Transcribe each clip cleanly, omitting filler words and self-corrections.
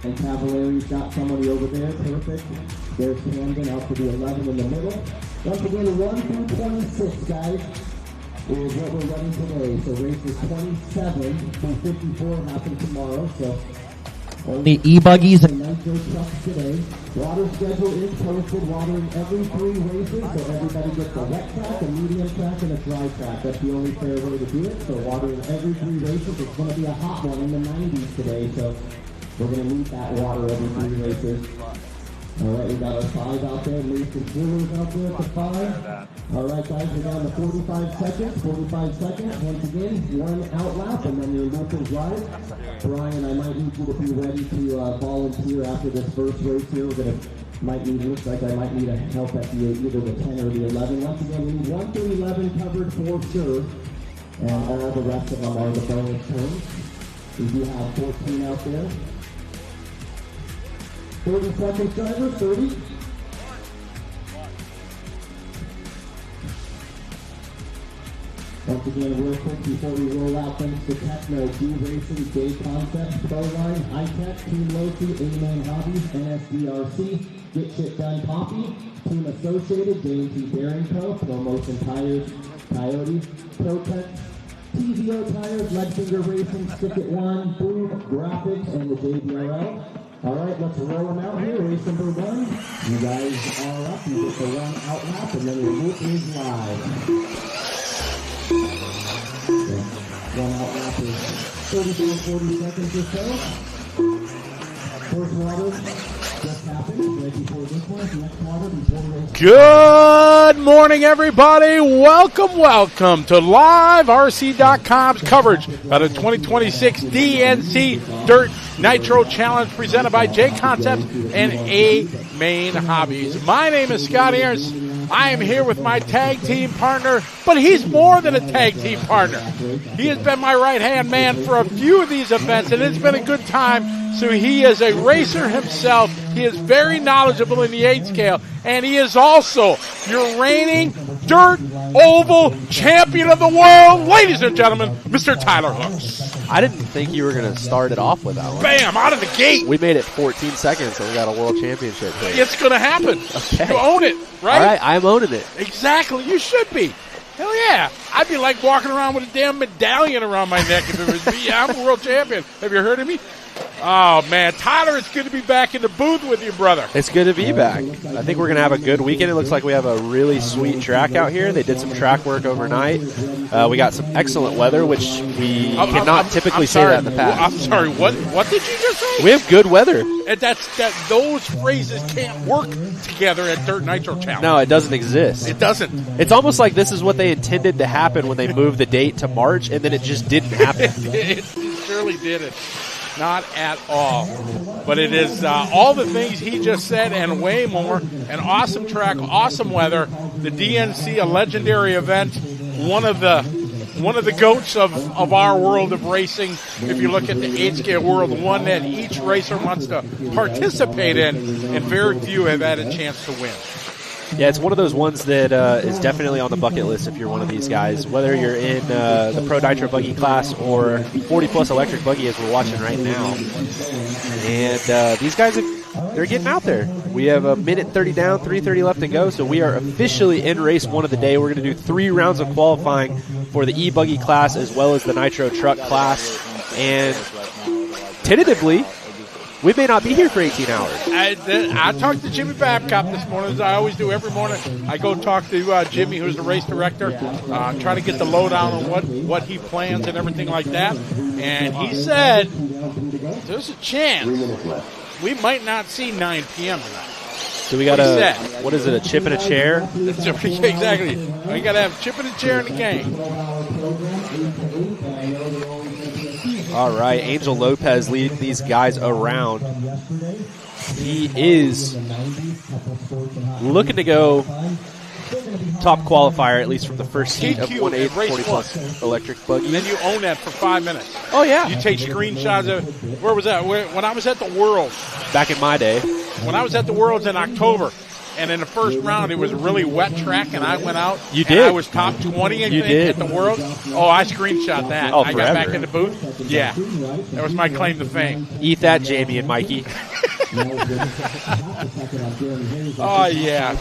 And Cavalari's got somebody over there. Perfect. There's Camden out to the 11 in the middle. Once again, 1 through 26, guys, is what we're running today. So races 27 through 54 happen tomorrow. So only E-buggies and Nitro trucks today. Water schedule is posted. Watering every 3 races, so everybody gets a wet track, a medium track, and a dry track. That's the only fair way to do it. So watering every 3 races. It's going to be a hot one in the 90s today. So we're going to need that water every 3 races. All right, we got our 5 out there. Mason Brewers out there at the 5. All right, guys, we're down to 45 seconds. 45 seconds. Once again, 1 out lap, and then your local drive. Brian, I might need you to be ready to volunteer after this first race here. We're going to looks like I might need help at either the 10 or the 11. Once again, we need 1 through 11 covered for sure. And all the rest of them are the bonus turns. We do have 14 out there. 30 seconds, driver, 30. Once again, real quick before we roll out, thanks to Techno, G Racing, Day Concepts, Bowline, High Tech, Team Loki, A-Man Hobbies, NSDRC, Get Shit Done Poppy, Team Associated, J&T Bearing Co., Promotion Tires, Coyote, ProTech, TVO Tires, Leadfinger Racing, Stick It One, Boom, Graphics, and the JBRL. All right, let's roll them out here. Race number 1. You guys are up. You get the 1 out lap, and then your loop is live. So, 1 out lap is 40 seconds or so. First water just happened. Right before this one. Next water before race. Good morning, everybody. Welcome to LiveRC.com's coverage of the 2026 DNC Dirt Nitro Challenge presented by J Concepts and A-Main Hobbies. My name is Scott Aarons. I am here with my tag team partner, but he's more than a tag team partner. He has been my right-hand man for a few of these events, and it's been a good time. So he is a racer himself. He is very knowledgeable in the 8 scale, and he is also your reigning dirt oval champion of the world, ladies and gentlemen, Mr. Tyler Hooks. I didn't think you were going to start it off with that one. Bam, out of the gate. We made it 14 seconds, and we got a world championship here. It's going to happen. Okay. You own it, right? All right, I'm owning it. Exactly. You should be. Hell yeah. I'd be like walking around with a damn medallion around my neck if it was me. I'm a world champion. Have you heard of me? Oh, man. Tyler, it's good to be back in the booth with you, brother. It's good to be back. I think we're going to have a good weekend. It looks like we have a really sweet track out here. They did some track work overnight. We got some excellent weather, which we cannot typically say that in the past. I'm sorry. What did you just say? We have good weather. And those phrases can't work together at Dirt Nitro Challenge. No, it doesn't exist. It doesn't. It's almost like this is what they intended to happen when they moved the date to March, and then it just didn't happen. It surely didn't. Not at all. But it is all the things he just said and way more. An awesome track, awesome weather. The DNC, a legendary event. One of the goats of our world of racing. If you look at the 8 scale world, one that each racer wants to participate in, and very few have had a chance to win. Yeah, it's one of those ones that is definitely on the bucket list if you're one of these guys, whether you're in the Pro Nitro Buggy class or 40-plus electric buggy as we're watching right now. And these guys, they're getting out there. We have a minute 30 down, 3:30 left to go, so we are officially in race 1 of the day. We're going to do 3 rounds of qualifying for the E-buggy class as well as the Nitro truck class. And tentatively, we may not be here for 18 hours. I talked to Jimmy Babcock this morning, as I always do every morning. I go talk to Jimmy, who's the race director, try to get the lowdown on what he plans and everything like that. And he said there's a chance we might not see 9 p.m. tonight. So we got what is it, a chip and a chair? Exactly. We got to have a chip and a chair in the game. All right, Angel Lopez leading these guys around. He is looking to go top qualifier, at least from the first heat of 1/8 40-plus electric buggy. And then you own that for 5 minutes. Oh, yeah. You take screenshots of, where was that? When I was at the Worlds. Back in my day. When I was at the Worlds in October, And in the first round, it was a really wet track, and I went out. You and did. I was top 20, I think, at the World. Oh, I screenshot that. Oh, I got forever. back in the booth. Yeah. That was my claim to fame. Eat that, Jamie and Mikey. Oh, yeah.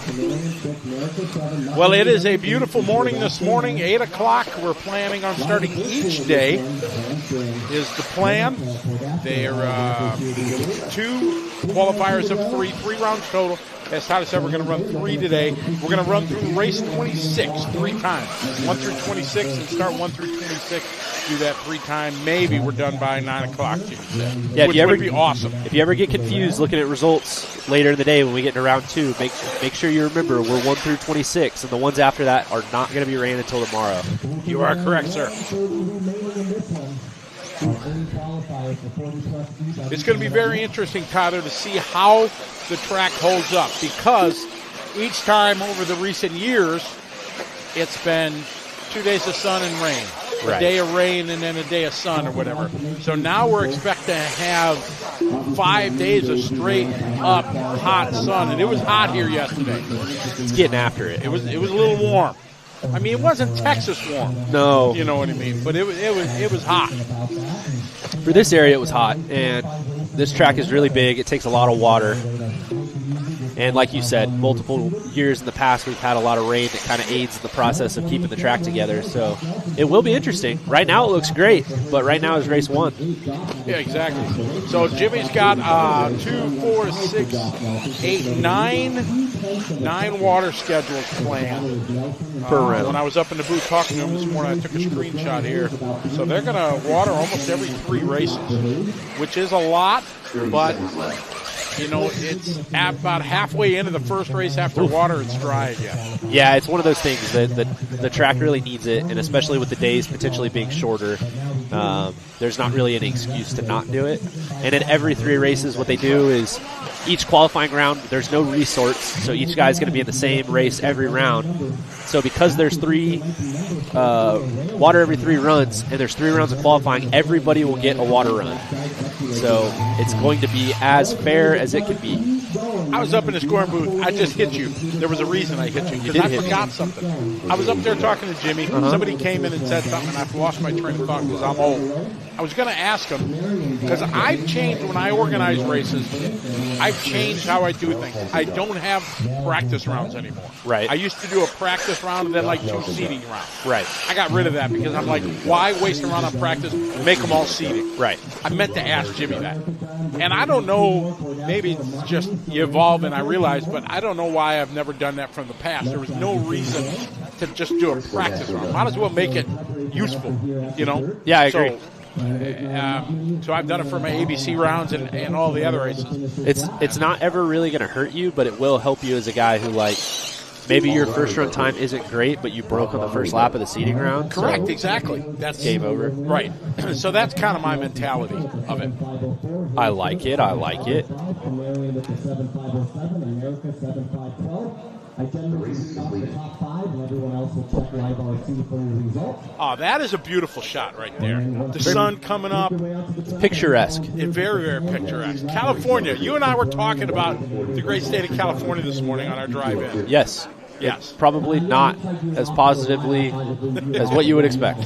Well, it is a beautiful morning this morning, 8 o'clock. We're planning on starting each day is the plan. They're 2 qualifiers of 3 rounds total. As Tyler said, we're going to run 3 today. We're going to run through race 26 3 times. 1 through 26 and start 1 through 26. Do that 3 times. Maybe we're done by 9 o'clock, Jimmy said. Yeah, Which would be awesome. If you ever get confused looking at results later in the day when we get into round 2, make sure you remember we're 1 through 26, and the ones after that are not going to be ran until tomorrow. You are correct, sir. It's going to be very interesting, Tyler, to see how the track holds up, because each time over the recent years, it's been 2 days of sun and rain. Right. A day of rain and then a day of sun or whatever. So now we're expecting to have 5 days of straight up hot sun, and it was hot here yesterday. It's getting after it. It was a little warm. I mean, it wasn't Texas warm. No. You know what I mean? But it was hot. For this area, it was hot, and this track is really big. It takes a lot of water. And like you said, multiple years in the past, we've had a lot of rain that kind of aids in the process of keeping the track together. So it will be interesting. Right now, it looks great, but right now is race 1. Yeah, exactly. So Jimmy's got 2, 4, 6, 8, 9 water schedules planned. Per round. When I was up in the booth talking to him this morning, I took a screenshot here. So they're going to water almost every 3 races, which is a lot, but you know, it's about halfway into the first race after water, it's dry again. Yeah, it's one of those things that the track really needs it, and especially with the days potentially being shorter, there's not really any excuse to not do it. And in every 3 races, what they do is each qualifying round, there's no resorts, so each guy's going to be in the same race every round. So because there's 3 water every 3 runs, and there's 3 rounds of qualifying, everybody will get a water run. So it's going to be as fair as it can be. I was up in the scoring booth. I just hit you. There was a reason I hit you, because I forgot something. I was up there talking to Jimmy. Somebody came in and said something, and I've lost my train of thought because I'm old. I was going to ask him, because I've changed when I organize races. I've changed how I do things. I don't have practice rounds anymore. Right. I used to do a practice round and then like 2 seating rounds. Right. I got rid of that because I'm like, why waste a round on practice? Make them all seating. Right. I meant to ask Jimmy that. And I don't know, maybe it's just you evolve and I realize, but I don't know why I've never done that from the past. There was no reason to just do a practice round. Might as well make it useful, you know? Yeah, I agree. So I've done it for my ABC rounds and all the other races. It's not ever really going to hurt you, but it will help you as a guy who, like, maybe your first run time isn't great, but you broke on the first lap of the seeding round. Correct, so exactly. That's game over. Right. So that's kind of my mentality of it. I like it. Oh, that is a beautiful shot right there. The sun coming up. It's picturesque. It's very, very picturesque. California, you and I were talking about the great state of California this morning on our drive-in. Yes. Yes. Probably not as positively as what you would expect.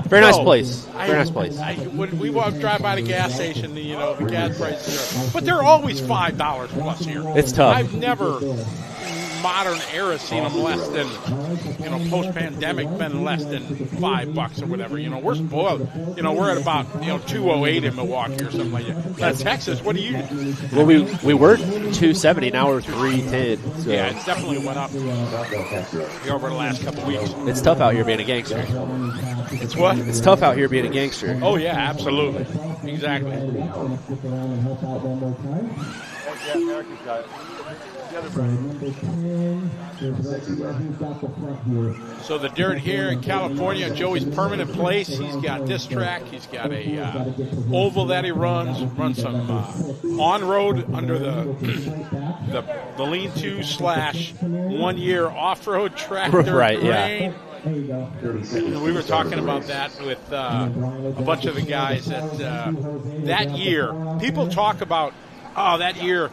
Very nice place. Very nice place. When we drive by the gas station, you know, the gas prices are, but they're always $5 plus here. It's tough. I've never, in modern era, seen them less than, you know, post-pandemic, been less than $5 or whatever. You know, we're spoiled. You know, we're at about, you know, $2.08 in Milwaukee or something like that. Now, Texas, what do you do? Well, we were $2.70, now we're $3.10. So. Yeah, it definitely went up over the last couple of weeks. It's tough out here being a gangster. It's what? It's tough out here being a gangster. Oh, yeah, absolutely. Exactly. So the dirt here in California, Joey's permanent place. He's got this track. He's got a oval that he runs some on-road under the lean-to / 1 year off-road tractor. Right, yeah. And we were talking about that with a bunch of the guys that year. People talk about, that year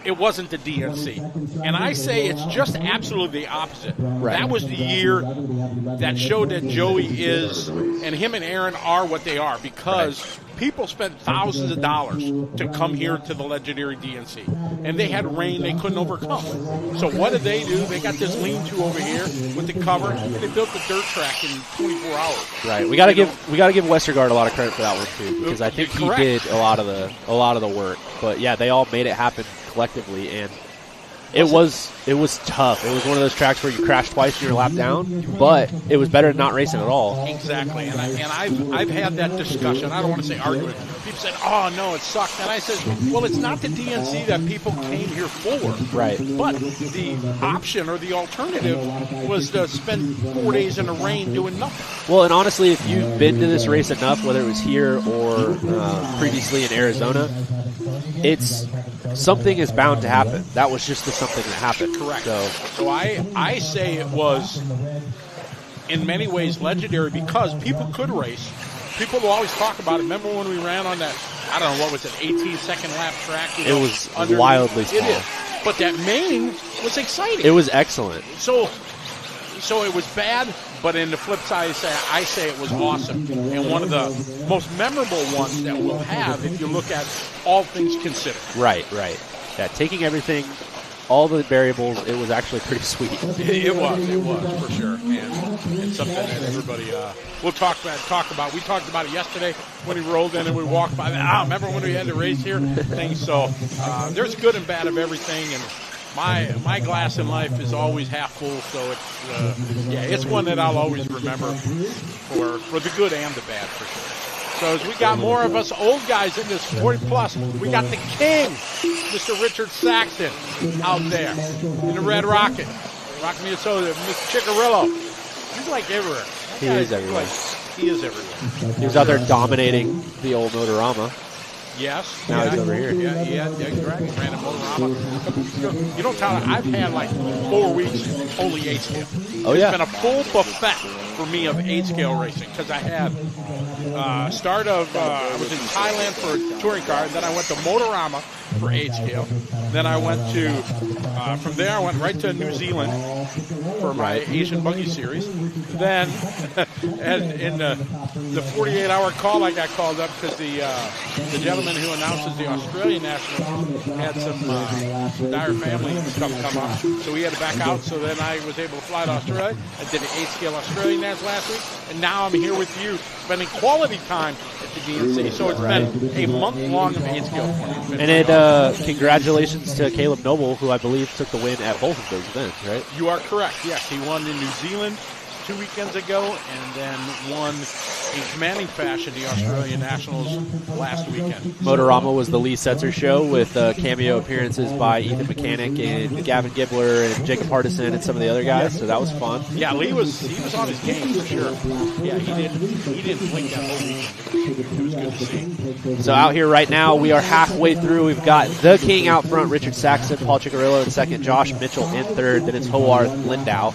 it wasn't the DNC. And I say it's just absolutely the opposite. Right. That was the year that showed that Joey is, and him and Aaron are what they are, because people spent thousands of dollars to come here to the legendary DNC. And they had rain they couldn't overcome. So what did they do? They got this lean-to over here with the cover, and they built the dirt track in 24 hours. Right. We got to give Westergaard a lot of credit for that one too, because I think he did a lot of the work. But yeah, they all made it happen collectively, and it was tough. It was one of those tracks where you crash twice and you're lap down, but it was better than not racing at all. Exactly, and I've had that discussion. I don't want to say argument. People said, "Oh no, it sucked," and I said, "Well, it's not the DNC that people came here for, right? But the option or the alternative was to spend 4 days in the rain doing nothing." Well, and honestly, if you've been to this race enough, whether it was here or previously in Arizona, it's something is bound to happen. That was just the something that happened. Correct. So I say it was in many ways legendary because people could race. People will always talk about it. Remember when we ran on that, I don't know, what was it, 18-second lap track? It was wildly small. It is. But that main was exciting. It was excellent. So it was bad, but in the flip side, I say it was awesome. And one of the most memorable ones that we'll have if you look at all things considered. Right. Yeah, taking everything, all the variables, it was actually pretty sweet. It was for sure. And it's something that everybody will talk about. We talked about it yesterday when he rolled in and we walked by. Remember when we had the race here? So there's good and bad of everything. And my glass in life is always half full, so it's one that I'll always remember for the good and the bad for sure. So as we got more of us old guys in this 40-plus, we got the king, Mr. Richard Saxton, out there in the Red Rocket. Rock Minnesota, Mr. Ciccarillo. He's like everywhere. He is everywhere. He is everywhere. He was out there dominating the old Motorama. Yes. Now he's over here. Yeah, correct. Ran a Motorama. You don't tell me, I've had like 4 weeks only 8-scale. Oh, yeah. It's been a full buffet for me of 8-scale racing because I had I was in Thailand for a touring car, and then I went to Motorama for 8-scale. Then I went to, from there I went right to New Zealand for my Asian Buggy Series. Then, and in the 48-hour call, I got called up because the gentleman who announces the Australian Nationals had some dire family stuff come up, so we had to back out. So then I was able to fly to Australia. I did the 8-scale Australian Nationals last week, and now I'm here with you, spending quality time at the DNC. So it's been a month long of 8-scale for me. And congratulations to Caleb Noble, who I believe took the win at both of those events, right? You are correct. Yes, he won in New Zealand 2 weekends ago, and then won in commanding fashion the Australian Nationals last weekend. Motorama was the Lee Setzer show with cameo appearances by Ethan Mechanic and Gavin Gibbler and Jacob Hardison and some of the other guys, so that was fun. Yeah, Lee was on his game for sure. Yeah, he didn't blink that whole weekend. It was good to see. So out here right now, we are halfway through. We've got the king out front, Richard Saxton, Paul Ciccarillo in second, Josh Mitchell in third, then it's Hoarth Lindau.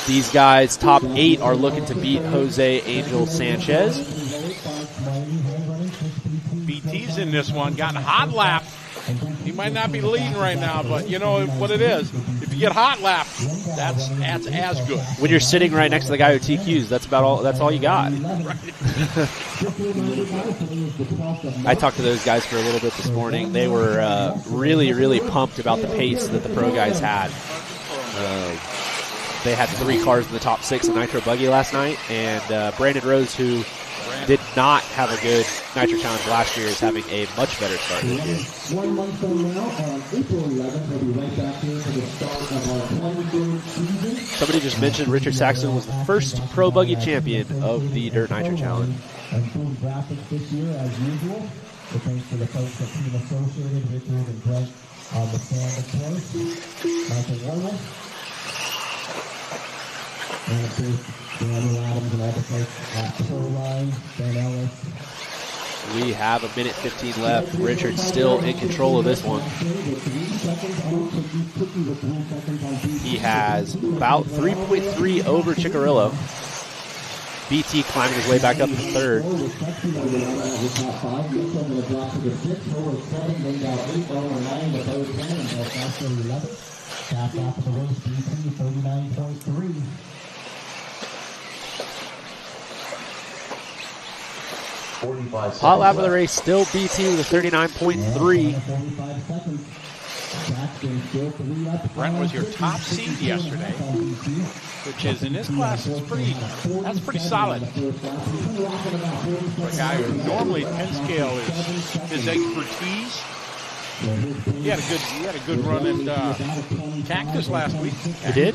These guys, top 8, are looking to beat Jose Angel Sanchez. BT's in this one, got a hot lap. He might not be leading right now, but you know what it is. If you get hot lap, that's as good. When you're sitting right next to the guy who TQs, that's all you got. I talked to those guys for a little bit this morning. They were really, really pumped about the pace that the pro guys had. They had 3 cars in the top 6 in Nitro Buggy last night, and Brandon Rose, who did not have a good Nitro Challenge last year, is having a much better start this year. 1 month from now, on April 11th, we'll be right back here for the start of our 20-game season. Somebody just mentioned Richard Saxton was the first Pro Buggy champion of the Dirt Nitro Challenge. Improved graphics this year, as usual. So thanks to the folks at Team Associated, Richard and Brent on the stand, of course. Michael Warner. And of course, Daniel Adams and all the folks at Proline, Ben Ellis. We have 1:15 left. Richard's still in control of this one. He has about 3.3 over Ciccarillo. BT climbing his way back up to third. Hot lap of the race, still BT with a 39.3. Brent was your top seed yesterday, which is in this class, that's pretty solid. For a guy who normally 10 scale is his expertise. He had a good run at Cactus last week. He did?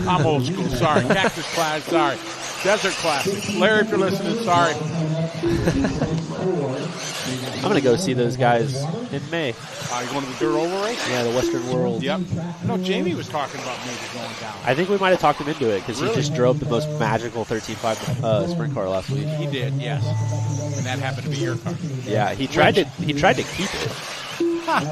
I'm old school, sorry. Cactus class, sorry. Desert Classic. Larry, if you're listening, sorry. I'm going to go see those guys in May. You going to the dirt oval race? Yeah, the Western World. Yep. No, Jamie was talking about maybe going down. I think we might have talked him into it because he just drove the most magical 13.5 sprint car last week. He did, yes. And that happened to be your car. Yeah, he tried to keep it. Well,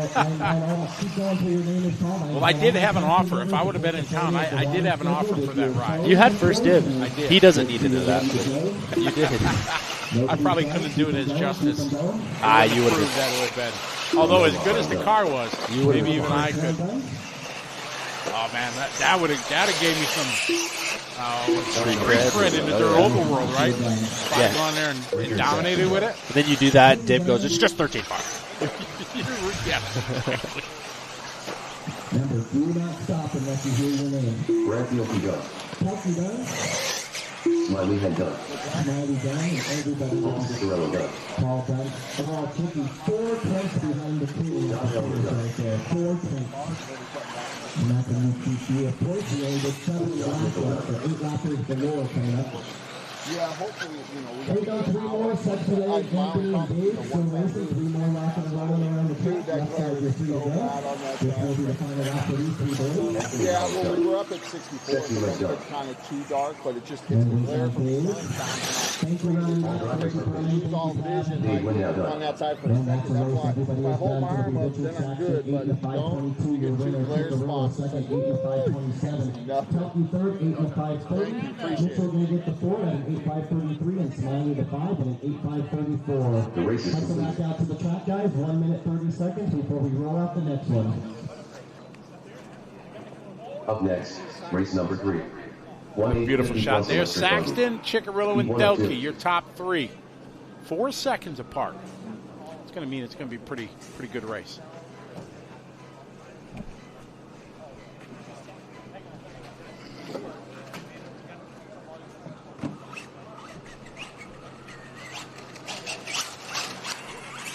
I did have an offer. If I would have been in town, I did have an offer for that ride. You had first dibs. I did. He doesn't need to know that. But you did. I probably couldn't do it as justice. You would have proved that a little bit. Although as good as the car was, maybe even I could. Oh man, that would have gave me some street cred in the dirt oval world, right? If I had gone there and dominated with it. And then you do that, Dib goes, it's just 13.5. Yeah. Remember, do not stop unless you hear your name. Bradfield can go. Kelsey done. Smiley had done. Smiley done, and everybody done. Cicerello done. Paul done. Overall, taking 4 tenths behind the team. Right there. 4 tenths. Not the UTC. Of course, we only did 7 laps left. 8 lappers below coming up. Yeah, hopefully, We got 3 more sets today. Anthony and Dave still racing. 3 more laps and rolling around the track. Left side, you're free to go. This will be the final lap for these 3 days. yeah, well, we were up at 64, so it's kind of too dark, but it just hits the glare from the sun. Thank you very much. Lose all vision on that side for a second. That's why if I hold my arm up, then I'm good, but if I don't, you get 2 glare spots. Second, 8-5-27. Tucky third, 8-5-30. Mitchell going to get the 4 at an 8-5-33 and Smiley the 5 and an 8-5-34. The race is Let's go back out to the track, guys. 1 minute 30 seconds before we roll out the next one. Up next, race number 3. Beautiful shot there. Saxton, Ciccarello, and Delkey, your top 3. 4 seconds apart. It's going to mean it's going to be pretty good race.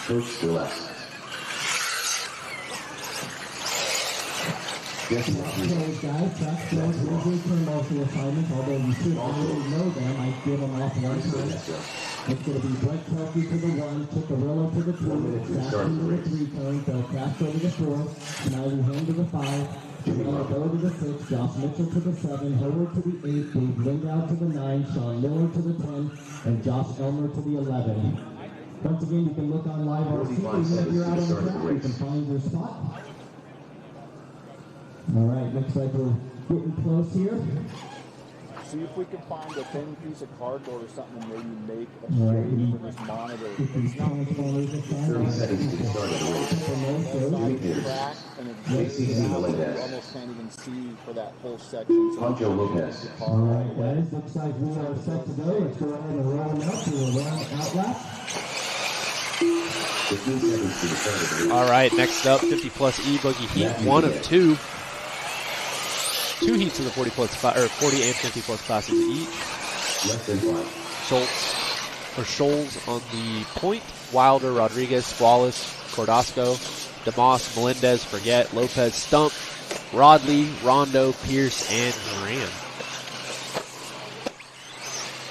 First to last. Guys, track skills usually turn motion assignments, although you should already know them. I give them off one time. It's going to be Brett Kelky to the 1, Ciccarello to the 2, Saxton to the 3 turn, Phil Castro to the 4, Smiley Hand to the 5, Ciccarello to the 6, Josh Mitchell to the 7, Howard to the 8, Dave Lindau to the 9, Sean Miller to the 10, and Josh Elmer to the 11. Once again, you can look on Live RC, even if you're out on the track, you can find your spot. All right, looks like we're getting close here. See if we can find a thin piece of cardboard or something and maybe make a shade for this monitor. It's not 30 seconds to the start of the race. track, and it's you almost can't even see for that whole section. So Pancho Lopez. All right, guys, looks like we are set to go. Let's go ahead and roll them out to a round out lap. 15 seconds to the start of the race. All right, next up, 50-plus E-buggy heat 1 of 2. 2 heats of the 40 and 50-plus classes each. Less than 5. Scholes on the point. Wilder, Rodriguez, Wallace, Cordasco, DeMoss, Melendez, Forget, Lopez, Stump, Rodley, Rondo, Pierce, and Duran.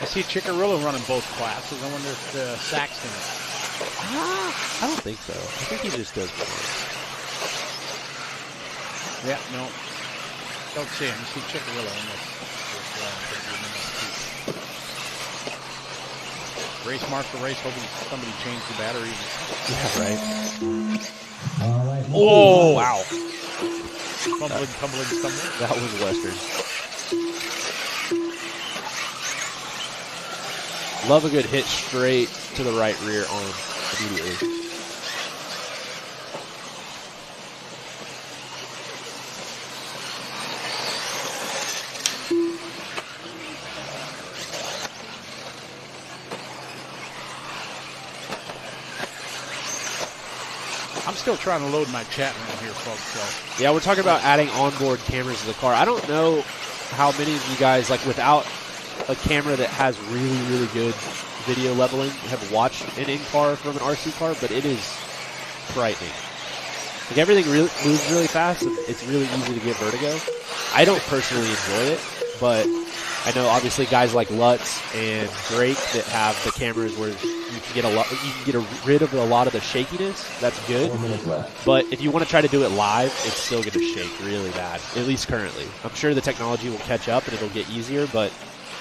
I see Ciccarello running both classes. I wonder if Saxton is. I don't think so. I think he just does one. Yeah, no. Don't see him. You see Ciccarello in this. Race mark for race, hoping somebody changed the battery. Yeah, right. All right. Oh, wow. Tumbling. That was Western. Love a good hit straight to the right rear arm immediately. I'm still trying to load my chat room here, folks. So. Yeah, we're talking about adding onboard cameras to the car. I don't know how many of you guys, like without a camera that has really, really good video leveling, have watched an in-car from an RC car, but it is frightening. Like everything really moves really fast, and it's really easy to get vertigo. I don't personally enjoy it, but I know obviously guys like Lutz and Drake that have the cameras where you can get rid of a lot of the shakiness. That's good. But if you want to try to do it live, it's still going to shake really bad, at least currently. I'm sure the technology will catch up and it'll get easier, but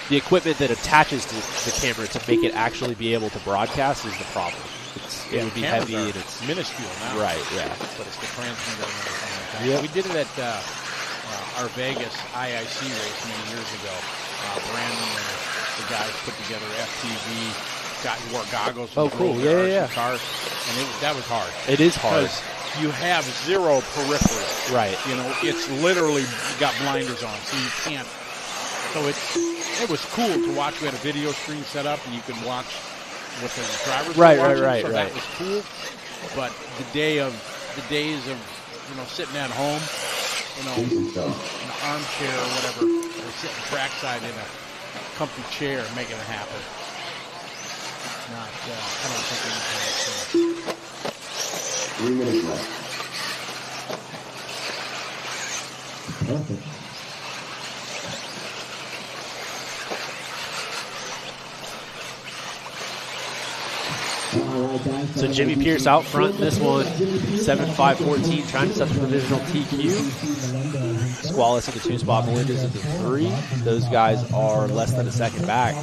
the equipment that attaches to the camera to make it actually be able to broadcast is the problem. It would be heavy and it's minuscule now. Right, yeah. But it's the transmitter and everything like that. Yep. We did it at our Vegas IIC race many years ago. Brandon and the guys put together FTV, wore goggles. Oh, cool. Yeah. Cars, and that was hard. It is hard. Because you have zero peripheral. Right. You know, it's literally got blinders on, so you can't. So it was cool to watch. We had a video screen set up, and you can watch what the drivers were watching. So that was cool. But the days of sitting at home, in an armchair or whatever, or sitting trackside in a comfy chair, making it happen. Not, I don't think anything. 3 minutes left. Perfect. So Jimmy Pierce out front in this one, 7.5.14, trying to set the provisional TQ. Squalus in the 2-spot, Melendez in the 3. Those guys are less than a second back.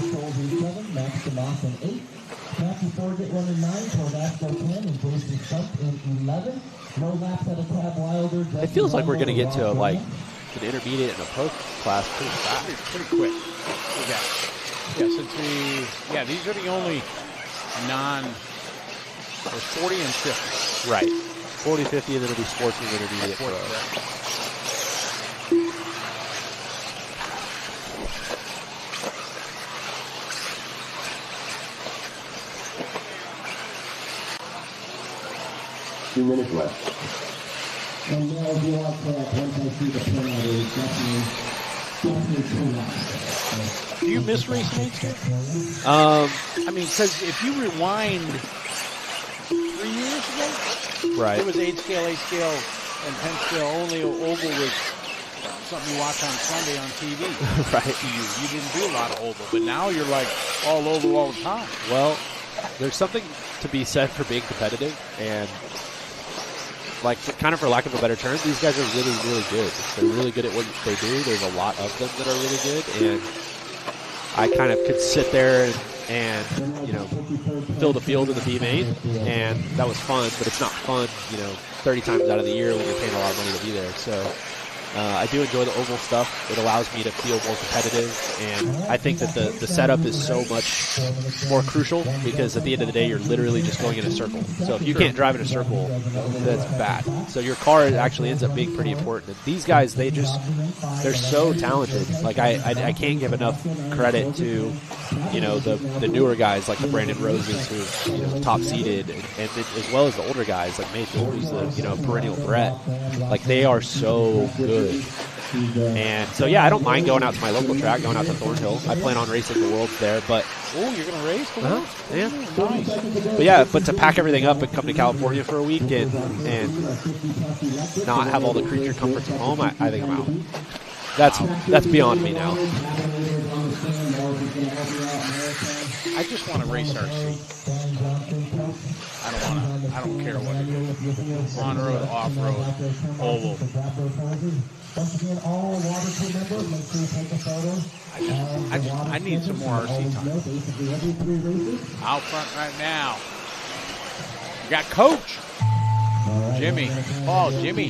It feels like we're going to get to an intermediate and a pro class pretty fast. Pretty quick. These are the only there's 40 and 50. Right. 40, 50, and then it'll be Sportsman intermediate pro. 2 minutes left. And now if you want that, once I see the penalty, definitely too long. Do you miss racing 8 I mean, because if you rewind 3 years ago, right, it was 8 scale, and 10 scale only. Oval was something you watch on Sunday on TV. Right. You didn't do a lot of oval, but now you're like all oval all the time. Well, there's something to be said for being competitive, and kind of for lack of a better term, these guys are really, really good. They're really good at what they do. There's a lot of them that are really good, and I kind of could sit there and fill the field in the B-main, and that was fun, but it's not fun, 30 times out of the year when you're paying a lot of money to be there. So I do enjoy the oval stuff. It allows me to feel more competitive, and I think that the setup is so much more crucial because at the end of the day, you're literally just going in a circle. So if you can't drive in a circle, that's bad. So your car actually ends up being pretty important. And these guys, they're so talented. Like I can't give enough credit to, the newer guys like the Brandon Roses who's top seeded, and as well as the older guys like Mayfield, who's the perennial threat. Like they are so good. And so, I don't mind going out to my local track, going out to Thornhill. I plan on racing the Worlds there, but... Oh, you're going to race? Yeah. Nice. But to pack everything up and come to California for a week and not have all the creature comforts of home, I think I'm out. That's beyond me now. I just want to race RC. I don't care what it is. On-road, off-road, oval. I need some more RC time. Out front right now. We got Coach. Jimmy. Jimmy.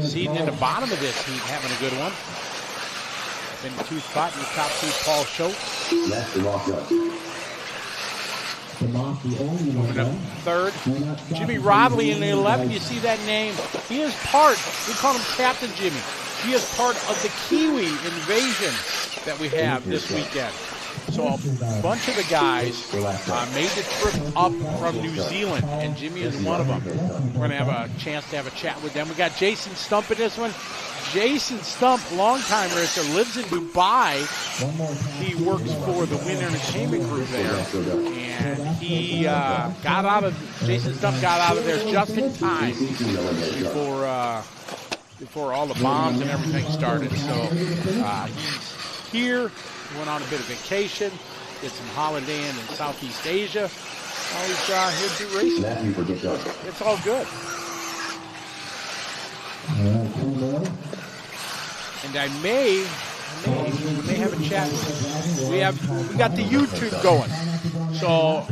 Seeding in the bottom of this heat, having a good one. In the 2 spot in the top 2, Paul Schultz. Left and locked up. Moving up third. Jimmy Rodley in the 11. You see that name? He is part, we call him Captain Jimmy. He is part of the Kiwi invasion that we have this weekend. So a bunch of the guys made the trip up from New Zealand, and Jimmy is one of them. We're going to have a chance to have a chat with them. We got Jason Stump in this one. Jason Stump, long-time racer, lives in Dubai. He works for the Win Entertainment Group there. And he Jason Stump got out of there just in time before all the bombs and everything started. So he's here. He went on a bit of vacation, did some holidaying in Southeast Asia. Now he's here to do racing. It's all good. And I may have a chat. We got the YouTube going. So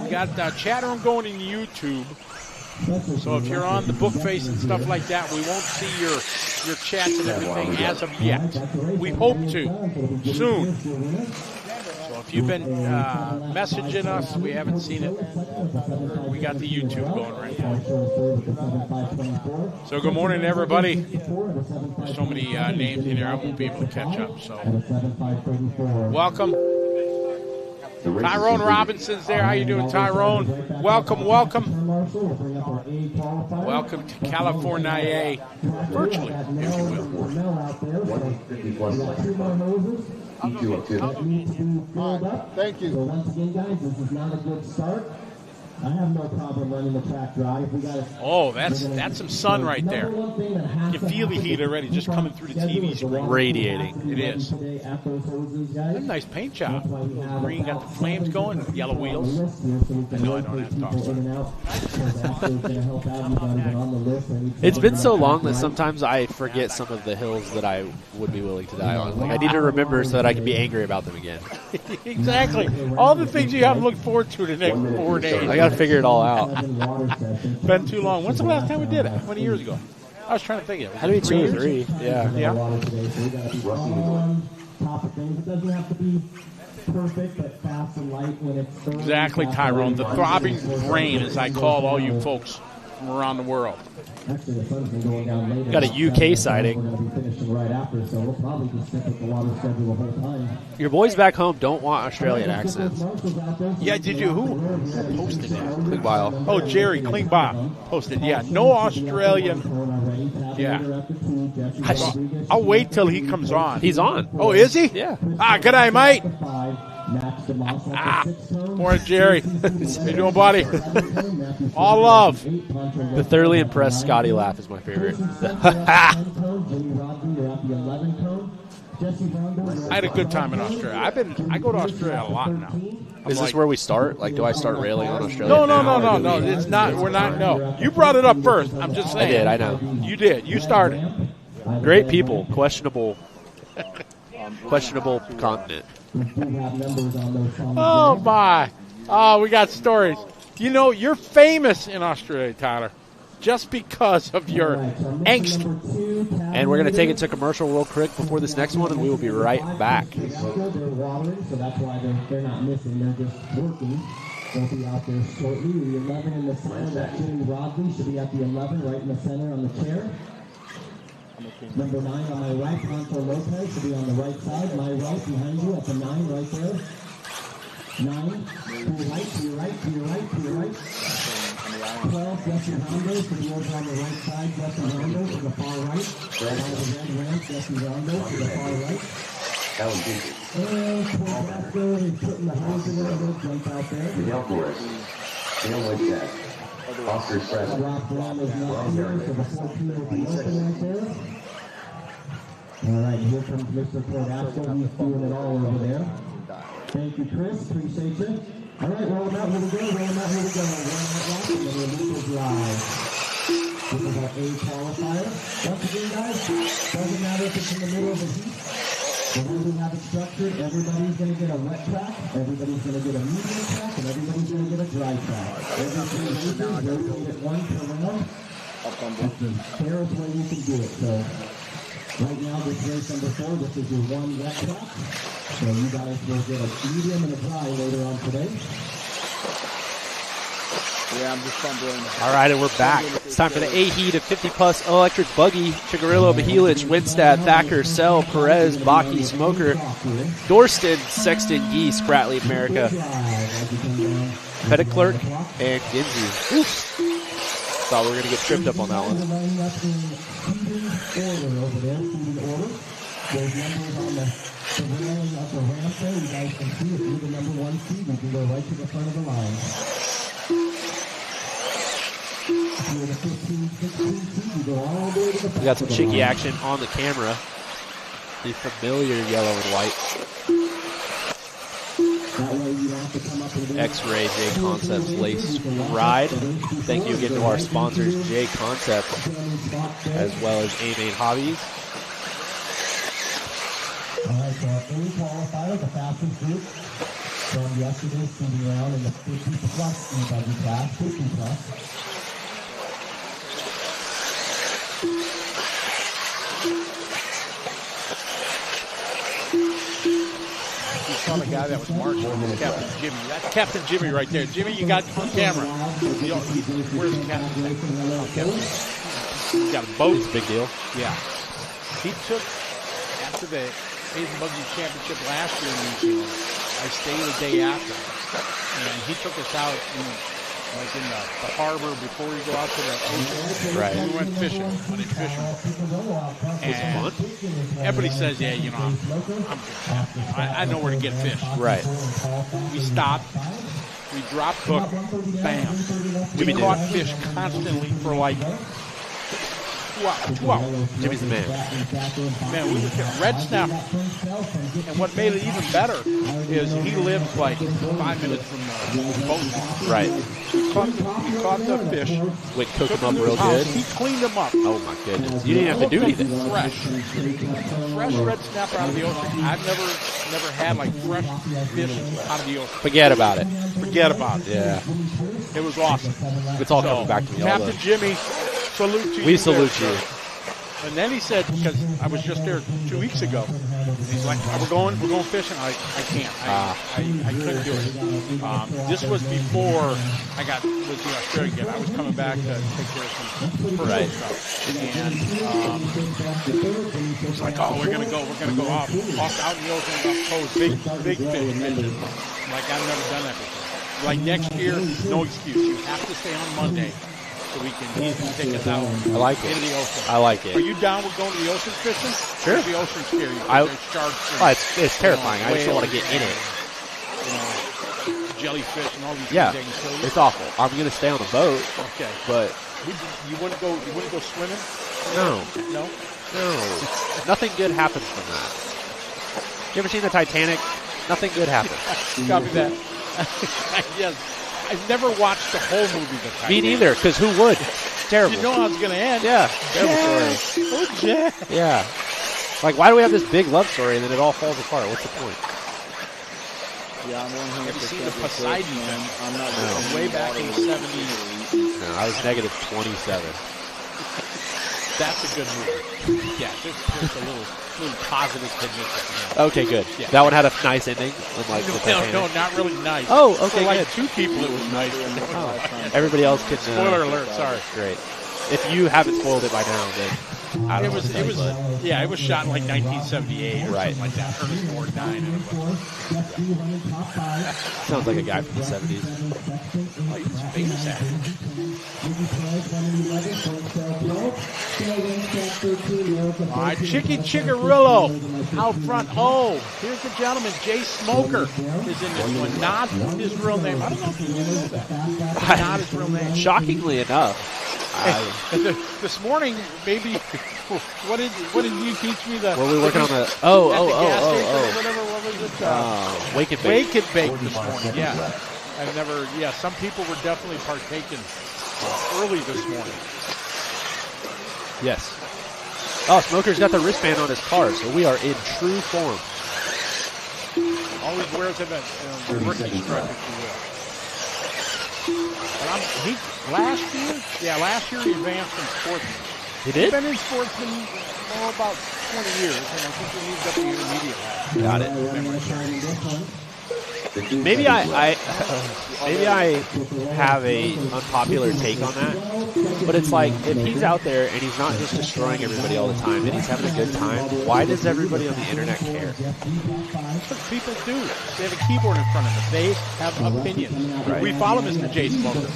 we got the chat room going in YouTube. So if you're on the book face and stuff like that, we won't see your chats and everything as of yet. We hope to soon. So if you've been messaging us, we haven't seen it. We got the YouTube going right now. So good morning, everybody. There's so many names in here, I won't be able to catch up. So welcome. Tyrone Robinson's there. How you doing, Tyrone? Welcome, welcome. Welcome to California, virtually, if you will. Thank you. So once again, guys, this is not a good start. I have no problem running the track dry. Oh, that's some sun right there. You feel the heat already just coming through the TV screen. Radiating. It is. A nice paint job. Green got the flames going, yellow wheels. I know I don't have to talk about it. It's been so long that sometimes I forget some of the hills that I would be willing to die on. Like, I need to remember so that I can be angry about them again. Exactly. All the things you have to look forward to the next 4 days. I got to figure it all out. Been too long. When's the last time we did it? How many years ago? I was trying to think of it. Had to be 2 or 3. Yeah. Yeah. Exactly, Tyrone. The throbbing brain, as I call all you folks from around the world. Got a UK sighting. Your boys back home don't want Australian accents. Yeah, did you? Who posted that? Clean Bile. Oh, Jerry, Clean Bob posted. Yeah, no Australian. Yeah. I'll wait till he comes on. He's on. Oh, is he? Yeah. Good day, mate. Morning, Jerry. How you doing, buddy? All love. The thoroughly impressed Scotty laugh is my favorite. I had a good time in Australia. I go to Australia a lot now. Is this where we start? Like, do I start railing on Australia? No. It's not. We're not. No. You brought it up first. I'm just saying. I did. I know. You did. You started. Great people. Questionable continent. Oh, my. Oh, we got stories. You know, you're famous in Australia, Tyler, just because of your angst. And we're going to take it to commercial real quick before this next one, and we will be right back. They're watering, so that's why they're not missing. They're just working. They'll be out there shortly. The 11 in the center, that Jimmy Rodley should be at the 11 right in the center on the chair. Number 9 on my right, Conto Lopez should be on the right side. My right behind you at the 9 right there. 9, to your right, to your right, to your right, to your right. 12, Jesse Rondo should be over on the right side. Jesse Rondo to the far right. Right on the red ramp, Jesse Rondo to the far right. And Tabasco is putting the hands in there, a little jump out there. Oscar Press. Rob Brown is not here, so the 14 will be open right there. All right, here comes Mr. Cordasco. He's doing it all over there. Thank you, Chris. Appreciate you. All right, roll them out. Here we go. Roll them out. Here we go. Roll them out left, and then we'll leave it live. This is our A qualifier. Once again, guys, doesn't matter if it's in the middle of the heat. The way we have it structured, everybody's going to get a wet track, everybody's going to get a medium track, and everybody's going to get a dry track. Every 3 races, rotate it 1 per round. That's the fairest way you can do it. So Right now, this race number 4, this is your one wet track. So you guys will get a medium and a dry later on today. Yeah, I'm just fumbling. All right, and we're back. It's time for the A-Heat of 50-plus electric buggy. Chigarillo, Mihilich, Winstad, Thacker, Sell, Perez, Baki, Smoker, Dorston, Sexton, Yee, Spratley, America, Petticlerk, and Ginzy. Thought we were going to get tripped up on that one. There's numbers on the railing of the ramp there. You guys can see if you're the number 1 seed, you can go right to the front of the line. If you're the 15, 16 seed, you go all the way to the back. We got some cheeky action on the camera. The familiar yellow and white. That way you don't have to come up with X-Ray J Concepts Lace Ride. Thank you again to our sponsors, J Concept, as well as A-Main Hobbies. All right, so our A qualifier, the fastest group from yesterday's shooting round in the 50-plus E-buggy class, 50-plus. You saw the guy that was marching, Captain Jimmy. That's Captain Jimmy right there. Jimmy, you got on camera. Where's Captain? He's got a boat. It's a big deal. Yeah. He took, after the E-buggy championship last year in New Zealand, I stayed the day after. And he took us out in the harbor before we go out to the ocean. Right. We went fishing on his fishing boat. And everybody says, yeah, you know, I know where to get fish. Right. We stopped. We dropped hook. Bam. We caught fish constantly for like 2 hours. Jimmy's the man. Man, we would get red snapper. And what made it even better is he lives like 5 minutes from the boat launch. Right. He caught the fish. Wait, cook took them up to his real house. good. He cleaned them up. Oh my goodness. You didn't have to do anything. Fresh red snapper out of the ocean. I've never had like fresh fish out of the ocean. Forget about it. Forget about it. Yeah. It was awesome. It's all coming back to me. Captain Jimmy, salute to you. We salute you. And then he said, because I was just there 2 weeks ago, he's like, we're going fishing. I can't. I couldn't do it. This was before I was the Australian game. I was coming back to take care of some personal stuff. And it's like, oh, we're gonna go off out in the ocean, off the coast, big fish fishing. Like, I've never done that before. Like, next year, no excuse. You have to stay on Monday. So we can easily take us out I like it. into the ocean. I like it. Are you down with going to the ocean fishing? Sure. The ocean scary. There's sharks. And, it's terrifying. I just don't want to get in it. Jellyfish and all these Yeah, things. So it's awful. I'm going to stay on the boat, okay. but You wouldn't go swimming? no. No? Nothing good happens from that. You ever seen the Titanic? Nothing good happens. Copy that. Yes. I've never watched the whole movie. The Titanic. Me neither, because who would? It's terrible. You know how it's going to end. Yeah, terrible story. Oh, Jack. Yeah. Like, why do we have this big love story and then it all falls apart? What's the point? Yeah, I'm 100%. Have you seen the Poseidon film? I'm not From way back in the 70s. No, I was negative 27. That's a good movie. Yeah, there's a little positive significance. Okay, good. Yeah. That one had a nice ending. Unlike the Titanic. No, not really nice. Oh, okay, For like good. 2 people, it was nice. Oh. Everybody else can. Spoiler alert. Sorry. Great. If you haven't spoiled it by now, then I don't know. It was shot in like 1978 or Right. something like that. Ernest Ford died. Sounds like a guy from the 70s. Oh, he was famous actor. All right, Chicky Chigarillo out front. Oh, here's the gentleman, Jay Smoker, is in this one. Not his real name. I don't know if you know that. Not his real name. Shockingly enough, This morning, maybe. What did you teach me? were we working on the? Whatever. What was it? Wake and Bake. Wake and Bake this morning. Yeah, I've never. Yeah, some people were definitely partaking early this morning. Yes. Oh, Smoker's got the wristband on his car, so we are in true form. Always wears him at rookie strip, if you will. Last year he advanced from Sportsman. He He's did? been in Sportsman about 20 years, and I think he needs up the intermediate level. Got it. Maybe I have a unpopular take on that, but it's like if he's out there and he's not just destroying everybody all the time and he's having a good time, why does everybody on the internet care? Because people do. They have a keyboard in front of them. They have opinions. Right. We follow Mr. J Smoker.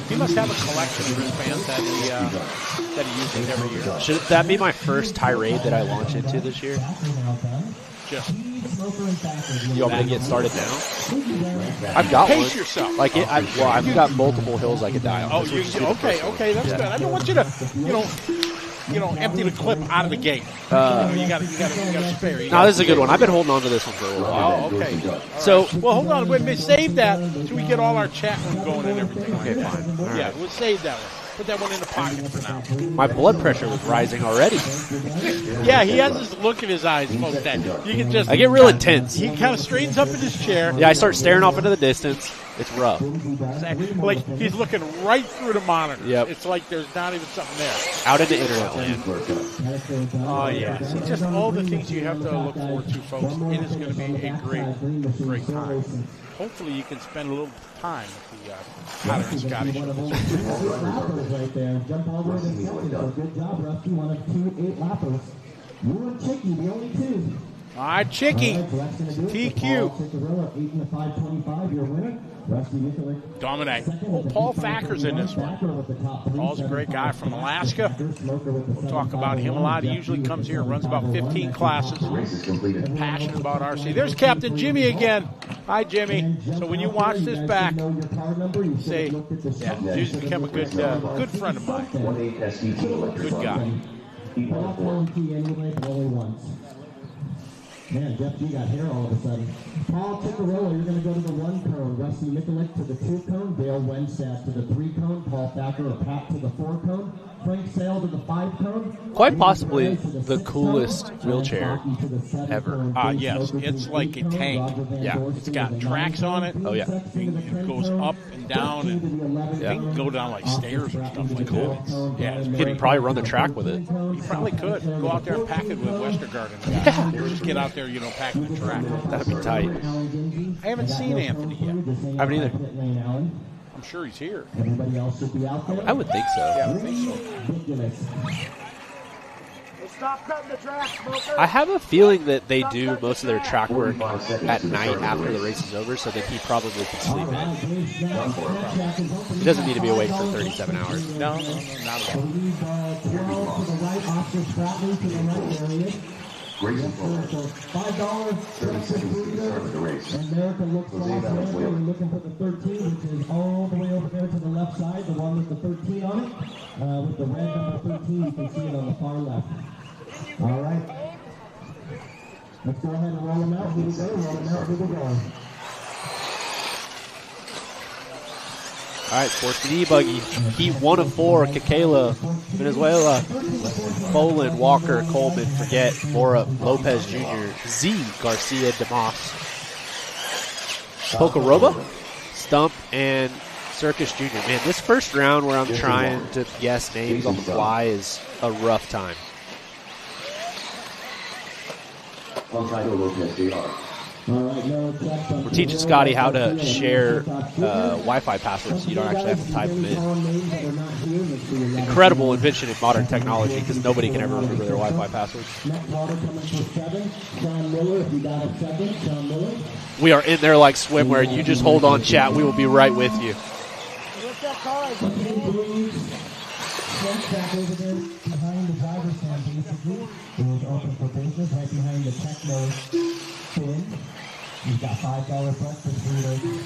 He must have a collection of wristbands that he uses every year. Should that be my first tirade that I launch into this year? Just You want me to get started now? I've got pace one. yourself. Like I've got multiple hills I could die on. Oh, This would just be the okay, first one. okay, that's good. I don't want you to, empty the clip out of the gate. You got to spare. No, this is a good one. I've been holding on to this one for a little while. Oh, okay. So, Well, hold on. Wait, save that until we get all our chat room going and everything. okay, fine. All Yeah, right. we'll save that one. Put that one in the pocket for now. My blood pressure was rising already. Yeah, he has this look in his eyes, folks, that you can just... I get real intense. He kind of straightens up in his chair. Yeah, I start staring off into the distance. It's rough. Like he's looking right through the monitor. Yep. It's like there's not even something there. Out into internet land. Oh, yeah. See, just all the things you have to look forward to, folks. It is going to be a great time. Hopefully you can spend a little time with the Connor and Scotty show. Right there. Jump all the way to second. So good job, Rusty. One of 2 8-lappers. You and Chicky, the only 2. All right, Chicky. All right, so that's going to do it. TQ. Paul Ciccarello, 8 in the 525. Your winner. Rusty Nicholas. Dominic. Oh, Paul Thacker's in this one. Paul's a great guy from Alaska. We'll talk about him a lot. He usually comes here and runs about 15 classes. Passionate about RC. There's Captain Jimmy again. Hi, Jimmy. So when you watch this back, say, yeah, Jimmy's become a good friend of mine. Good guy. Man, Jeff G got hair all of a sudden. Paul Ciccarello, you're going to go to the 1 cone. Rusty Nicholas to the 2 cone. Dale Wenstadt to the 3 cone. Paul Thacker or Pat to the 4 cone. Frank Sale to the 5 cone. Quite possibly the coolest wheelchair ever. Yes, it's like a tank. Yeah. It's got tracks on it. Oh, yeah. It goes up and down, and it can go down like stairs or stuff like that. Yeah, it's You pretty could probably run the track with it. You probably could. Go out there and pack it with Westergaard. Yeah. Just get out there, packing the track. That'd be tight. I haven't seen Anthony yet. I haven't either. I'm sure he's here. Everybody else should be out there. I would think so. Yeah, I think so. Ridiculous. Stop cutting the track, Smoker. I have a feeling that they do most of their track work at night after the race is over, so that he probably can sleep in. He doesn't need to be awake for 37 hours. No, not at all. 12 to the right, Oscar Spratley to the right area. $5 and America looks off there. We're looking for the 13, which is all the way over there to the left side, the one with the 13 on it. With the red number 13, you can see it on the far left. All right. Let's go ahead and roll them out. Here we go. Roll them out. Here we go. All right, Sportsman E-buggy. Heat 1 of 4. Kekela, Venezuela. Bolin, Walker, Coleman, Forget, Bora, Lopez Jr., Z, Garcia, DeMoss. Pocoroba, Stump, and Circus Jr. Man, this first round where I'm trying to guess names on the fly is a rough time. We're teaching Scotty how to share Wi-Fi passwords so you don't actually have to type them in. Incredible invention in modern technology because nobody can ever remember their Wi-Fi passwords. We are in there like swimwear. You just hold on, chat. We will be right with you. Back over there behind the driver's stand, basically. It was open for business right behind the techno spin. You've got $5 breakfast burritos.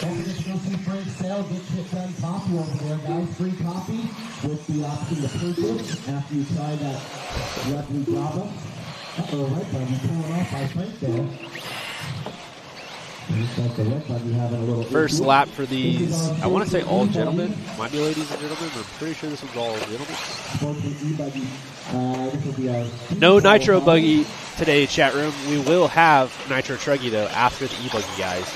Don't forget to go see Frank Sale. Get shit done coffee over there, guys. Free coffee with the option to purchase after you try that lovely Java. Uh-oh, right buggy pulling off by Frank there. First lap for these, I want to say all gentlemen. Might be ladies and gentlemen, but I'm pretty sure this one's all gentlemen. No Nitro buggy today, chat room. We will have Nitro Truggy, though, after the E-buggy guys.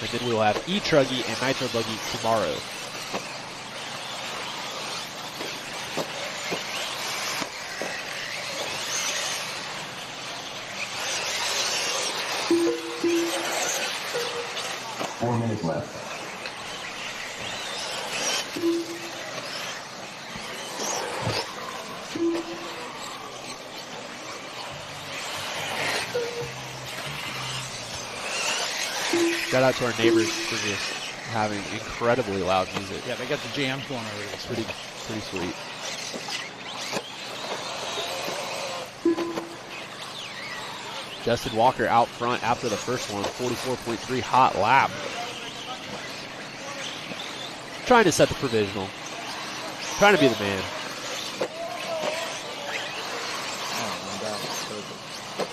And then we will have E-Truggy and Nitro buggy tomorrow. 4 minutes left. Shout out to our neighbors for just having incredibly loud music. Yeah, they got the jams going over there. It's pretty sweet. Justin Walker out front after the first one, 44.3 hot lap. Trying to set the provisional. Trying to be the man.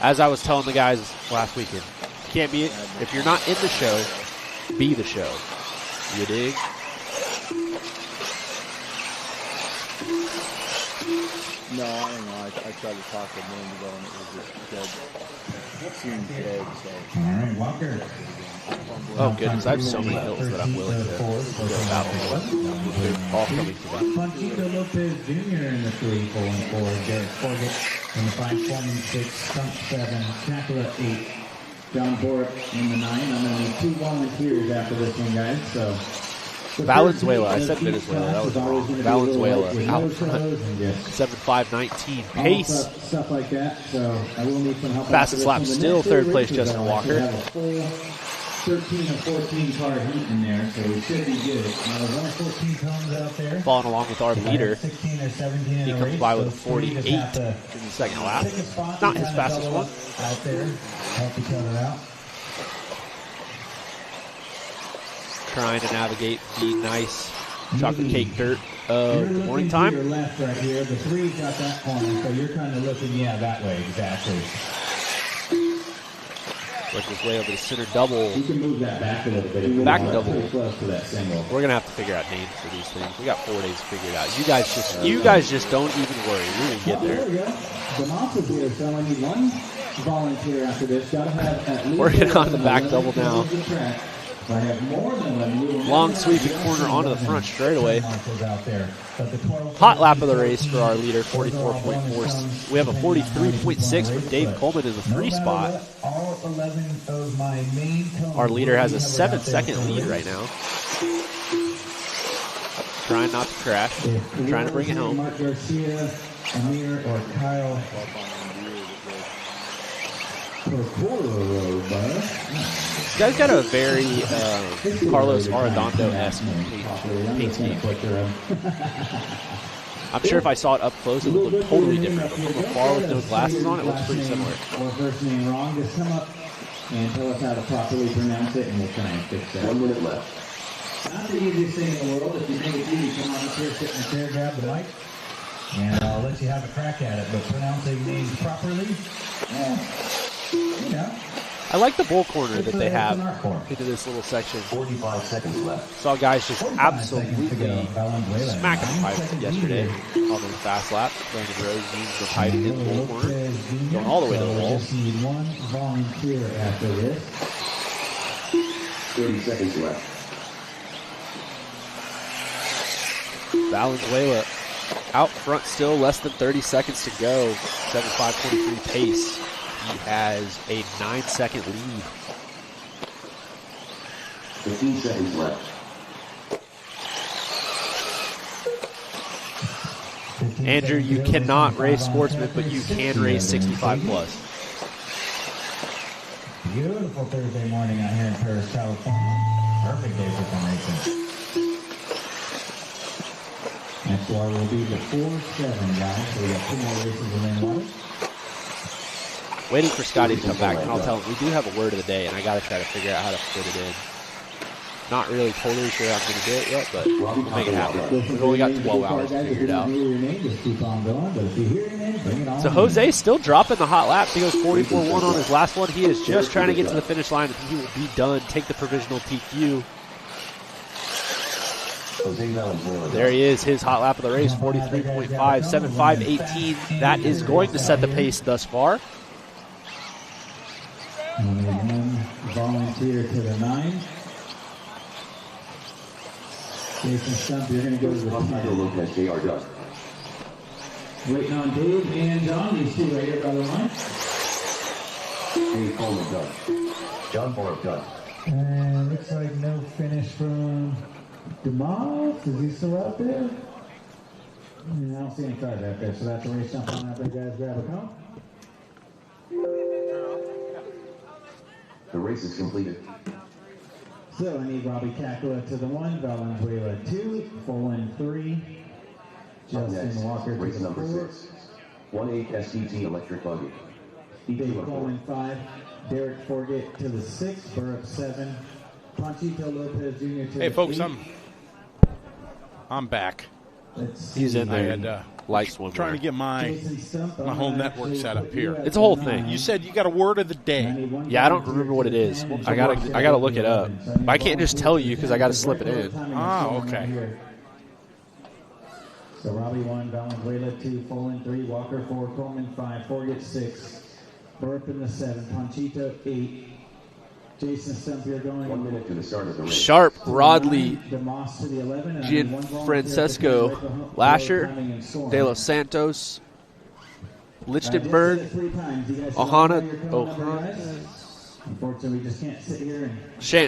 As I was telling the guys last weekend, can't be, if you're not in the show, be the show. You dig? No, I don't know. I tried to talk to him ago and it was just dead. Seemed dead, so. All right, Walker. Oh goodness, I have so many hills that I'm willing to go battle for. They're all coming to them. Panchito Lopez Jr. in the 3, pulling 4. Derek Forget in the 5, Foreman 6, Stump 7, Tackler 8. John Bort in the 9. I'm going to need 2 volunteers after this one, guys. So Valenzuela, I said Venezuela, that was wrong. Valenzuela out front, 7.5.19 pace. Stuff like that. So I will need some help. Fastest lap still, third place Justin Walker. 13 or 14 car heat in there, so we should be good. Now, there's only 14 cones out there. Following along with our leader. 16 or 17 in He a comes race, by with a so 48 in the second lap. pick a spot, Not you his kinda fastest double one. up out there, help each other out. Trying to navigate the nice chocolate cake dirt of the morning To time. your left right here, the 3 got that corner, so you're kind of looking, that way, exactly. Work his way over the center double. You can move that back a little bit. If you Back want. double. Pretty close to that single. We're gonna have to figure out names for these things. We got 4 days to figure it out. You guys just don't even worry. We're gonna get There there. we go. The monster's here, so I need 1 volunteer after this. Gotta have at least Working on the back 11 double now. of the track. If I have more than 11, Long sweeping corner onto the front straightaway. out there. But the 12 Hot lap of the race for our leader, 44.4. We have a 43.6 for Dave Coleman in the 3 spot. All 11 of my main cones. Our leader has a 7-second lead right now. Trying not to crash. Trying to bring it home. Mark Garcia, Amir, or Kyle. This guy's got a very Carlos Arredondo-esque paint scheme. I'm sure if I saw it up close, it would look totally different. But from afar with no glasses on, it looks pretty similar. Or first name wrong, just come up and tell us how to properly pronounce it, and we'll try and fix that. 1 minute left. Not the easiest thing in the world. If you think it's easy, come on up here, sit in the chair, grab the mic, and I'll let you have a crack at it. But pronouncing names properly, I like the bull corner that they have into this little section. 45 seconds left. Saw guys just absolutely smacking the pipe yesterday on the fast lap. Brandon Rose used the pipe in the bull corner, going all the way to the wall. Just need 1 volunteer after this. 30 seconds left. Valenzuela out front still, less than 30 seconds to go. 7.523 pace. He has a 9-second lead. 15 seconds left. Andrew, you cannot race Sportsman, but you can race 65 plus. Beautiful Thursday morning out here in Paris, California. Perfect day for some racing. Next one will be the 4-7, guys. So we got 2 more races in water. Waiting for Scotty to come back, and I'll tell him we do have a word of the day, and I got to try to figure out how to fit it in. Not really totally sure how I'm going to do it yet, but we'll make it happen. We've only got 12 hours to figure it out. So Jose still dropping the hot laps. He goes 44.1 on his last one. He is just trying to get to the finish line, and he will be done. Take the provisional TQ. There he is, his hot lap of the race, 43.5, 7.5.18. That is going to set the pace thus far. Only 1 volunteer to the 9. Jason Stump, you're going to go to the 10. Waiting on Dave and John. These 2 right here by the line. Dave Coleman done. John Borg done. And looks like no finish from DeMoss. Is he still out there? I don't see any cars out there, so that's a race jump on out there, guys. Grab a cone. The race is completed. So I need Robbie Kakula to the 1, Valenzuela 2, Folan 3, Up next, Justin Walker to race the number 4, 6. 1/8 SDT electric buggy. Dave Coleman 5, Derek Forget to the 6, Burrup 7, Panchito Lopez Jr. to Hey, the folks, 8. I'm back. He's in I there. had Light swimmer. trying to get my whole network set up here. It's a whole thing. You said you got a word of the day. Yeah, I don't remember what it is. I gotta look it up. I can't just tell you because I gotta slip it in. Ah, okay. So Robbie 1, Valenzuela 2, Folan 3, Walker 4, Coleman 5, Forget 6, Burrup in the 7, Panchito 8, Jason Stumpier going 1 minute to the start of the race. Sharp, Rodley, DeMoss to the 11, and then one Gianfrancesco, volunteer Lasher, timing and scoring. De Los Santos, Just Lichtenberg, said it 3 times. You guys Ohana, know your code number, guys? Unfortunately, we just can't sit here and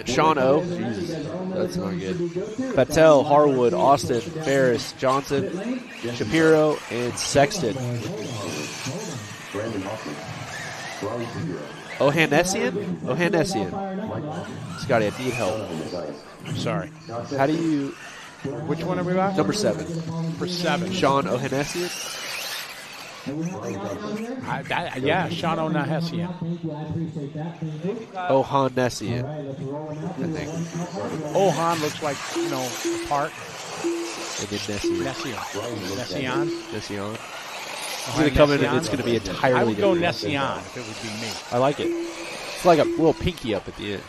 Sean O. Jesus, that's not good. Patel, Harwood, Austin, Ferris, Johnson, Shapiro, and Sexton. Brandon Hoffman. Ronnie Figueroa. Ohanessian. Mike Hoffman. Scotty, I need help. In his eyes. Sorry. How do you... Which one are we on? Number 7. For 7. Sean Ohanessian? Yeah, Sean O'Nahessian. Ohanessian. I think. Ohan looks like, a part. And then Nessian. Nessian. Nessian. It's going to come in and it's going to be entirely I would go different. Nessian if it would be me. I like it. It's like a little pinky up at the end.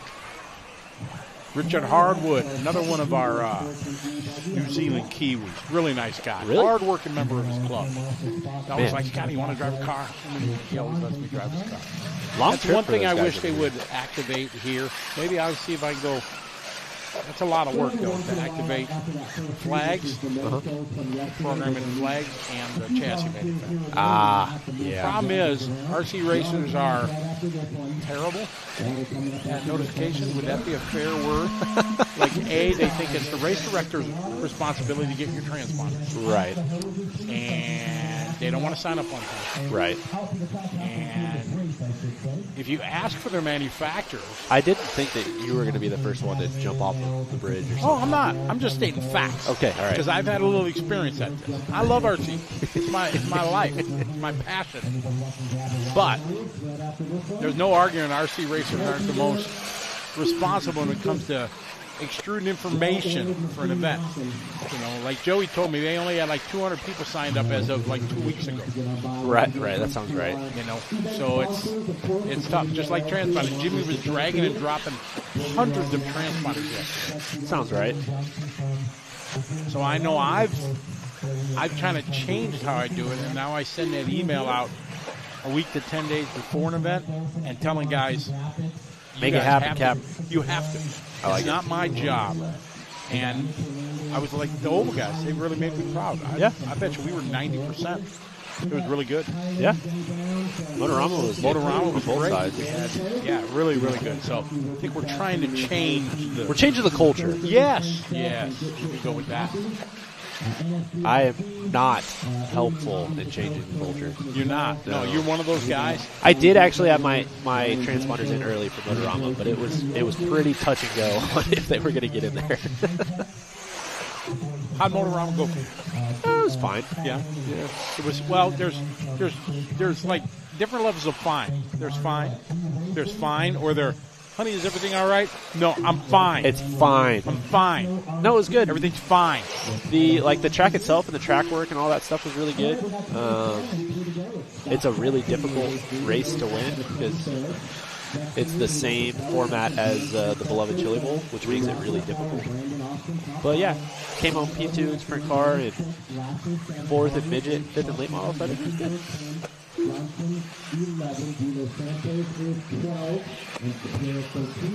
Richard Hardwood, another one of our New Zealand Kiwis. Really nice guy. Really? Hard-working member of his club. I was like, Scotty, you want to drive a car? He always lets me drive his car. Long That's trip one for thing those I guys wish up they here. would activate here. Maybe I'll see if I can go. That's a lot of work, though, to activate flags, programming flags, and the chassis manufacturer. Ah, yeah. Problem is, RC racers are terrible at notification. Would that be a fair word? Like, A, they think it's the race director's responsibility to get your transponders. Right. And they don't want to sign up on time. Right. And if you ask for their manufacturers, I didn't think that you were going to be the first one to jump off the bridge or something. oh, I'm not. I'm just stating facts. Okay, all right. Because I've had a little experience at this. I love RC. It's my life. It's my passion. But there's no arguing RC racers aren't the most responsible when it comes to extruding information for an event. Like Joey told me, they only had like 200 people signed up as of like 2 weeks ago. Right. That sounds right. So it's tough. Just like transponders, Jimmy was dragging and dropping hundreds of transponders yesterday. Sounds right. So I know I've kind of changed how I do it, and now I send that email out a week to 10 days before an event and telling guys, Make it happen, Cap. You have to. It's not my job. And I was like, the old guys, they really made me proud. I bet you we were 90%. It was really good. Yeah. Motorama was both great. sides. Yeah, really, really good. So I think we're trying to change We're changing the culture. Yes. We go with that. I am not helpful in changing the culture. You're not. No, you're one of those guys. I did actually have my transponders in early for Motorama, but it was pretty touch and go on if they were going to get in there. How'd Motorama go for you? It was fine. Yeah. It was, well, there's like different levels of fine. There's fine, or honey, is everything all right? No, I'm fine. It's fine. I'm fine. No, it was good. Everything's fine. The track itself and the track work and all that stuff was really good. It's a really difficult race to win because it's the same format as the beloved Chili Bowl, which makes it really difficult. But yeah, came home P2 in sprint car and 4th in midget, 5th in late model. So I think it was good.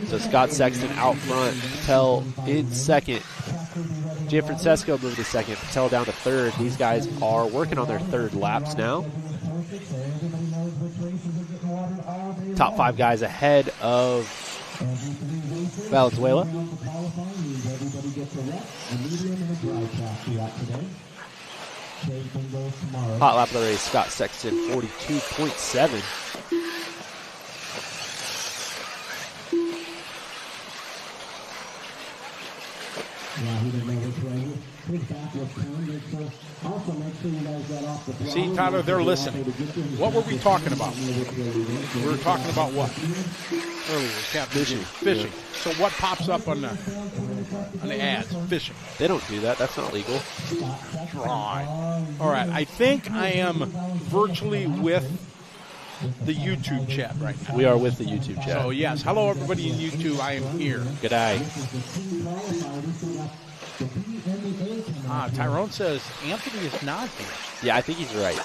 So Scott Sexton out front, Patel in second, Gianfrancesco moved to second, Patel down to third. These guys are working on their third laps now. Top 5 guys ahead of Valenzuela. Hot lap of the race, Scott Sexton, 42.7. See, Tyler, they're listening. What were we talking about? We were talking about what? Earlier, fishing. Fishing. So what pops up on the ads? Fishing. They don't do that. That's not legal. Right. All right. I think I am virtually with the YouTube chat right now. We are with the YouTube chat. So, yes. Hello, everybody in YouTube. I am here. Good day. Tyrone says Anthony is not here. Yeah, I think he's right.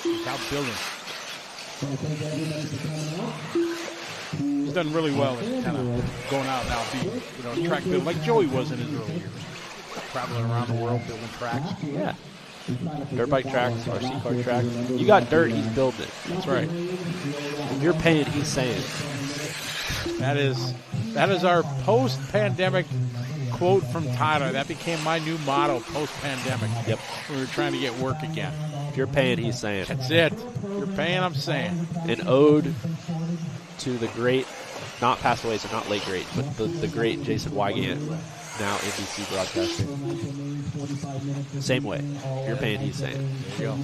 He's out building. He's done really well at kind of going out now, track build like Joey was in his early years. Traveling around the world building tracks. Yeah. Dirt bike tracks, RC car tracks. You got dirt, he's building it. That's right. If you're paying, he's saying. That is our post-pandemic quote from Tyler. That became my new motto post-pandemic. Yep. We were trying to get work again. If you're paying, he's saying. That's it. You're paying, I'm saying. An ode to the great, not passed away, so not late great, but the great Jason Wygant, now NBC broadcasting. Same way. If you're paying, he's saying. There you go.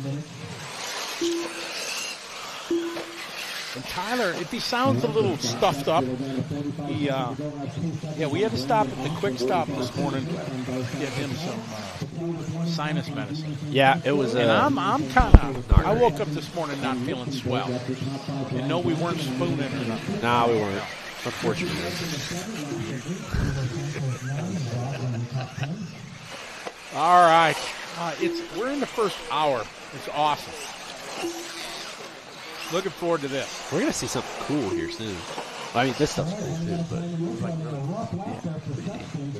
And Tyler, if he sounds a little stuffed up, we had to stop at the Quick Stop this morning to get him some sinus medicine. Yeah, it was. And I'm kind of. I woke up this morning not feeling swell. And no, we weren't spooning or nothing. Nah, we weren't. Unfortunately. All right, we're in the first hour. It's awesome. Looking forward to this. We're going to see something cool here soon. I mean, this stuff's cool too, but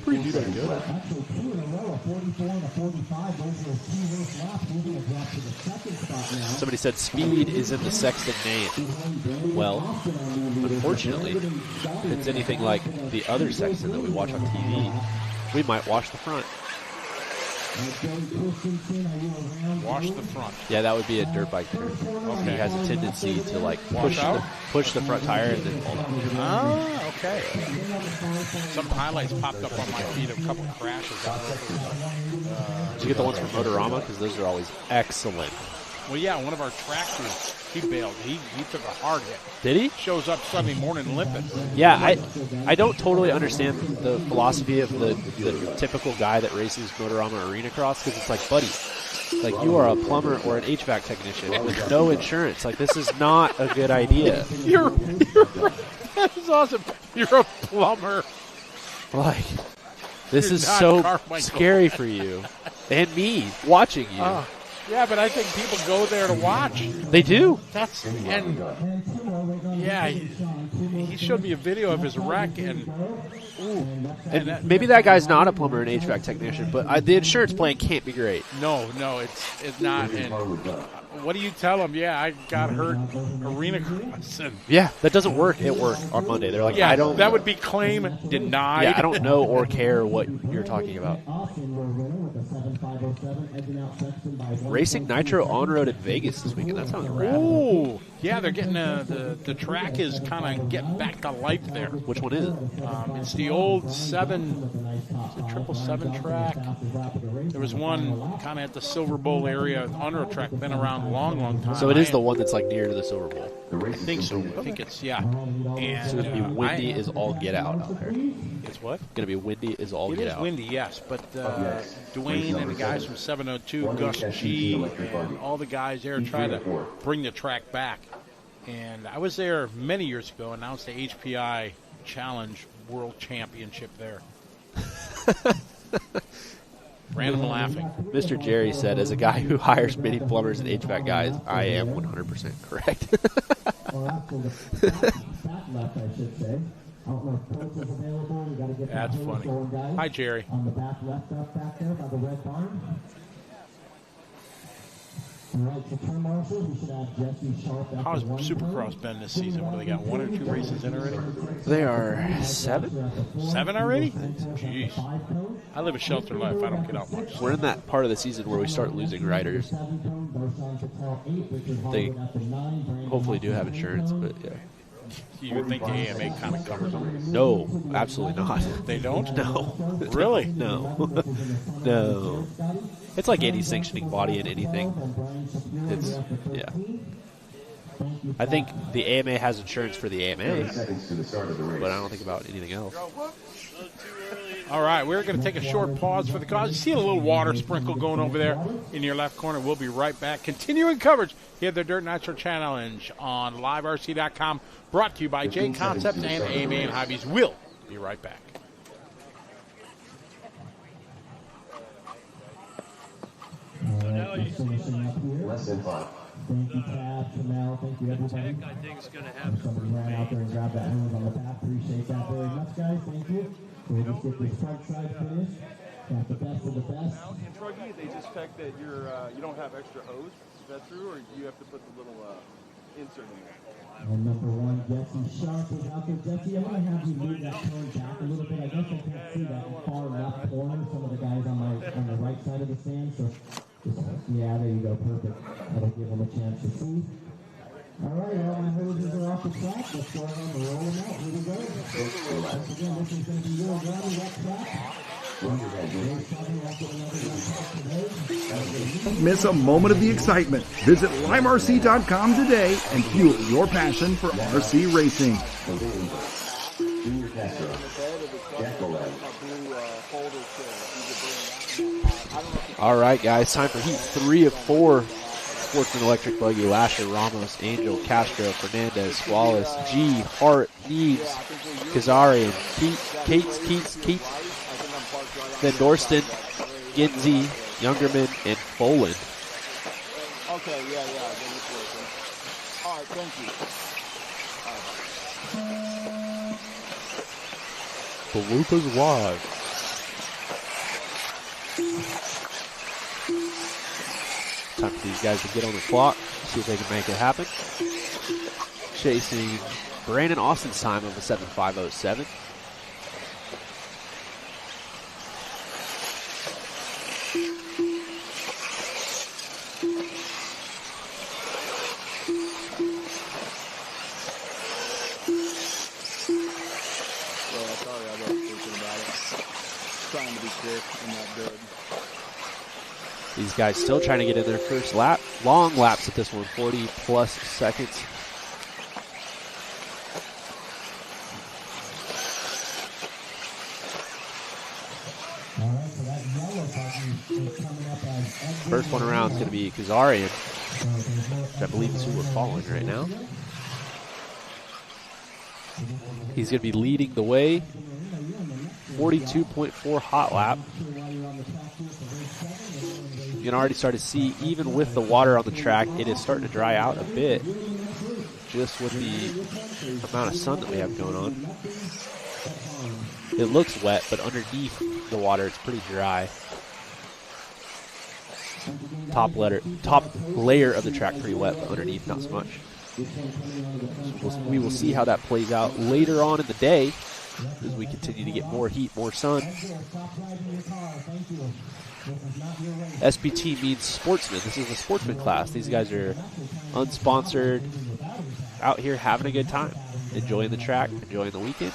Pretty good. Somebody said speed is in the Sexton name. Well, unfortunately, if it's anything like the other Sexton that we watch on TV, we might wash the front. Wash the front. Yeah, that would be a dirt bike term. Okay. He has a tendency to like push the front tire and then fall down. Ah, okay. Some highlights popped up on my feed of a couple of crashes. Did you get the ones from Motorama? Because those are always excellent. Well, yeah, one of our trackers, he bailed. He took a hard hit. Did he? Shows up Sunday morning limping. Yeah, I don't totally understand the philosophy of the typical guy that races Motorama Arena Cross, because it's like, buddy, like you are a plumber or an HVAC technician with no insurance. Like, this is not a good idea. You're right. That is awesome. You're a plumber. Like, this You're is not so Carmichael. scary for you and me watching you. Yeah, but I think people go there to watch. They do. He showed me a video of his wreck, and Maybe that guy's not a plumber and HVAC technician, but the insurance plan can't be great. no, it's not. And what do you tell him? Yeah, I got hurt arena crossing. Yeah, that doesn't work at work on Monday. They're like, Yeah, I don't. that would be claim denied. Yeah, I don't know or care what you're talking about. Racing Nitro on-road at Vegas this weekend. That sounds rad. Ooh, yeah, they're getting the track is kind of getting back to life there. Which one is it? It's the old 777 track. There was one kind of at the Silver Bowl area, on-road track, been around a long time. So it is the one that's like near to the Silver Bowl. I think so. I think it's, yeah. And It's going to be windy as all get out there. It's what? Going to be windy as all It get is out. windy, yes, but Dwayne and the guys from 702, Gus G, and all the guys there try to bring the track back. And I was there many years ago, announced the HPI Challenge World Championship there. Random laughing. Mr. Jerry said, as a guy who hires many plumbers and HVAC guys, I am 100% correct. That's funny. Hi, Jerry. Right, so turn marshals, we should have Jesse Sharp. How's Supercross been this season? What do they got? 1 or 2 races in already? They are 7. 7 already? Jeez. I live a sheltered life. I don't get out much. We're in that part of the season where we start losing riders. They hopefully do have insurance, but yeah. You would think the AMA kind of covers them. No, absolutely not. They don't? No. Really? No. No. It's like any sanctioning body in anything. It's, yeah. I think the AMA has insurance for the AMA, 30 seconds to the start of the race. but I don't think about anything else. All right, we're going to take a short pause for the cause. You see a little water sprinkle going over there in your left corner. We'll be right back. Continuing coverage here at the Dirt Nitro Challenge on liverc.com, brought to you by J Concepts and AMA and Hobbies. We'll be right back. Less than 5. Thank you, Tab, Chanel. Thank you, everybody. I think it's going to have Somebody ran out there and grabbed that hose on the path. Appreciate that very much, guys. Thank you. So we'll just get this front side finished. Got the best of the best. In Truggy, they just check that you don't have extra hose. Is that true, or you have to put the little insert in there? And number 1, Jesse Sharp is out there. Jesse, I'm going to have you move that turn back a little bit. I guess I can't see that far left corner. Some of the guys on the right side of the stand. So, yeah, there you go. Perfect. That'll give them a chance to see. All right, all my hoses are off the track. Let's go ahead and roll them out. Here we go. Once again, this is going to be real rowdy, wet track. Don't miss a moment of the excitement. Visit liverc.com today and fuel your passion for RC racing. Junior Castro. Jack Boland. All right, guys, time for heat 3 of 4. Sportsman, Electric Buggy, Lasher, Ramos, Angel, Castro, Fernandez, Wallace, G, Hart, Neves, Kazarian, Keats, Van Dorsten, Ginzy, Youngerman, and Foland. Okay, yeah. All right, thank you. The loop is live. Time for these guys to get on the clock, see if they can make it happen. Chasing Brandon Austin's time of a 7.507. Trying to be quick and not good. These guys still trying to get in their first lap. Long laps at this one, 40 plus seconds. First one around is going to be Kazarian, which I believe is who we're following right now. He's going to be leading the way. 42.4 hot lap. You can already start to see, even with the water on the track, it is starting to dry out a bit, just with the amount of sun that we have going on. It looks wet, but underneath the water, it's pretty dry. Top layer of the track pretty wet, but underneath not so much. So we will see how that plays out later on in the day as we continue to get more heat, more sun. SPT means sportsman. This is a sportsman class. These guys are unsponsored, out here having a good time, enjoying the track, enjoying the weekend.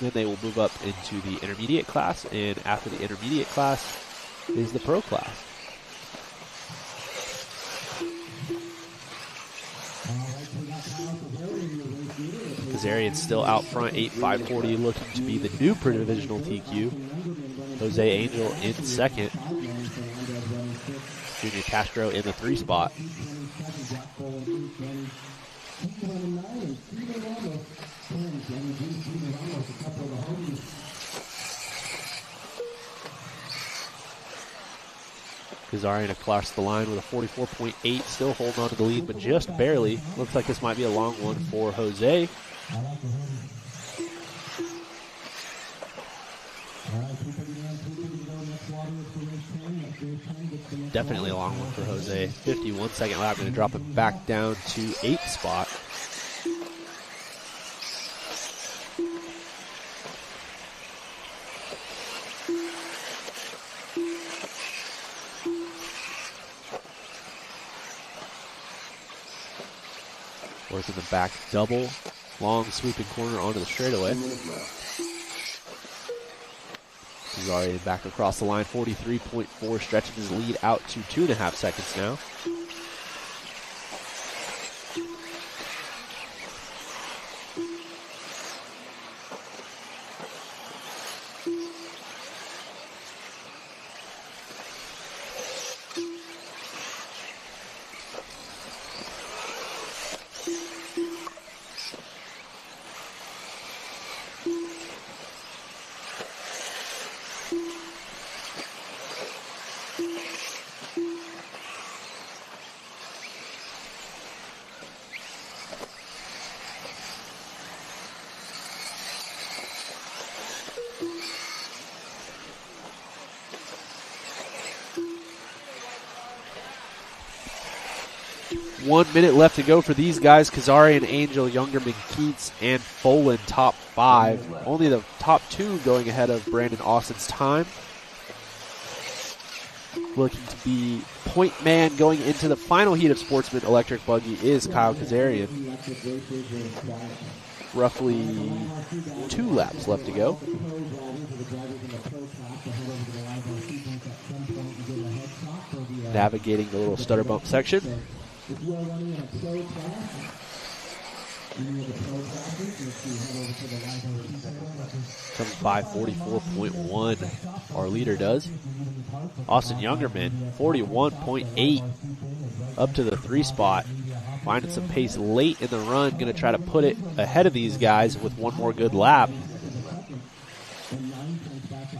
Then they will move up into the intermediate class, and after the intermediate class is the pro class. Kazarian's still out front, 8.540, looking to be the new provisional TQ. Jose Angel in second. Junior Castro in the 3 spot. Kazarian across the line with a 44.8, still holding on to the lead, but just barely. Looks like this might be a long one for Jose. definitely a long one for Jose. 51-second lap, going to drop it back down to 8th spot. Working the back double, long sweeping corner onto the straightaway. He's already back across the line, 43.4, stretching his lead out to 2.5 seconds now. One minute left to go for these guys. Kazari and Angel, Youngerman, Keats, and Folan top 5. Only the top 2 going ahead of Brandon Austin's time. Looking to be point man going into the final heat of Sportsman Electric Buggy is Kyle Kazarian. Roughly 2 laps left to go. Navigating the little stutter bump section. If you are running in a pro class, you need a pro classes, make sure you head over to the live Comes 5:44.1, our leader does. Austin Youngerman, 41.8, up to the 3 spot. Finding some pace late in the run, going to try to put it ahead of these guys with one more good lap.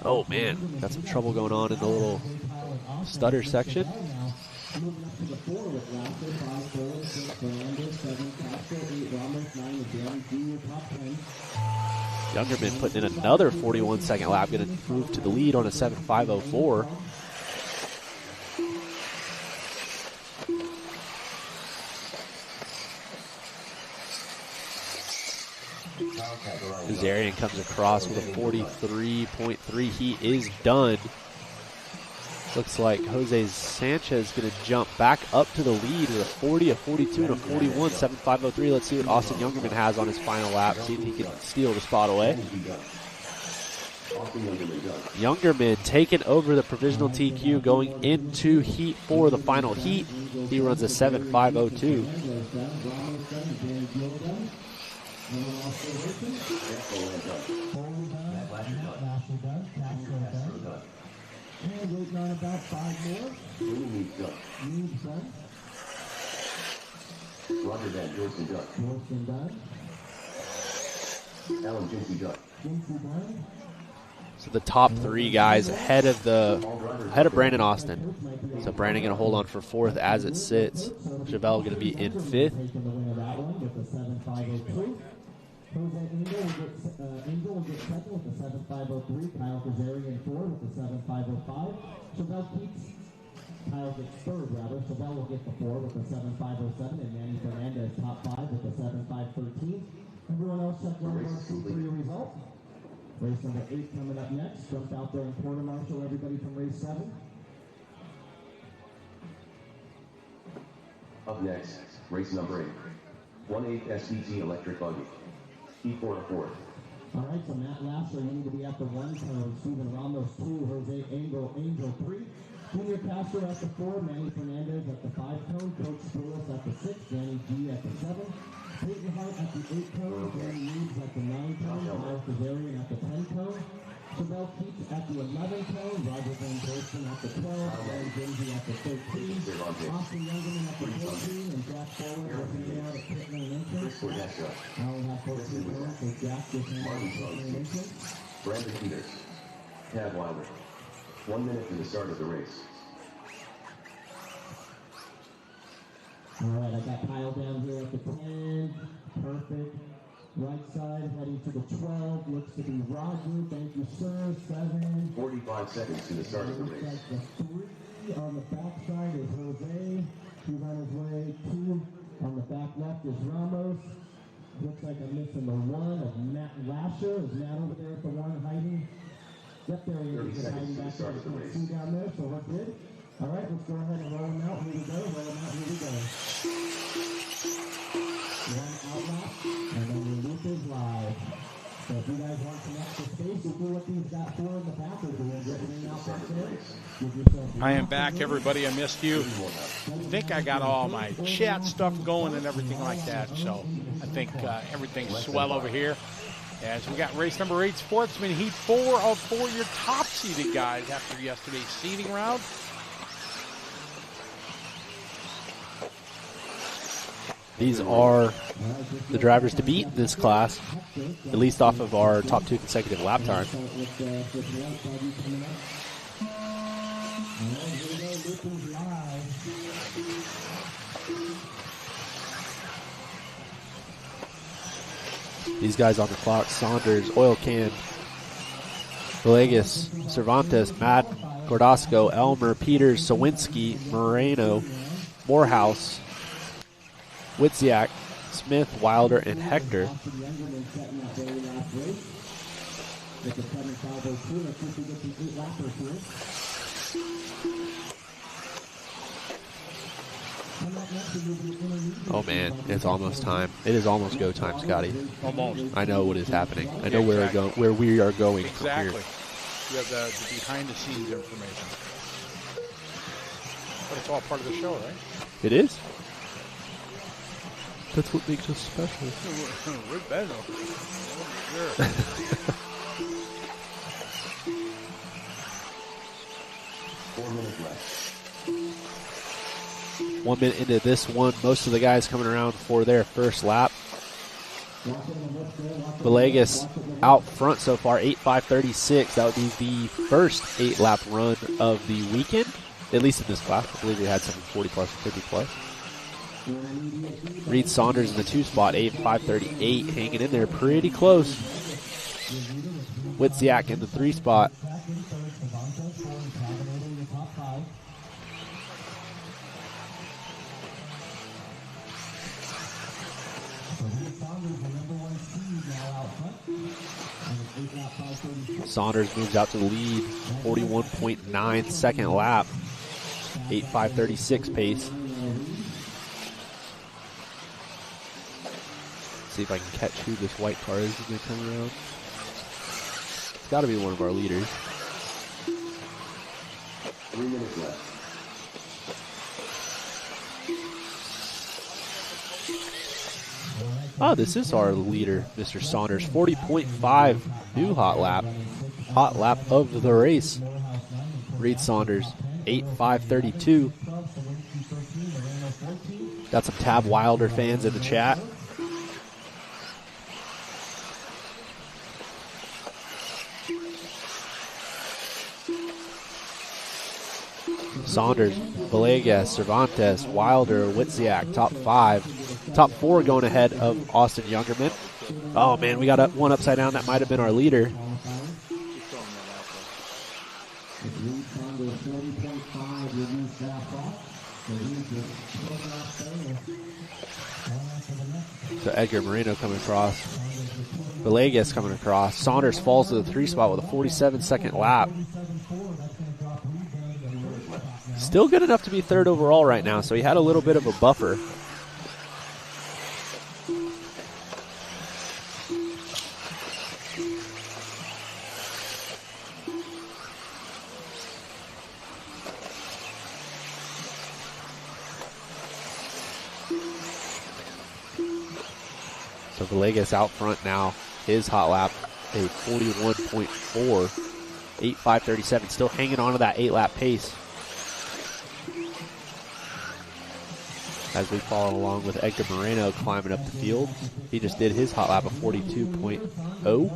Oh man, got some trouble going on in the little stutter section. Moving up to the 4 with Lasser, 5, 4, 6, Fernandez, 7, Castro, 8, Ramos, 9, and Danny Jr. top 10. Youngerman putting in another 41-second lap, going to move to the lead on a 7.504. Kazarian comes across with a 43.3. He is done. Looks like Jose Sanchez going to jump back up to the lead with a 40, a 42, and a 41, 7.503. Let's see what Austin Youngerman has on his final lap. See if he can steal the spot away. Youngerman taking over the provisional TQ going into Heat 4, the final heat. He runs a 7.502. And waiting on about 5 more. Needs done. Roger that, Jordan done. Jordan done. Alan Jinsey done. Jinsey done. So the top 3 guys ahead of Brandon Austin. So Brandon going to hold on for 4th as it sits. Chevelle going to be in 5th. Taking the win of that one with the 7.502. Jose Angel will get second with the 7.503. Kyle Kazarian 4 with the 7.505. Chevelle Keats. Kyle gets 3rd rather. Chevelle will get the 4 with the 7.507. And Manny Fernandez top 5 with the 7.513. Everyone else check one more for your result. Race number 8 coming up next. Jump out there and quarter marshal everybody from race 7. Up next, race number 8. 1/8 SVT electric buggy. E4 to 4th. All right, so Matt Lasser, you need to be at the 1 cone. Steven Ramos 2, Jose Angel 3. Junior Castro at the 4, Manny Fernandez at the 5 cone, Coach Spruill at the 6, Danny G at the 7, Peyton Hart at the 8 cone, Danny Reeves at the 9 cone, Kyle Kazarian at the 10 cone, Chevelle Keats at the 11 cone, Roger Van Dorsten at the 12, Aaron Jinsey at the 13, Austin Youngerman at the 14, and Jack Follett working out at pit lane entrance. Now we have 14 points, so Jack just handed out pit lane entrance. Brandon Peters. Tad Wilder. 1 minute to the start of the race. All right, I got Kyle down here at the 10. Perfect. Right side, heading to the 12. Looks to be Roger. Thank you, sir. 7. 45 seconds to the start of the race. Looks like the 3. On the back side is Jose. He's on his way. 2 on the back left is Ramos. Looks like I'm missing the 1 of Matt Lasher. Is Matt over there at the 1 hiding? Yep, there he is. He's hiding back there. You can see down there, so we're good. All right, let's go ahead and roll him out. Here we go. Roll him out. Here we go. 1 out lap, and then the loop is live. So if you guys want some extra space, you do what these got 4 in the back are doing. Get ring out back there. Give yourself I am back, everybody. I missed you. I think I got all my chat stuff going and everything like that. So I think everything's swell over here. As we got race number 8, Sportsman, Heat 4 of 4, your top-seeded guys after yesterday's seeding round. These are the drivers to beat in this class, at least off of our top 2 consecutive lap time. These guys on the clock: Saunders, Oil Can, Villegas, Cervantes, Madden, Gordasco, Elmer, Peters, Sawinski, Moreno, Morehouse, Witziak, Smith, Wilder, and Hector. Oh man, it's almost time. It is almost go time, Scotty. Almost. I know what is happening. I know where we are going Exactly. from here. You have the behind-the-scenes information. But it's all part of the show, right? It is. That's what makes us special. We're better. Sure. 4 minutes left. 1 minute into this one, most of the guys coming around for their first lap. Villegas out front so far, 8:5:36. That would be the first 8-lap run of the weekend, at least in this class. I believe we had some 40-plus, 50-plus. Reed Saunders in the 2 spot, 8:5:38, hanging in there pretty close. Witziak in the 3 spot. Saunders moves out to the lead, 41.9 second lap, 8:5:36 pace. See if I can catch who this white car is going to come around. It's got to be one of our leaders. 3 minutes left. Oh, this is our leader, Mr. Saunders. 40.5, new hot lap of the race. Reed Saunders, 8:5:32. Got some Tab Wilder fans in the chat. Saunders, Villegas, Cervantes, Wilder, Witziak, top 5. Top 4 going ahead of Austin Youngerman. Oh man, we got one upside down. That might have been our leader. So Edgar Moreno coming across. Villegas coming across. Saunders falls to the 3 spot with a 47-second lap. Still good enough to be 3rd overall right now, so he had a little bit of a buffer. So Villegas out front now. His hot lap, a 41.4, 8:5:37. Still hanging on to that 8-lap pace. As we follow along with Edgar Moreno climbing up the field. He just did his hot lap of 42.0.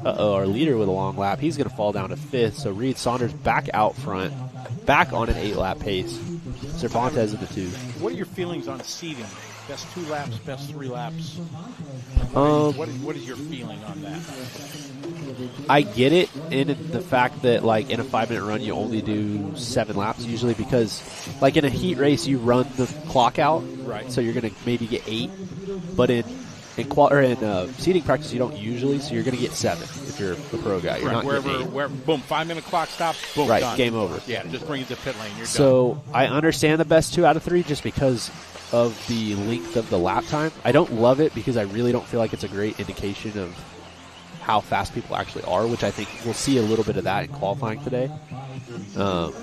Uh-oh, our leader with a long lap. He's going to fall down to 5th. So Reed Saunders back out front, back on an 8-lap pace. Cervantes in the 2. What are your feelings on seeding? Best 2 laps, best 3 laps. What is your feeling on that? I get it in the fact that, like, in a 5-minute run, you only do 7 laps usually because, like, in a heat race, you run the clock out. Right. So you're going to maybe get 8. But in seating practice, you don't usually, so you're going to get 7 if you're the pro guy. You're not getting 8. Boom, 5-minute clock stop, boom, right, done. game over. Yeah, just bring it to pit lane. You're so done. I understand the best 2 out of 3 just because of the length of the lap time. I don't love it because I really don't feel like it's a great indication of how fast people actually are, which I think we'll see a little bit of that in qualifying today.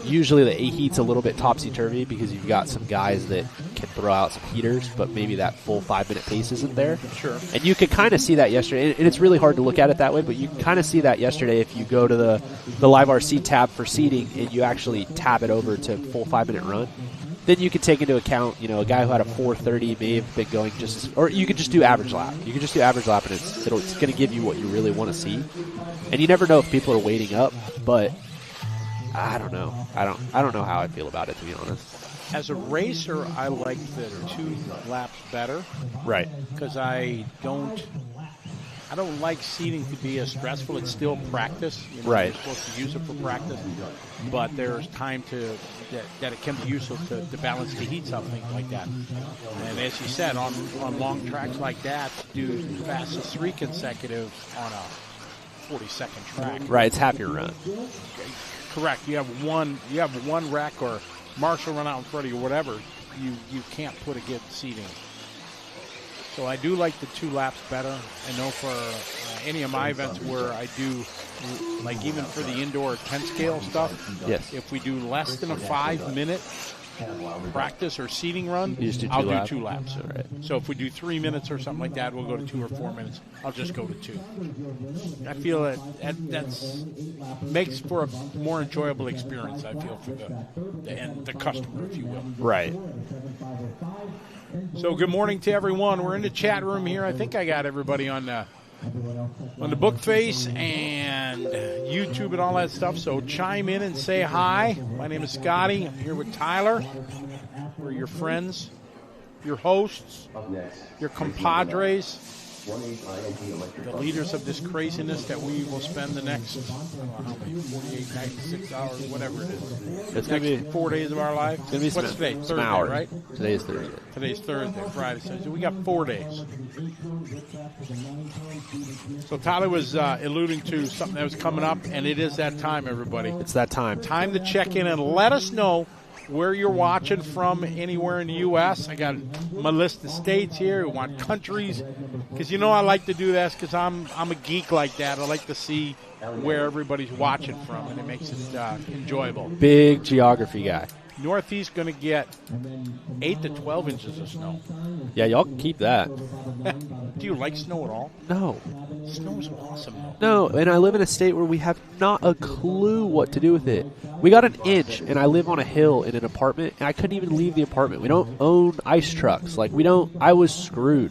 Usually the A heat's a little bit topsy-turvy because you've got some guys that can throw out some heaters, but maybe that full 5-minute pace isn't there. Sure. And you could kind of see that yesterday, and it's really hard to look at it that way, but you can kind of see that yesterday if you go to the Live RC tab for seating and you actually tab it over to full 5-minute run. Then you could take into account, a guy who had a 4:30 may have been going or you could just do average lap. You could just do average lap, and it's going to give you what you really want to see. And you never know if people are waiting up, but I don't know. I don't know how I feel about it, to be honest. As a racer, I like the 2 laps better. Right. Because I don't like seating to be as stressful. It's still practice. Right. You're supposed to use it for practice. But there's time that it can be useful to balance the heat, something like that. And as you said, on long tracks like that, do fast as 3 consecutive on a 40-second track. Right, it's half your run. Correct. You have one wreck or Marshall run out in front of you or whatever. You can't put a good seating. So I do like the 2 laps better. I know for any of my events where I do, like even for the indoor 10 scale stuff, yes. If we do less than a 5-minute practice or seating run, I'll do 2 laps. Right. So if we do 3 minutes or something like that, we'll go to 2 or 4 minutes. I'll just go to 2. I feel that's makes for a more enjoyable experience, I feel, for the customer, if you will. Right. So good morning to everyone. We're in the chat room here. I think I got everybody on the book face and YouTube and all that stuff. So chime in and say hi. My name is Scotty. I'm here with Tyler. We're your friends, your hosts, your compadres, the leaders of this craziness that we will spend the next 48, 96 hours, whatever it is. It's going to be 4 days of our life. It's going to be What's today? Thursday, hours. Right? Today is Thursday. Today's Thursday, Friday. So we got 4 days. So Tyler was alluding to something that was coming up, and it is that time, everybody. It's that time. Time to check in and let us know where you're watching from anywhere in the U.S. I got my list of states here. We want countries, because I like to do this because I'm a geek like that. I like to see where everybody's watching from, and it makes it enjoyable. Big geography guy. Northeast going to get 8 to 12 inches of snow. Yeah, y'all can keep that. Do you like snow at all? No. Snow's awesome, though. No, and I live in a state where we have not a clue what to do with it. We got an inch, and I live on a hill in an apartment, and I couldn't even leave the apartment. We don't own ice trucks. I was screwed.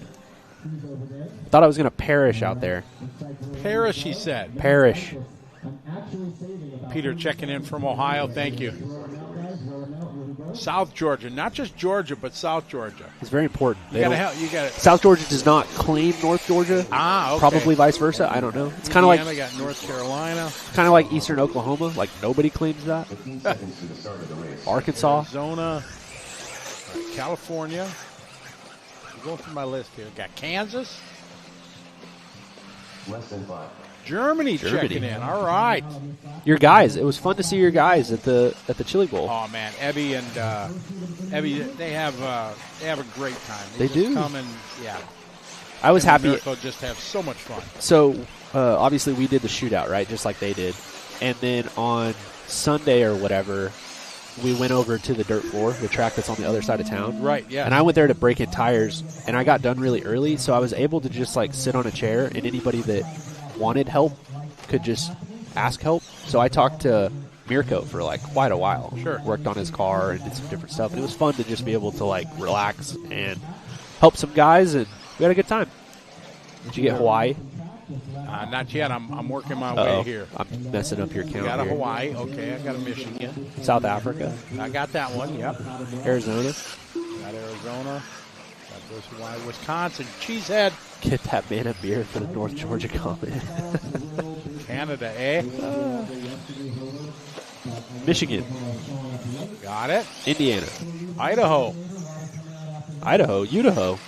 Thought I was going to perish out there. Perish, he said. Perish. Peter checking in from Ohio. Thank you. South Georgia, not just Georgia, but South Georgia. It's very important. You got South Georgia does not claim North Georgia. Okay. Probably vice versa. I don't know. It's kind of like got North Carolina. Kind of like Eastern Oklahoma. Like nobody claims that. Arkansas, Arizona, California. I'm going through my list here. Got Kansas. Less than 5. Germany checking in. All right. Your guys. It was fun to see your guys at the Chili Bowl. Oh man, Evie and Evie, they have a great time. They just do. Come and I was happy. They'll just have so much fun. So obviously we did the shootout, right, just like they did, and then on Sunday or whatever, we went over to the dirt floor, the track that's on the other side of town. Right. Yeah. And I went there to break in tires, and I got done really early, so I was able to just sit on a chair, and anybody that wanted help could just ask help. So I talked to Mirko for quite a while. Sure. Worked on his car and did some different stuff. And it was fun to just be able to relax and help some guys, and we had a good time. Did you get Hawaii? Not yet. I'm working my way here. I'm messing up your count. Got a here. Hawaii. Okay. I got a Michigan. South Africa. I got that one. Yep. Arizona. Got Arizona. Got Goes to wide Wisconsin. Cheesehead. Get that man a beer for the North Georgia comment. Canada, eh? Michigan. Got it. Indiana. Idaho. Idaho. Idaho.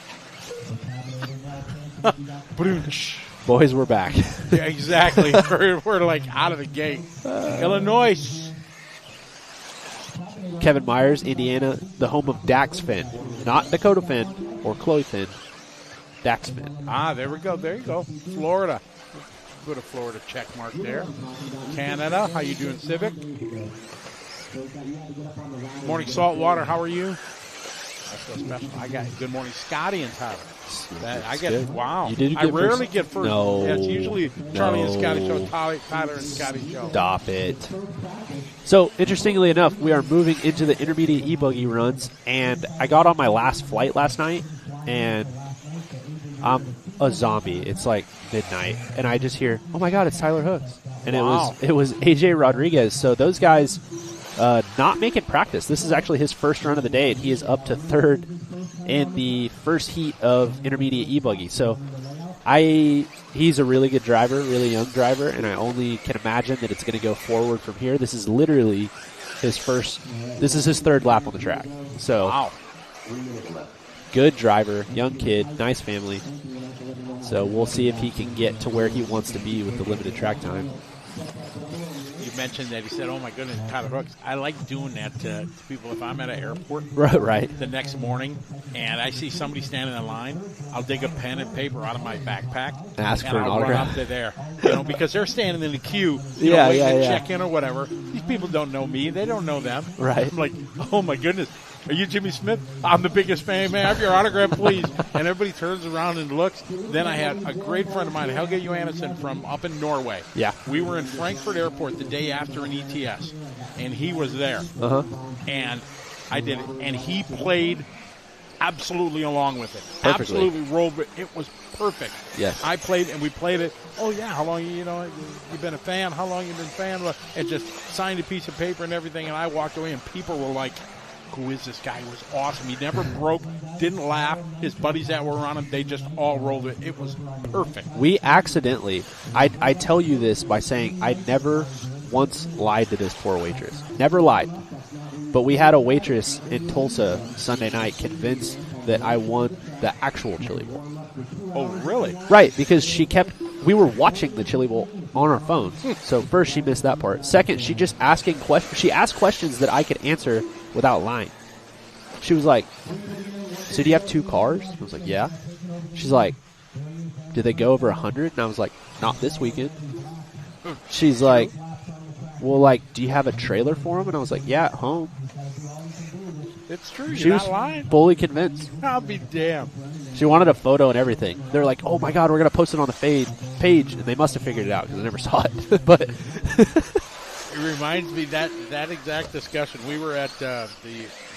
Brunch. Boys, we're back. Yeah, exactly. we're like out of the gate. Illinois. Kevin Myers, Indiana, the home of Dax Finn. Not Dakota Finn or Chloe Finn. Dax Finn. Ah, there we go. There you go. Florida. Put a Florida check mark there. Canada. How you doing, Civic? Morning, Saltwater. How are you? That's so special. I got good morning, Scotty and Tyler. I get good. Wow. You did I get rarely first. get first. No. Yeah, it's usually Charlie and Scotty show. No. Tyler and Scotty show. Stop it. So, interestingly enough, we are moving into the intermediate E-buggy runs, and I got on my last flight last night, and I'm a zombie. It's like midnight, and I just hear, "Oh my God, it's Tyler Hooks," and Wow. it was AJ Rodriguez. So those guys not making practice. This is actually his first run of the day, and he is up to third in the first heat of intermediate E-buggy. So he's a really good driver, really young driver, and I only can imagine that it's going to go forward from here. This is literally his third lap on the track. So Wow. good driver, young kid, nice family. So we'll see if he can get to where he wants to be with the limited track time. You mentioned that he said, "Oh my goodness, Tyler Hooks." I like doing that to people if I'm at an airport. Right. The next morning, and I see somebody standing in line, I'll dig a pen and paper out of my backpack Ask and for an I'll autograph. run up to there, because they're standing in the queue, Yeah, waiting to yeah. check in or whatever. These people don't know me; they don't know them. Right. I'm like, "Oh my goodness, are you Jimmy Smith? I'm the biggest fan. Man, have your autograph, please." And everybody turns around and looks. Then I had a great friend of mine, Helge Johannesson from up in Norway. Yeah. We were in Frankfurt Airport the day after an ETS, and he was there. Uh-huh. And I did it, and he played absolutely along with it. Perfectly. Absolutely rolled it. It was perfect. Yes. I played, and we played it. Oh yeah, how long you've been a fan? How long you been a fan? And just signed a piece of paper and everything. And I walked away, and people were like, "Who is this guy?" He was awesome. He never broke, didn't laugh. His buddies that were around him, they just all rolled it. It was perfect. We accidentally, I tell you this by saying I never once lied to this poor waitress. Never lied. But we had a waitress in Tulsa Sunday night convinced that I won the actual Chili Bowl. Oh, really? Right, because we were watching the Chili Bowl on our phones. So first she missed that part. Second, she just asking questions. She asked questions that I could answer without lying. She was like, "So do you have 2 cars?" I was like, "Yeah." She's like, "Did they go over 100?" And I was like, "Not this weekend." She's like, "Well, do you have a trailer for them?" And I was like, "Yeah, at home." It's true. She You're was not lying. fully convinced. I'll be damned. She wanted a photo and everything. They're like, "Oh my God, we're going to post it on the page." And they must have figured it out because I never saw it. But It reminds me that exact discussion. We were at the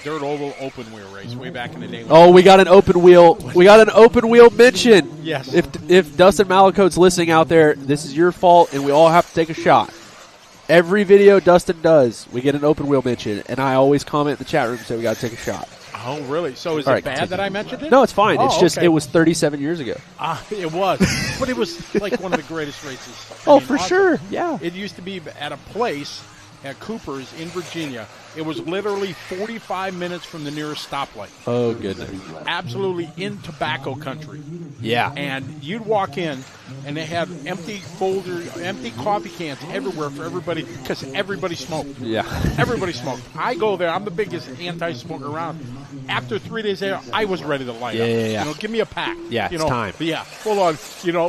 Dirt Oval open wheel race way back in the day. oh, we got an open wheel. We got an open wheel mention. Yes. If Dustin Malacote's listening out there, this is your fault, and we all have to take a shot. Every video Dustin does, we get an open wheel mention, and I always comment in the chat room and say we got to take a shot. Oh, really? So is All it right, bad continue. that I mentioned it? No, it's fine. Oh, It's just okay. it was 37 years ago. It was. But it was like one of the greatest races. Oh, for sure. Yeah. It used to be at a place at Cooper's in Virginia. It was literally 45 minutes from the nearest stoplight. Oh, goodness. Absolutely in tobacco country. Yeah. And you'd walk in, and they had empty coffee cans everywhere for everybody because everybody smoked. Yeah. Everybody smoked. I go there. I'm the biggest anti-smoker around. After 3 days there, I was ready to light up. Yeah. Give me a pack. Yeah, it's time. Yeah, full on.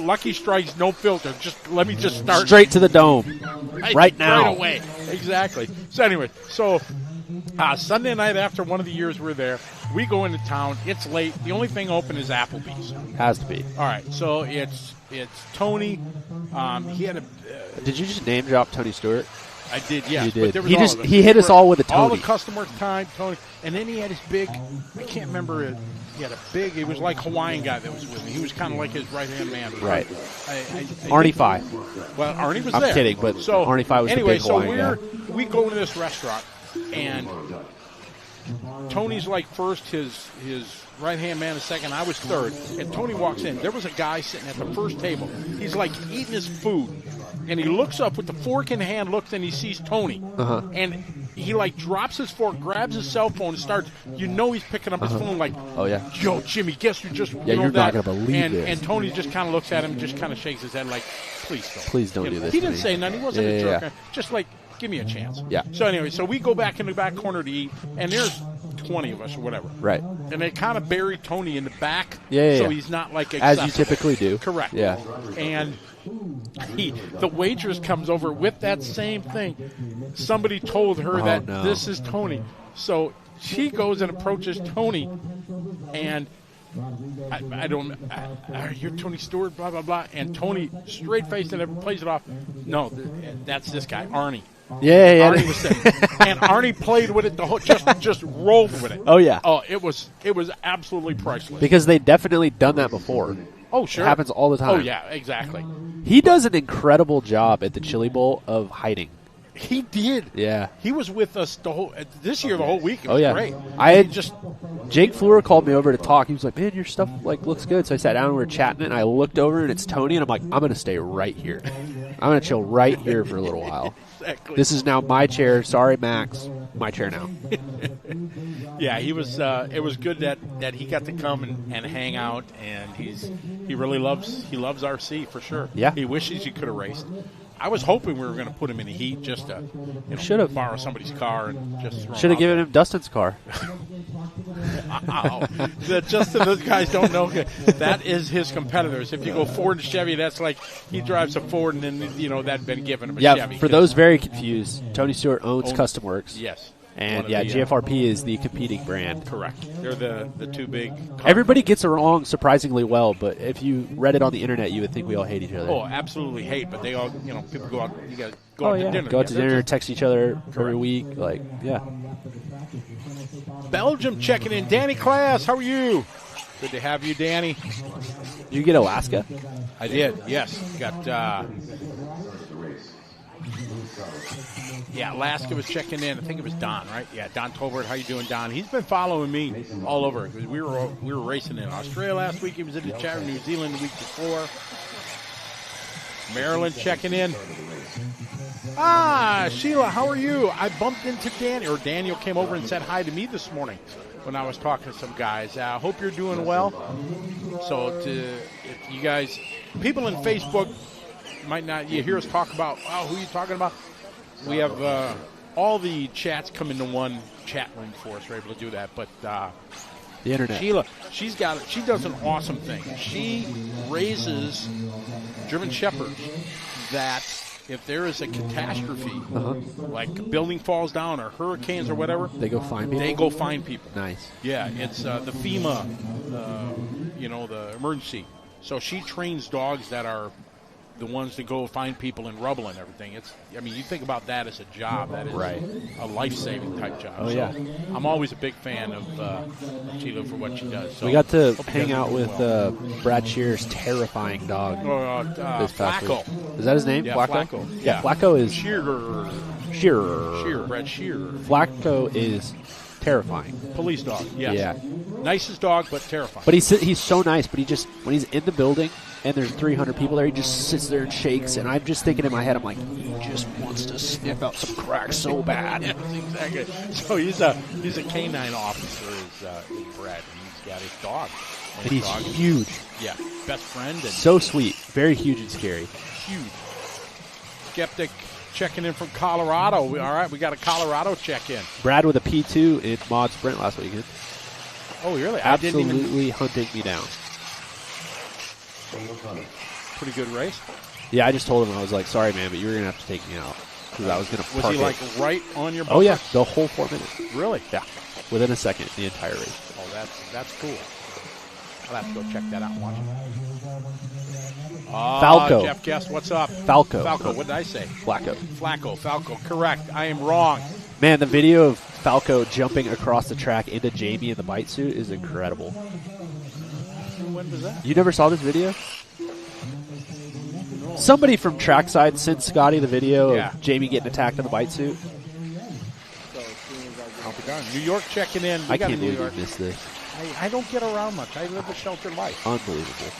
Lucky Strikes, no filter. Let me just start Straight to the dome. Right now. Right away. Exactly. So anyway, Sunday night after one of the years we're there, we go into town. It's late. The only thing open is Applebee's. Has to be. All right. So it's Tony. He had a. Did you just name drop Tony Stewart? I did, yes. You did. But there was He all just- of it. he hit us all with a All Tony. the customer time, Tony. And then he had his big, I can't remember it. He had a big, it was like Hawaiian guy that was with me. He was kind of like his right-hand man. Right. I Arnie think- Fi. Well, Arnie was I'm there. kidding, but so, Arnie Fi was the anyway, big Hawaiian we go into this restaurant, and Tony's like first, his right-hand man is second, I was third, and Tony walks in. There was a guy sitting at the first table. He's like eating his food, and he looks up with the fork in hand, looks, and he sees Tony. And he like drops his fork, grabs his cell phone, and starts, he's picking up his phone like, oh, yeah. Yo, Jimmy, guess who just, yeah, you're not going to believe this. And Tony just kind of looks at him and just kind of shakes his head like, please don't do this. He didn't say nothing. He wasn't a jerk. Yeah. Just like, give me a chance. Yeah. So anyway, so we go back in the back corner to eat, and there's 20 of us or whatever. Right. And they kind of buried Tony in the back, yeah, so he's not like accessible. As you typically do. Correct. Yeah. And the waitress comes over with that same thing. Somebody told her that this is Tony. So she goes and approaches Tony, and you're Tony Stewart, blah, blah, blah. And Tony, straight-faced and plays it off. No, that's this guy, Arnie. Yeah. Arnie was saying, and Arnie played with it the whole, just rolled with it. Oh, yeah. Oh, it was absolutely priceless. Because they've definitely done that before. Oh, sure. It happens all the time. Oh, yeah, exactly. He does an incredible job at the Chili Bowl of hiding. He did. Yeah. He was with us the whole week. It was great. Jake Fleur called me over to talk. He was like, "Man, your stuff looks good." So I sat down and we were chatting, and I looked over and it's Tony, and I'm like, "I'm going to stay right here. I'm going to chill right here for a little while." Exactly. This is now my chair. Sorry, Max. My chair now. Yeah, he was. It was good that he got to come and hang out, and he really loves RC for sure. Yeah. He wishes he could have raced. I was hoping we were going to put him in the heat just to should have borrow somebody's car and just should have given him Dustin's car. Just so those guys don't know, that is his competitors. If you go Ford and Chevy, that's like he drives a Ford and then that'd been given him a Chevy. For those very confused, Tony Stewart owns Custom Works. Yes. And GFRP is the competing brand. Correct. They're the two big. Everybody gets it wrong surprisingly well, but if you read it on the internet, you would think we all hate each other. Oh, absolutely hate, but they all, people go out. You got to go out to dinner. Go out to dinner, text each other every week, Belgium checking in. Danny Class, how are you? Good to have you, Danny. Did you get Alaska? I did. Yes, got. Alaska was checking in. I think it was Don, right? Yeah, Don Tolbert. How you doing, Don? He's been following me all over. We were racing in Australia last week. He was in the chat in New Zealand the week before. Maryland checking in. Sheila, how are you? I bumped into Daniel came over and said hi to me this morning when I was talking to some guys. Hope you're doing well. So if you guys, people in Facebook might not, you hear us talk about, who are you talking about? We have all the chats come into one chat room for us. We're able to do that. But the internet. Sheila, she does an awesome thing. She raises German Shepherds that if there is a catastrophe, like a building falls down or hurricanes or whatever, they go find people. They go find people. Nice. Yeah, it's the FEMA, the emergency. So she trains dogs that are the ones that go find people in rubble and everything. You think about that as a job. That is a life-saving type job. Oh, yeah. I'm always a big fan of Sheila for what she does. So we got to hang out with Brad Shearer's terrifying dog. Flacco. Is that his name? Yeah, Flacco? Yeah, Flacco is... Shearer. Brad Shearer. Flacco is terrifying. Police dog, yes. Yeah. Nicest dog, but terrifying. But he's so nice, but when he's in the building and there's 300 people there, he just sits there and shakes, and I'm just thinking in my head, I'm like, he just wants to sniff out some crack so bad. Yes, exactly. So he's a canine officer, is Brad, and he's got his dog. And he's huge. Yeah, best friend. And so sweet. Very huge and scary. Huge. Skeptic checking in from Colorado. All right, we got a Colorado check-in. Brad with a P2 in Mod Sprint last weekend. Oh, really? Absolutely hunting me down. Pretty good race. Yeah, I just told him, I was like, sorry, man, but you were going to have to take me out because I was going to park Was he like right on your bumper? Oh, yeah, the whole 4 minutes. Really? Yeah, within a second, the entire race. Oh, that's cool. I'll have to go check that out and watch it. Falco. Jeff Guest, what's up? Falco. What did I say? Falco, correct. I am wrong. Man, the video of Falco jumping across the track into Jamie in the bite suit is incredible. When was that? You never saw this video? No. Somebody from Trackside sent Scotty the video of Jamie getting attacked in the bite suit. New York checking in. I can't believe you missed this. I don't get around much. I live a sheltered life. Unbelievable.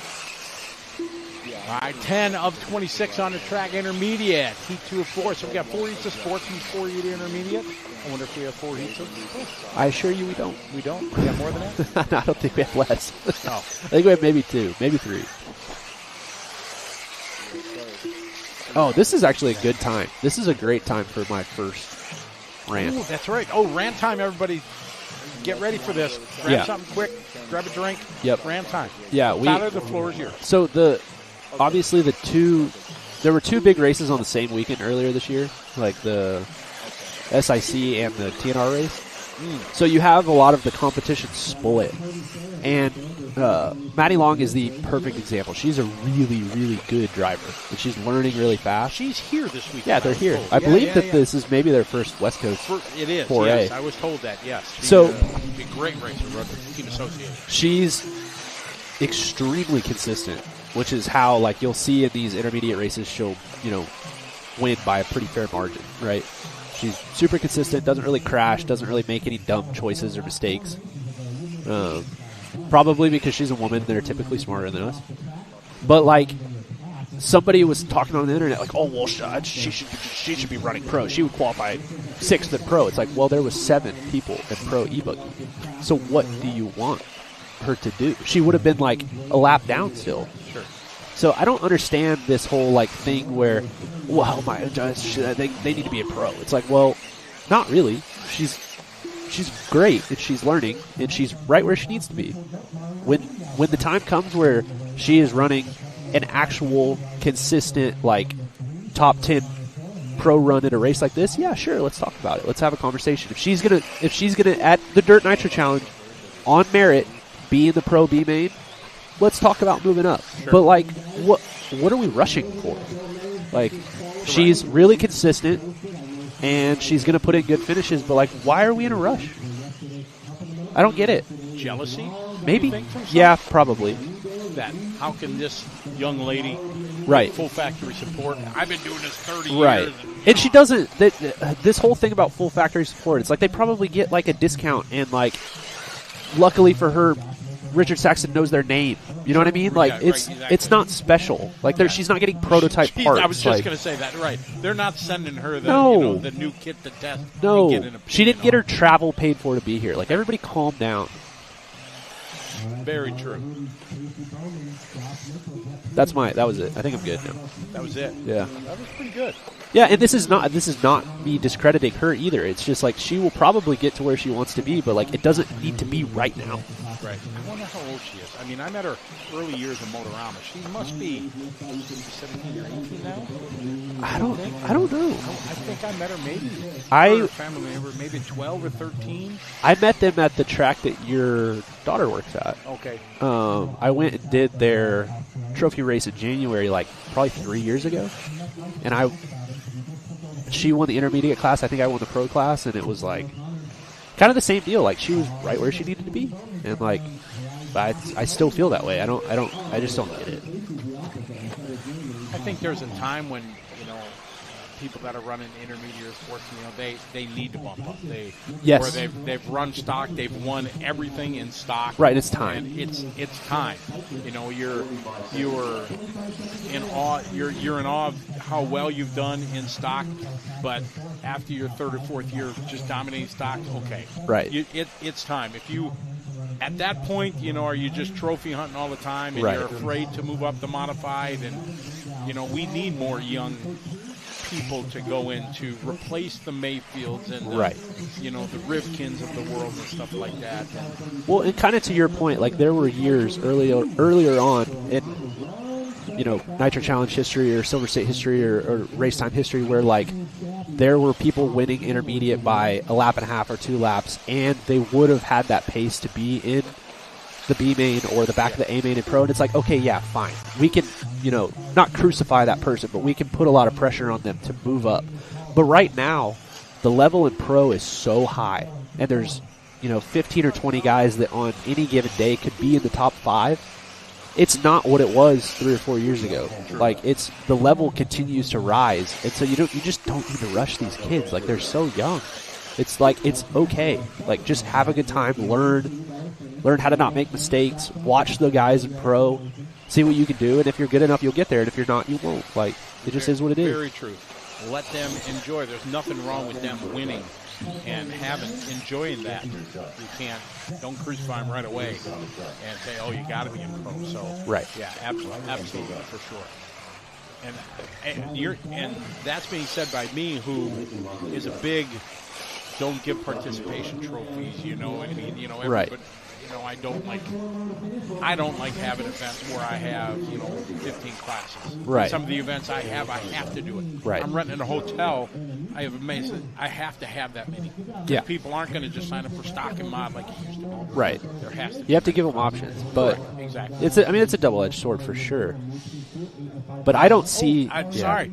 All right, 10 of 26 on the track intermediate. Heat 2 of 4. So we got 4 heats of Sportsman, 4 heat intermediate. I wonder if we have 4 heats of Sportsman. I assure you we don't. We don't? We got more than that? I don't think we have less. No. I think we have maybe 2, maybe 3. Oh, this is actually a good time. This is a great time for my first rant. Ooh, that's right. Oh, rant time, everybody. Get ready for this. Grab something quick. Grab a drink. Yep. Rant time. Yeah, Tyler, the floor is yours. So obviously there were 2 big races on the same weekend earlier this year, like the SIC and the TNR race. So you have a lot of the competition split. And Maddie Long is the perfect example. She's a really, really good driver, and she's learning really fast. She's here this weekend. Yeah, they're here. I believe that this is maybe their first West Coast it is, 4A. Yes, I was told that, yes. She's So be a great racer, team associated. She's extremely consistent, which is how, like, you'll see in these intermediate races, she'll, win by a pretty fair margin, right? She's super consistent, doesn't really crash, doesn't really make any dumb choices or mistakes. Probably because she's a woman, they're typically smarter than us. But, like, somebody was talking on the internet, like, oh, well, she should be running pro. She would qualify 6th in pro. It's like, well, there was 7 people in pro E-buggy. So what do you want her to do? She would have been, like, a lap down still. Sure. So I don't understand this whole, like, thing where, well, they need to be a pro. It's like, well, not really. She's great, and she's learning, and she's right where she needs to be. When the time comes where she is running an actual, consistent, like, top 10 pro run in a race like this, yeah, sure, let's talk about it. Let's have a conversation. If she's gonna at the Dirt Nitro Challenge on merit be in the pro B main, let's talk about moving up. Sure. But, like, what are we rushing for? Like, she's really consistent, and she's going to put in good finishes, but, like, why are we in a rush? I don't get it. Jealousy? Maybe. You think, from some? Yeah, probably. That how can this young lady Right. full factory support? I've been doing this 30 Right. years. And she doesn't, this whole thing about full factory support, it's like they probably get, like, a discount, and, like, luckily for her, Richard Saxon knows their name. You know what I mean? Like, exactly. It's not special. Like, she's not getting prototype parts. I was just like, going to say that, right. They're not sending her the, the new kit to test. No. And get an She didn't opinion get her on. travel paid for to be here. Like, everybody calm down. Very true. That was it. I think I'm good now. That was it. Yeah. That was pretty good. Yeah, and this is not me discrediting her either. It's just like she will probably get to where she wants to be, but, like, it doesn't need to be right now. Right. I wonder how old she is. I mean, I met her early years in Motorama. She must be 17 or 18 now. I don't know. I think I met her maybe. Her family member, maybe 12 or 13. I met them at the track that your daughter works at. Okay. I went and did their trophy race in January, like, probably 3 years ago, and she won the intermediate class. I think I won the pro class, and it was, like, kind of the same deal. Like, she was right where she needed to be, and, like, I still feel that way. I just don't get it. I think there's a time when, people that are running intermediate sports, they need to bump up. Yes. Or they've run stock, they've won everything in stock. Right, it's time. And it's time. You're in awe. You're in awe of how well you've done in stock, but after your third or fourth year of just dominating stock, okay, right. It's time. If you at that point, are you just trophy hunting all the time, and right. you're afraid to move up the modified, and we need more young people to go in to replace the Mayfields and the, right. The Rivkins of the world and stuff like that. Well, and kind of to your point, like, there were years earlier on in Nitro Challenge history or Silver State history or race time history where, like, there were people winning intermediate by a lap and a half or 2 laps, and they would have had that pace to be in the B main or the back of the A main in pro, and it's like, okay, yeah, fine. We can, not crucify that person, but we can put a lot of pressure on them to move up. But right now, the level in pro is so high, and there's, 15 or 20 guys that on any given day could be in the top 5. It's not what it was 3 or 4 years ago. Like, the level continues to rise, and so you just don't need to rush these kids. Like, they're so young. It's like, it's okay. Like, just have a good time, learn how to not make mistakes, watch the guys in pro, see what you can do, and if you're good enough, you'll get there, and if you're not, you won't. Like, it just is what it is. Very true. Let them enjoy. There's nothing wrong with them winning and enjoying that. Don't crucify them right away and say, oh, you got to be in pro. So, right. Yeah, absolutely, for sure. And that's being said by me, who is a big don't give participation trophies, you know what I mean? You know, right. You know, I don't like having events where I have, 15 classes. Right. Some of the events I have to do it. Right. I'm renting a hotel. I have to have that many. Yeah. People aren't going to just sign up for stock and mod like you used to. Right. There has to be. You have to give them options, but exactly. It's a double-edged sword for sure. But I don't see. Sorry,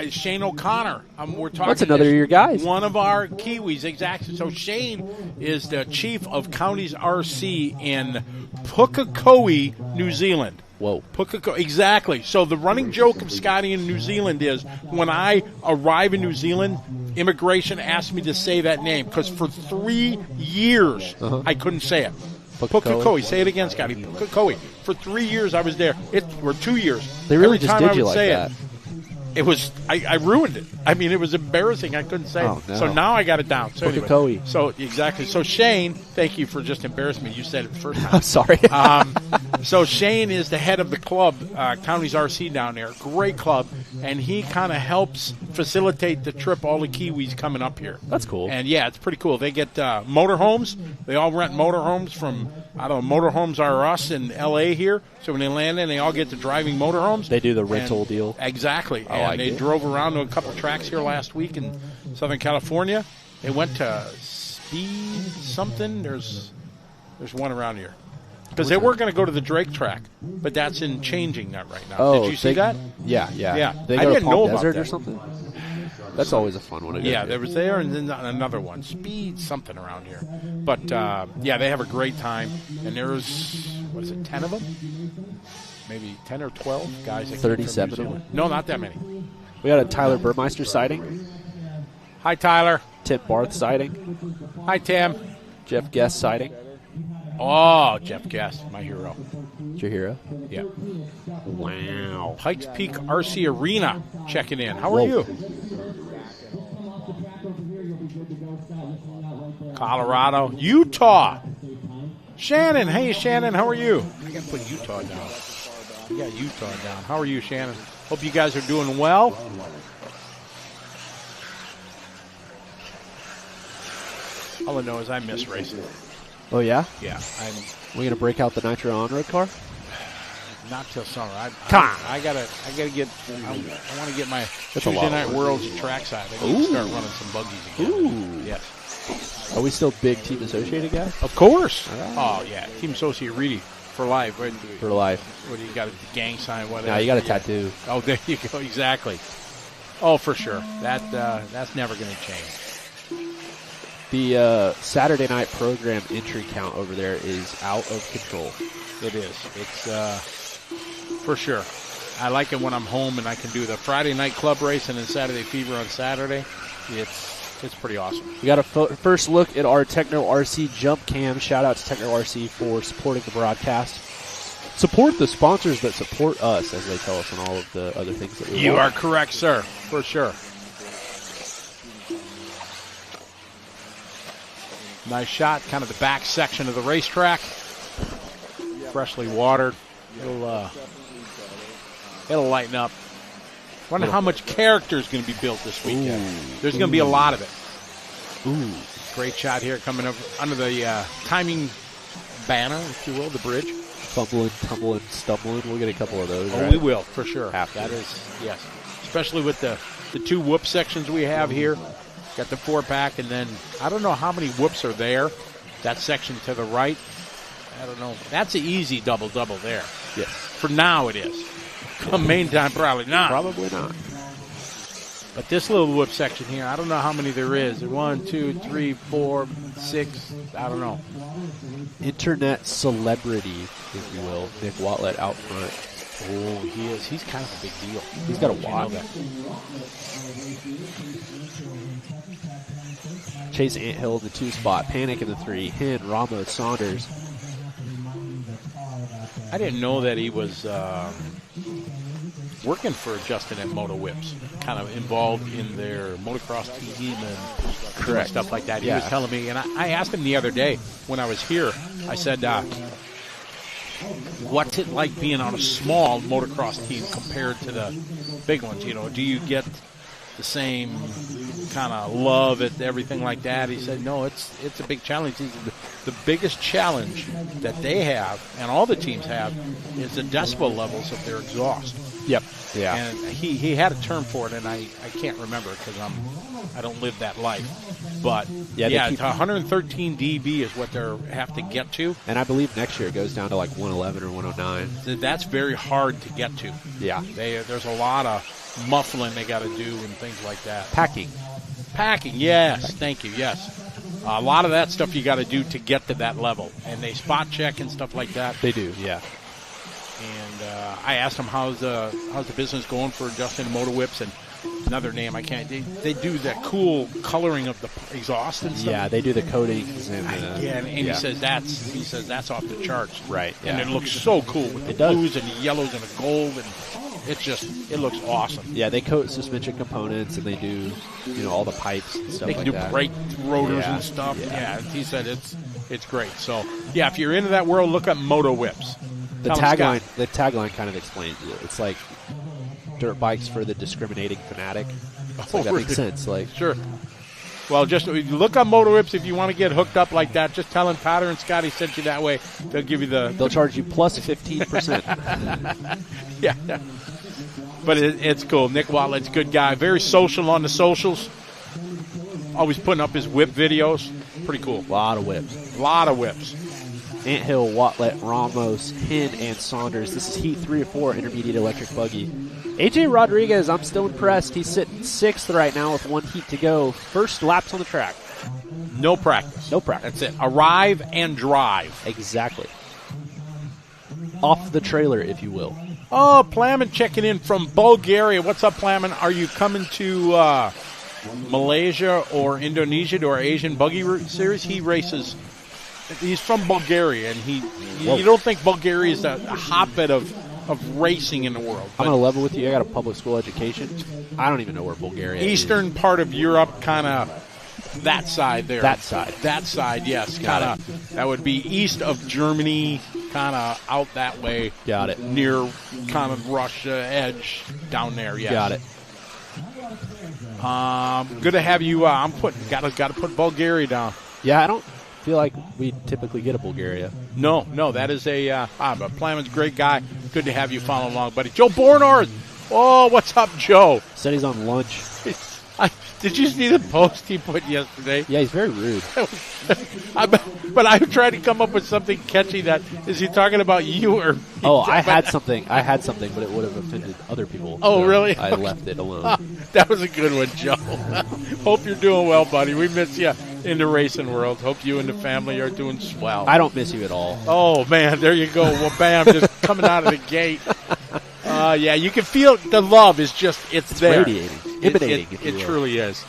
Shane O'Connor. We're talking. That's another of your guys. One of our Kiwis, exactly. So Shane is the chief of Counties RC in Pukekohe, New Zealand. Whoa. Pukekohe, exactly. So the running joke of Scotty in New Zealand is when I arrive in New Zealand, immigration asked me to say that name because for 3 years I couldn't say it. Pukekohe. Say it again, Scotty. Pukekohe. For 3 years I was there. Or 2 years. They really Every just time did I would you like say that. It was I ruined it. I mean, it was embarrassing. I couldn't say it. No. So now I got it down. So anyway, Pukekohe. so exactly. So Shane, thank you for just embarrassing me. You said it the first time. I'm sorry. So Shane is the head of the club, Counties RC down there. Great club, and he kind of helps facilitate the trip. All the Kiwis coming up here. That's cool. And yeah, it's pretty cool. They get motorhomes. They all rent motorhomes from Motorhomes R Us in L.A. here. So when they land in, they all get to driving motorhomes. They do the rental deal. Exactly. Oh, and they drove around to a couple tracks here last week in Southern California. They went to Speed something. There's one around here. Because they were going to go to the Drake track, but that's in changing that right now. Oh, did you see that? Yeah. I They go didn't to Palm know about Desert that. or something. That's always a fun one to go Yeah, to. there was there and then another one. Speed something around here. But, yeah, they have a great time. And there's, 10 of them? Maybe 10 or 12 guys. That 37 of them? No, not that many. We got a Tyler Burmeister sighting. Hi, Tyler. Tim Barth sighting. Hi, Tim. Jeff Guest sighting. Oh, Jeff Guest, my hero. Your hero? Yeah. Wow. Pikes Peak RC Arena checking in. How are you? Colorado. Utah. Shannon. Hey, Shannon. How are you? I got to put Utah down. You got Utah down. How are you, Shannon? Hope you guys are doing well. All I know is I miss racing. Oh, yeah? Yeah. We're going to break out the Nitro on-road car? Not till summer. Come on. I gotta get. I want to get my That's a Tuesday lot of night work. Worlds trackside. I need to start running some buggies again. Ooh. Yes. Are we still big Team Associated guys? Of course. Right. Oh yeah. Team Associate Reedy for life. What, For life. what do you got? A gang sign? Whatever. Now you got a tattoo. Oh, there you go. Exactly. Oh, for sure. That's never going to change. The Saturday night program entry count over there is out of control. It is. It's for sure. I like it when I'm home and I can do the Friday night club race and then Saturday Fever on Saturday. It's pretty awesome. We got a first look at our Techno RC jump cam. Shout out to Techno RC for supporting the broadcast. Support the sponsors that support us, as they tell us on all of the other things that we You want. are correct, sir. For sure. Nice shot, kind of the back section of the racetrack. Freshly watered. It'll lighten up. Wonder how much character is going to be built this weekend. There's going to be a lot of it. Ooh. Great shot here coming up under the timing banner, if you will, the bridge. Fumbling, tumbling, stumbling. We'll get a couple of those. Oh, right? we will, for sure. Have to. That is, yes. Especially with the two whoop sections we have here. Got the 4-pack, and then I don't know how many whoops are there. That section to the right, I don't know. That's an easy double-double there. Yes. For now it is. Come main time, probably not. Probably not. But this little whoop section here, I don't know how many there is. 1, 2, 3, 4, 6, I don't know. Internet celebrity, if you will, Nick Watlet out front. Oh, he is. He's kind of a big deal. He's got a wad. Chase Anthill in the 2 spot. Panic in the 3. Hen, Ramos, Saunders. I didn't know that he was working for Justin at Moto Whips, kind of involved in their motocross team and stuff like that. He was telling me, and I asked him the other day when I was here, I said, what's it like being on a small motocross team compared to the big ones? You know, do you get the same kind of love at everything like that? He said, no, it's a big challenge. The biggest challenge that they have, and all the teams have, is the decibel levels of their exhaust. Yep. Yeah. And he had a term for it, and I can't remember because I don't live that life. But it's 113 dB is what they have to get to. And I believe next year it goes down to like 111 or 109. That's very hard to get to. Yeah. There's a lot of muffling they got to do and things like that. Packing, yes. Thank you, yes. A lot of that stuff you got to do to get to that level. And they spot check and stuff like that. They do, yeah. And I asked him how's the business going for Justin Motor Whips, and another name I can't. They do that cool coloring of the exhaust and stuff. Yeah, they do the coatings and he says that's off the charts. Right. Yeah. And it looks so cool with the blues and the yellows and the gold, and it looks awesome. Yeah, they coat suspension components and they do all the pipes and stuff like that. They can do brake rotors and stuff. Yeah, he said it's great. So yeah, if you're into that world, look up Moto Whips. The tagline kind of explains it. It's like dirt bikes for the discriminating fanatic. That makes sense. Like, sure. Well, just look up Moto Whips if you want to get hooked up like that. Just tell them Powder and Scotty sent you that way. They'll give you They'll charge you plus 15%. Yeah. But it's cool. Nick Watlett's a good guy. Very social on the socials. Always putting up his whip videos. Pretty cool. A lot of whips. Anthill, Watlett, Ramos, Hen, and Saunders. This is Heat 3 or 4, intermediate electric buggy. AJ Rodriguez, I'm still impressed. He's sitting 6th right now with 1 heat to go. First laps on the track. No practice. That's it. Arrive and drive. Exactly. Off the trailer, if you will. Oh, Plamen checking in from Bulgaria. What's up, Plamen? Are you coming to Malaysia or Indonesia to our Asian buggy series? He races. He's from Bulgaria, and you don't think Bulgaria is a hotbed of racing in the world. I'm going to level with you. I got a public school education. I don't even know where Bulgaria is. Eastern part of Europe, kind of that side there. That side, yes. Kind of. That would be east of Germany, kind of out that way. Got it. Near kind of Russia edge down there, yes. Got it. Good to have you. Got to put Bulgaria down. Yeah, I don't feel like we typically get a Bulgaria. No, that is but Plamen's a great guy. Good to have you follow along, buddy. Joe Bornor. Oh, what's up, Joe? Said he's on lunch. Did you see the post he put yesterday? Yeah, he's very rude. But I tried to come up with something catchy. Is he talking about you or me? Oh, I had something, but it would have offended other people. Oh, so really? I left it alone. That was a good one, Joe. Hope you're doing well, buddy. We miss you in the racing world. Hope you and the family are doing swell. I don't miss you at all. Oh, man, there you go. Well, bam, just coming out of the gate. Yeah, you can feel the love is just, it's there. Radiating. Emanating, it truly is.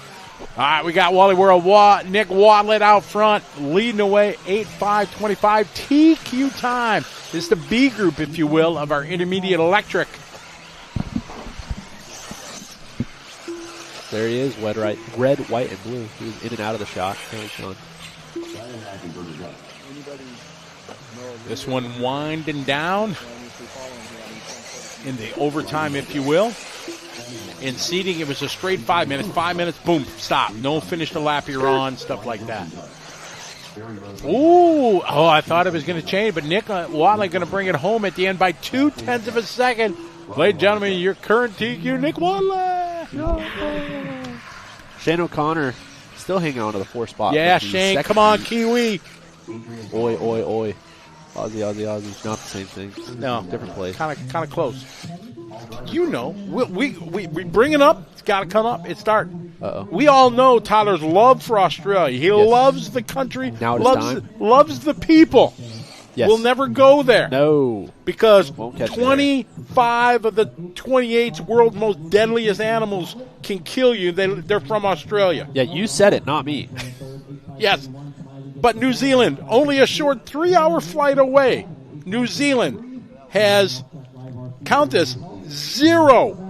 All right, we got Wally World. Nick Watlett out front, leading away 8.5.25. TQ time. It's the B group, if you will, of our intermediate electric. There he is, red, white, and blue. He was in and out of the shot. This one winding down in the overtime, if you will. In seating, it was a straight 5 minutes. 5 minutes, boom, stop. No finish the lap you're on, stuff like that. Ooh, I thought it was going to change, but Nick Watlett going to bring it home at the end by 0.2 of a second. Ladies and gentlemen, your current TQ, Nick Watlett. Shane O'Connor still hanging on to the 4 spot. Yeah, Shane, come on, Kiwi. Oi. Aussie. Not the same thing. No. Different place. Kind of close. You know, we bring it up. It's got to come up. It starts. We all know Tyler's love for Australia. He loves the country. Now it's time. Loves the people. Yes. We'll never go there. No. Because Won't catch me 25 of the 28 world's most deadliest animals can kill you. They're from Australia. Yeah, you said it, not me. Yes. But New Zealand, only a short 3-hour flight away, New Zealand has, count this, 0.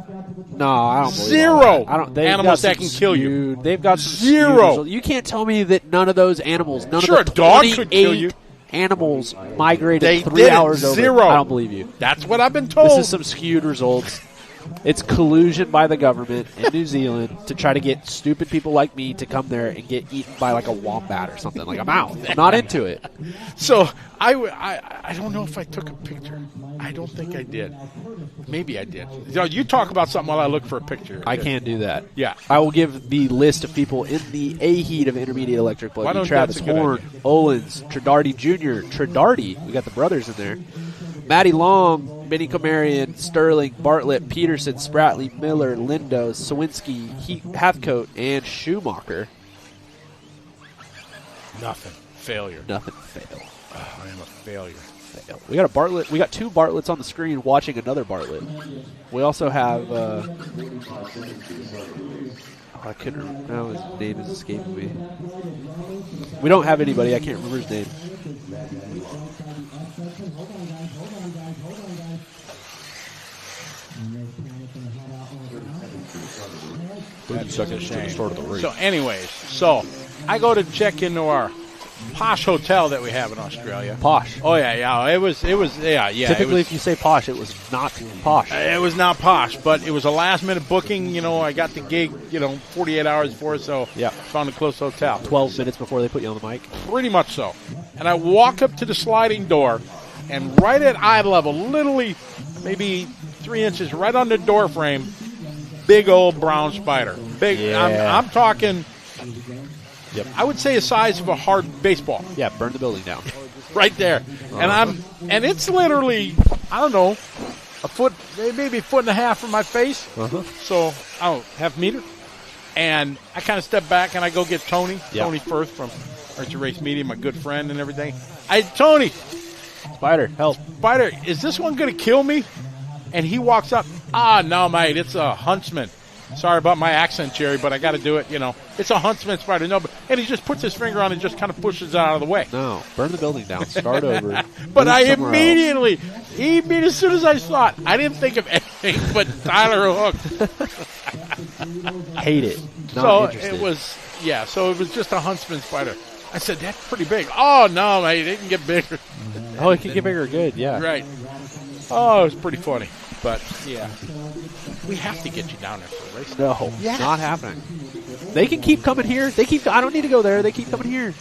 No, I don't believe Zero all that. I don't. animals that can kill you. They've got some Zero. skewed. You can't tell me that none of those animals, none Sure, of the a dog 28 could kill you. animals migrated They 3 did it. hours over. 0. I don't believe you. That's what I've been told. This is some skewed results. It's collusion by the government in New Zealand to try to get stupid people like me to come there and get eaten by like a wombat or something. Like, I'm out. I'm not into it. So I don't know if I took a picture. I don't think I did. Maybe I did. You talk about something while I look for a picture. I can't do that. Yeah. I will give the list of people in the A heat of intermediate electric Why buggy. don't- Travis that's a good Horn, idea. Olins, Tredarty Jr., Tredarty. We got the brothers in there. Matty Long, Benny Comarian, Sterling, Bartlett, Peterson, Spratley, Miller, Lindo, Sawinski, Hathcote, and Schumacher. Nothing. Failure. Nothing fail. I am a failure. Fail. We got a Bartlett. We got 2 Bartletts on the screen watching another Bartlett. We also have. I couldn't remember. No, his name is escaping me. We don't have anybody. I can't remember his name. That's such a shame. So anyways, I go to check into our posh hotel that we have in Australia. Posh. Oh yeah. It was yeah. Typically, if you say posh, it was not posh. It was not posh, but it was a last-minute booking. I got the gig, 48 hours before, so Yeah. found a close hotel. 12 minutes before they put you on the mic. Pretty much so. And I walk up to the sliding door, and right at eye level, literally maybe 3 inches right on the door frame, big old brown spider. Big. Yeah. I'm talking. Yep. I would say the size of a hard baseball. Yeah, burn the building down. Right there. And it's literally, I don't know, a foot, maybe a foot and a half from my face. So, half meter. And I kind of step back and I go get Tony. Yeah. Tony Firth from Archer Race Media, my good friend and everything. Tony, Spider, help. Spider, is this one going to kill me? And he walks up. No, mate, it's a huntsman. Sorry about my accent, Jerry, but I got to do it. It's a huntsman spider. No, and he just puts his finger on it and just kind of pushes it out of the way. No, burn the building down. Start over. But I Move somewhere immediately, as soon as I saw it, I didn't think of anything but Tyler Hook. else. Hate it. Not So interested. it was just a huntsman spider. I said, that's pretty big. Oh, no, mate, it can get bigger. Oh, it can get bigger. Good, yeah. Right. Oh, it was pretty funny. But, yeah. We have to get you down there for a race. No, not happening. They can keep coming here. I don't need to go there. They keep coming here.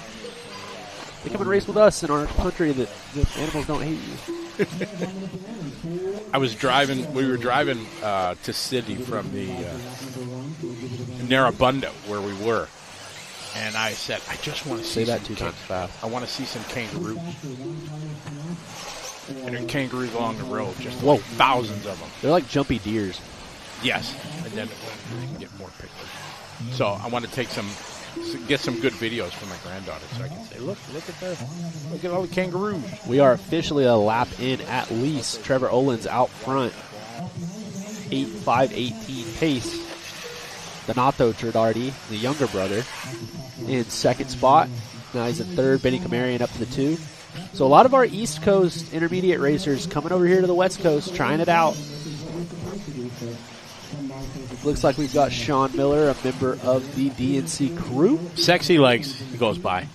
They come and race with us in our country that animals don't hate you. We were driving to Sydney from the Narrabundah, where we were. And I said, I just want to see Say that some 2 times fast. I want to see some kangaroos. And there are kangaroos along the road, just Whoa. thousands of them. They're like jumpy deers. Yes, and then we can get more pictures. So I want to get some good videos for my granddaughter, so I can say, look at all the kangaroos. We are officially a lap in at least. Trevor Olin's out front. 8.5.18 pace. Donato Tredarty, the younger brother, in second spot. Now he's in third. Benny Comarian up to the 2. So a lot of our East Coast intermediate racers coming over here to the West Coast, trying it out. Looks like we've got Sean Miller, a member of the DNC crew. Sexy Legs, he goes by.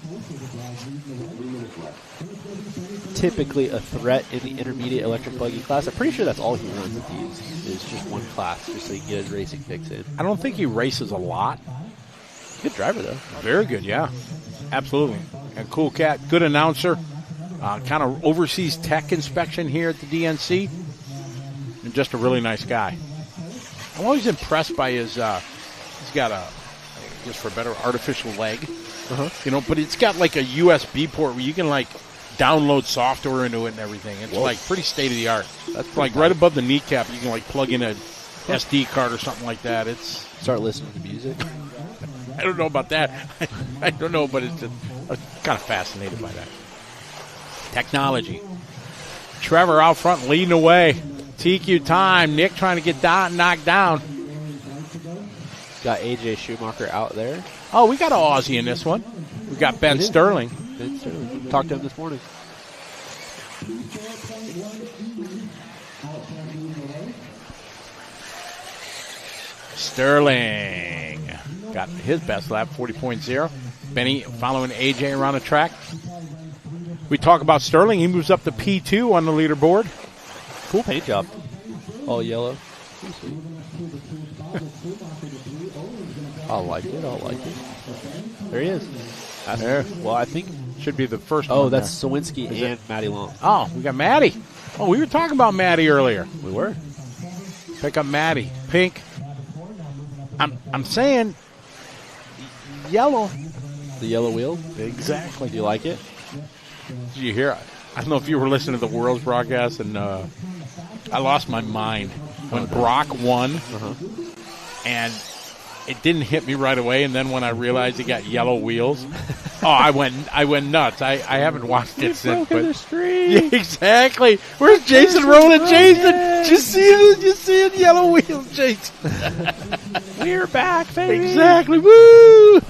Typically a threat in the intermediate electric buggy class. I'm pretty sure that's all he runs at these. Is just one class, just so he can get his racing fix in. I don't think he races a lot. Good driver, though. Very good, yeah. Absolutely. A cool cat, good announcer. Kind of oversees tech inspection here at the DNC. And just a really nice guy. I'm always impressed by his, he's got a, just for a better, artificial leg. But it's got like a USB port where you can like download software into it and everything. It's like pretty state of the art. That's like right above the kneecap. You can like plug in a SD card or something like that. It's Start listening to music. I don't know about that. I don't know, but it's just, I'm kind of fascinated by that. Technology. Trevor out front leading away. TQ time. Nick trying to get knocked down. Got AJ Schumacher out there. Oh, we got an Aussie in this one. We got Ben Sterling. Ben Sterling. Talked to him this morning. Sterling got his best lap, 40.0. Benny following AJ around the track. We talk about Sterling. He moves up to P2 on the leaderboard. Cool paint job. All yellow. I like it. There he is. There. Well, I think. Should be the first one. Oh, that's Sawinski and Matty Long. Oh, we got Maddie. Oh, we were talking about Maddie earlier. We were. Pick up Maddie. Pink. I'm saying yellow. The yellow wheel? Exactly. Do you like it? Did you hear? I don't know if you were listening to the World's broadcast, and I lost my mind when Brock won, and it didn't hit me right away. And then when I realized he got yellow wheels, I went nuts. I haven't watched it since. But the street. Yeah, exactly. Where's Jason rolling? Jason, just see it, yellow wheels, Jason. We're back, baby. Exactly. Woo!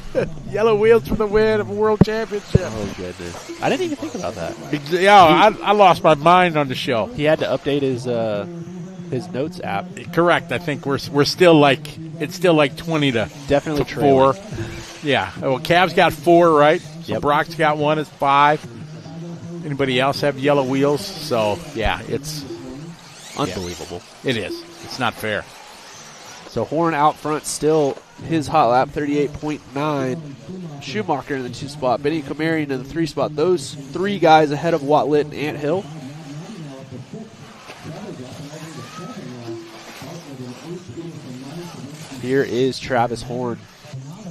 Yellow wheels for the win of a world championship. Oh, goodness. I didn't even think about that. Yeah, I lost my mind on the show. He had to update his notes app. Correct. I think we're still like, it's still like 20 to Definitely to 4. Yeah. Well, Cav's got 4, right? So Yep. Brock's got 1. It's 5. Anybody else have yellow wheels? So, yeah, it's Unbelievable. It is. It's not fair. So Horn out front still his hot lap, 38.9. Schumacher in the 2 spot. Benny Comarian in the 3 spot. Those 3 guys ahead of Watlit and Ant Hill. Here is Travis Horn,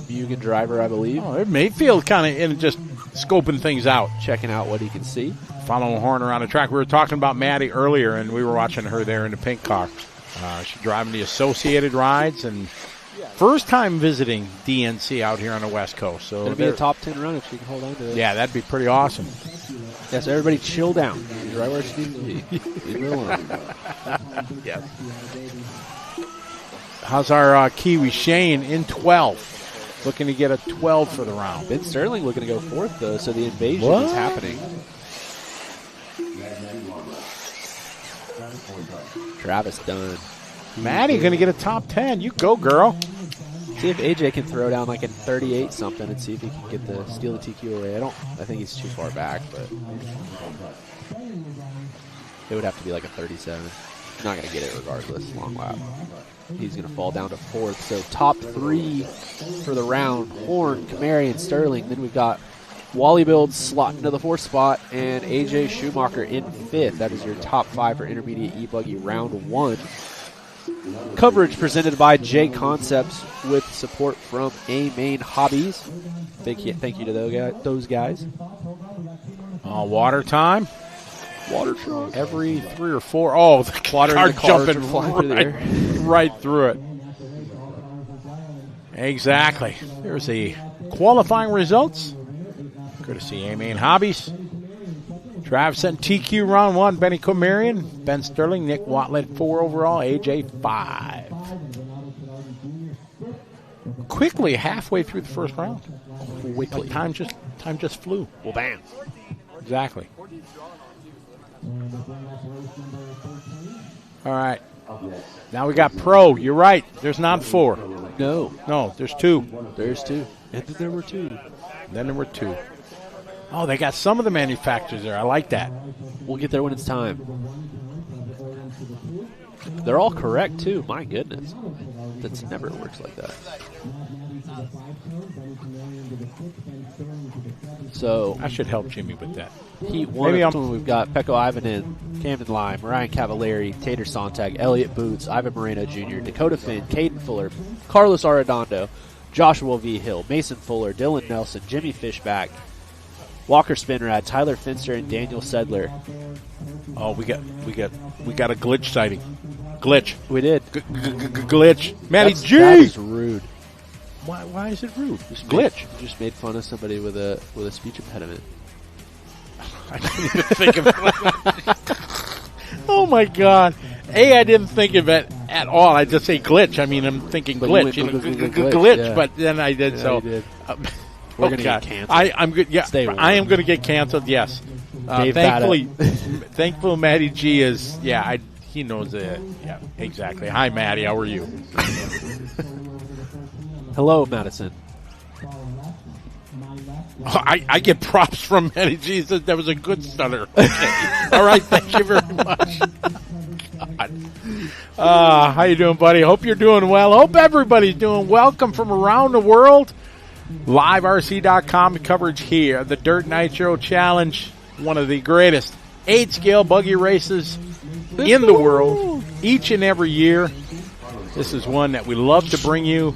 Mugen driver, I believe. Oh, Mayfield kind of in just scoping things out. Checking out what he can see. Following Horn around the track. We were talking about Maddie earlier, and we were watching her there in the pink car. She's driving the Associated rides, and first time visiting DNC out here on the West Coast. So It'll be a top 10 run if she can hold on to it. Yeah, that'd be pretty awesome. Yeah, so everybody chill down. She's right where she needs to be. Leave her alone. Yeah. How's our Kiwi Shane in 12th? Looking to get a 12 for the round. Ben Sterling looking to go 4th, though, so the invasion is happening. Travis done. Maddie going to get a top 10. You go, girl. See if AJ can throw down like a 38 something and see if he can get the steal the TQ away. I think he's too far back, but it would have to be like a 37. Not going to get it regardless. Long lap. He's going to fall down to 4th. So top 3 for the round. Horn, Kamari, and Sterling. Then we've got Wally Build slotting into the 4th spot and AJ Schumacher in 5th. That is your top 5 for intermediate E-buggy round 1. Coverage presented by J Concepts with support from A-Main Hobbies. Thank you to those guys. Water time. Water truck. Every 3 or 4. Oh, the Water car in the cars jumping are flying through the air. right through it. Exactly. There's the qualifying results. Courtesy A-Main Hobbies. Travis sent TQ round 1. Benny Comarian, Ben Sterling, Nick Watlet 4 overall, AJ 5. Quickly halfway through the first round. Quickly. Time just flew. Well, bam. Exactly. All right. Now we got pro. You're right. There's not 4. No, there's 2. There's 2. And then there were 2. Then there were 2. Oh, they got some of the manufacturers there. I like that. We'll get there when it's time. They're all correct, too. My goodness. That's never works like that. So I should help Jimmy with that. Heat 1, we've got Pecco Ivanen, Camden Lime, Ryan Cavallari, Tater Sontag, Elliott Boots, Ivan Moreno Jr., Dakota Finn, Caden Fuller, Carlos Arredondo, Joshua V. Hill, Mason Fuller, Dylan Nelson, Jimmy Fishback, Walker Spinrad, Tyler Finster, and Daniel Sedler. Oh, we got a glitch sighting. Glitch. We did. Glitch. Matty G. That is rude. Why is it rude? It's glitch. Just made fun of somebody with a speech impediment. I didn't even think of it. Oh, my God. I didn't think of it at all. I just say glitch. I mean, I'm thinking glitch. Glitch, yeah. But then I did, Yeah, so. you did. We're going to get canceled. I'm good. Yeah, Stay warm. I am going to get canceled, yes. Dave Thankfully, Matty G is, he knows it. Yeah, exactly. Hi, Matty. How are you? Hello, Madison. I get props from Matty G. He says that was a good stutter. Okay. All right, thank you very much. God. How you doing, buddy? Hope you're doing well. Hope everybody's doing welcome from around the world. LiveRC.com coverage here. The Dirt Nitro Challenge, one of the greatest 8-scale buggy races in the world each and every year. This is one that we love to bring you.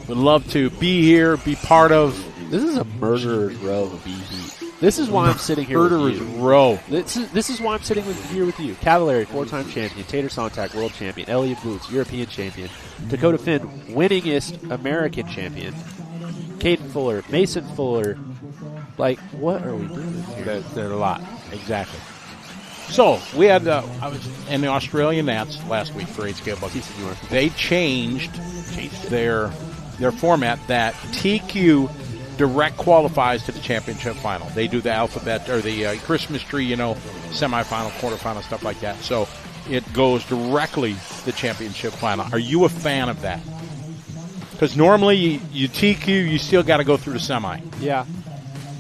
We love to be here, be part of. This is a murderer's row of B-Heat. This is why I'm sitting here Murderer's with you. row. This is why I'm sitting here with you. Cavallari, 4-time champion. Tater Sontag, world champion. Elliot Boots, European champion. Dakota Finn, winningest American champion. Caden Fuller, Mason Fuller. Like, what are we doing here? There's a lot. Exactly. So, we had, I was in the Australian Nats last week for 8-scale buggies. They changed their format that TQ direct qualifies to the championship final. They do the alphabet, or the Christmas tree, semifinal, quarterfinal, stuff like that. So, it goes directly to the championship final. Are you a fan of that? Because normally you TQ, you still got to go through the semi. Yeah.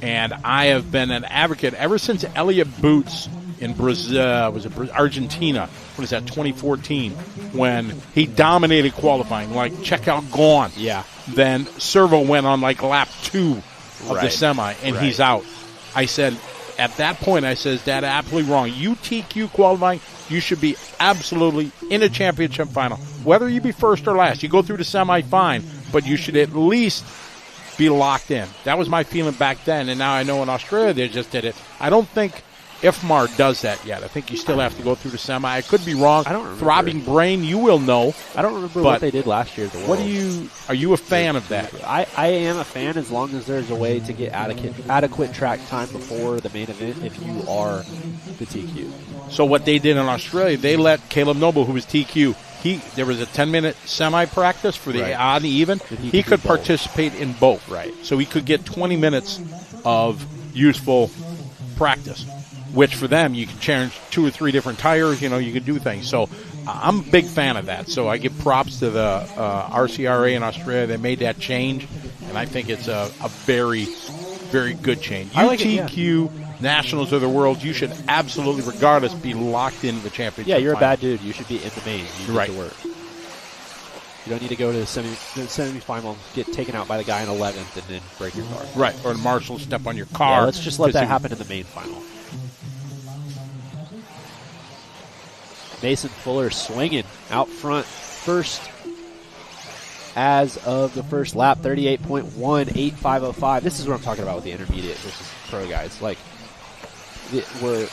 And I have been an advocate ever since Elliot Boots in Brazil, Argentina, what is that, 2014, when he dominated qualifying, like checkout gone. Yeah. Then Servo went on like lap 2 of the semi, and he's out. I said, at that point, I says, that's absolutely wrong. You TQ qualifying, you should be absolutely in a championship final. Whether you be first or last, you go through the semi, fine, but you should at least be locked in. That was my feeling back then, and now I know in Australia they just did it. I don't think IFMAR does that yet. I think you still have to go through the semi. I could be wrong. I don't remember. Throbbing brain, you will know. I don't remember what they did last year at the World. Are you a fan of that? I am a fan as long as there's a way to get adequate track time before the main event if you are the TQ. So what they did in Australia, they let Caleb Noble, who was TQ, there was a 10-minute semi-practice for the odd and even. He could participate in both. Right. So he could get 20 minutes of useful practice, which for them, you can change 2 or 3 different tires, you can do things. So I'm a big fan of that. So I give props to the RCRA in Australia. They made that change, and I think it's a very, very good change. UTQ Nationals of the world, you should absolutely, regardless, be locked into the championship. Yeah, you're final. a bad dude. You should be in the main. You need to work. You don't need to go to the semifinal, get taken out by the guy in 11th, and then break your car. Right, or the marshal step on your car. Yeah, let's just let that happen in the main final. Mason Fuller swinging out front first as of the first lap, 38.18505. This is what I'm talking about with the intermediate versus pro guys. Like, we're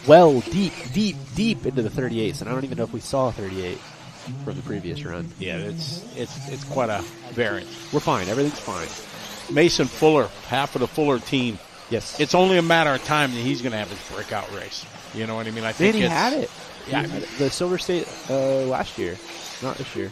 well deep into the 38s, and I don't even know if we saw a 38 from the previous run. Yeah, it's quite a variance. We're fine. Everything's fine. Mason Fuller, half of the Fuller team. Yes. It's only a matter of time that he's going to have his breakout race. You know what I mean? I think he had it. Yeah, the Silver State last year, not this year.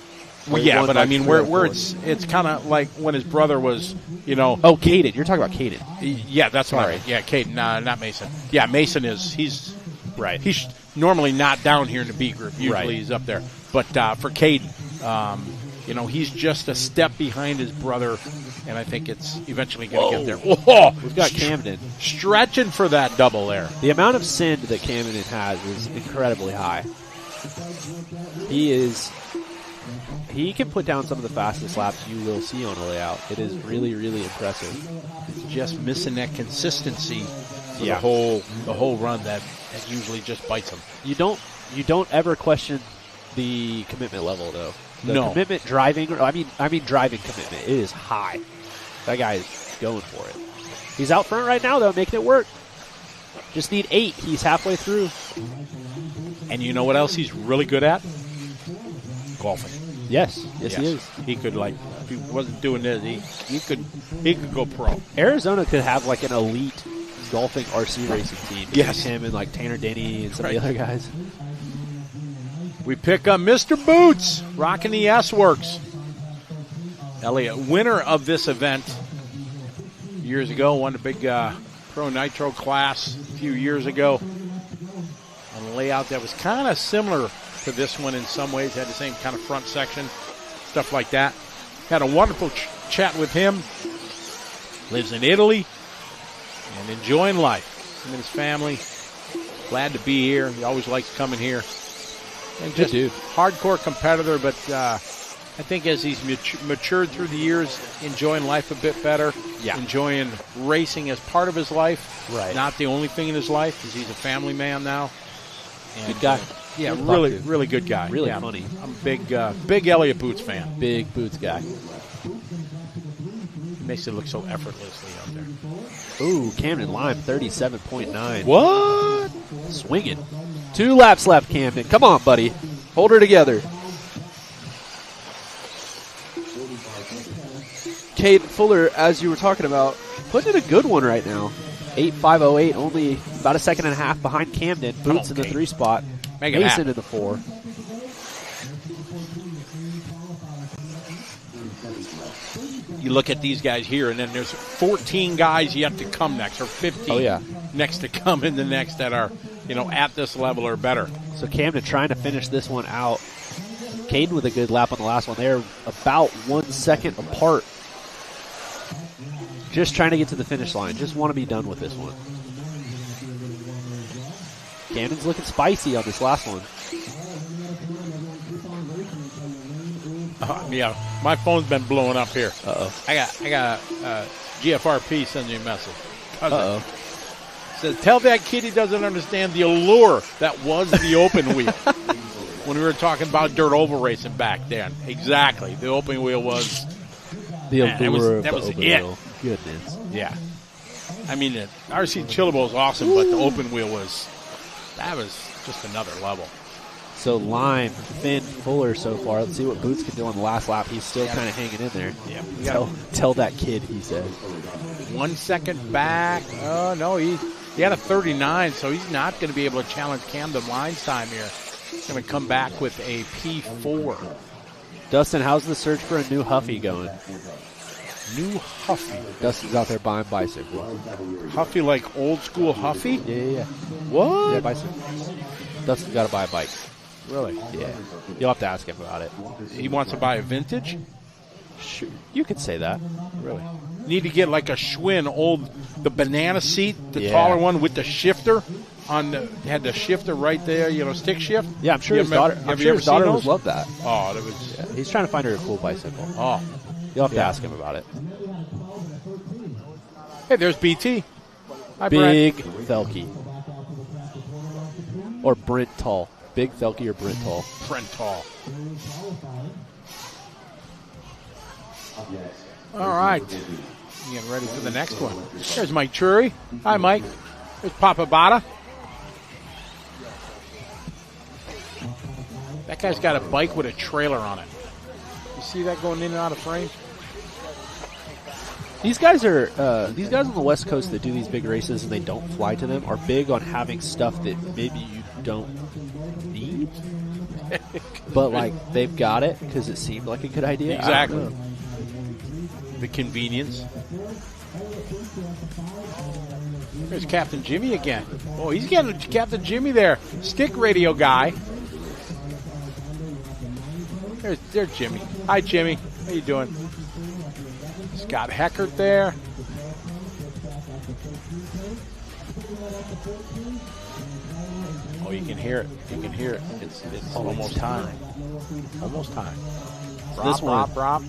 Well, yeah, but I mean, where it's kind of like when his brother was, Oh, Caden. You're talking about Caden. Yeah, that's right. Yeah, Caden. Not Mason. Yeah, Mason he's right. He's normally not down here in the B group. Usually he's up there. But for Caden, he's just a step behind his brother, and I think it's eventually going to get there. Whoa! We've got Camden stretching for that double there. The amount of send that Camden has is incredibly high. He can put down some of the fastest laps you will see on a layout. It is really, really impressive. It's just missing that consistency for the whole run that usually just bites him. You don't ever question the commitment level though. The commitment driving, driving commitment, it is high. That guy is going for it. He's out front right now though, making it work. Just need 8. He's halfway through. And you know what else he's really good at? Golfing. Yes, he is. He could if he wasn't doing this, he could go pro. Arizona could have like an elite golfing RC racing team. Yes. Him and like Tanner Denny and some of the other guys. We pick up Mr. Boots, rocking the S-Works. Elliott, winner of this event years ago, won the big Pro Nitro class a few years ago. On a layout that was kind of similar to this one in some ways, had the same kind of front section, stuff like that. Had a wonderful chat with him. Lives in Italy and enjoying life. Him and his family. Glad to be here. He always likes coming here. And just hardcore competitor, but I think as he's matured through the years, enjoying life a bit better. Yeah. Enjoying racing as part of his life. Right. Not the only thing in his life, because he's a family man now. And, Good guy. Yeah, Good really, talk to. really good guy. Really yeah, funny. I'm a big Elliott Boots fan. Big Boots guy. Makes it look so effortlessly out there. Ooh, Camden Lime, 37.9. What? Swinging. 2 laps left, Camden. Come on, buddy. Hold her together. Cade Fuller, as you were talking about, putting in a good one right now. 8.508, only about a second and a half behind Camden. Boots in the 3 spot. Make it Mason happen. in the 4. You look at these guys here, and then there's 14 guys yet to come next, or 15 next to come in the next that are, at this level or better. So Camden trying to finish this one out. Caden with a good lap on the last one. They're about 1 second apart. Just trying to get to the finish line. Just want to be done with this one. Camden's looking spicy on this last one. Yeah, my phone's been blowing up here. Uh-oh. I got GFRP sending me a message. Uh-oh. Says, tell that kid he doesn't understand the allure that was the open wheel. When we were talking about dirt oval racing back then. Exactly. The open wheel was the allure of that the was open it. wheel. Goodness. Yeah. I mean, the RC Chillable was awesome, but the open wheel was just another level. So Lime, Finn, Fuller so far. Let's see what Boots can do on the last lap. He's still kind of hanging in there. Yeah. Tell that kid, he said. 1 second back. Oh, no, he had a 39, so he's not going to be able to challenge Camden Line's time here. He's going to come back with a P4. Dustin, how's the search for a new Huffy going? New Huffy. Dustin's out there buying bicycles. Huffy like old school Huffy? Yeah. What? Yeah, bicycle. Dustin's got to buy a bike. Really? Yeah. You'll have to ask him about it. He wants to buy a vintage? Sure. You could say that. Really? Need to get like a Schwinn, the banana seat, the taller one with the shifter. Had the shifter right there, stick shift. Yeah, I'm sure his daughter would love that. Oh, that was. Yeah, he's trying to find her a cool bicycle. Oh, you'll have to ask him about it. Hey, there's BT. Hi, Big Brent. Thelke. Or Brent Tall. Big Thelke or Brent Tall. Brent Tall. All right. Getting ready for the next one. There's Mike Chury. Hi, Mike. There's Papa Bada. That guy's got a bike with a trailer on it. You see that going in and out of frame? These guys on the West Coast that do these big races and they don't fly to them are big on having stuff that maybe you don't need, but like they've got it because it seemed like a good idea. Exactly. The convenience. There's Captain Jimmy again. Oh, he's getting Captain Jimmy there. Stick radio guy. There's Jimmy. Hi, Jimmy. How you doing? Scott Heckert there. Oh, you can hear it. You can hear it. It's almost time. Almost time. This one. Rob.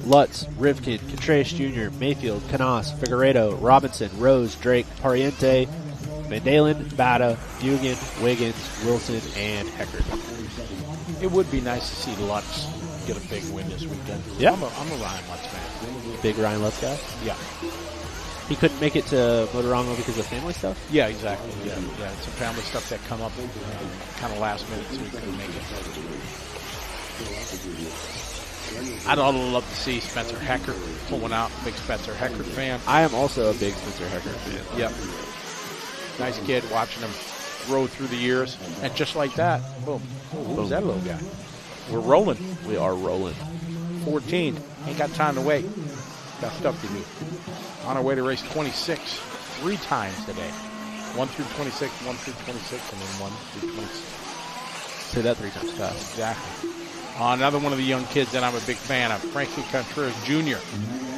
Lutz, Rivkin, Contreras Jr., Mayfield, Canas, Figueredo, Robinson, Rose, Drake, Pariente, Van Dalen, Bada, Dugan, Wiggins, Wilson, and Heckert. It would be nice to see Lutz get a big win this weekend. Yeah. I'm a Ryan Lutz fan. Big Ryan Lutz guy? Yeah. He couldn't make it to Motorama because of family stuff? Yeah, exactly. Yeah, some family stuff that come up kind of last minute, so he couldn't make it. I'd love to see Spencer Heckert pull one out. Big Spencer Heckert fan. I am also a big Spencer Heckert fan. Yep. Nice kid, watching him grow through the years. And just like that, boom. Who's that little guy? We're rolling. We are rolling. 14. Ain't got time to wait. Got stuff to do. On our way to race 26 3 times today. 1 through 26, 1 through 26, and then 1 through 26. Say that 3 times fast. Exactly. Another one of the young kids that I'm a big fan of, Frankie Contreras Jr.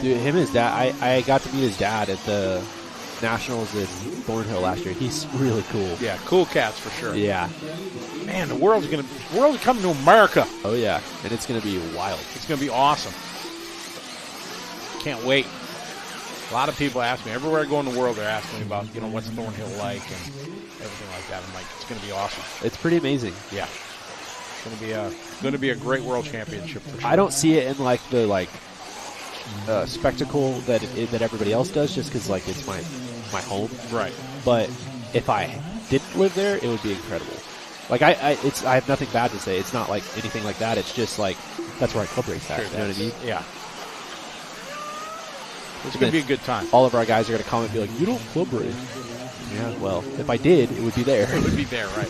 Dude, him and his dad, I got to meet his dad at the Nationals in Thornhill last year. He's really cool. Yeah, cool cats for sure. Yeah. Man, the world's coming to America. Oh, yeah. And it's going to be wild. It's going to be awesome. Can't wait. A lot of people ask me, everywhere I go in the world, they're asking me about, what's Thornhill like and everything like that. I'm like, it's going to be awesome. It's pretty amazing. Yeah. It's going to be a great world championship for sure. I don't see it in like the spectacle that everybody else does, just because it's my home. Right. But if I didn't live there, it would be incredible. Like I have nothing bad to say. It's not like anything like that. It's just like that's where I club race at. Sure, you know what I mean? Yeah. It's going to be a good time. All of our guys are going to comment and be like, "You don't club race." Yeah. Well, if I did, it would be there. It would be there, right?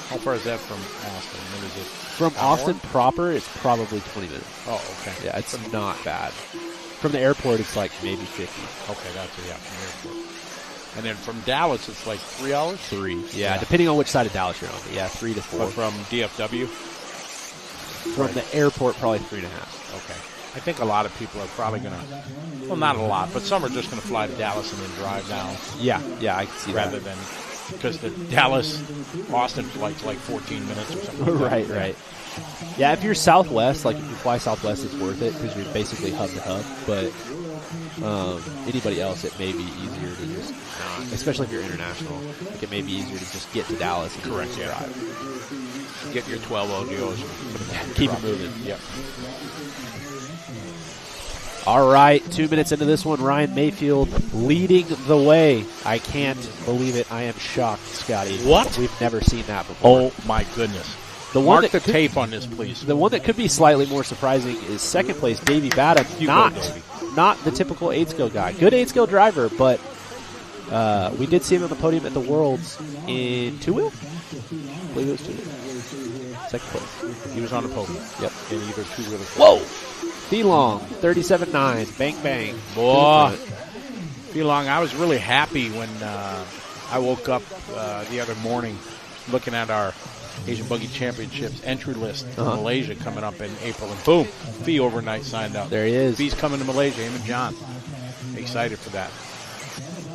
How far is that from Austin? What is it? From Austin proper, it's probably 20 minutes. Oh, okay. Yeah, it's not bad. From the airport, it's like maybe 50. Okay, that's from the airport. And then from Dallas, it's like 3 hours? 3. Yeah, depending on which side of Dallas you're on. Yeah, 3 to 4. But from DFW? From the airport, probably 3.5. Okay. I think a lot of people are probably going to, well, not a lot, but some are just going to fly to Dallas and then drive down. Yeah, I can see rather than, because the Dallas-Austin flight's like 14 minutes or something like that. Right. Yeah, if you're Southwest, like if you fly Southwest, it's worth it because you're basically hub to hub. But anybody else, it may be easier to just not, especially if you're international. Like it may be easier to just get to Dallas and drive. Get your 12 ODOs. Keep it moving. Yep. All right, 2 minutes into this one, Ryan Mayfield leading the way. I can't believe it. I am shocked, Scotty. What? We've never seen that before. Oh, my goodness. Mark the tape on this, please. The one that could be slightly more surprising is second place, Davey Batten. Not the typical 8-skill guy. Good 8-skill driver, but we did see him on the podium at the Worlds in 2-wheel? I believe it was 2-wheel. Second place. He was on the podium. Yep. In either 2-wheel or 4-wheel. Whoa! Felong, 37.9. Bang, bang. Boy. Felong, I was really happy when I woke up the other morning looking at our Asian Buggy Championships entry list for Malaysia coming up in April. And boom, Fee overnight signed up. There he is. Fee's coming to Malaysia, him and John. Excited for that.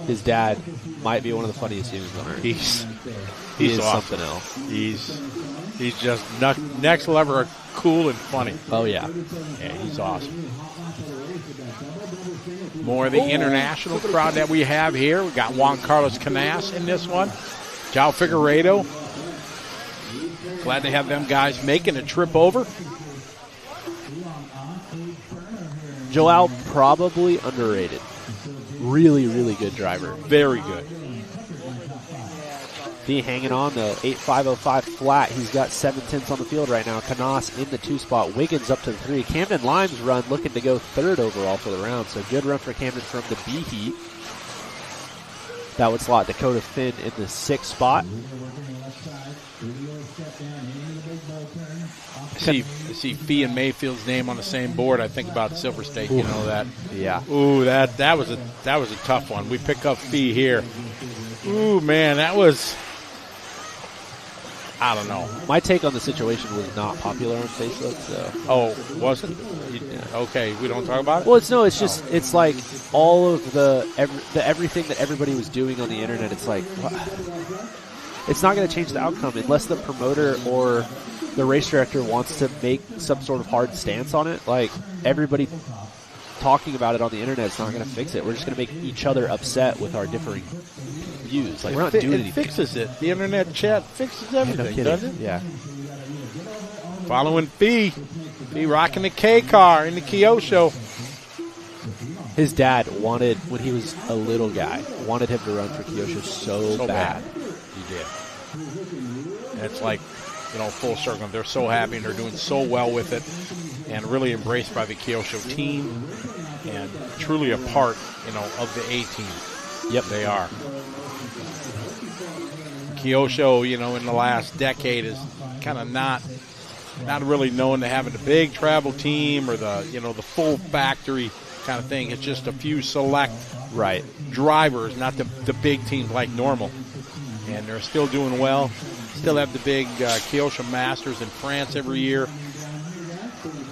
His dad might be one of the funniest humans on earth. He's awesome. Something else. He's just next level cool and funny. Oh, yeah. Yeah, he's awesome. More of the international crowd that we have here. We got Juan Carlos Canas in this one. João Figueiredo. Glad to have them guys making a trip over. João, probably underrated. Really, really good driver. Very good. He hanging on the 8.505 flat. He's got 7/10 on the field right now. Canas in the 2 spot. Wiggins up to the 3. Camden Limes run looking to go 3rd overall for the round. So good run for Camden from the B heat. That would slot Dakota Finn in the 6th spot. I see Fee and Mayfield's name on the same board. I think about Silver State. You know that. Yeah. Ooh, that was a tough one. We pick up Fee here. Ooh, man, that was. I don't know. My take on the situation was not popular on Facebook. So. Oh, wasn't? Okay, we don't talk about it? Well, it's like all of the everything that everybody was doing on the internet. It's like, it's not going to change the outcome unless the promoter or the race director wants to make some sort of hard stance on it. Like, everybody talking about it on the internet is not going to fix it. We're just going to make each other upset with our differing views. Like, we're not doing anything. It fixes it. The internet chat fixes everything, doesn't it? Yeah. Following Fee. Fee rocking the K car in the Kyosho. His dad wanted, when he was a little guy, wanted him to run for Kyosho so bad. He did. It's like, full circle. They're so happy and they're doing so well with it and really embraced by the Kyosho team and truly a part, of the A team. Yep. They are. Kyosho, you know, in the last decade is kind of not really known to having a big travel team or the, you know, the full factory kind of thing. It's just a few select drivers, not the big teams like normal. And they're still doing well. Still have the big Kyosho Masters in France every year.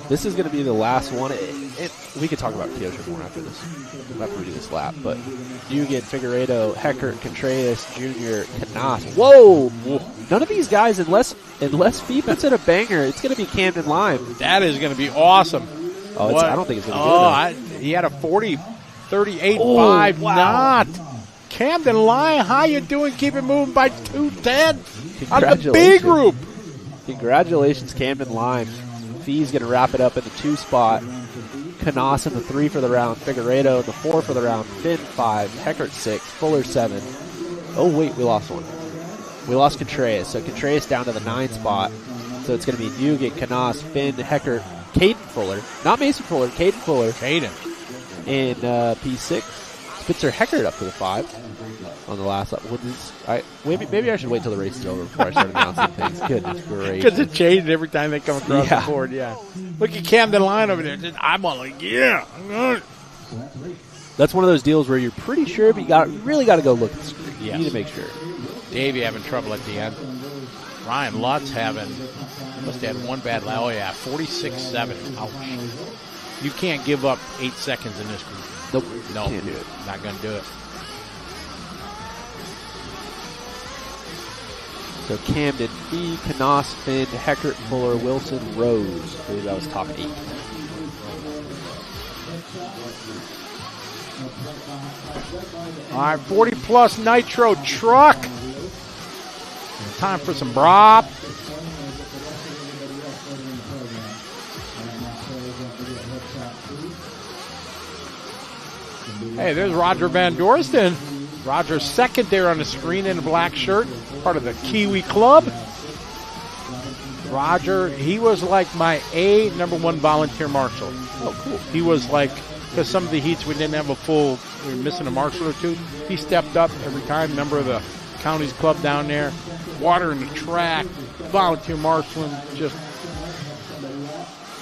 This is going to be the last one. We could talk about Kyosho more after we do this lap. But you get Figueiredo, Heckert, Contreras, Jr., Canas. Whoa! None of these guys, unless Fee puts in a banger, it's going to be Camden Lime. That is going to be awesome. Oh, I don't think it's going to be good. He had a 38.5 knot. Camden Lime, how you doing? Keep it moving by 2:10 on the B group. Congratulations, Camden Lime. Fee's going to wrap it up in the 2 spot. Canas in the 3 for the round. Figueiredo in the 4 for the round. Finn 5. Heckert 6. Fuller 7. Oh, wait, we lost one. We lost Contreras. So Contreras down to the 9 spot. So it's going to be Nugent, Canas, Finn, Heckert, Caden Fuller. Not Mason Fuller, Caden Fuller. In P6. Spitzer Heckert up to the 5 on the last lap. Maybe I should wait till the race is over before I start announcing things. Goodness gracious. Because it changes every time they come across the board, Look at Camden Line over there. Just eyeball like, That's one of those deals where you're pretty sure, but you really got to go look at the screen. You need to make sure. Davey having trouble at the end. Ryan Lutz must have had one bad lap. Oh, yeah, 46.7. Ouch. You can't give up 8 seconds in this group. Nope. No, can't do it. Not going to do it. So Camden, Fee, Canas, Finn, Heckert, Fuller, Wilson, Rose. I believe that was top 8. All right, 40-plus Nitro truck. Time for some brop. Hey, there's Roger Van Dorsten. Roger's second there on the screen in a black shirt, part of the Kiwi Club. Roger, he was like my number 1 volunteer marshal. Oh, cool. He was like, because some of the heats we didn't have we were missing a marshal or two. He stepped up every time, member of the county's club down there, watering the track, volunteer marshaling, just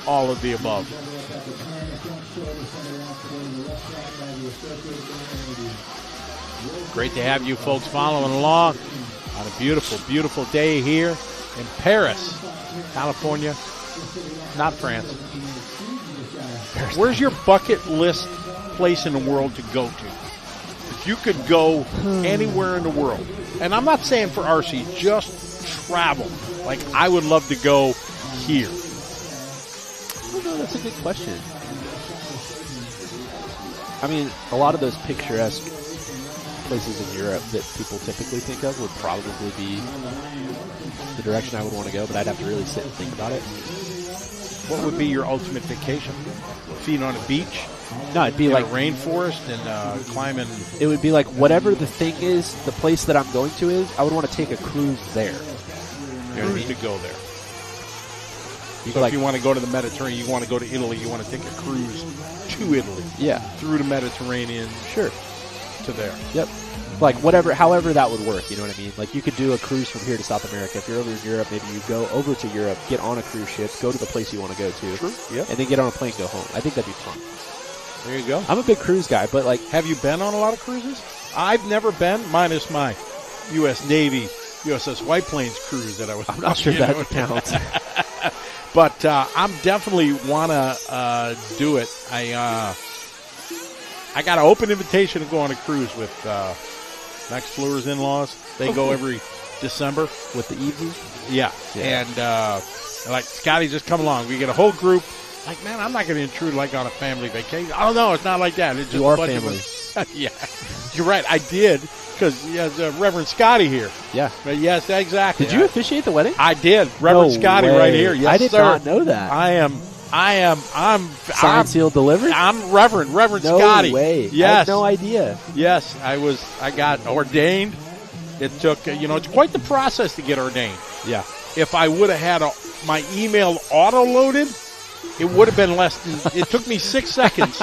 all of the above. Great to have you folks following along on a beautiful, beautiful day here in Paris, California, not France. Where's your bucket list place in the world to go to? If you could go anywhere in the world, and I'm not saying for RC, just travel. Like, I would love to go here. I don't know, that's a good question. I mean, a lot of those picturesque places in Europe that people typically think of would probably be the direction I would want to go, but I'd have to really sit and think about it. What would be your ultimate vacation? Feeding on a beach? No, it'd be like a rainforest and climbing. It would be like whatever the thing is, the place that I'm going to is, I would want to take a cruise there. You know what I mean? To go there. So like, if you want to go to the Mediterranean, you want to go to Italy, you want to take a cruise to Italy. Yeah. Through the Mediterranean. Sure. To there. Yep. Like however that would work, you know what I mean? Like you could do a cruise from here to South America. If you're over in Europe, maybe you go over to Europe, get on a cruise ship, go to the place you want to go to, yep. And then get on a plane and go home. I think that'd be fun. There you go. I'm a big cruise guy, but like... Have you been on a lot of cruises? I've never been, minus my U.S. Navy USS White Plains cruise that I was... I'm not sure that counts. But I'm definitely want to do it. I got an open invitation to go on a cruise with Max Fleur's in-laws. They go every December. With the Eves? Yeah. And like, Scotty, just come along. We get a whole group. Like, man, I'm not going to intrude like on a family vacation. Oh, no, it's not like that. It's just you are family. Yeah. You're right. I did. Because he has Reverend Scotty here. Yeah. But yes, exactly. Did you officiate the wedding? I did. Reverend Scotty right here. Yes, I did not know that. I'm signed, sealed, delivered? I'm Reverend Scotty. No way. Yes. I had no idea. Yes, I got ordained. It took, it's quite the process to get ordained. Yeah. If I would have had my email auto-loaded, it would have been less than, it took me 6 seconds,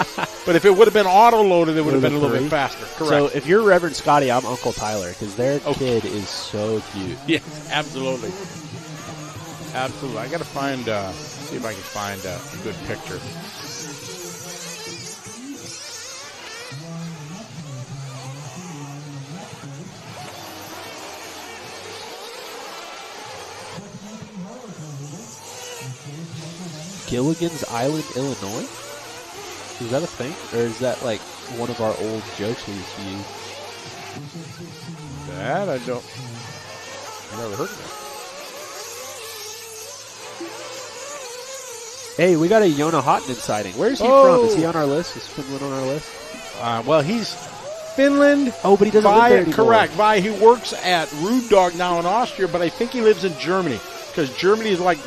but if it would have been auto-loaded, it would have been a little bit faster. Correct. So if you're Reverend Scotty, I'm Uncle Tyler, because their kid is so cute. Yes, absolutely. Absolutely. I got to find, see if I can find a good picture. Gilligan's Island, Illinois? Is that a thing? Or is that like one of our old jokes we used to use? That I don't, I've never heard of that. Hey, we got a Yona Hotman sighting. Where is he from? Is he on our list? Is Finland on our list? Well, he's Finland. Oh, but he doesn't live there anymore. Correct. He works at Rude Dog now in Austria, but I think he lives in Germany because Germany is like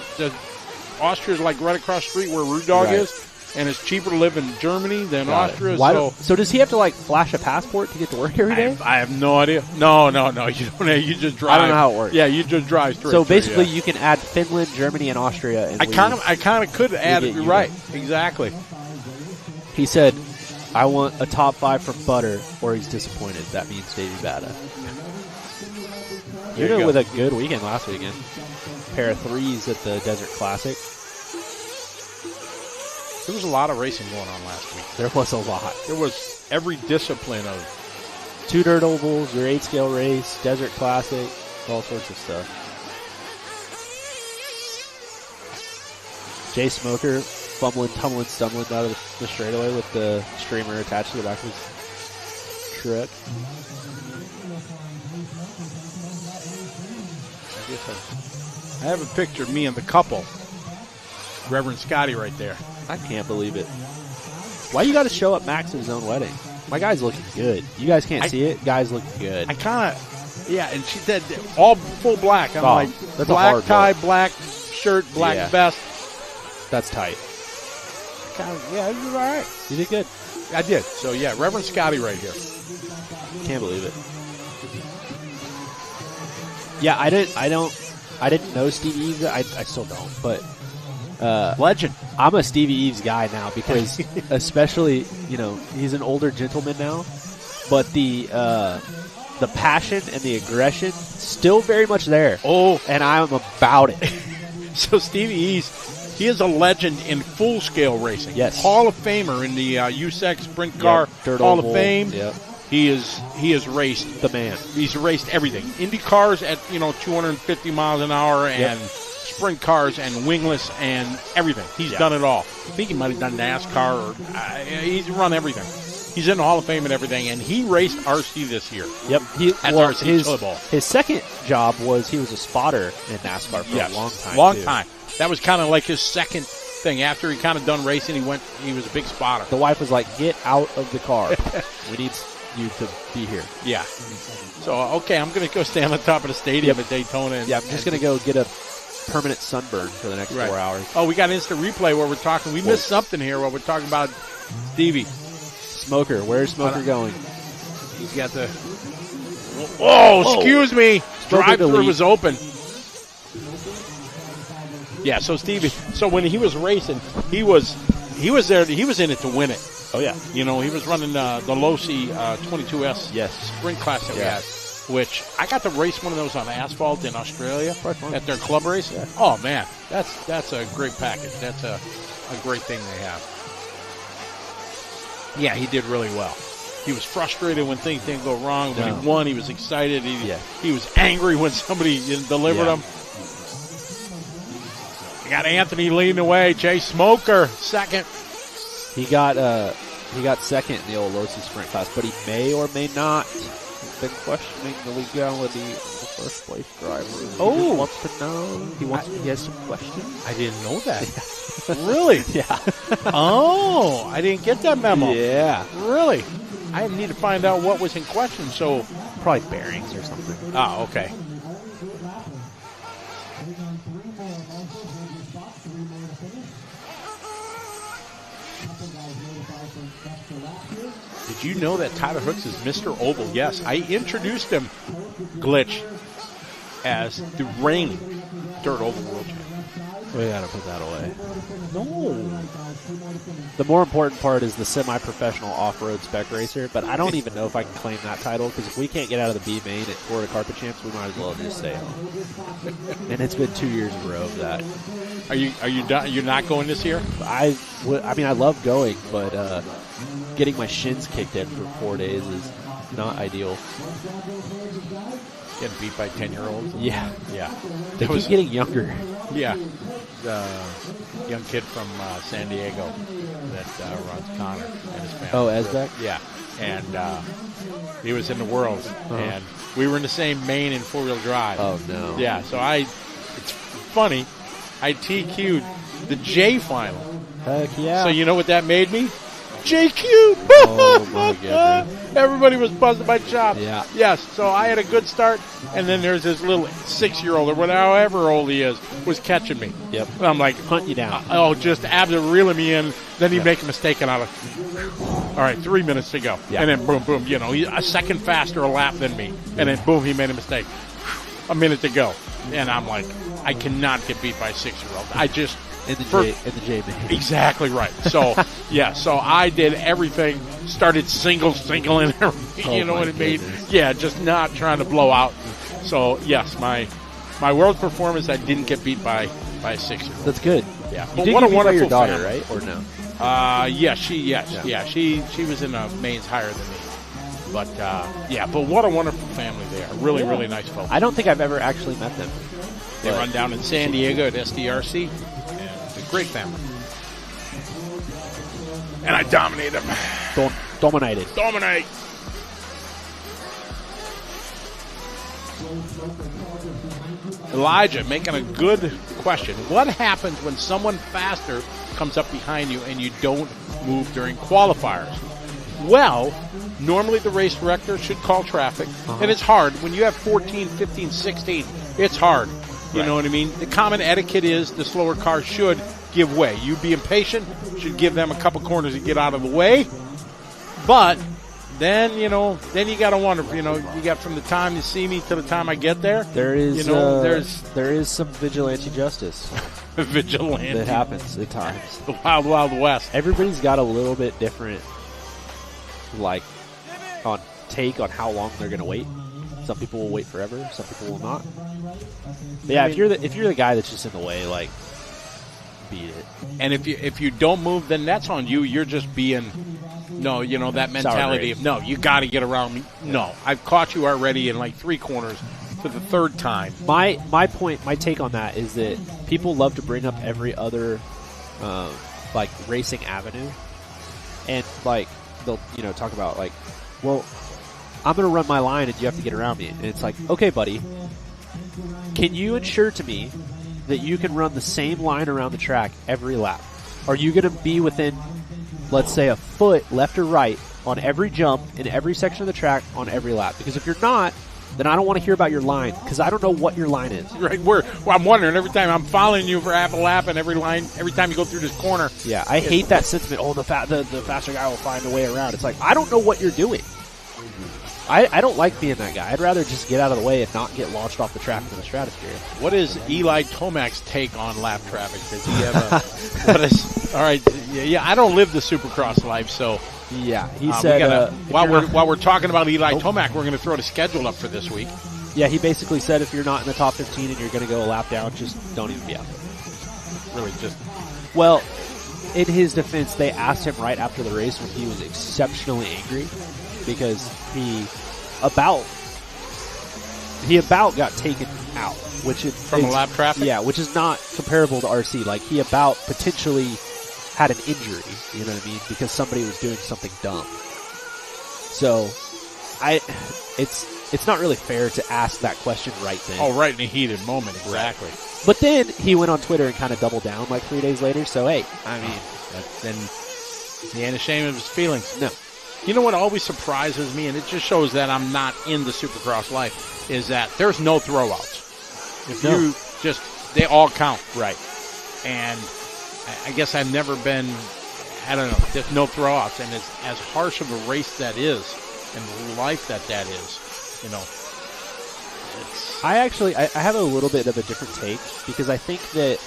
Austria is like right across the street where Rude Dog is, and it's cheaper to live in Germany than Austria. So does he have to like flash a passport to get to work every day? I have no idea. No. You don't. You just drive. I don't know how it works. Yeah, you just drive straight. So basically, you can add Finland, Germany, and Austria. And I kind of could add it. You're right. Exactly. He said, "I want a top 5 from Butter, or he's disappointed." That means Davey Bada. You're doing with a good weekend last weekend. Pair of 3s at the Desert Classic. There was a lot of racing going on last week. There was a lot. There was every discipline of 2 dirt ovals, your 8-scale race, Desert Classic, all sorts of stuff. Jay Smoker fumbling, tumbling, stumbling out of the straightaway with the streamer attached to the back of his truck. I have a picture of me and the couple. Reverend Scotty right there. I can't believe it. Why you got to show up Max at his own wedding? My guy's looking good. You guys can't see it. Guy's looking good. I kind of, and she said all full black. I'm like, that's black tie, black shirt, black vest. That's tight. Yeah, it was all right. You did good. I did. So, yeah, Reverend Scotty right here. Can't believe it. Yeah, I didn't know Stevie Eves. I still don't, but legend. I'm a Stevie Eves guy now because especially, he's an older gentleman now, but the passion and the aggression still very much there. Oh, and I'm about it. So Stevie Eves, he is a legend in full-scale racing. Yes. Hall of Famer in the USEC Sprint Car Hall of Fame. Yep. He has raced the man. He's raced everything. Indy cars at 250 miles an hour and sprint cars and wingless and everything. He's done it all. I think he might have done NASCAR or he's run everything. He's in the Hall of Fame and everything, and he raced RC this year. Yep. RC his second job was he was a spotter in NASCAR for a long time. Long time. That was kind of like his second thing. After he kind of done racing, he was a big spotter. The wife was like, "Get out of the car. We need you to be here." Yeah. So, okay, I'm going to go stand on top of the stadium at Daytona. I'm just going to go get a permanent sunburn for the next 4 hours. Oh, we got instant replay where we're talking. We missed something here while we're talking about Stevie. Smoker. Where's Smoker going? He's got the... Oh, excuse me. Drive-through was open. Yeah, so Stevie... So when he was racing, he was there. He was in it to win it. Oh, yeah. He was running the Losi 22S sprint class that we had, which I got to race one of those on asphalt in Australia at their club race. Yeah. Oh, man, that's a great package. That's a great thing they have. Yeah, he did really well. He was frustrated when things didn't go wrong. When he won, he was excited. He was angry when somebody delivered him. You got Anthony leading the way. Jay Smoker, second. He got second in the old Losi sprint class, but he may or may not have been questioning the legality of the first place driver. He wants to know. He has some questions. I didn't know that. Really? Yeah. Oh, I didn't get that memo. Yeah. Really? I need to find out what was in question. So probably bearings or something. Oh, okay. Did you know that Tyler Hooks is Mr. Oval? Yes, I introduced him, Glitch, as the reigning Dirt Oval World Champion. We gotta put that away. No. The more important part is the semi-professional off-road spec racer, but I don't even know if I can claim that title, because if we can't get out of the B main at Florida Carpet Champs, we might as well just stay home. And it's been 2 years in a row of that. Are you done? You're not going this year? I mean, I love going, but getting my shins kicked in for 4 days is not ideal. Getting beat by 10-year-olds? Yeah. Yeah. They keep getting younger. Yeah. The young kid from San Diego that runs Connor and his family. Oh, Esbeck? Yeah. And he was in the Worlds. And we were in the same main and four-wheel drive. Oh, no. Yeah. So it's funny. I TQ'd the J final. Heck yeah. So you know what that made me? JQ. Oh, my goodness. Everybody was buzzing my chop. Yeah. Yes. So I had a good start, and then there's this little 6-year-old or whatever, however old he is, was catching me. Yep. And I'm like, hunting you down. Just absolutely reeling me in. Then he'd make a mistake, and I'm like, all right, 3 minutes to go. Yeah. And then boom, boom, he's a second faster a lap than me. And then boom, he made a mistake. A minute to go. And I'm like, I cannot get beat by a 6-year-old. I just... In the J main. Exactly right. So, yeah, so I did everything, started singling everything, you know what I mean? Yeah, just not trying to blow out. So, yes, my world performance, I didn't get beat by a 6-year-old. That's good. Yeah. You But did what a get beat by wonderful your daughter, family. right? Or no? Yeah, she was in mains higher than me. But, but what a wonderful family they are. Really, really nice folks. I don't think I've ever actually met them. They run down in San Diego at SDRC. Great family. And I dominate them. Dominated. Dominate. Elijah making a good question. What happens when someone faster comes up behind you and you don't move during qualifiers? Well, normally the race director should call traffic. And it's hard. When you have 14, 15, 16, it's hard. You know what I mean? The common etiquette is the slower car should give way. You be impatient, should give them a couple corners to get out of the way. But then, then you got to wonder, you got from the time you see me to the time I get there. There is, there is some vigilante justice. Vigilante. That happens at times. The Wild Wild West. Everybody's got a little bit different, take on how long they're going to wait. Some people will wait forever. Some people will not. But yeah, if you're the guy that's just in the way, beat it. And if you don't move, then that's on you. You're just being that mentality of no, you got to get around me. No, I've caught you already in 3 corners for the 3rd time. My take on that is that people love to bring up every other racing avenue, and they'll talk about well, I'm going to run my line and you have to get around me. And it's like, okay, buddy, can you ensure to me that you can run the same line around the track every lap? Are you going to be within, let's say, a foot left or right on every jump in every section of the track on every lap? Because if you're not, then I don't want to hear about your line, because I don't know what your line is. Right. I'm wondering every time I'm following you for half a lap and every time you go through this corner. Yeah, I hate that sentiment. Oh, the faster guy will find a way around. It's like, I don't know what you're doing. I don't like being that guy. I'd rather just get out of the way and not get launched off the track in the stratosphere. What is Eli Tomac's take on lap traffic? Does he have all right, yeah, I don't live the Supercross life, so... Yeah, he said... while we're talking about Eli Tomac, we're going to throw the schedule up for this week. Yeah, he basically said if you're not in the top 15 and you're going to go a lap down, just don't even be out there. Really, just... Well, in his defense, they asked him right after the race when he was exceptionally angry, because he about got taken out, which is from a lap traffic. Yeah, which is not comparable to RC. He about potentially had an injury. You know what I mean? Because somebody was doing something dumb. So, it's not really fair to ask that question right then. Oh, right in a heated moment, exactly. Right. But then he went on Twitter and kind of doubled down 3 days later. So hey, I mean, then he ain't ashamed of his feelings. No. You know what always surprises me, and it just shows that I'm not in the Supercross life, is that there's no throwouts. They all count. Right. And I guess I've never been, I don't know, there's no throwouts. And as harsh of a race that is, and life that is, I have a little bit of a different take, because I think that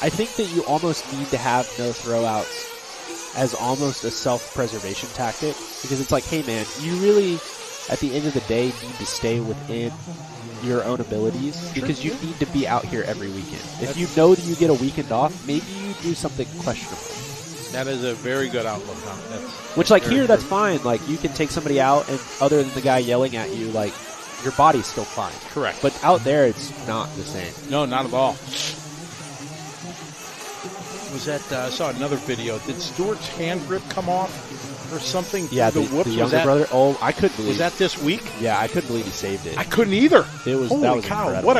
I think that you almost need to have no throwouts as almost a self-preservation tactic, because it's like, hey man, you really, at the end of the day, need to stay within your own abilities, because you need to be out here every weekend. If you know that you get a weekend off, maybe you do something questionable. That is a very good outlook, huh? Which, like, here, that's fine. Like, you can take somebody out, and other than the guy yelling at you, like, your body's still fine. Correct. But out there, it's not the same. No, not at all. Was that, I saw another video. Did Stewart's hand grip come off or something? Yeah, the whoops, the younger brother. Oh, I couldn't believe. Was that this week? Yeah, I couldn't believe he saved it. I couldn't either. It was. Holy that was cow! incredible. What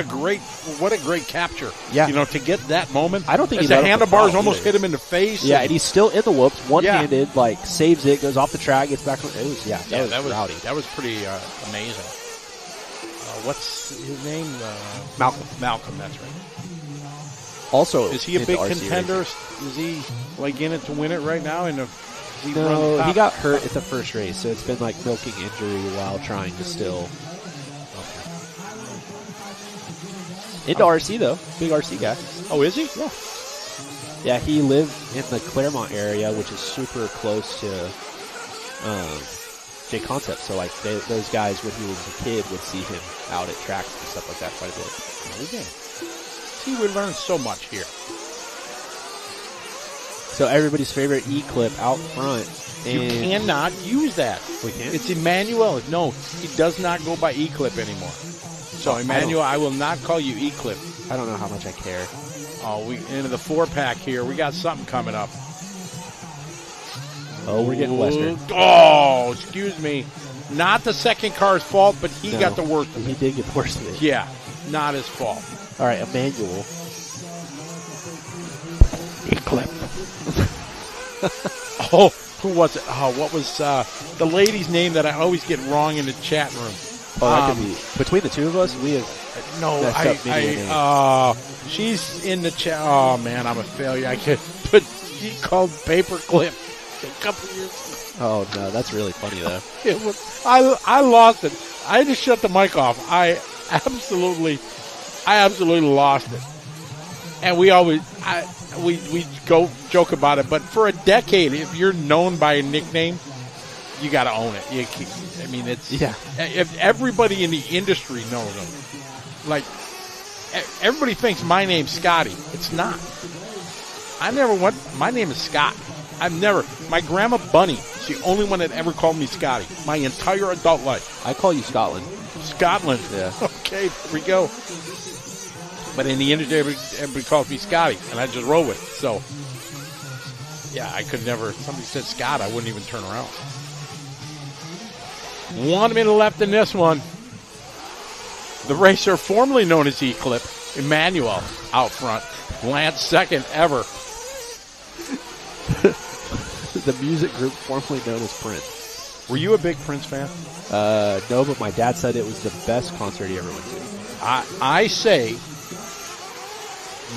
a great capture. Yeah, you know, to get that moment. I don't think as the handlebars almost hit him in the face. Yeah, and he's still in the whoops, one-handed, like saves it, goes off the track, gets back. It was that was rowdy. That was pretty amazing. What's his name? Malcolm. Malcolm. That's right. Also, is he a big contender? Is he like in it to win it right now? No, he got hurt at the first race, so it's been like milking injury while trying to still. Into RC though, big RC guy. Oh, is he? Yeah. Yeah, he lived in the Claremont area, which is super close to J Concept. So like those guys, when he was a kid, would see him out at tracks and stuff like that quite a bit. Okay. See, we learned so much here. So everybody's favorite E-clip out front. You cannot use that. We can't? It's Emmanuel. No, he does not go by E-clip anymore. So, Emmanuel, I will not call you E-clip. I don't know how much I care. Oh, we into the 4-pack here. We got something coming up. Oh, we're getting Western. Oh, excuse me. Not the second car's fault, but he got the worst of it. He did get the worst of it. Yeah, not his fault. All right, Emmanuel. E-clip. Oh, who was it? Oh, what was the lady's name that I always get wrong in the chat room? Oh, that could be. Between the two of us, we have she's in the chat. Oh, man, I'm a failure. But she called paperclip a couple years ago. Oh, no, that's really funny, though. I lost it. I just shut the mic off. I absolutely lost it. And we always, we go joke about it, but for a decade, if you're known by a nickname, you got to own it. If everybody in the industry knows them, like everybody thinks my name's Scotty. It's not. My name is Scott. My grandma Bunny is the only one that ever called me Scotty my entire adult life. I call you Scotland. Scotland. Yeah. Okay, there we go. But in the industry, everybody calls me Scotty, and I just roll with it. So, yeah, I could never. If somebody said Scott, I wouldn't even turn around. 1 minute left in this one. The racer formerly known as E-Clip, Emmanuel, out front. Lance second ever. The music group formerly known as Prince. Were you a big Prince fan? No, but my dad said it was the best concert he ever went to. I say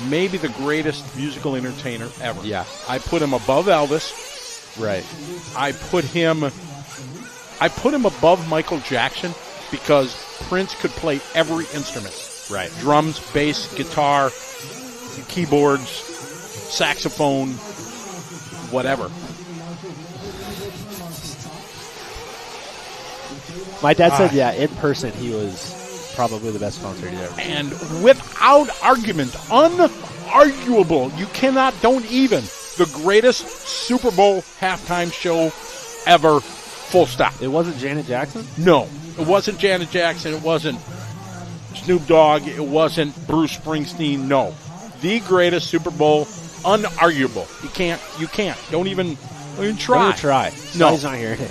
maybe the greatest musical entertainer ever. Yeah. I put him above Elvis. Right. I put him above Michael Jackson because Prince could play every instrument. Right. Drums, bass, guitar, keyboards, saxophone, whatever. My dad said, in person he was probably the best concert he'd ever seen. And without argument, unarguable, don't even, the greatest Super Bowl halftime show ever, full stop. It wasn't Janet Jackson? No, it wasn't Janet Jackson. It wasn't Snoop Dogg. It wasn't Bruce Springsteen. No. The greatest Super Bowl, unarguable. You can't. Don't even try. Don't even try. No. He's not hearing it.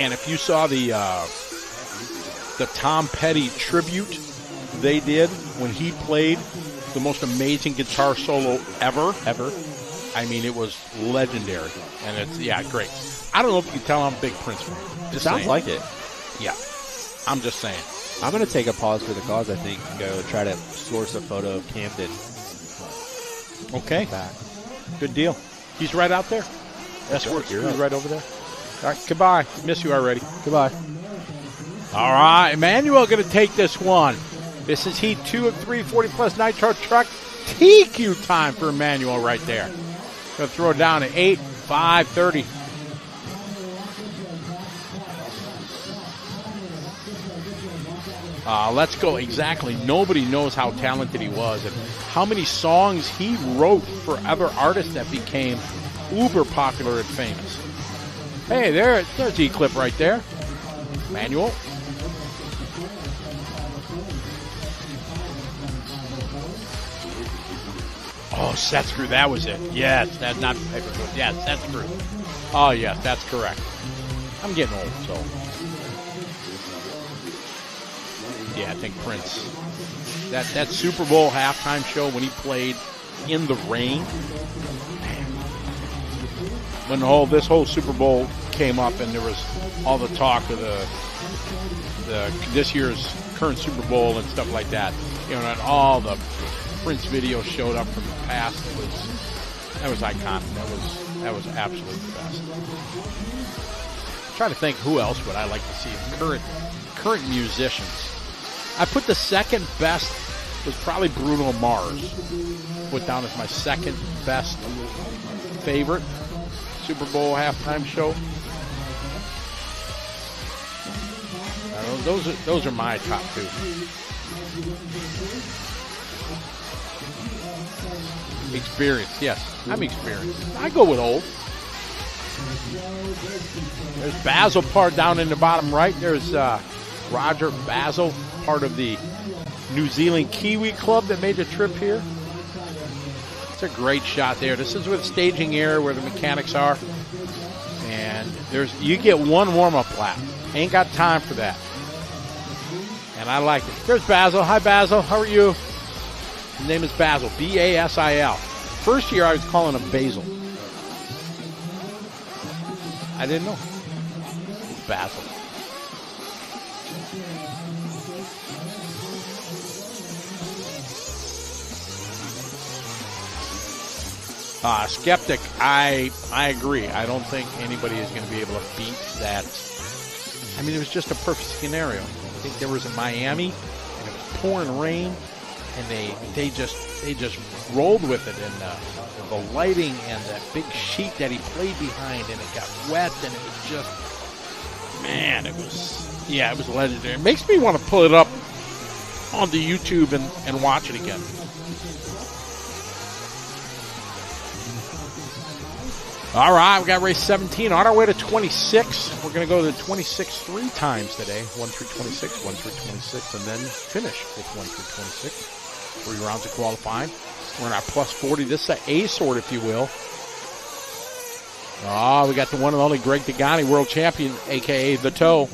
And if you saw the Tom Petty tribute they did when he played the most amazing guitar solo ever. I mean, it was legendary. And it's, great. I don't know if you can tell I'm a big Prince fan. It sounds like it. Yeah. I'm just saying. I'm going to take a pause for the cause, I think, and go try to source a photo of Camden. Okay. Back. Good deal. He's right out there. That's where he's right over there. All right, goodbye. Miss you already. Goodbye. All right, Emmanuel going to take this one. This is Heat 2 of 3, 40-plus Nitro Truck. TQ time for Emmanuel right there. Going to throw it down at 8, 5:30. Let's go. Exactly. Nobody knows how talented he was and how many songs he wrote for other artists that became uber popular and famous. Hey, there's E-Clip right there. Manuel. Oh, set screw. That was it. Yes, that's not paper clip. Yes, set screw. Oh, yes, that's correct. I'm getting old, so. Yeah, I think Prince. That Super Bowl halftime show when he played In the Rain. When this whole Super Bowl came up and there was all the talk of this year's current Super Bowl and stuff like that, and all the Prince videos showed up from the past. That was iconic. That was absolutely the best. I'm trying to think who else would I like to see. Current musicians. I put the second best was probably Bruno Mars. Put down as my second best favorite Super Bowl halftime show. I don't know, those are my top two. Experienced, yes. I'm experienced. I go with old. There's Basil part down in the bottom right. There's Roger Basil, part of the New Zealand Kiwi Club that made the trip here. It's a great shot there. This is with staging area where the mechanics are. And you get one warm-up lap. Ain't got time for that. And I like it. There's Basil. Hi, Basil. How are you? His name is Basil. B-A-S-I-L. First year I was calling him Basil. I didn't know. It's Basil. Skeptic, I agree. I don't think anybody is going to be able to beat that. I mean, it was just a perfect scenario. I think there was in Miami, and it was pouring rain, and they just rolled with it, and the lighting and that big sheet that he played behind, and it got wet, and it was just, man, it was legendary. It makes me want to pull it up onto YouTube and watch it again. All right, we got race 17 on our way to 26. We're going to go to 26 three times today. 1 through 26, 1 through 26, and then finish with 1 through 26. 3 rounds of qualifying. We're in our plus 40. This is an A sort, if you will. We got the one and only Greg Degani, world champion, a.k.a. The Toe.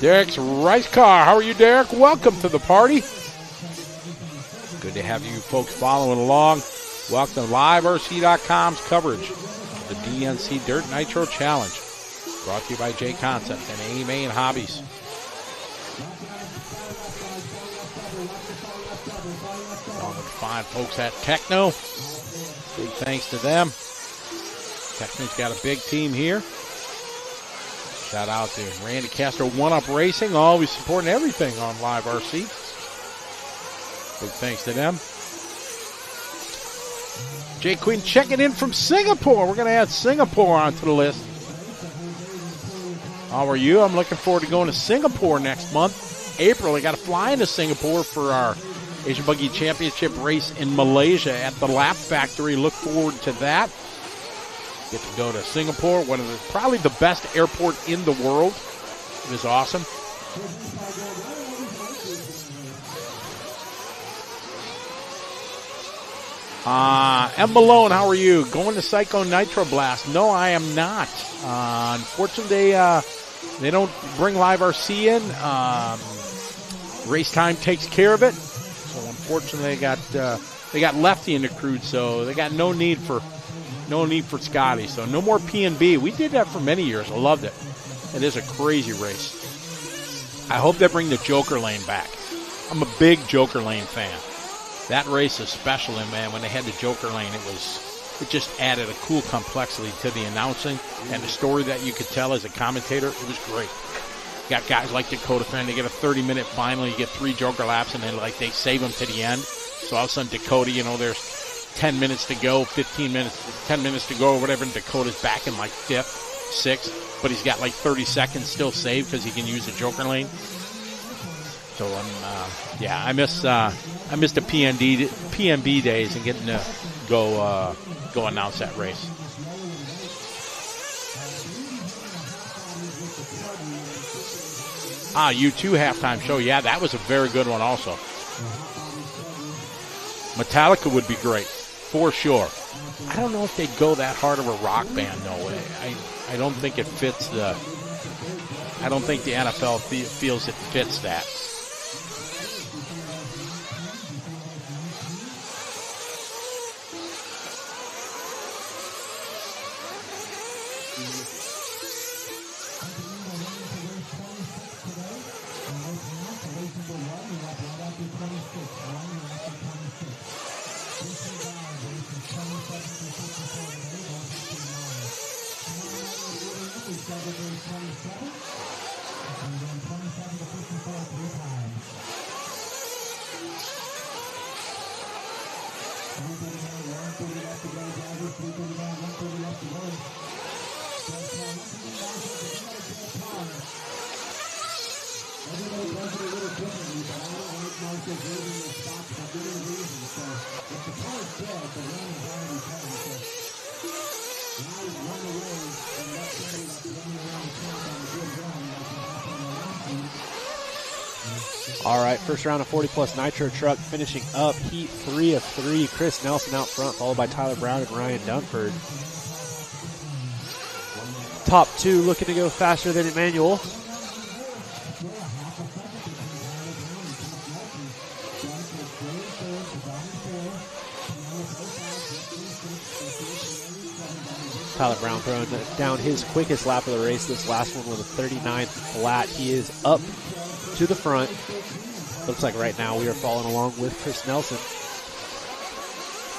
Derek's Rice Car. How are you, Derek? Welcome to the party. Good to have you folks following along. Welcome to LiveRC.com's coverage of the DNC Dirt Nitro Challenge. Brought to you by J Concept and A Main Hobbies. All the fine folks at Techno. Big thanks to them. Techno's got a big team here. Shout out to Randy Castro, One Up Racing, always supporting everything on Live RC. Big thanks to them. Jay Quinn checking in from Singapore. We're going to add Singapore onto the list. How are you? I'm looking forward to going to Singapore next month. April, I got to fly into Singapore for our Asian Buggy Championship race in Malaysia at the Lap Factory. Look forward to that. Get to go to Singapore, probably the best airport in the world. It is awesome. M. Malone, how are you? Going to Psycho Nitro Blast? No, I am not. Unfortunately, they don't bring Live RC in. Race Time takes care of it. So unfortunately, they got Lefty in the crew, so they got no need for Scotty. So no more P&B. We did that for many years. I loved it. It is a crazy race. I hope they bring the Joker Lane back. I'm a big Joker Lane fan. That race especially, man, when they had the Joker Lane, it just added a cool complexity to the announcing and the story that you could tell as a commentator. It was great. got guys like Dakota Fan. They get a 30-minute final. You get 3 joker laps, and then they save them to the end. So all of a sudden, Dakota, there's 10 minutes to go, 15 minutes, 10 minutes to go, or whatever, and Dakota's back in 5th, 6th, but he's got 30 seconds still saved because he can use the joker lane. So I miss the PNB days and getting to go announce that race. U2 halftime show. Yeah, that was a very good one also. Metallica would be great, for sure. I don't know if they'd go that hard of a rock band, no way. I don't think it fits I don't think the NFL feels it fits that. All right, first round of 40-plus Nitro Truck finishing up heat 3 of 3. Chris Nelson out front, followed by Tyler Brown and Ryan Dunford. Top 2 looking to go faster than Emmanuel. Tyler Brown throwing down his quickest lap of the race. This last one was a 39th flat. He is up to the front. Looks like right now we are following along with Chris Nelson.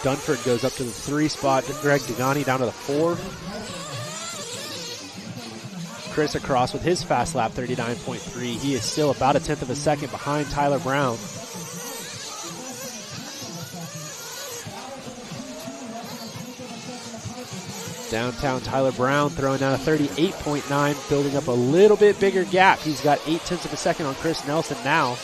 Dunford goes up to the 3 spot. Greg Degani down to the 4. Chris across with his fast lap, 39.3. He is still about a 10th of a second behind Tyler Brown. Downtown Tyler Brown throwing down a 38.9, building up a little bit bigger gap. He's got 0.8 of a second on Chris Nelson now.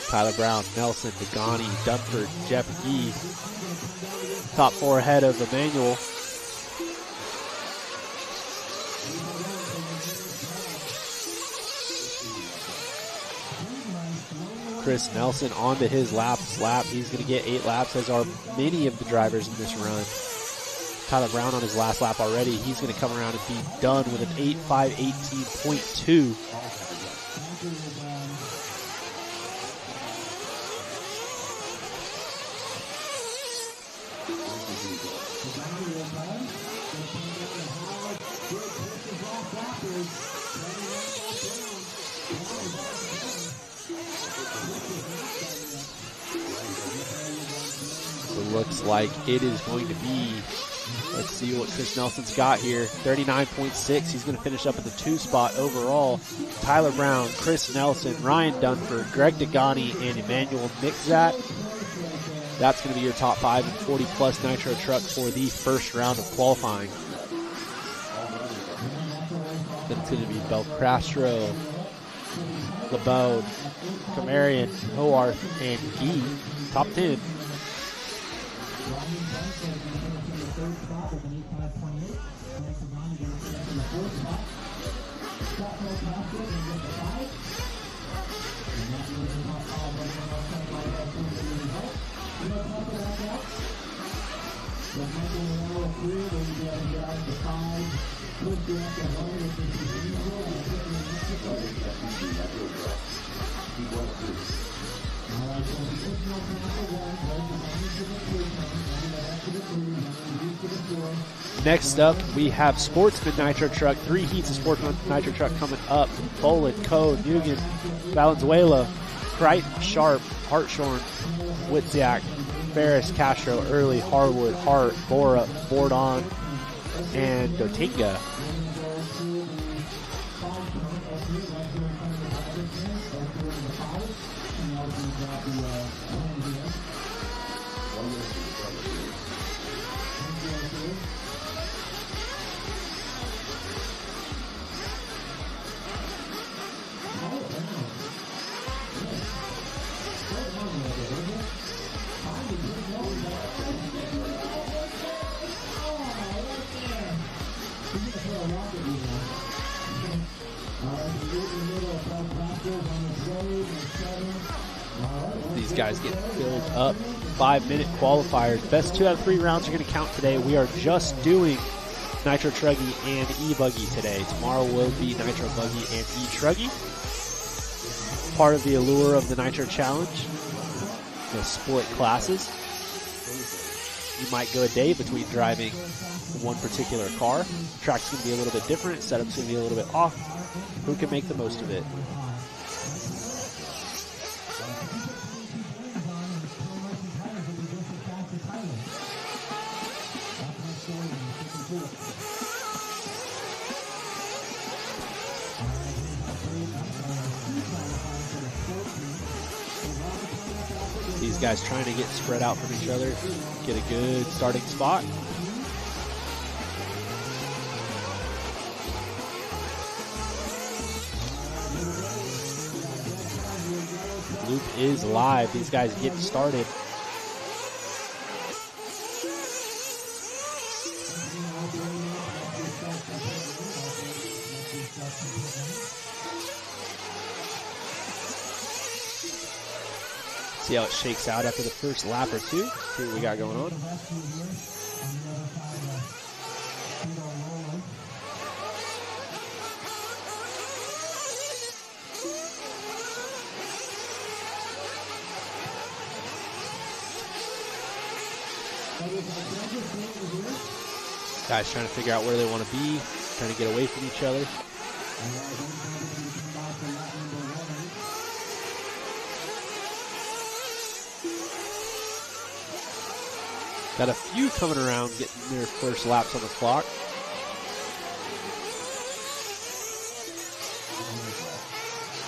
Tyler Brown, Nelson, Degani, Dunford, Jeff Gee. Top 4 ahead of Emmanuel. Chris Nelson onto his last lap. He's going to get 8 laps, as are many of the drivers in this run. Tyler Brown on his last lap already. He's going to come around and be done with an 8.518.2. Looks like it is going to be, let's see what Chris Nelson's got here, 39.6. He's going to finish up at the 2 spot overall. Tyler Brown, Chris Nelson, Ryan Dunford, Greg Degani, and Emmanuel Mixzat. That's going to be your top 5 in 40-plus Nitro trucks for the first round of qualifying. Then it's going to be Belcastro, LeBeau, Camarian, Hoarth, and Gee. Top 10. Next up, we have Sportsman Nitro Truck. 3 heats of Sportsman Nitro Truck coming up. Bolin, Coe, Nugent, Valenzuela, Crichton, Sharp, Hartshorn, Witziak, Ferris, Castro, Early, Harwood, Hart, Bora, Bordon, and Dotinga. These guys get filled up. 5-minute qualifiers. Best 2 out of 3 rounds are going to count today. We are just doing Nitro Truggy and E-buggy today. Tomorrow will be Nitro Buggy and E-Truggy. Part of the allure of the Nitro Challenge, the split classes. You might go a day between driving one particular car. The track's going to be a little bit different. Setup's going to be a little bit off. Who can make the most of it? These guys trying to get spread out from each other, get a good starting spot. Loop is live. These guys get started. See how it shakes out after the first lap or two. See what we got going on. Guys trying to figure out where they want to be, trying to get away from each other. Got a few coming around getting their first laps on the clock.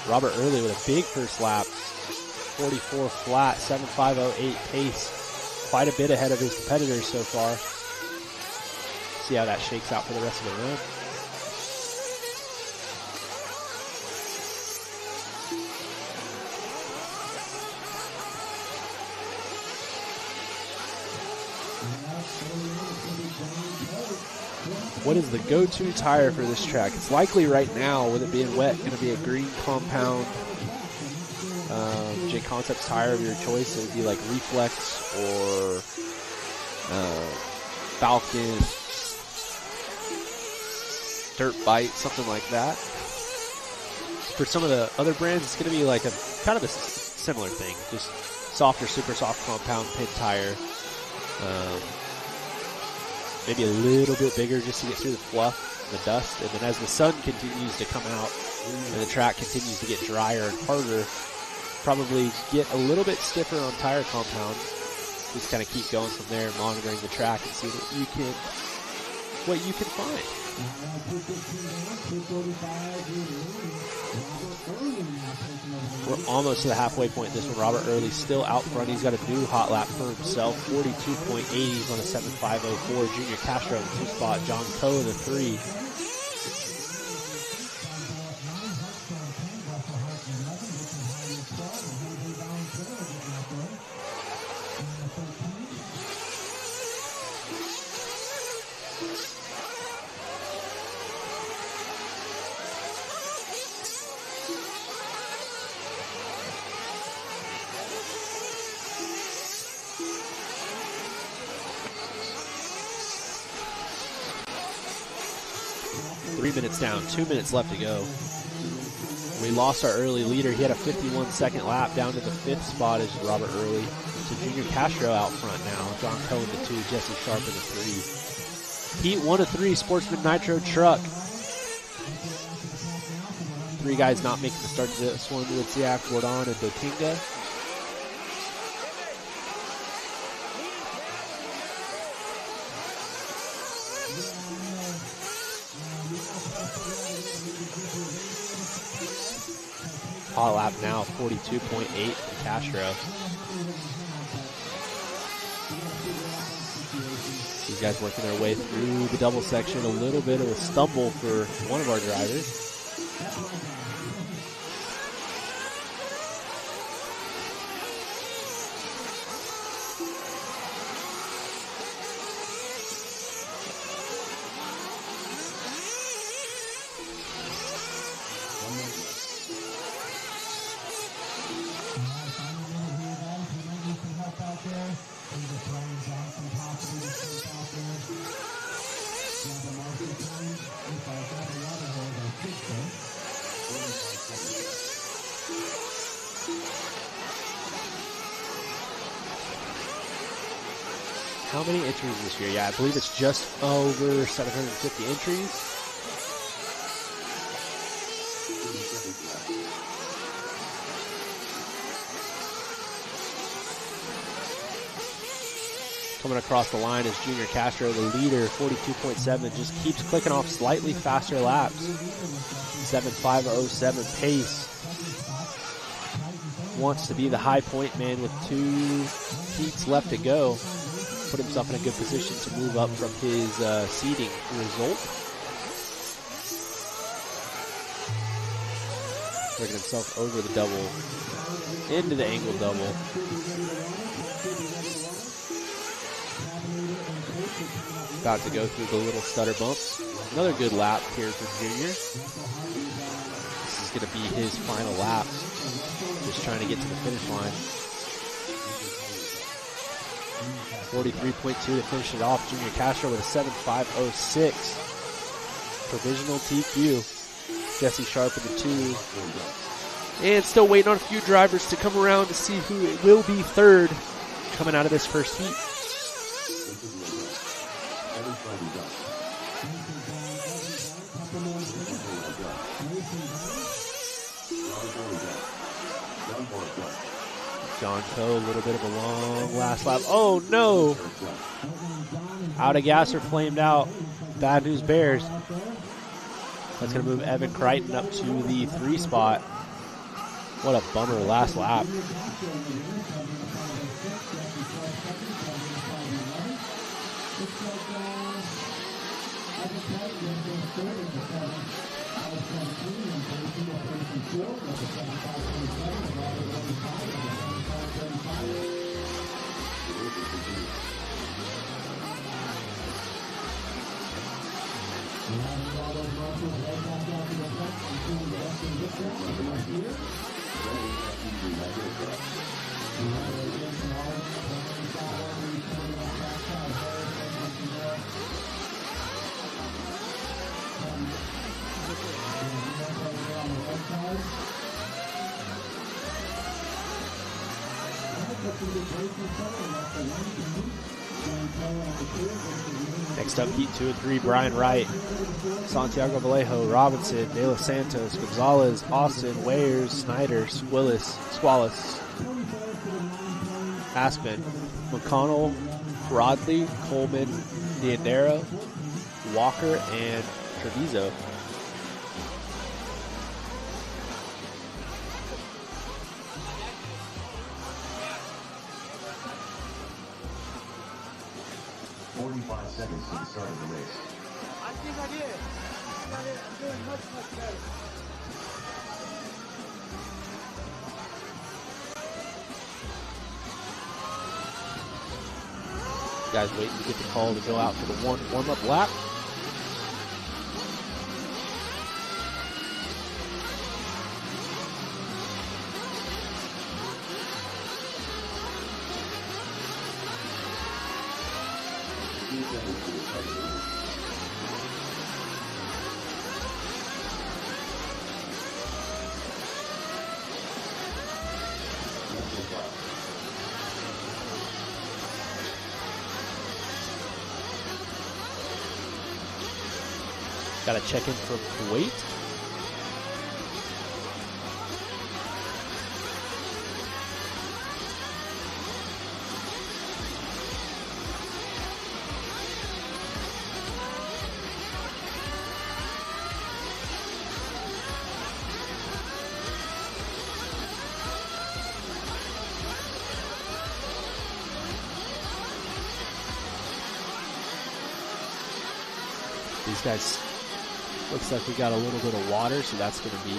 Robert Early with a big first lap. 44 flat, 7.508 pace. Quite a bit ahead of his competitors so far. See how that shakes out for the rest of the run. What is the go-to tire for this track? It's likely right now, with it being wet, going to be a green compound J Concepts tire of your choice. It would be like Reflex or Falcon, Dirt Bite, something like that. For some of the other brands, it's going to be like a kind of a similar thing, just softer, super soft compound pit tire. Maybe a little bit bigger just to get through the fluff, the dust, and then as the sun continues to come out and the track continues to get drier and harder, probably get a little bit stiffer on tire compound. Just kind of keep going from there, monitoring the track and see what you can find. We're almost to the halfway point. This one, Robert Early still out front. He's got a new hot lap for himself, 42.8. He's on a 7.504. Junior Castro in the 2 spot. John Coe in the 3. Minutes down, 2 minutes left to go. We lost our early leader. He had a 51-second lap. Down to the 5th spot is Robert Early. So Junior Castro out front now. John Coe in the 2, Jesse Sharp in the 3. Heat 1 of 3, Sportsman Nitro truck. 3 guys not making the start to this one with Ziak, Bordon, and Dotinga. Hot lap now, 42.8 for Castro. These guys working their way through the double section. A little bit of a stumble for one of our drivers. How many entries this year? Yeah, I believe it's just over 750 entries. Coming across the line is Junior Castro, the leader, 42.7, just keeps clicking off slightly faster laps. 7.507 pace. Wants to be the high point man with 2 heats left to go. Put himself in a good position to move up from his seeding result. Working himself over the double, into the angle double. About to go through the little stutter bumps. Another good lap here for Junior. This is going to be his final lap. Just trying to get to the finish line. 43.2 to finish it off. Junior Castro with a 7.506. Provisional TQ. Jesse Sharp in the 2. And still waiting on a few drivers to come around to see who it will be third coming out of this first heat. John Coe, a little bit of a long last lap. Oh no! Out of gas or flamed out. Bad news bears. That's going to move Evan Crichton up to the 3 spot. What a bummer last lap. Next up, heat 2 and 3, Brian Wright, Santiago Vallejo, Robinson, De Los Santos, Gonzalez, Austin, Wayers, Snyder, Squallis, Aspen, McConnell, Rodley, Coleman, Diandera, Walker, and Treviso. Seconds to the start of the race. I think I did. I'm doing much better. Guys waiting to get the call to go out for the warm-up lap. Got to check in from Kuwait. These guys, looks like we got a little bit of water, so that's going to be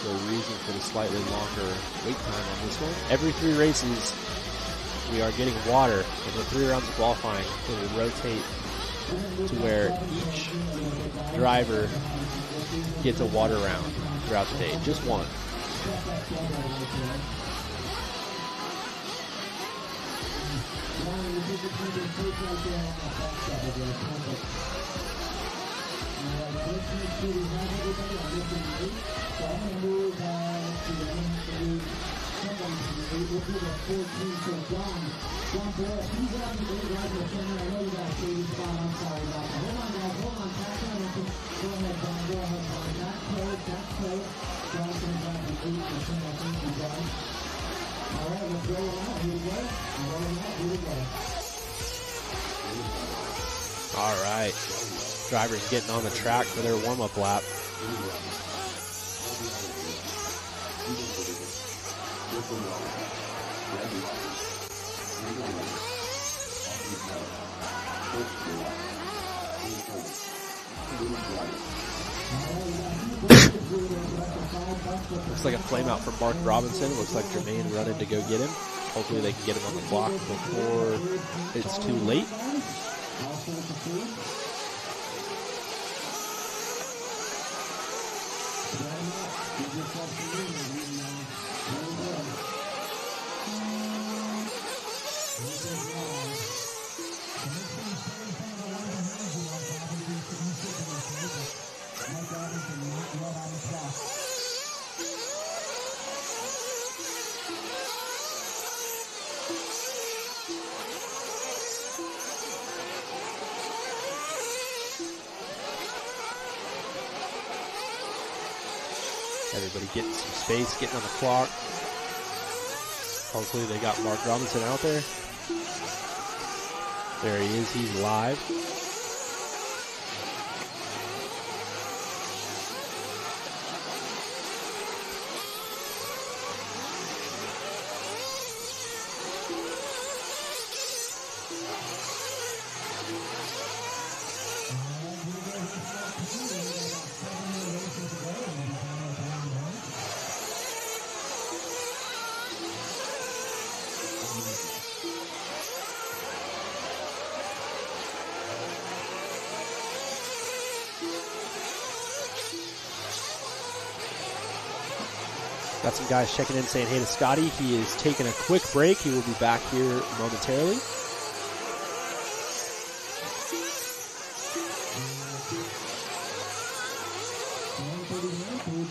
the reason for the slightly longer wait time on this one. Every 3 races, we are getting water, and the 3 rounds of qualifying will rotate to where each driver gets a water round throughout the day, just one. All right, drivers getting on the track for their warm-up lap. Looks like a flame out for Mark Robinson. Looks like Jermaine running to go get him. Hopefully they can get him on the clock before it's too late. Everybody getting some space, getting on the clock. Hopefully they got Mark Robinson out there. There he is, he's live. Got some guys checking in saying hey to Scotty. He is taking a quick break. He will be back here momentarily.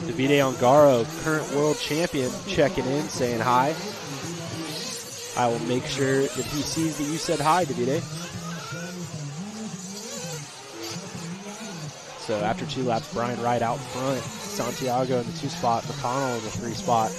Davide Ongaro, current world champion, checking in saying hi. I will make sure that he sees that you said hi, Davide. So after 2 laps, Brian Wright out front. Santiago in the 2 spot, McConnell in the 3 spot.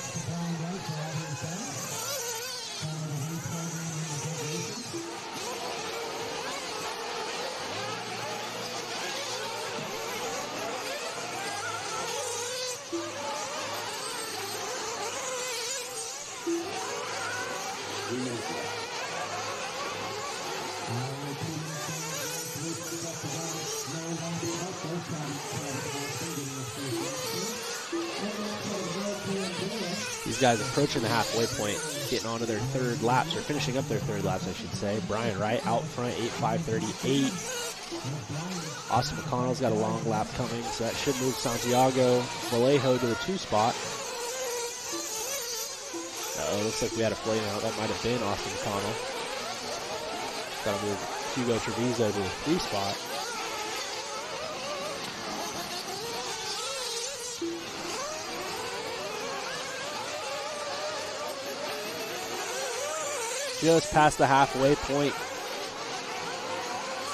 Guys approaching the halfway point, getting onto their 3rd laps, or finishing up their 3rd laps, I should say. Brian Wright out front, 8.538. Austin McConnell's got a long lap coming, so that should move Santiago Vallejo to the 2 spot. Looks like we had a flame out. That might have been Austin McConnell. Got to move Hugo Treviso to the 3 spot. Just past the halfway point.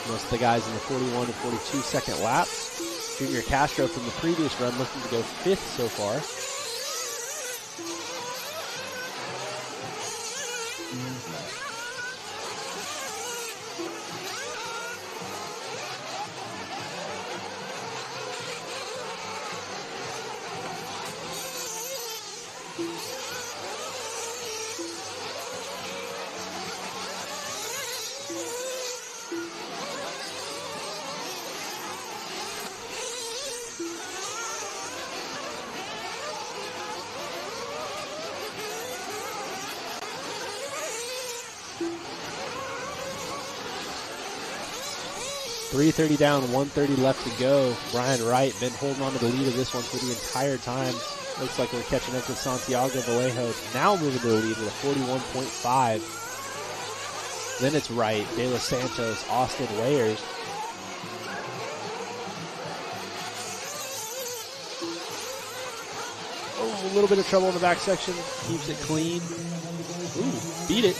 Most of the guys in the 41 to 42 second laps. Junior Castro from the previous run looking to go 5th so far. 3:30 down, 1:30 left to go. Brian Wright been holding on to the lead of this one for the entire time. Looks like we're catching up with Santiago Vallejo. Now moving to the lead with a 41.5. Then it's Wright, De Los Santos, Austin Wayers. Oh, a little bit of trouble in the back section. Keeps it clean. Ooh, beat it.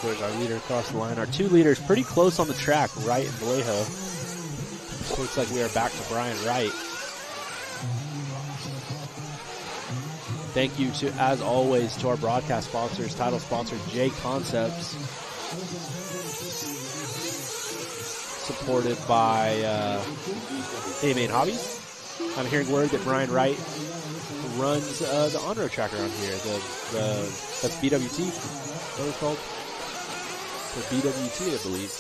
There's our leader across the line. Our two leaders pretty close on the track, Wright and Vallejo. Looks like we are back to Brian Wright. Thank you to, as always, to our broadcast sponsors, title sponsor J Concepts, supported by A-Main Hobbies. I'm hearing word that Brian Wright runs the on-road track around here. That's BWT, what it's called? Or BWT, I believe.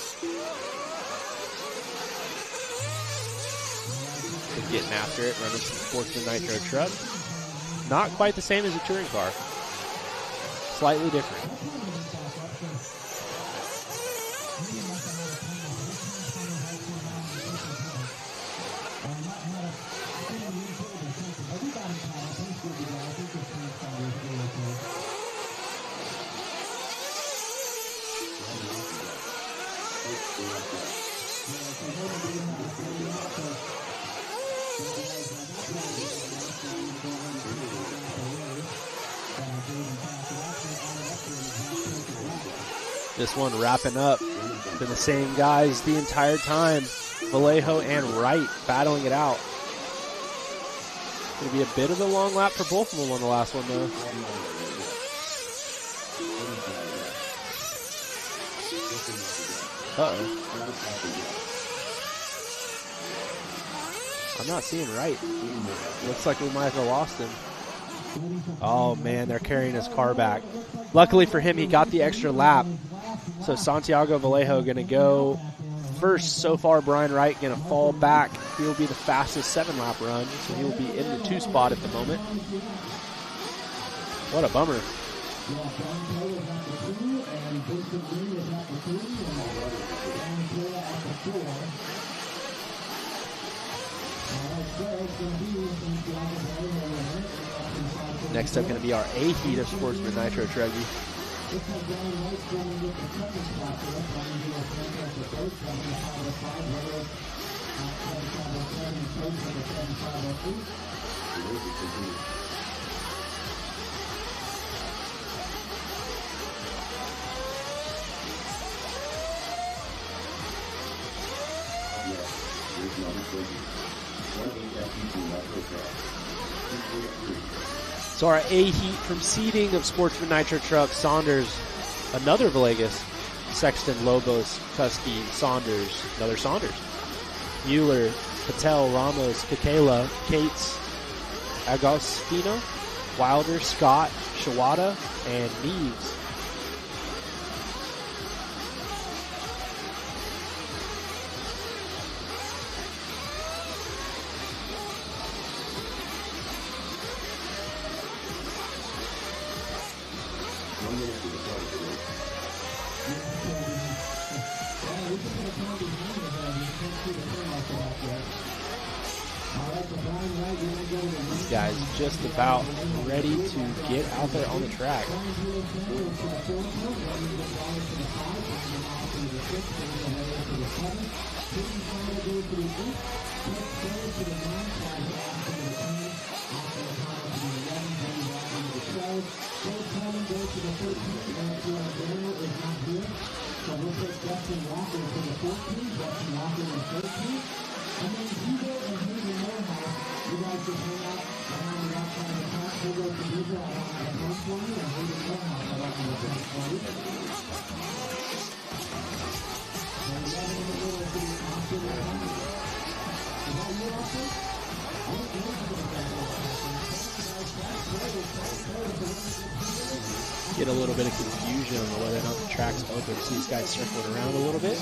Been getting after it, running some Sportsman Nitro truck. Not quite the same as a touring car. Slightly different. This one wrapping up. Been the same guys the entire time. Vallejo and Wright battling it out. Going to be a bit of a long lap for both of them on the last one, though. Uh-oh. I'm not seeing Wright. Looks like we might have lost him. Oh, man, they're carrying his car back. Luckily for him, he got the extra lap. So Santiago Vallejo going to go first. So far, Brian Wright going to fall back. He will be the fastest 7-lap run, so he will be in the 2 spot at the moment. What a bummer. Next up going to be our A heat of Sportsman Nitro Truggy. So our A heat from seeding of Sportsman Nitro Truck, Saunders, another Villegas, Sexton, Lobos, Tusky, Saunders, another Saunders, Mueller, Patel, Ramos, Kakela, Cates, Agostino, Wilder, Scott, Shawada, and Neves. These guys just about ready to get out there on the track. get a little bit of confusion on whether or not the track's open. See these guys circling around a little bit.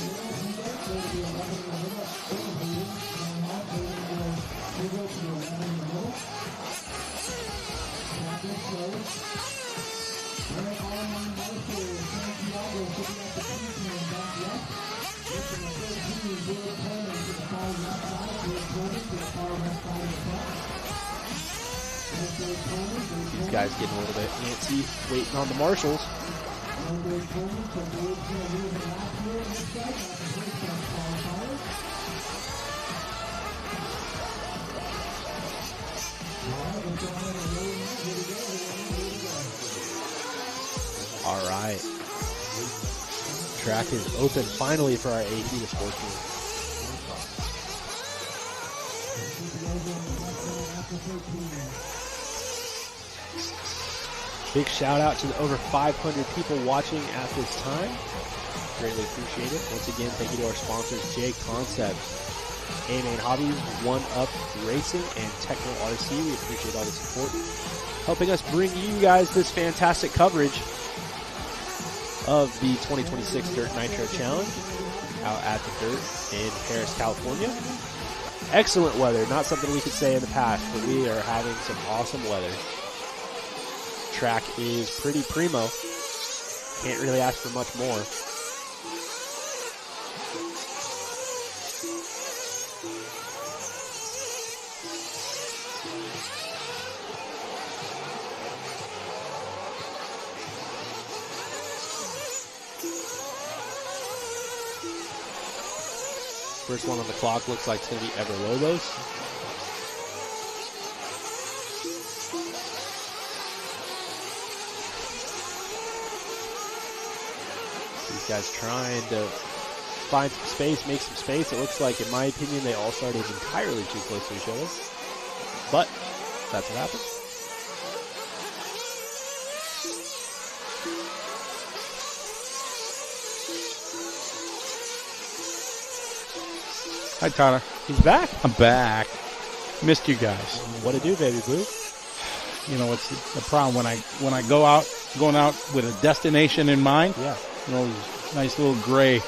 These guys getting a little bit antsy, waiting on the marshals. All right. Track is open finally for our AT to Sportsman. Big shout out to the over 500 people watching at this time. Greatly appreciate it. Once again, thank you to our sponsors, J Concepts, A-Main Hobbies, One Up Racing, and Techno RC. We appreciate all the support, helping us bring you guys this fantastic coverage of the 2026 Dirt Nitro Challenge out at the Dirt in Paris, California. Excellent weather. Not something we could say in the past, but we are having some awesome weather. Track is pretty primo. Can't really ask for much more. First one on the clock looks like it's going to be Ever Lobos. These guys trying to find some space, make some space. It looks like, in my opinion, they all started entirely too close to each other. But that's what happens. Hi, Tyler. He's back. I'm back. Missed you guys. What to do, baby blue? You know, it's the problem when I go out, going out with a destination in mind. Yeah. You know, those nice little gray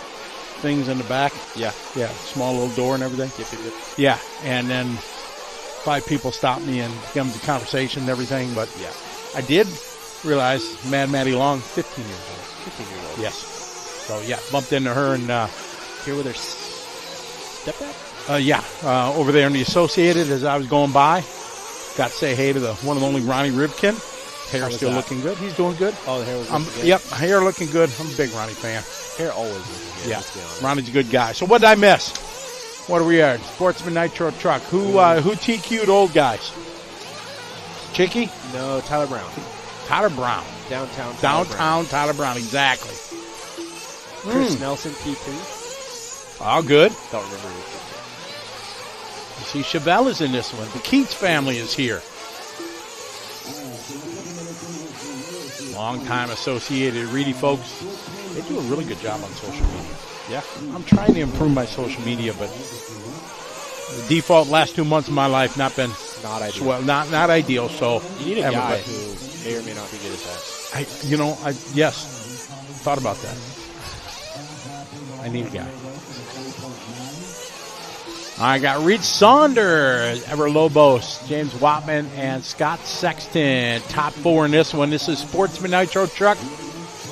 things in the back. Yeah. Yeah. Small little door and everything. Yep. Yeah. And then 5 people stop me and get into conversation and everything. But yeah, I did realize Mad Maddie Long, 15 years old. 15 years old. Yes. So yeah, bumped into her and here with her stepdad? Over there in the Associated as I was going by. Got to say hey to the one and only Ronnie Rivkin. Hair still looking good. He's doing good. Oh, the hair was looking good. Yep, hair looking good. I'm a big Ronnie fan. Hair always looking good. Yeah, let's be honest. Ronnie's a good guy. So what did I miss? What are we at? Sportsman Nitro Truck. Who TQ'd old guys? Chicky? No, Tyler Brown. Tyler Brown. Downtown Tyler Brown, exactly. Chris Nelson, P2. Oh, good. Don't remember who. You see, Chevelle is in this one. The Keats family is here. Long-time Associated Reedy folks. They do a really good job on social media. Yeah. I'm trying to improve my social media, but the default last 2 months of my life not been not ideal. Well, not ideal. So you need a guy who may or may not be good at that. Yes, thought about that. I need a guy. I got Reed Saunders, Ever Lobos, James Watman, and Scott Sexton. Top 4 in this one. This is Sportsman Nitro Truck.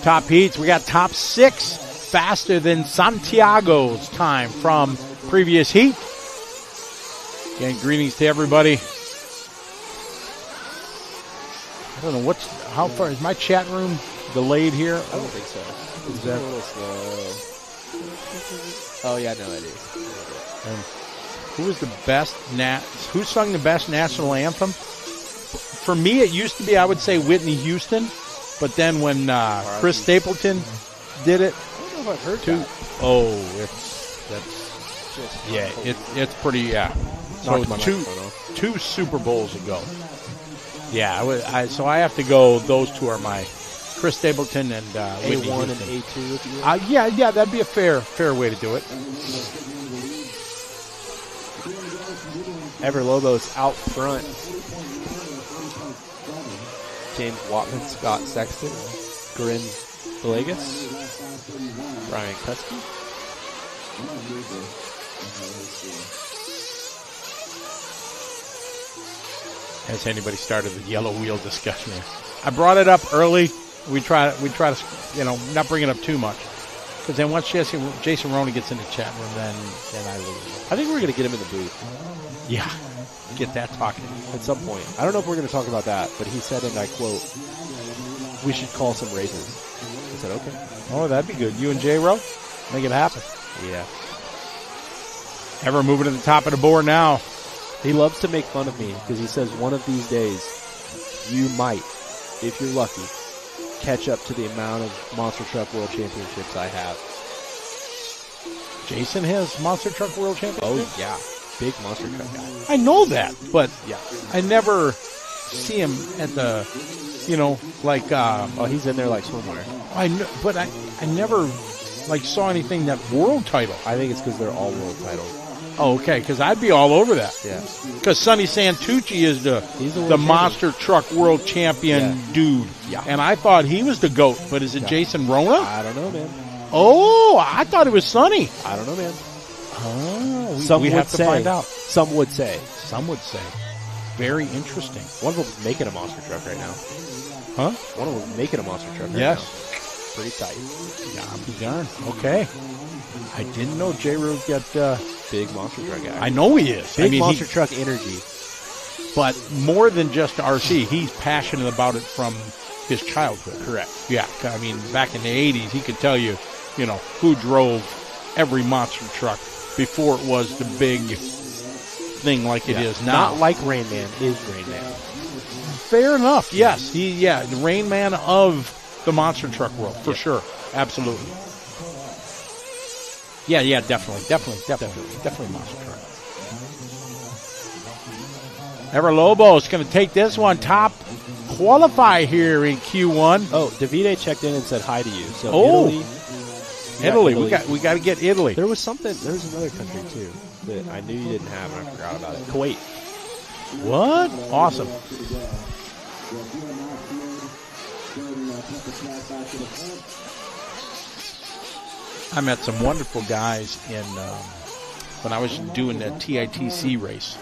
Top heats. We got top 6 faster than Santiago's time from previous heat. Again, greetings to everybody. I don't know how far is my chat room delayed here? I don't think so. Is that a little slow? Oh yeah, no, it is. Who was the best who sung the best national anthem? For me, it used to be, I would say, Whitney Houston. But then when Chris Stapleton did it, I don't know if I've heard too. that. Oh, it's pretty. Yeah. So two Super Bowls ago. Yeah, so I have to go. Those two are my Chris Stapleton and Whitney A1 Houston. and A2. If you yeah, that'd be a fair way to do it. Ever Lobos out front. James Watman, Scott Sexton. Corinne Villegas, Brian Kuski. Has anybody started the yellow wheel discussion? I brought it up early. We try to, not bring it up too much. Because then once Jason Roney gets in the chat room, then I lose. I think we're going to get him in the booth. Yeah. Get that talking. At some point. I don't know if we're going to talk about that, but he said, and I quote, we should call some races. I said, okay. Oh, that'd be good. You and J-Ro? Make it happen. Yeah. Ever moving to the top of the board now. He loves to make fun of me because he says one of these days you might, if you're lucky, catch up to the amount of Monster Truck World Championships I have. Jason has Monster Truck World Championship? Oh, yeah. Big Monster Truck guy. I know that, but yeah, I never see him at the, he's in there like swimwear. I know, but I never, saw anything that world title. I think it's because they're all world titles. Oh, okay, because I'd be all over that. Yeah. Because Sonny Santucci is the Monster Truck World Champion dude. Yeah. And I thought he was the GOAT, but is it Jason Rona? I don't know, man. Oh, I thought it was Sonny. I don't know, man. Oh, we have to find out. Some would say. Some would say. Very interesting. One of them's making a monster truck right now. Huh? One of them's making a monster truck right now. Pretty tight. Yeah, I'll be darned. Okay. I didn't know J-Ro's got big monster truck guy. I know he is. Big monster truck energy. But more than just RC, he's passionate about it from his childhood. Correct. Yeah. I mean, back in the 80s, he could tell you, who drove every monster truck before it was the big thing like it is now. Not like Rain Man is Rain Man. Fair enough. Yes. The Rain Man of the monster truck world, for sure. Absolutely. Yeah, definitely monster truck. Ever Lobo's going to take this one. Top qualify here in Q1. Oh, Davide checked in and said hi to you. So Italy. We got to get Italy. There was another country too that I knew you didn't have and I forgot about it. Kuwait. What? Awesome. I met some wonderful guys when I was doing the TITC race.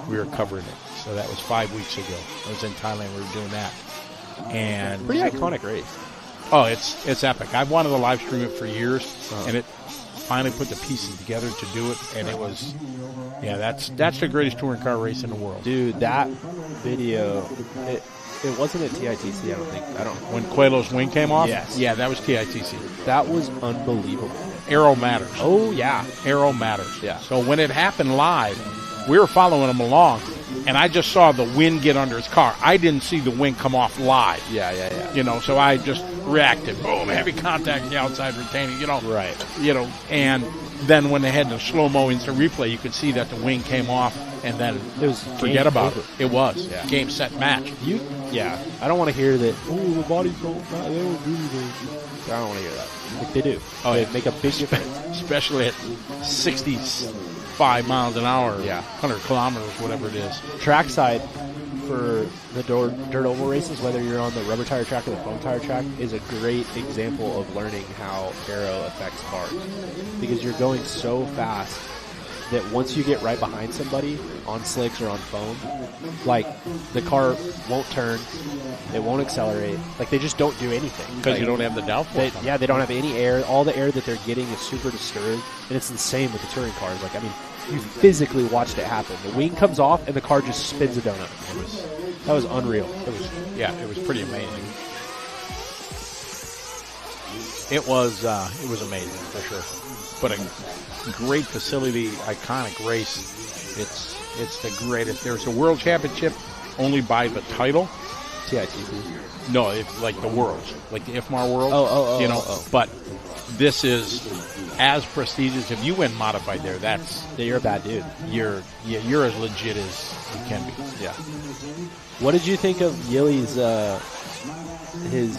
We were covering it. So that was 5 weeks ago. I was in Thailand. We were doing that. And pretty iconic race. Oh, it's epic. I've wanted to live stream it for years, and it finally put the pieces together to do it, and it was, that's the greatest touring car race in the world. Dude, that video, it wasn't at TITC, I don't think. When Coelho's wing came off? Yes. Yeah, that was TITC. That was unbelievable. Aero matters. Oh, yeah. Aero matters. Yeah. So when it happened live, we were following him along, and I just saw the wind get under his car. I didn't see the wing come off live. Yeah. So I just reacted. Boom, heavy contact, the outside retaining, Right. And then when they had the slow-mo instant replay, you could see that the wing came off, and then it was forget about it. It was. Yeah. Game, set, match. I don't want to hear that, the body's going, they don't do this. I don't want to hear that. Like they do. Oh, they make a big difference. Especially at 65 miles an hour, 100 kilometers, whatever it is. Trackside for the dirt oval races, whether you're on the rubber tire track or the foam tire track, is a great example of learning how aero affects cars. Because you're going so fast that once you get right behind somebody on slicks or on foam, like the car won't turn, it won't accelerate. Like they just don't do anything. Because you don't have the downforce. They don't have any air. All the air that they're getting is super disturbed, and it's the same with the touring cars. Like, I mean, you physically watched it happen. The wing comes off, and the car just spins a donut. That was unreal. It was pretty amazing. It was amazing for sure. But a great facility, iconic race. It's the greatest. There's a world championship only by the title. TITC. No, it's like the worlds, like the IFMAR World. Oh. But this is as prestigious. If you win modified there, you're a bad dude. You're as legit as you can be. Yeah. What did you think of Yili's his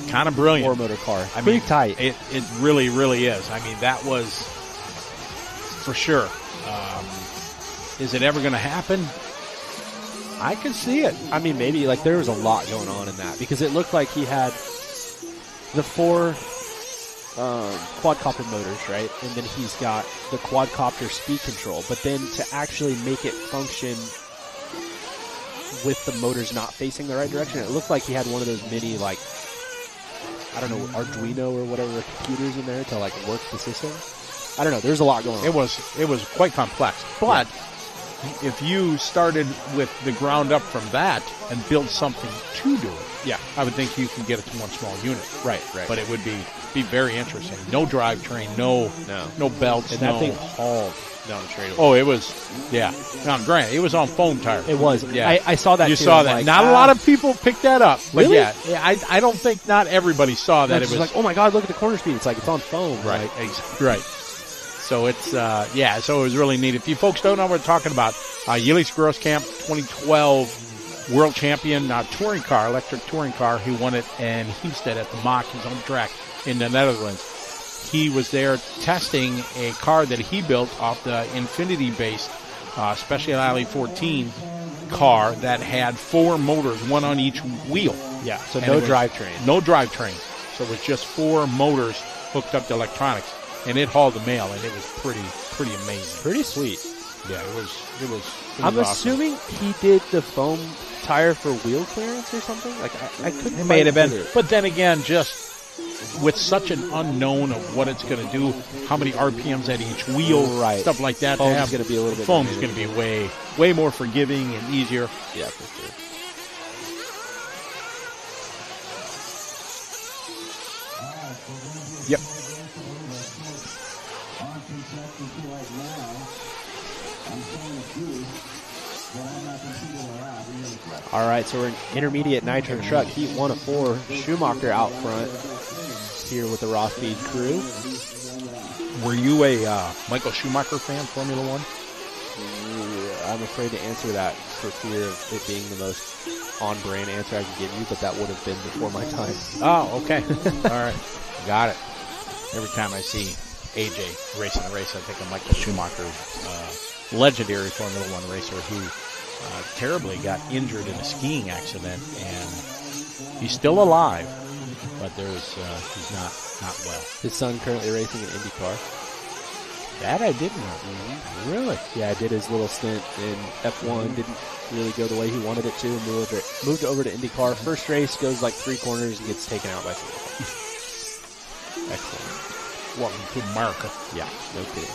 kind of brilliant four-motor car? Pretty tight. It really, really is. I mean, that was for sure. Is it ever going to happen? I can see it. I mean, maybe. Like, there was a lot going on in that because it looked like he had the 4 quadcopter motors, right? And then he's got the quadcopter speed control. But then to actually make it function with the motors not facing the right direction, it looked like he had one of those mini, like, I don't know, Arduino or whatever computers in there to like work the system. I don't know. There's a lot going on. It was quite complex. But if you started with the ground up from that and built something to do it, I would think you can get it to one small unit. Right. But it would be very interesting. No drivetrain, no belts, and that thing hauled down the straightaway. Oh, it was, Now, granted, it was on foam tires. It was. Yeah. I saw that. You too. saw that. Like, not a lot of people picked that up. But really? I don't think not everybody saw that. It was like, oh my God, look at the corner speed. It's like it's on foam. Right. Right. So it's, so it was really neat. If you folks don't know what we're talking about, Yillis Grosskamp, 2012 world champion, touring car, electric touring car. He won it in Heemstede at the Mach, his own track in the Netherlands. He was there testing a car that he built off the Infinity-based Special Alley 14 car that had 4 motors, one on each wheel. Yeah, so no drivetrain. No drivetrain. So it was just 4 motors hooked up to electronics, and it hauled the mail, and it was pretty amazing. Pretty sweet. Yeah, it was I'm awesome. assuming he did the foam tire for wheel clearance or something. Like I couldn't. It may have been, but then again, just with such an unknown of what it's going to do, how many RPMs at each wheel, stuff like that. Foam's going to be a little bit. Foam's going to be way more forgiving and easier. Yeah, for sure. Yep. All right, so we're in intermediate nitro truck, heat 1 of 4. Schumacher out front here with the raw feed crew. Were you a Michael Schumacher fan, Formula One? Yeah, I'm afraid to answer that for fear of it being the most on-brand answer I can give you, but that would have been before my time. Oh, okay. All right. Got it. Every time I see AJ racing a race, I think of Michael Schumacher, legendary Formula One racer who terribly got injured in a skiing accident, and he's still alive, but he's not well. His son currently racing an IndyCar. That I didn't know. Mm-hmm. Really? Yeah, I did his little stint in F1. Didn't really go the way he wanted it to. Moved over to IndyCar. First race goes like 3 corners and gets taken out by someone. Excellent. Welcome to America. Yeah, no kidding.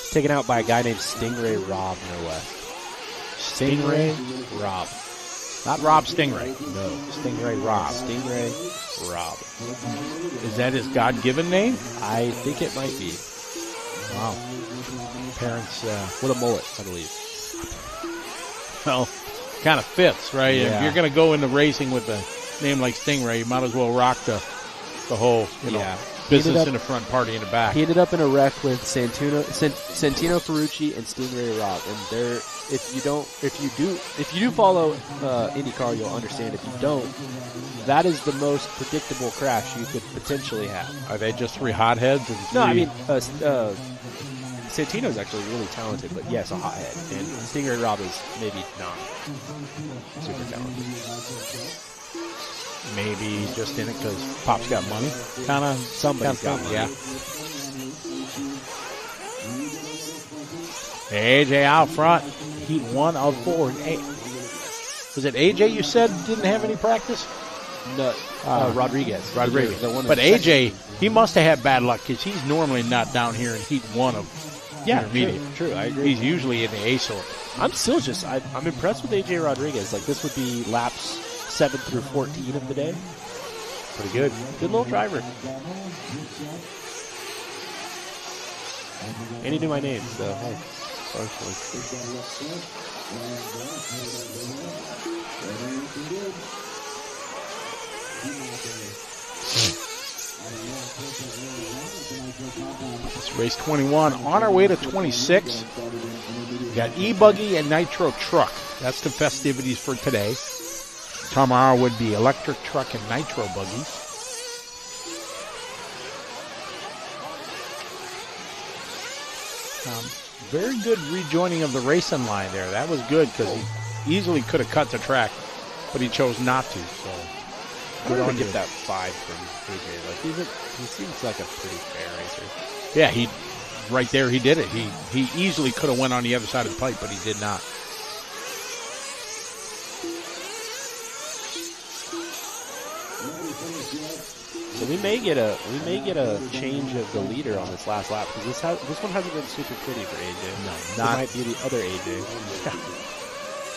Taken out by a guy named Stingray Robb, no less. Stingray Robb. Not Rob Stingray. No. Stingray Robb. Stingray Robb. Is that his God-given name? I think it might be. Wow. Parents, with a mullet, I believe. Well, kind of fits, right? Yeah. If you're going to go into racing with a name like Stingray, you might as well rock the whole, business in the front, party in the back. He ended up in a wreck with Santino Ferrucci and Stingray Robb, and if you do follow IndyCar, you'll understand. If you don't, that is the most predictable crash you could potentially have. Are they just 3 hotheads? No, I mean Santino's actually really talented, but yes, a hothead, and Stingray Robb is maybe not super talented. Maybe just in it because Pop's got money. Kind of. Somebody's got money. Yeah. AJ out front. Heat 1 of 4. Was it AJ you said didn't have any practice? No, Rodriguez. But AJ, he must have had bad luck because he's normally not down here in Heat 1 of intermediate. True, I agree. He's usually in the A sort. I'm still I'm impressed with AJ Rodriguez. Like, this would be laps 7 through 14 of the day. Pretty good. Good little driver. And he knew my name, so hey. It's race 21. On our way to 26, we got E-buggy and Nitro truck. That's the festivities for today. Tomorrow would be electric truck and Nitro buggies. Very good rejoining of the racing line there. That was good because he easily could have cut the track, but he chose not to. So I'm going to give that 5 from AJ. Like he seems like a pretty fair racer. Yeah, right there he did it. He easily could have went on the other side of the pipe, but he did not. So we may get a change of the leader on this last lap because this one hasn't been super pretty for AJ. No, not. It might be the other AJ.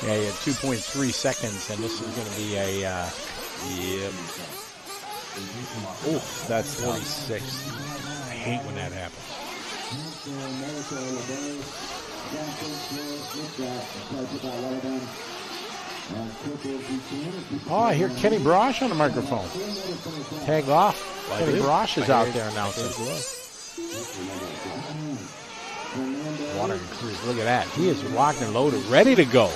Yeah, he had 2.3 seconds, and this is going to be a. Yep. Oh, that's 46. I hate when that happens. Oh, I hear Kenny Brosh on the microphone. Tag off. Kenny Brosh is out there announcing. Water and Cruise. Look at that. He is locked and loaded, ready to go.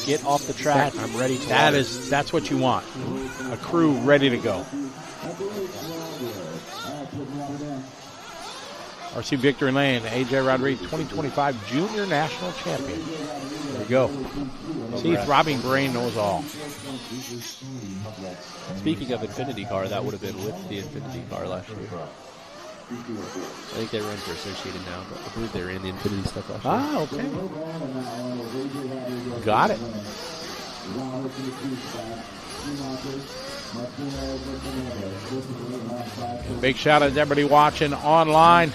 Get off the track. I'm ready to. That's what you want. A crew ready to go. RC Victory Lane, AJ Rodriguez, 2025 Junior National Champion. There you go. See, Throbbing Brain knows all. Speaking of Infinity Car, that would have been with the Infinity Car last year. I think they run for Associated now, but I believe they ran the Infinity stuff last year. Ah, okay. Got it. Big shout out to everybody watching online.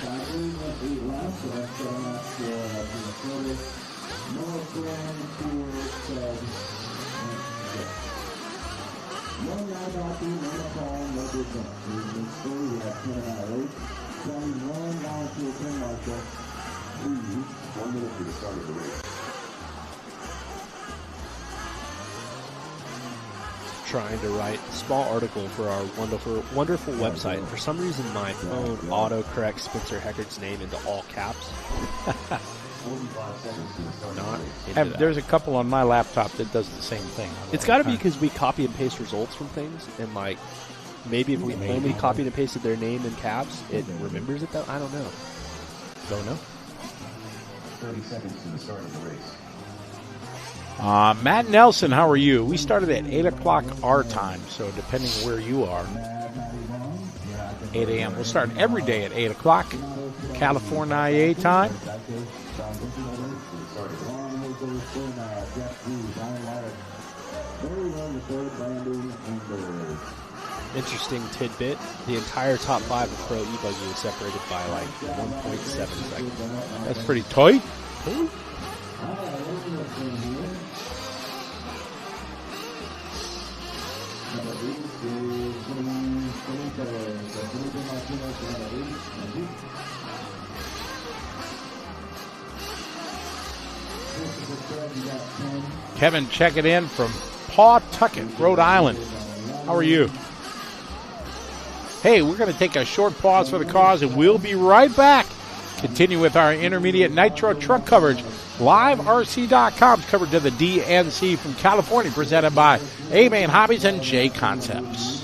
Trying to write a small article for our wonderful website, and for some reason my phone auto-corrects Spencer Heckard's name into all caps. There's a couple on my laptop that does the same thing. It's got to be because we copy and paste results from things, and like maybe if we only copied and pasted their name in caps, it remembers it though. I don't know. Don't know. 30 seconds to the start of the race. Matt Nelson, how are you? We started at 8 o'clock our time, so depending where you are, 8 a.m. We'll start every day at 8 o'clock, California time. Interesting tidbit. The entire top 5 of Pro E-buggy was separated by like 1.7 seconds. That's pretty tight. Ooh. Kevin checking in from Pawtucket, Rhode Island. How are you? Hey, we're going to take a short pause for the cause, and we'll be right back. Continue with our intermediate Nitro truck coverage. LiveRC.com's coverage of the DNC from California, presented by A-Main Hobbies and J Concepts.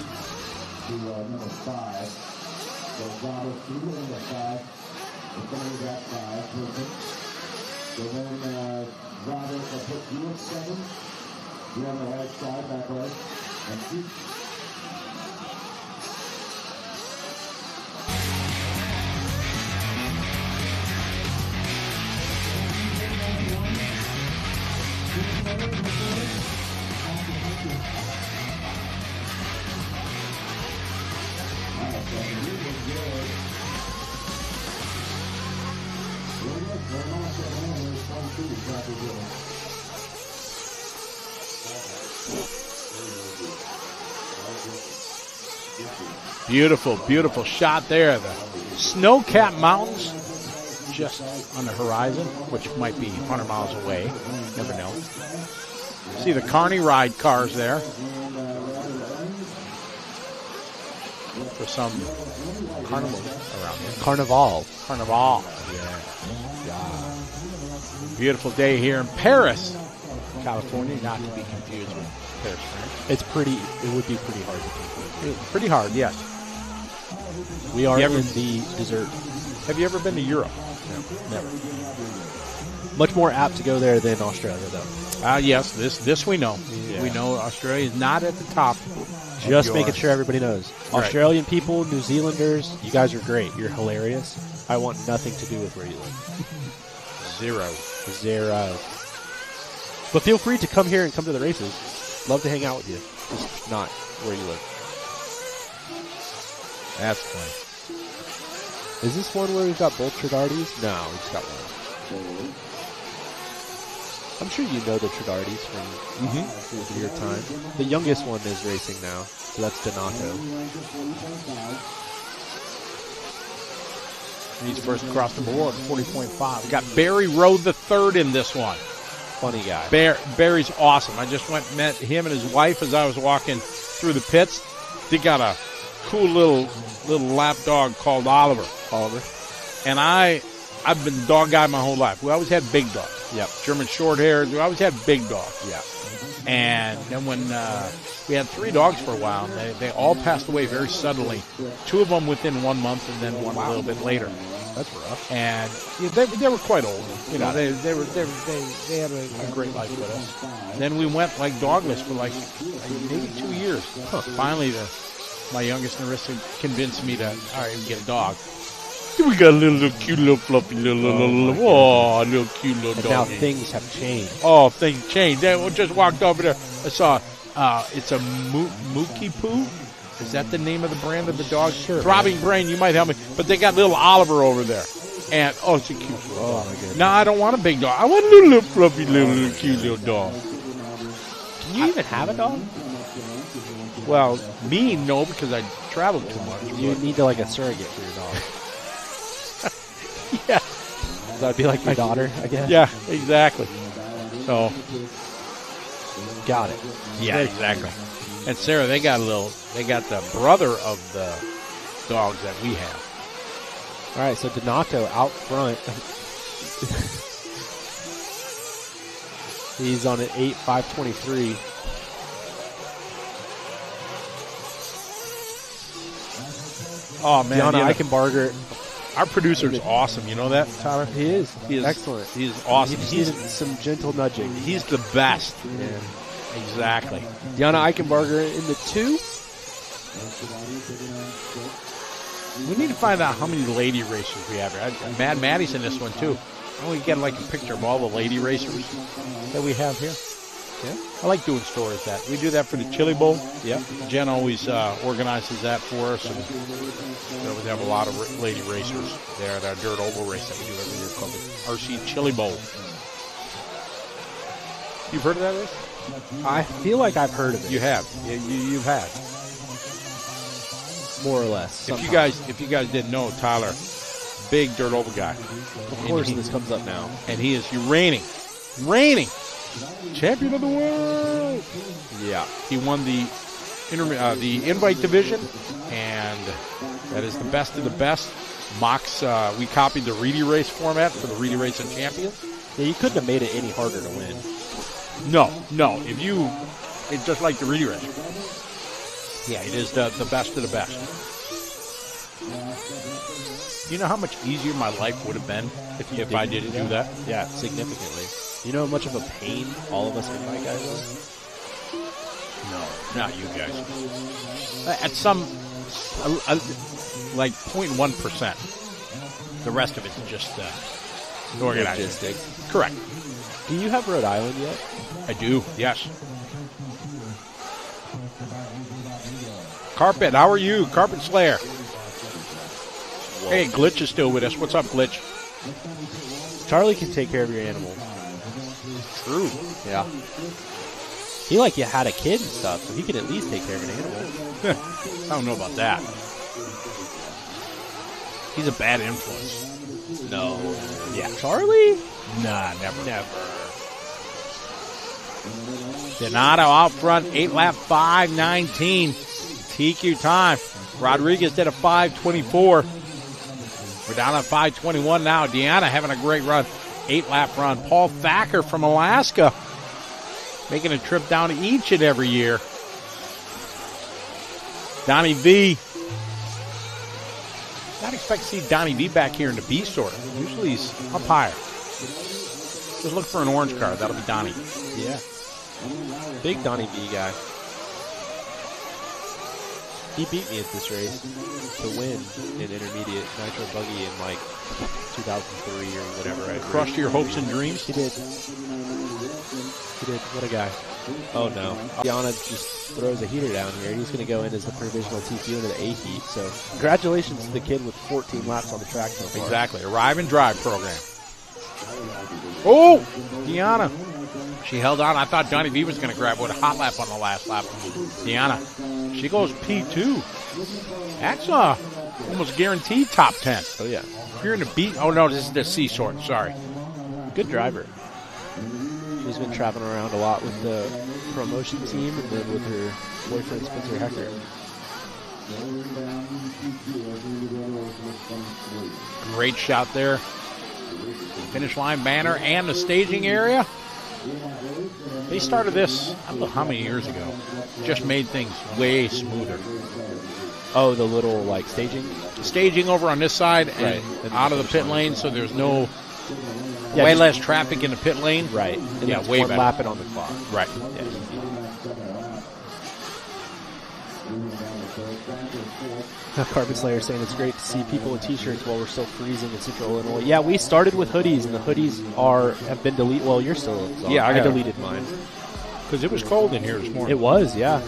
Beautiful, beautiful shot there. The snow-capped mountains just on the horizon, which might be 100 miles away. Never know. See the Carney ride cars there. For some carnival around here. Carnival. Yeah. Beautiful day here in Paris, California, not to be confused with Paris, France. It would be pretty hard to confuse. Pretty hard, yes. We are in the desert. Have you ever been to Europe? No, never. Much more apt to go there than Australia, though. Yes, this we know. Yeah. We know Australia is not at the top. Just making sure everybody knows. Right. Australian people, New Zealanders, you guys are great. You're hilarious. I want nothing to do with where you live. Zero. But feel free to come here and come to the races. Love to hang out with you. Just not where you live. That's funny. Is this one where we've got both Tridardis? No, we just got one. I'm sure you know the Tridardis from your time. The youngest one is racing now, so that's Donato. He's first across the board, 40.5. We got Barry Rowe the third in this one. Funny guy. Barry's awesome. I just went and met him and his wife as I was walking through the pits. They got a cool little lap dog called Oliver. And I've been a dog guy my whole life. We always had big dogs. Yep. German short hairs. We always had big dogs. Yeah. And then when we had 3 dogs for a while, and they all passed away very suddenly. 2 of them within 1 month, and then one a little bit later. That's rough. And they were quite old. You know, they had a great life with us. Then we went like dogless for like maybe 2 years. Finally, my youngest Narissa convinced me to, all right, we get a dog. We got a little cute little fluffy little cute little dog. Now things have changed. Oh, things changed. They just walked over there. I saw it's a Mookie Poo. Is that the name of the brand of the dog? Sure. Throbbing Brain, you might help me. But they got little Oliver over there. And, it's a cute little dog. My goodness. No, I don't want a big dog. I want a little fluffy little cute little dog. Can you even have a dog? Well, me, no, because I travel too much. You need to like a surrogate for your dog. Yeah. That'd be like your daughter, I guess. Yeah, exactly. So, got it. yeah, exactly. And Sarah, they got the brother of the dogs that we have. All right, so Donato out front. He's on an 8.523. Oh, man. Deanna Eichenbarger. Our producer's awesome. You know that, Tyler? He is. He is excellent. He is awesome. He needed some gentle nudging. He's the best. Yeah. Exactly. Deanna Eichenbarger in the 2. We need to find out how many lady racers we have here. Mad Maddie's in this one, too. I want to get like a picture of all the lady racers that we have here. Yeah. I like doing stories that. We do that for the Chili Bowl. Yeah. Jen always organizes that for us. And we have a lot of lady racers there at our dirt oval race that we do every year called the RC Chili Bowl. You've heard of that race? I feel like I've heard of it. You have. You've had. More or less. If you guys didn't know, Tyler, big dirt oval guy. Of course, this comes up now. And he is reigning champion of the world. Yeah. He won the invite division, and that is the best of the best. Mox, we copied the Reedy Race format for the Reedy Race and Champions. Yeah, you couldn't have made it any harder to win. No. It's just like the Reedy Race. Yeah, it is the best of the best. You know how much easier my life would have been if I didn't do that? Yeah, significantly. You know how much of a pain all of us invite guys are? No, not you guys. At some, like 0.1%. The rest of it's just organizing. Logistics. Correct. Do you have Rhode Island yet? I do, yes. Carpet, how are you? Carpet Slayer. Whoa. Hey, Glitch is still with us. What's up, Glitch? Charlie can take care of your animals. True. Yeah. He like you had a kid and stuff, so he could at least take care of an animal. I don't know about that. He's a bad influence. No. Yeah. Charlie? Nah, never. Donato out front, 8-lap 5:19. TQ time. Rodriguez did a 5:24. We're down at 5:21 now. Deanna having a great run. 8-lap run. Paul Thacker from Alaska making a trip down each and every year. Donnie V. Not expect to see Donnie V back here in the B sort. Usually he's up higher. Just look for an orange car. That'll be Donnie. Yeah. Big Donnie B guy. He beat me at this race to win in intermediate Nitro Buggy in like 2003 or whatever. I Crushed your hopes and dreams? He did. He did. What a guy. Oh no. Yana just throws a heater down here. He's going to go in as the provisional TQ into the A heat. So congratulations to the kid with 14 laps on the track so far. Exactly. Arrive and drive program. Oh, Deanna. She held on. I thought Donnie V was going to grab with a hot lap on the last lap. Deanna, she goes P2. That's almost guaranteed top 10. Oh, yeah. If you're in the B, oh no, this is the C sort. Sorry. Good driver. She's been traveling around a lot with the promotion team and then with her boyfriend Spencer Hecker. Great shot there. Finish line banner and the staging area. They started this, I don't know how many years ago. Just made things way smoother. Oh, the little, like, staging? Staging over on this side and out of the pit lane, so there's no way less traffic in the pit lane. Right. And yeah, way better. Lap it on the clock. Right. Yeah. Carbon Slayer saying it's great to see people in t-shirts while we're still freezing in Central Illinois. Yeah, we started with hoodies, and the hoodies have been deleted. Well, you're still on. Yeah, I deleted mine. Because it was cold in here this morning. It was, yeah.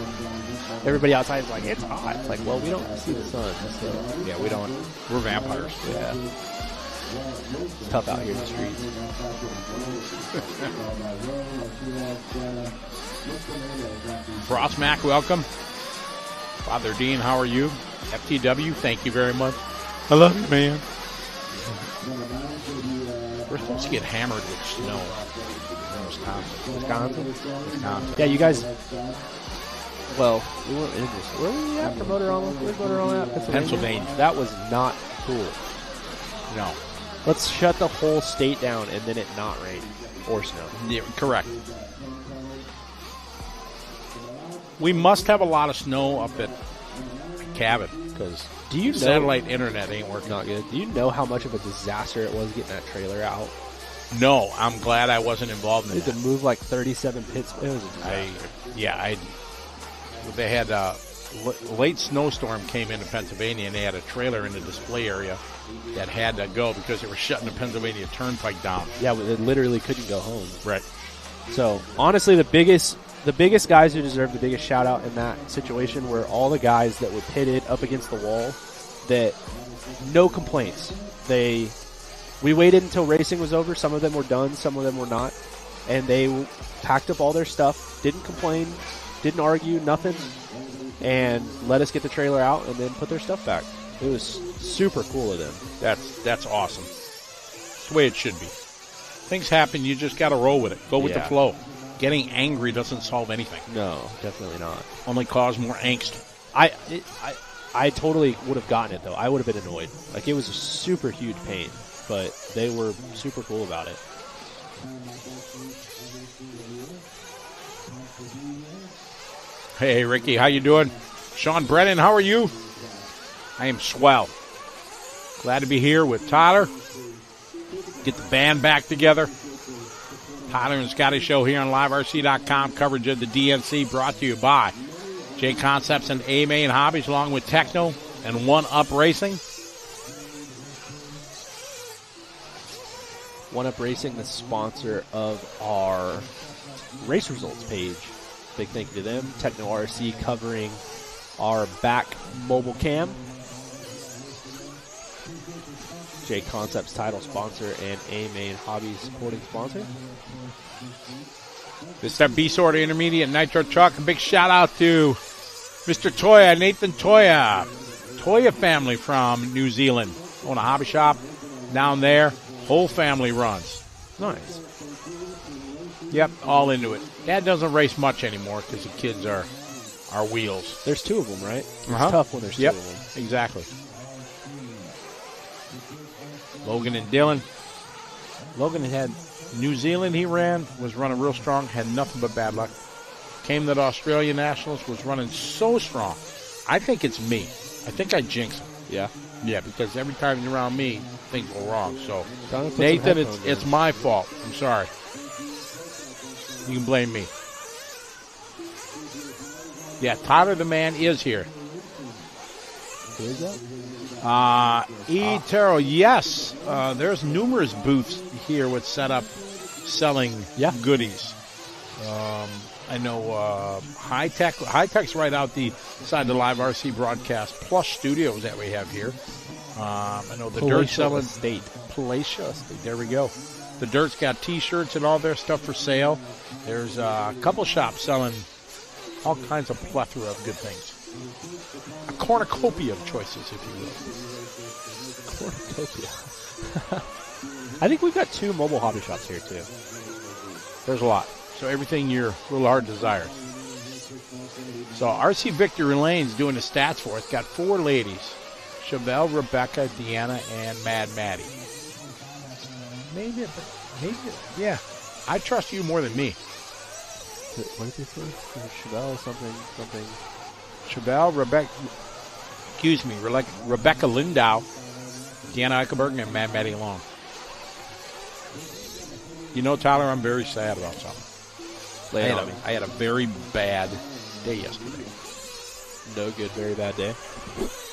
Everybody outside is like, it's hot. It's like, well, we don't see the sun. So. Yeah, we don't. We're vampires. Yeah. It's tough out here in the streets. Frostmac, welcome. Father Dean, how are you? FTW, thank you very much. I love you, man. We're supposed to get hammered with snow in Wisconsin. Yeah, you guys. Well, we weren't in this. Where were we at for Motorama? Where's Motorama at? Pennsylvania. That was not cool. No. Let's shut the whole state down and then it not rain or snow. Yeah, correct. We must have a lot of snow up at Cabot because satellite internet ain't working. Not good. Do you know how much of a disaster it was getting that trailer out? No, I'm glad I wasn't involved in that. They had to move like 37 pits. It was a disaster. They had a late snowstorm came into Pennsylvania, and they had a trailer in the display area that had to go because they were shutting the Pennsylvania Turnpike down. Yeah, they literally couldn't go home. Right. So, honestly, the biggest guys who deserve the biggest shout out in that situation were all the guys that were pitted up against the wall that no complaints. We waited until racing was over. Some of them were done, some of them were not. And they packed up all their stuff, didn't complain, didn't argue, nothing, and let us get the trailer out and then put their stuff back. It was super cool of them. That's awesome. That's the way it should be. Things happen, you just got to roll with it. Go with the flow. Getting angry doesn't solve anything. No, definitely not. Only cause more angst. I totally would have gotten it, though. I would have been annoyed. Like, it was a super huge pain, but they were super cool about it. Hey, Ricky, how you doing? Sean Brennan, how are you? I am swell. Glad to be here with Tyler. Get the band back together. Tyler and Scotty Show here on LiveRC.com. Coverage of the DNC brought to you by J Concepts and A-Main Hobbies, along with Techno and One Up Racing. One Up Racing, the sponsor of our race results page. Big thank you to them. Techno RC covering our back mobile cam. J Concepts title sponsor and A-Main Hobbies supporting sponsor. This is our B-Sort Intermediate Nitro Truck. A big shout out to Mr. Toya, Nathan Toya. Toya family from New Zealand. Own a hobby shop down there. Whole family runs. Nice. Yep, all into it. Dad doesn't race much anymore because the kids are wheels. There's two of them, right? It's tough when there's two of them. Exactly. Logan and Dylan. Logan had New Zealand he ran, was running real strong, had nothing but bad luck. Came to the Australian Nationals, was running so strong. I think it's me. I think I jinx him. Yeah? Yeah, because every time you're around me, things go wrong. So, Nathan, it's my fault. I'm sorry. you can blame me. Yeah, Tyler the Man is here. Who is that? Taro, yes. There's numerous booths here with setup selling goodies. I know High Tech's right out the side of the Live RC broadcast Plush Studios that we have here. I know the Dirt's selling Palatial Estate. There we go. The Dirt's got T-shirts and all their stuff for sale. There's a couple shops selling all kinds of plethora of good things. A cornucopia of choices, if you will. Cornucopia. I think we've got 2 mobile hobby shops here, too. There's a lot. So everything your little heart desires. So RC Victor Elaine's doing the stats for us. Got 4 ladies. Chevelle, Rebecca, Deanna, and Mad Maddie. Maybe, yeah. I trust you more than me. What is it for? Chevelle, something. Chevelle, Rebecca Lindau, Deanna Eichelberg, and Mad Maddie Long. You know, Tyler, I'm very sad about something. I had a very bad day yesterday. No good, very bad day?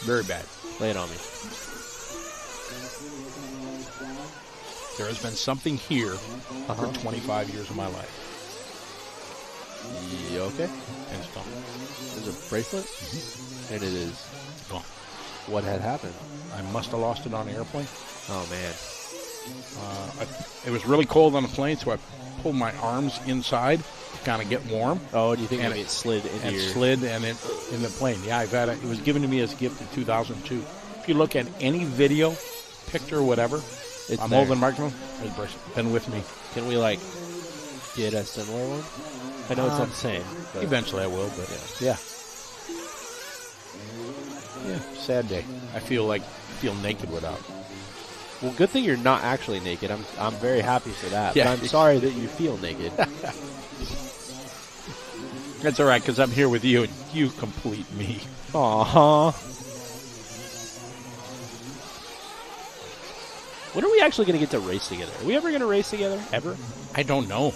Very bad. Lay it on me. There has been something here for 25 years of my life. You okay? And it's gone. Is it a bracelet? Mm-hmm. And it is gone. What had happened? I must have lost it on an airplane. Oh, man. It was really cold on the plane, so I pulled my arms inside to kind of get warm. Oh, do you think maybe it slid into your... It slid in the plane. Yeah, I've had it. It was given to me as a gift in 2002. If you look at any video, picture, whatever, I'm holding the microphone. It's been with me. Can we, get a similar one? I know it's not the same. But eventually I will, but yeah. Yeah, sad day. I feel naked without. Well, good thing you're not actually naked. I'm very happy for that. Yeah. But I'm sorry that you feel naked. That's all right, because I'm here with you, and you complete me. Aww. When are we actually going to get to race together? Are we ever going to race together? Ever? I don't know.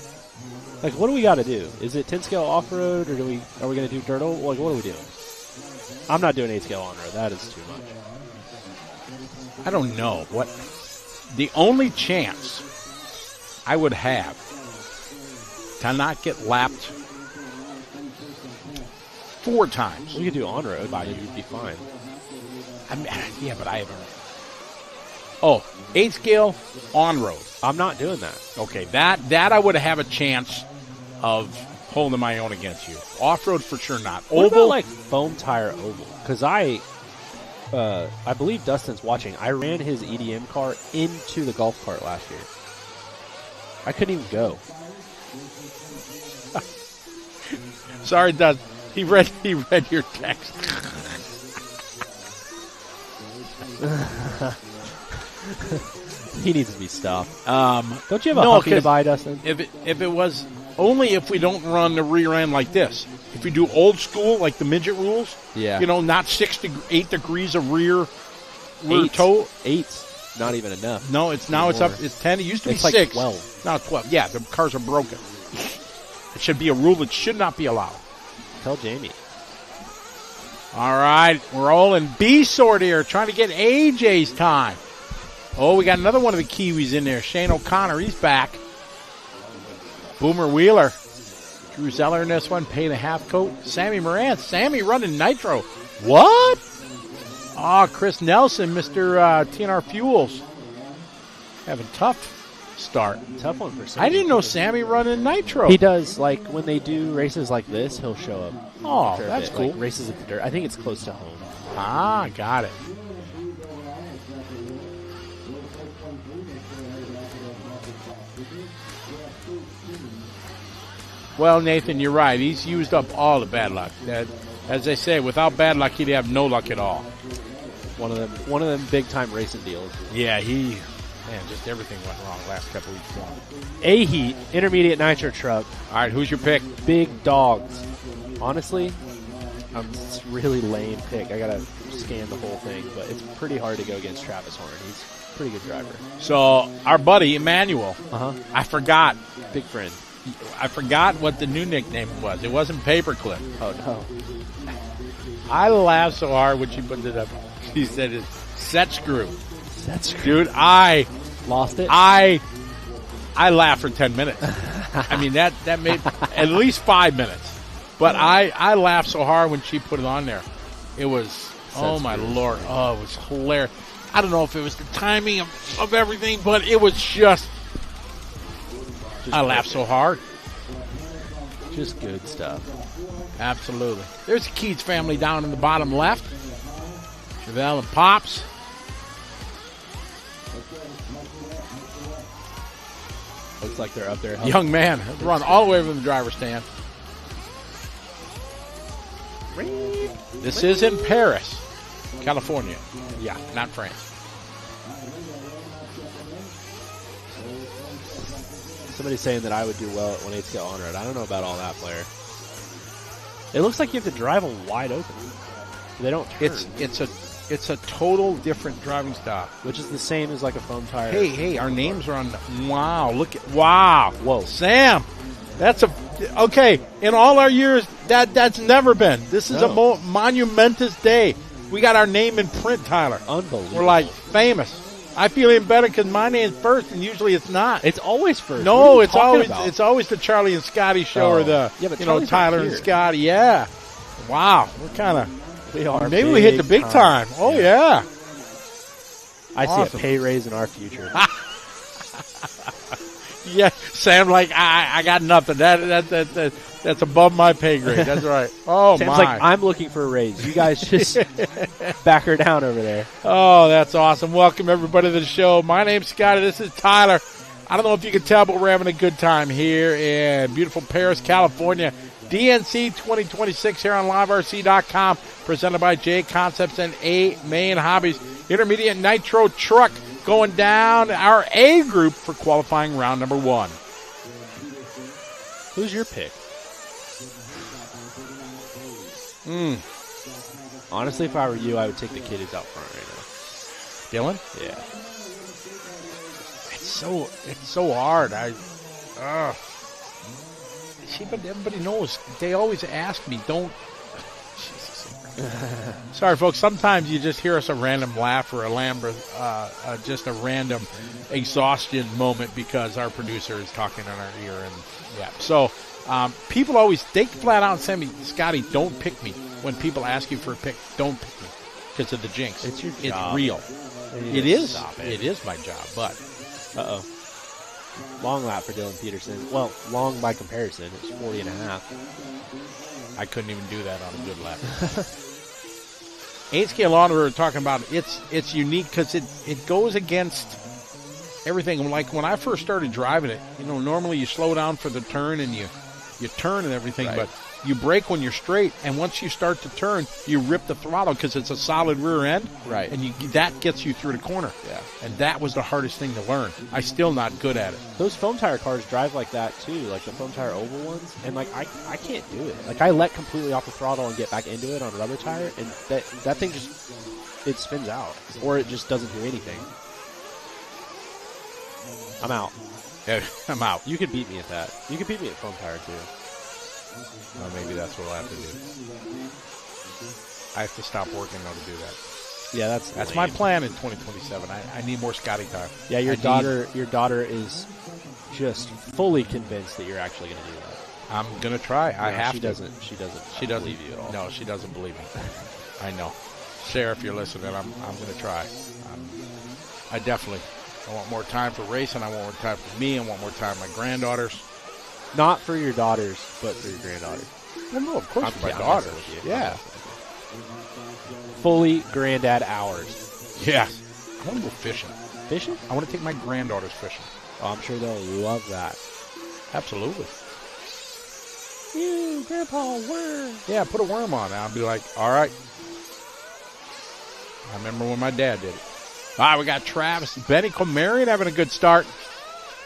What do we got to do? Is it 10-scale off-road, or are we going to do dirt? What are we doing? I'm not doing 8-scale on-road. That is too much. I don't know. What the only chance I would have to not get lapped 4 times. We could do on-road, but you'd be fine. Yeah, but I haven't. Oh, 8-scale on-road. I'm not doing that. Okay, that I would have a chance of holding my own against you. Off-road for sure not. What Oval? about foam tire oval? Because I believe Dustin's watching. I ran his EDM car into the golf cart last year. I couldn't even go. Sorry, Dustin. He read your text. He needs to be stopped. Don't you have a Huffy to buy, Dustin? If it was only if we don't run the rear end like this. If we do old school, like the midget rules, not 8 degrees of rear toe. 8's not even enough. No, it's now it's up. It's 10. It used to be 6. Like 12. Now it's 12. Yeah, the cars are broken. It should be a rule that should not be allowed. Tell Jamie. All right, we're all in B sort here, trying to get AJ's time. Oh, we got another one of the Kiwis in there. Shane O'Connor, he's back. Boomer Wheeler. Drew Zeller in this one, paid a half coat. Sammy Moran. Sammy running Nitro. What? Oh, Chris Nelson, Mr. TNR Fuels. Having tough start. Tough one for Sammy. I didn't know Sammy running Nitro. He does. When they do races like this, he'll show up. Oh, that's cool. Races at the dirt. I think it's close to home. Ah, got it. Well, Nathan, you're right. He's used up all the bad luck. As they say, without bad luck, he'd have no luck at all. One of them big time racing deals. Yeah, just everything went wrong last couple weeks long. A-Heat, intermediate nitro truck. All right, who's your pick? Big Dogs. Honestly, it's a really lame pick. I gotta scan the whole thing, but it's pretty hard to go against Travis Horn. He's a pretty good driver. So our buddy Emmanuel, I forgot. Big friend. I forgot what the new nickname was. It wasn't Paperclip. Oh, no. I laughed so hard when she put it up. She said it's set screw. Set screw. Dude, I Lost it? I laughed for 10 minutes. I mean, that made at least 5 minutes. But I laughed so hard when she put it on there. It was, oh my Lord. Oh, it was hilarious. I don't know if it was the timing of everything, but it was just I laughed so hard. Just good stuff. Absolutely. There's the Keats family down in the bottom left. Chevelle and Pops. Looks like they're up there. Young man run all the way from the driver's stand. This is in Paris, California. Yeah, not France. Somebody's saying that I would do well at 1/8 scale on road. I don't know about all that, player. It looks like you have to drive them wide open. They don't turn. It's a total different driving style, which is the same as like a foam tire. Hey, our names are on. Wow, wow. Whoa, Sam, that's okay. In all our years, that's never been. This is a monumentous day. We got our name in print, Tyler. Unbelievable. We're like famous. I feel even better because my name's first, and usually it's not. It's always first. No, it's always the Charlie and Scotty show or the Tyler and Scotty. Yeah. Wow, we are. Maybe we hit the big time. Oh yeah. I see a pay raise in our future. Yeah, Sam, I got nothing. That's above my pay grade. That's right. Oh, Sam's like, I'm looking for a raise. You guys just back her down over there. Oh, that's awesome. Welcome, everybody, to the show. My name's Scotty. This is Tyler. I don't know if you can tell, but we're having a good time here in beautiful Paris, California. DNC 2026 here on LiveRC.com, presented by J Concepts and A Main Hobbies. Intermediate Nitro truck going down our A group for qualifying round number 1. Who's your pick? Honestly, if I were you, I would take the kid who's out front right now. Dylan? Yeah. It's so hard. But everybody knows. They always ask me, don't. Sorry, folks. Sometimes you just hear us a random laugh or just a random exhaustion moment because our producer is talking in our ear. And yeah. So people always, they flat out say me, Scotty, don't pick me. When people ask you for a pick, don't pick me because of the jinx. It's your job. It's real. It is. It is my job, but. Uh-oh. Long lap for Dylan Peterson. Well, long by comparison. It's 40.5. I couldn't even do that on a good lap. 8-scale on, we were talking about, it's unique because it goes against everything. Like when I first started driving it, normally you slow down for the turn and you turn and everything, right. But you brake when you're straight, and once you start to turn, you rip the throttle because it's a solid rear end, right? And that gets you through the corner. Yeah, and that was the hardest thing to learn. I'm still not good at it. Those foam tire cars drive like that too, like the foam tire oval ones, and like I can't do it. Like I let completely off the throttle and get back into it on a rubber tire, and that thing it spins out, or it just doesn't do anything. I'm out. Yeah, I'm out. You could beat me at that. You could beat me at foam tire too. Well, maybe that's what I'll have to do. I have to stop working though to do that. Yeah, that's my plan in 2027. I need more Scotty time. Yeah, your daughter is just fully convinced that you're actually going to do that. I'm going to try. I have to. She doesn't believe you at all. No, she doesn't believe me. I know. Sarah, if you're listening, I'm going to try. I want more time for racing. I want more time for me. I want more time for my granddaughters. Not for your daughters, but for your granddaughters. Well, no, of course for my daughter. Yeah. Fully granddad hours. Yeah. I want to go fishing. Fishing? I want to take my granddaughters fishing. Oh, I'm sure they'll love that. Absolutely. Ew, Grandpa, worm. Yeah, put a worm on it. I'll be like, all right. I remember when my dad did it. All right, we got Travis. Benny Comarion having a good start.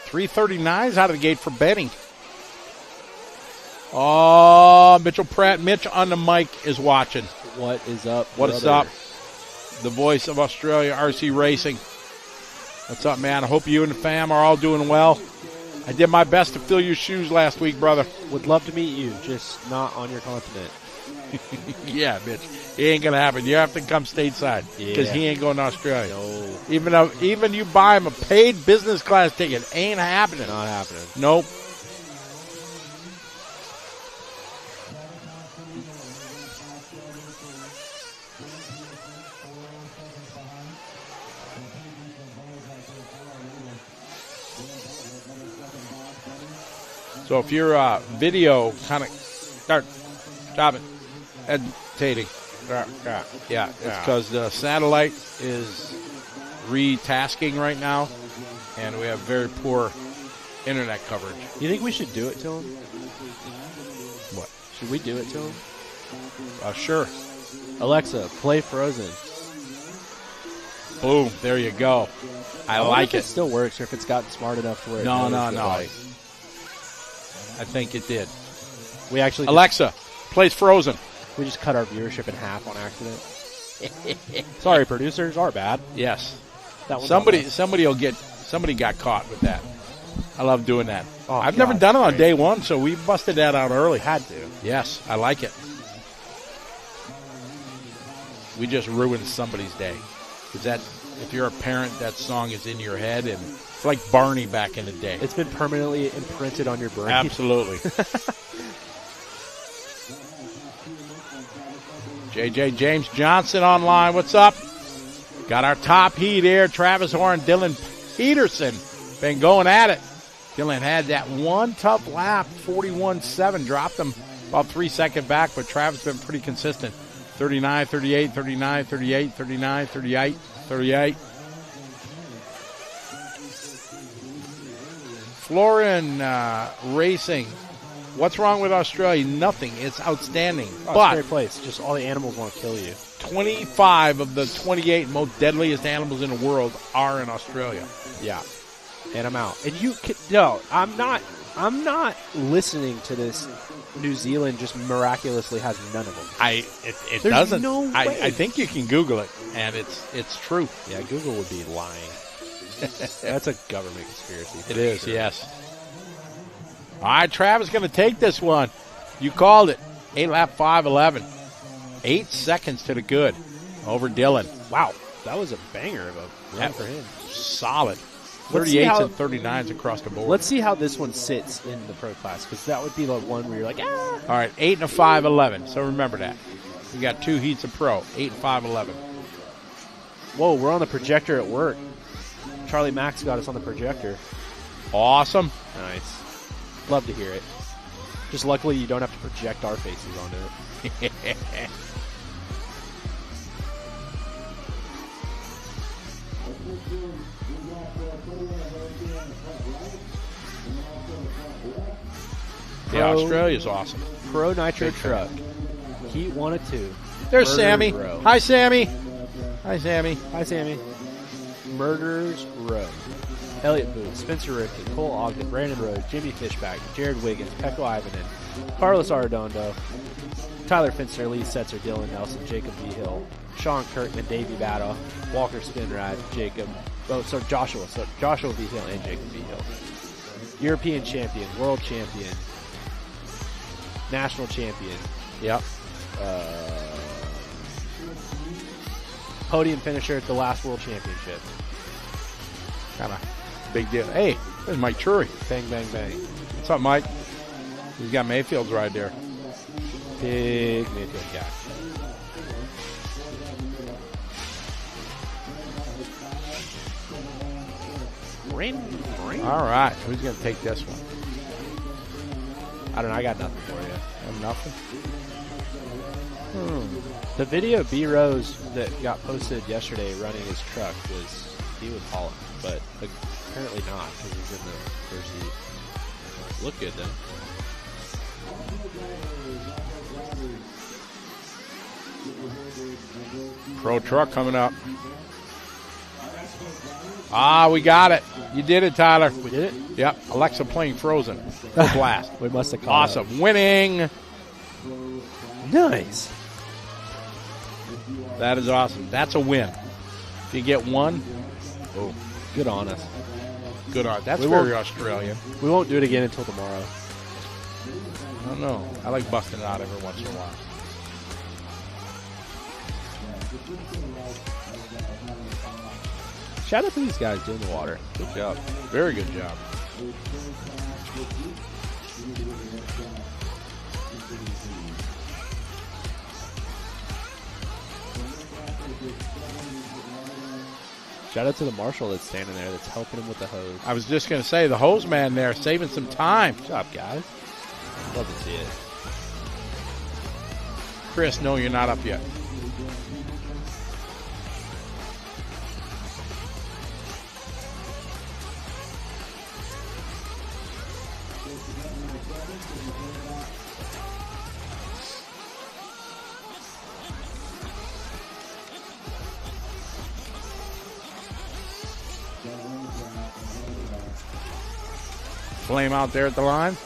339s out of the gate for Benny. Oh, Mitchell Pratt. Mitch on the mic is watching. What is up, What is up? The voice of Australia, RC Racing. What's up, man? I hope you and the fam are all doing well. I did my best to fill your shoes last week, brother. Would love to meet you, just not on your continent. Yeah, bitch. It ain't going to happen. You have to come stateside because he ain't going to Australia. No. Even you buy him a paid business class ticket, ain't happening. Not happening. Nope. So if your video kind of stop it, hesitating. Yeah, it's because the satellite is retasking right now, and we have very poor internet coverage. You think we should do it to him? What? Should we do it to him? Sure. Alexa, play Frozen. Boom, there you go. I like it. It still works, or if it's gotten smart enough to where No. Like. I think it did. We actually Alexa, plays Frozen. We just cut our viewership in half on accident. Sorry, producers, our bad. Yes. That was somebody got caught with that. I love doing that. Oh, I've never done it on day one, so we busted that out early. Had to. Yes, I like it. We just ruined somebody's day. If you're a parent, that song is in your head, and it's like Barney back in the day. It's been permanently imprinted on your brain. Absolutely. JJ James Johnson online. What's up? Got our top heat here. Travis Horn, Dylan Peterson been going at it. Dylan had that one tough lap, 41.7. Dropped him about 3 seconds back, but Travis been pretty consistent. 39, 38, 39, 38, 39, 38, 38. Florian Racing. What's wrong with Australia? Nothing. It's outstanding. Oh, but it's a great place. Just all the animals want to kill you. 25 of the 28 most deadliest animals in the world are in Australia. Yeah. And I'm out. And you can, no, I'm not listening to this. New Zealand just miraculously has none of them. It There's doesn't. No way. I think you can Google it, and it's true. Yeah, Google would be lying. That's a government conspiracy. It is, sure. Yes. All right, Travis going to take this one. You called it. 8-lap 5:11. 8 seconds to the good over Dylan. Wow, that was a banger of a run for him. Solid. 38s and 39s across the board. Let's see how this one sits in the pro class, because that would be the one where you're like, ah. All right, 8 and a 5:11. So remember that. We got 2 heats of pro. 8 and 5:11. Whoa, we're on the projector at work. Charlie Max got us on the projector. Awesome. Nice. Love to hear it. Just luckily you don't have to project our faces onto it. Yeah, Australia's awesome. Pro Nitro Truck. Heat 1 of 2. There's Murderers Sammy. Row. Hi, Sammy. Hi, Sammy. Hi, Sammy. Murderers Row. Elliott Booth, Spencer Rifkin, Cole Ogden, Brandon Rhodes, Jimmy Fishback, Jared Wiggins, Pekko Ivanen, Carlos Arredondo, Tyler Finster, Lee Setzer, Dylan Nelson, Jacob V. Hill, Sean Kirkman, Davey Battle, Walker Spinrad, Joshua V. Hill and Jacob V. Hill. European champion, world champion, national champion. Yep. Podium finisher at the last world championship. Kind of big deal. Hey, there's Mike Trury. Bang, bang, bang. What's up, Mike? He's got Mayfield's right there. Big Mayfield guy. All right. Who's going to take this one? I don't know. I got nothing for you. Have nothing? The video of B. Rose that got posted yesterday running his truck he was hauling, but apparently not because he's in the first heat. Look good though. Pro truck coming up. We got it. You did it, Tyler. We did it? Yep. Alexa playing Frozen. Blast. We must have caught awesome. Up. Winning. Nice. That is awesome. That's a win. If you get one, good on us. good on. That's We very won't- Australian. We won't do it again until tomorrow. I don't know. I like busting it out every once in a while. Shout out to these guys doing the water. Good job. Very good job. Shout out to the marshal that's standing there that's helping him with the hose. I was just going to say, the hose man there saving some time. Good job, guys. Love to see it. Chris, no, you're not up yet. Flame out there at the line.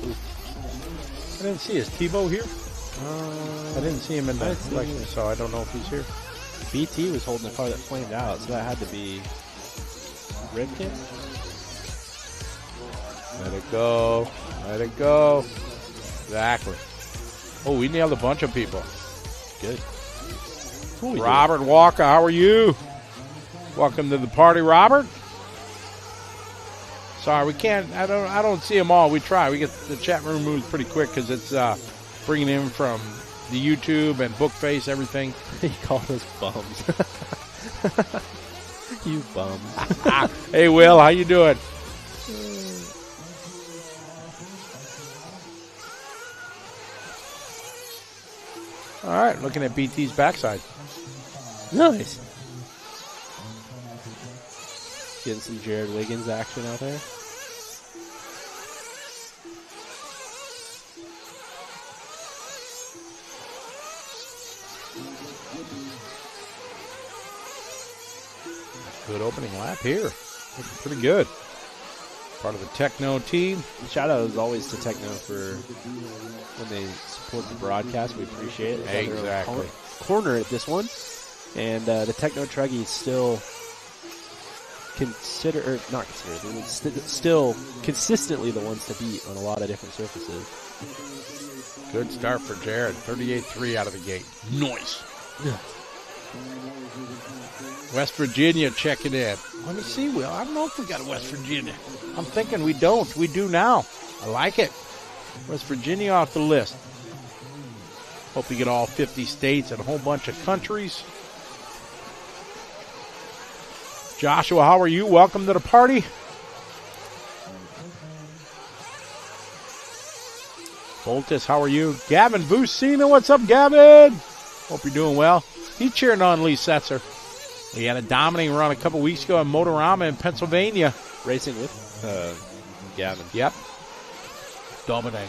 I didn't see. Is Tebow here? I didn't see him in the selection, so I don't know if he's here. BT was holding the car that flamed out, so that had to be Rivkin. Let it go. Let it go. Exactly. Oh, we nailed a bunch of people. Good. Robert Walker, how are you? Welcome to the party, Robert. Sorry, we can't. I don't see them all. We try. We get the chat room moves pretty quick because it's bringing in from the YouTube and Bookface, everything. He called us bums. You bums. Hey, Will, how you doing? All right, looking at BT's backside. Nice. Getting some Jared Wiggins action out there. Good opening lap here. Looking pretty good. Part of the Techno team. Shout out as always to Techno for when they support the broadcast. We appreciate it. They got their own corner at this one. And the Techno Truggies still still consistently the ones to beat on a lot of different surfaces. Good start for Jared. 38.3 out of the gate. Nice. Yeah. West Virginia checking in. Let me see, Will. I don't know if we got a West Virginia. I'm thinking we don't. We do now. I like it. West Virginia off the list. Hope we get all 50 states and a whole bunch of countries. Joshua, how are you? Welcome to the party. Voltis, how are you? Gavin Busina, what's up, Gavin? Hope you're doing well. He's cheering on Lee Setzer. We had a dominating run a couple weeks ago in Motorama in Pennsylvania. Racing with Gavin. Yep. Dominator.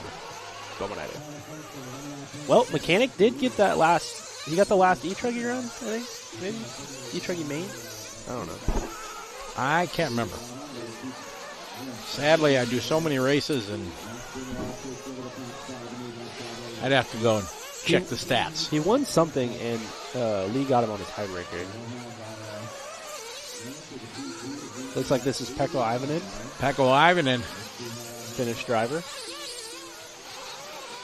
Well, Mechanic did get that last. He got the last E-Truggy run, I think. Maybe E-Truggy main. I don't know. I can't remember. Sadly, I do so many races, and I'd have to go and check the stats. He won something, and Lee got him on his tiebreaker. Looks like this is Pekko Ivanen. Pekko Ivanen. Finnish driver.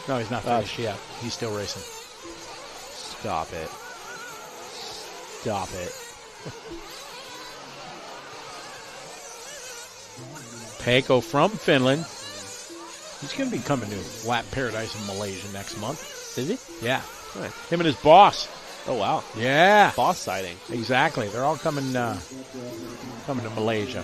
No, he's not finished yet. He's still racing. Stop it. Stop it. Pekko from Finland. He's going to be coming to Lap Paradise in Malaysia next month. Is he? Yeah. Nice. Him and his boss. Oh, wow. Yeah. Boss sighting. Exactly. They're all coming to Malaysia.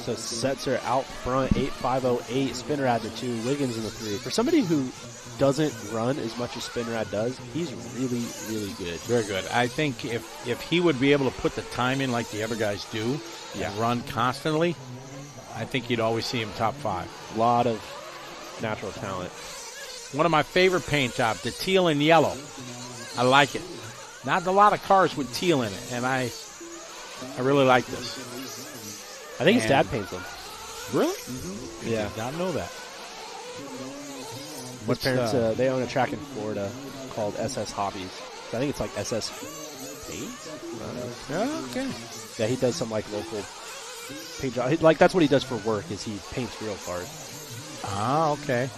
So Setzer out front, 8.508, Spinrad the 2, Wiggins in the 3. For somebody who doesn't run as much as Spinrad does, he's really, really good. Very good. I think if he would be able to put the time in like the other guys do and run constantly, I think you'd always see him top 5. A lot of natural talent. One of my favorite paint jobs, the teal and yellow. I like it. Not a lot of cars with teal in it, and I really like this. I think his dad paints them. Really? Mm-hmm. Yeah. I did not know that. His parents, they own a track in Florida called SS Hobbies. So I think it's like SS paint. Okay. Yeah, he does some like local paint job. Like that's what he does for work is he paints real cars. Ah, okay.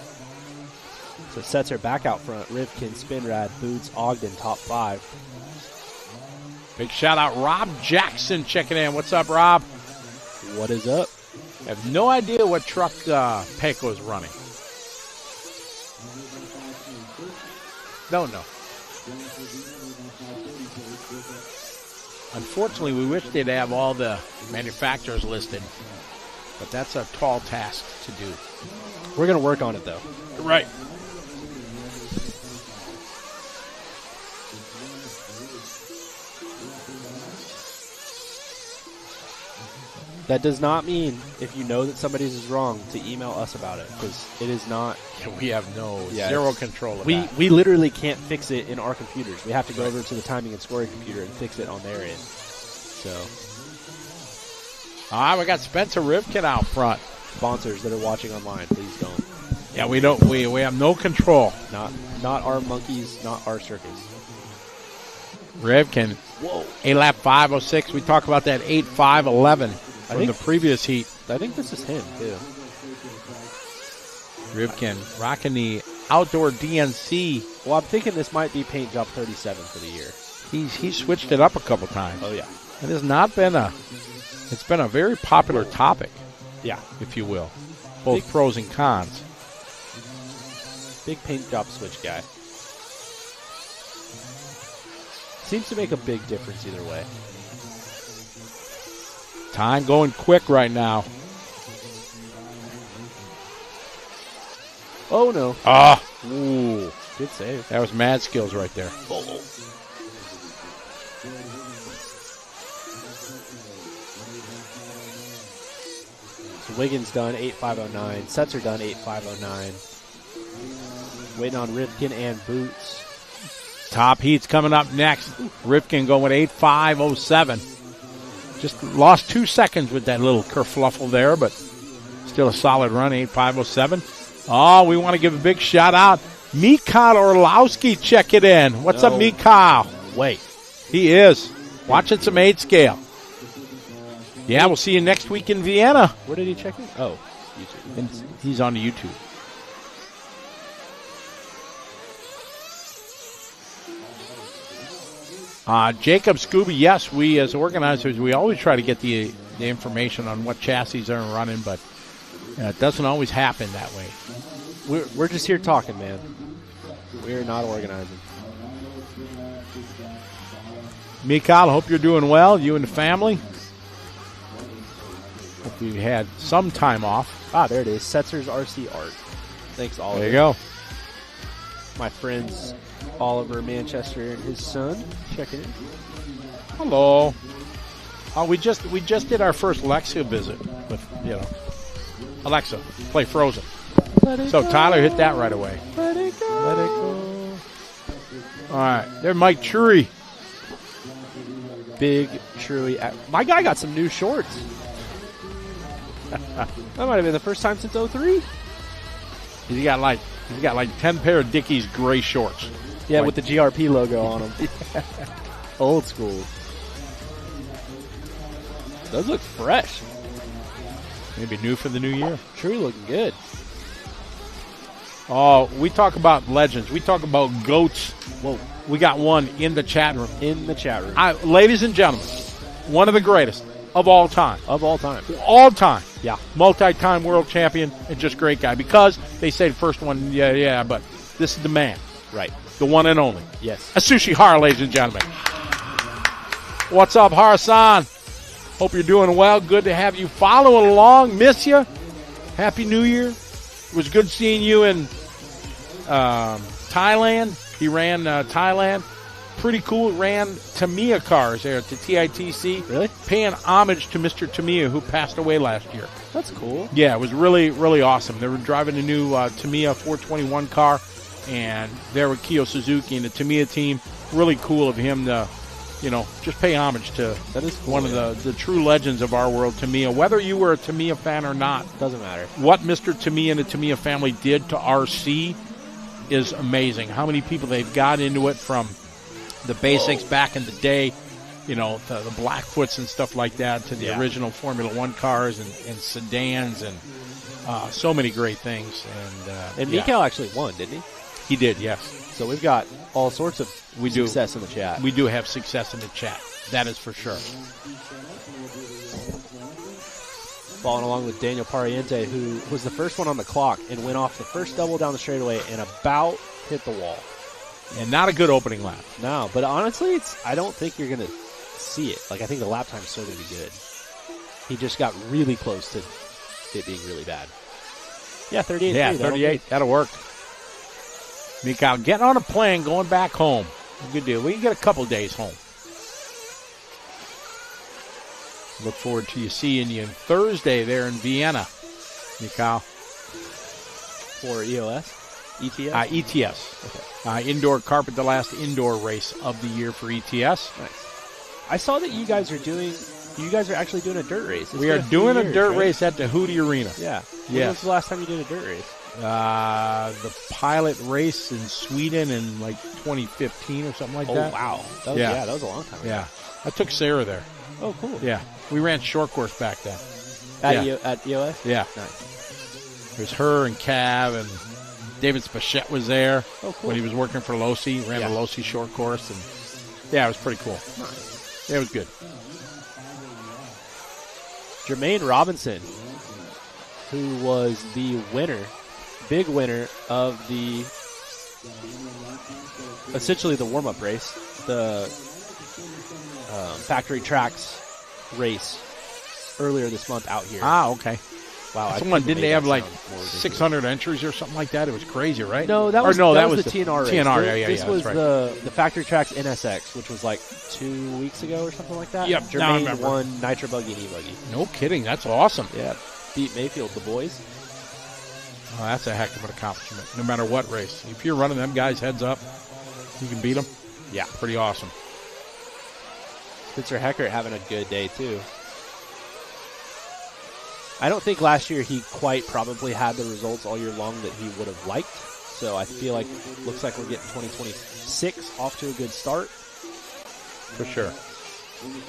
So Setzer back out front. Rivkin, Spinrad, Boots, Ogden, top 5. Big shout out, Rob Jackson checking in. What's up, Rob? What is up? I have no idea what truck Pecco is running. Don't know. Unfortunately, we wish they'd have all the manufacturers listed, but that's a tall task to do. We're going to work on it, though. Right. That does not mean if you know that somebody's is wrong to email us about it, because it is not. We have zero control of that. We literally can't fix it in our computers. We have to go over to the timing and scoring computer and fix it on their end. So, all right, we got Spencer Rivkin out front. Sponsors that are watching online, please don't. Yeah, we don't. We have no control. Not our monkeys, not our circus. Rivkin, A-lap 5:06. We talked about that 8:5:11 from the previous heat. I think this is him too. Rivkin rocking the outdoor DNC. Well, I'm thinking this might be paint job 37 for the year. He's switched it up a couple times. Oh yeah, it has not been it's been a very popular topic. Yeah, if you will, both pros and cons. Big paint job switch guy. Seems to make a big difference either way. Time going quick right now. Oh no! Ah, ooh, good save. That was mad skills right there. So Wiggins done 8:5:09. Setzer done 8:5:09. Waiting on Rivkin and Boots. Top heat's coming up next. Rivkin going with 8:5:07. Just lost 2 seconds with that little kerfluffle there, but still a solid run, 8:5:07. Oh, we want to give a big shout out. Mikhail Orlowski, check it in. What's up, Mikhail? Wait. He is. Watching some 8 scale. Yeah, we'll see you next week in Vienna. Where did he check in? Oh, YouTube. And he's on the YouTube. Jacob Scooby, yes, we as organizers, we always try to get the information on what chassis are running, but it doesn't always happen that way. We're just here talking, man. We're not organizing. Mikhail, I hope you're doing well, you and the family. Hope you had some time off. Ah, there it is. Setzer's RC Art. Thanks, Oliver. There you go. My friends Oliver Manchester and his son checking in. Hello. Oh, we just did our first Alexa visit with Alexa, play Frozen. So Tyler hit that right away. Let it go. Let it go. All right, there's Mike Trury. Big Trury. My guy got some new shorts. That might have been the first time since 03. He's got like 10 pair of Dickies gray shorts. Yeah, with the GRP logo on them. Old school. Those look fresh. Maybe new for the new year. Truly looking good. Oh, we talk about legends. We talk about GOATs. Whoa. We got one in the chat room. In the chat room. Ladies and gentlemen, one of the greatest of all time. Of all time. All time. Yeah. Multi-time world champion and just great guy. Because they say the first one, yeah, but this is the man. Right. The one and only. Yes. Asushi Har, ladies and gentlemen. What's up, Har-san? Hope you're doing well. Good to have you following along. Miss you. Happy New Year. It was good seeing you in Thailand. He ran Thailand. Pretty cool. Ran Tamiya cars there at the TITC. Really? Paying homage to Mr. Tamiya, who passed away last year. That's cool. Yeah, it was really, really awesome. They were driving a new Tamiya 421 car, and there with Kiyo Suzuki and the Tamiya team. Really cool of him to, just pay homage to that is cool, one of the true legends of our world, Tamiya. Whether you were a Tamiya fan or not, doesn't matter. What Mr. Tamiya and the Tamiya family did to RC is amazing. How many people they've got into it from the basics back in the day, you know, the Blackfoots and stuff like that, to the original Formula One cars and sedans and so many great things. And Mikael actually won, didn't he? He did, yes. So we've got all sorts of success in the chat. We do have success in the chat. That is for sure. Following along with Daniel Pariente, who was the first one on the clock and went off the first double down the straightaway and about hit the wall. And not a good opening lap. No, but honestly, I don't think you're going to see it. Like, I think the lap time's still going to be good. He just got really close to it being really bad. Yeah, 38. Yeah, 38. That'll work. Mikael, getting on a plane, going back home. Good deal. We can get a couple days home. Look forward to seeing you on Thursday there in Vienna, Mikael. For EOS? ETS? ETS. Okay. Indoor carpet, the last indoor race of the year for ETS. Nice. I saw that you guys are actually doing a dirt race. We are doing a dirt race at the Hootie Arena. Yeah. When was the last time you did a dirt race? The pilot race in Sweden in like 2015 or something like that. Oh, wow. That was a long time ago. Yeah. I took Sarah there. Oh, cool. Yeah. We ran short course back then. At EOS? Yeah. Nice. There's her and Cav, and David Spachette was there when he was working for Losi. Ran a Losi short course, and it was pretty cool. Nice. Yeah, it was good. Jermaine Robinson, who was the big winner of essentially the warm-up race, the Factory Tracks race earlier this month out here. Ah, okay. Wow. Didn't they have like 600 entries or something like that? It was crazy, right? No, that was the TNR race. TNR, This was right. the Factory Tracks NSX, which was like 2 weeks ago or something like that. Yep, Jermaine won Nitro Buggy and E-buggy. No kidding. That's awesome. Yeah. Beat Mayfield, the boys. Oh, that's a heck of an accomplishment, no matter what race. If you're running them guys heads up, you can beat them. Yeah. Pretty awesome. Spencer Heckert having a good day, too. I don't think last year he quite probably had the results all year long that he would have liked. So I feel like looks like we're getting 2026 off to a good start. For sure.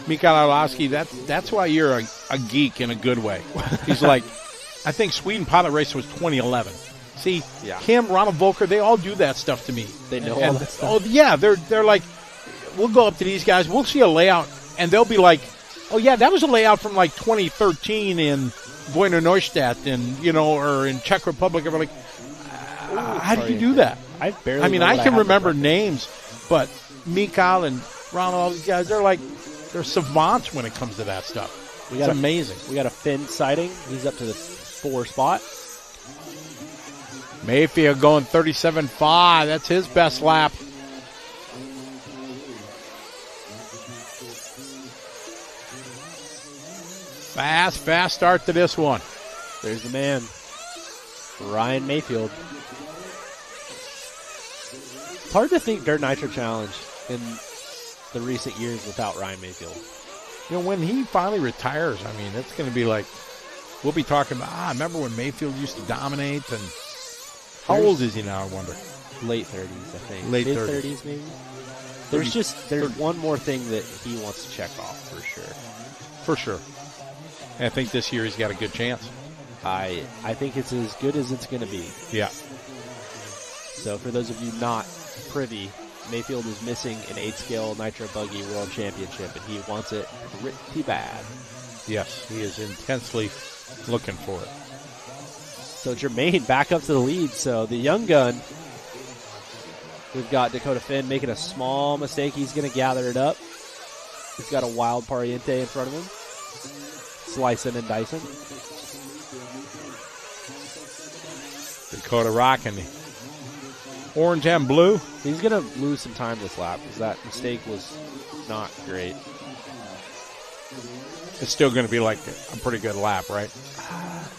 Mikael Arlovsky, that's why you're a geek in a good way. He's like, I think Sweden Pilot Race was 2011. See, him, Ronald Volker, they all do that stuff to me. They know all that stuff. Oh, yeah, they're like, we'll go up to these guys, we'll see a layout, and they'll be like, oh, yeah, that was a layout from like 2013 in Buenos Neustadt or in Czech Republic. And we're like, how did you do that? I can remember names, but Mikael and Ronald, all these guys, they're savants when it comes to that stuff. It's amazing. We got a Finn sighting. He's up to the 4 spot. Mayfield going 37.5. That's his best lap. Fast start to this one. There's the man, Ryan Mayfield. It's hard to think Dirt Nitro Challenge in the recent years without Ryan Mayfield. When he finally retires, it's going to be like, we'll be talking about, I remember when Mayfield used to dominate. And how old is he now, I wonder? Late 30s, I think. Late Mid-30s, maybe. There's one more thing that he wants to check off, for sure. For sure. And I think this year he's got a good chance. I think it's as good as it's going to be. Yeah. So for those of you not privy, Mayfield is missing an 8-scale Nitro Buggy World Championship, and he wants it pretty bad. Yes, he is intensely looking for it. So Jermaine back up to the lead. So the young gun, we've got Dakota Finn making a small mistake. He's going to gather it up. He's got a wild Pariente in front of him. Slicing and dicing. Dakota rocking. Orange and blue. He's going to lose some time this lap because that mistake was not great. It's still going to be like a pretty good lap, right?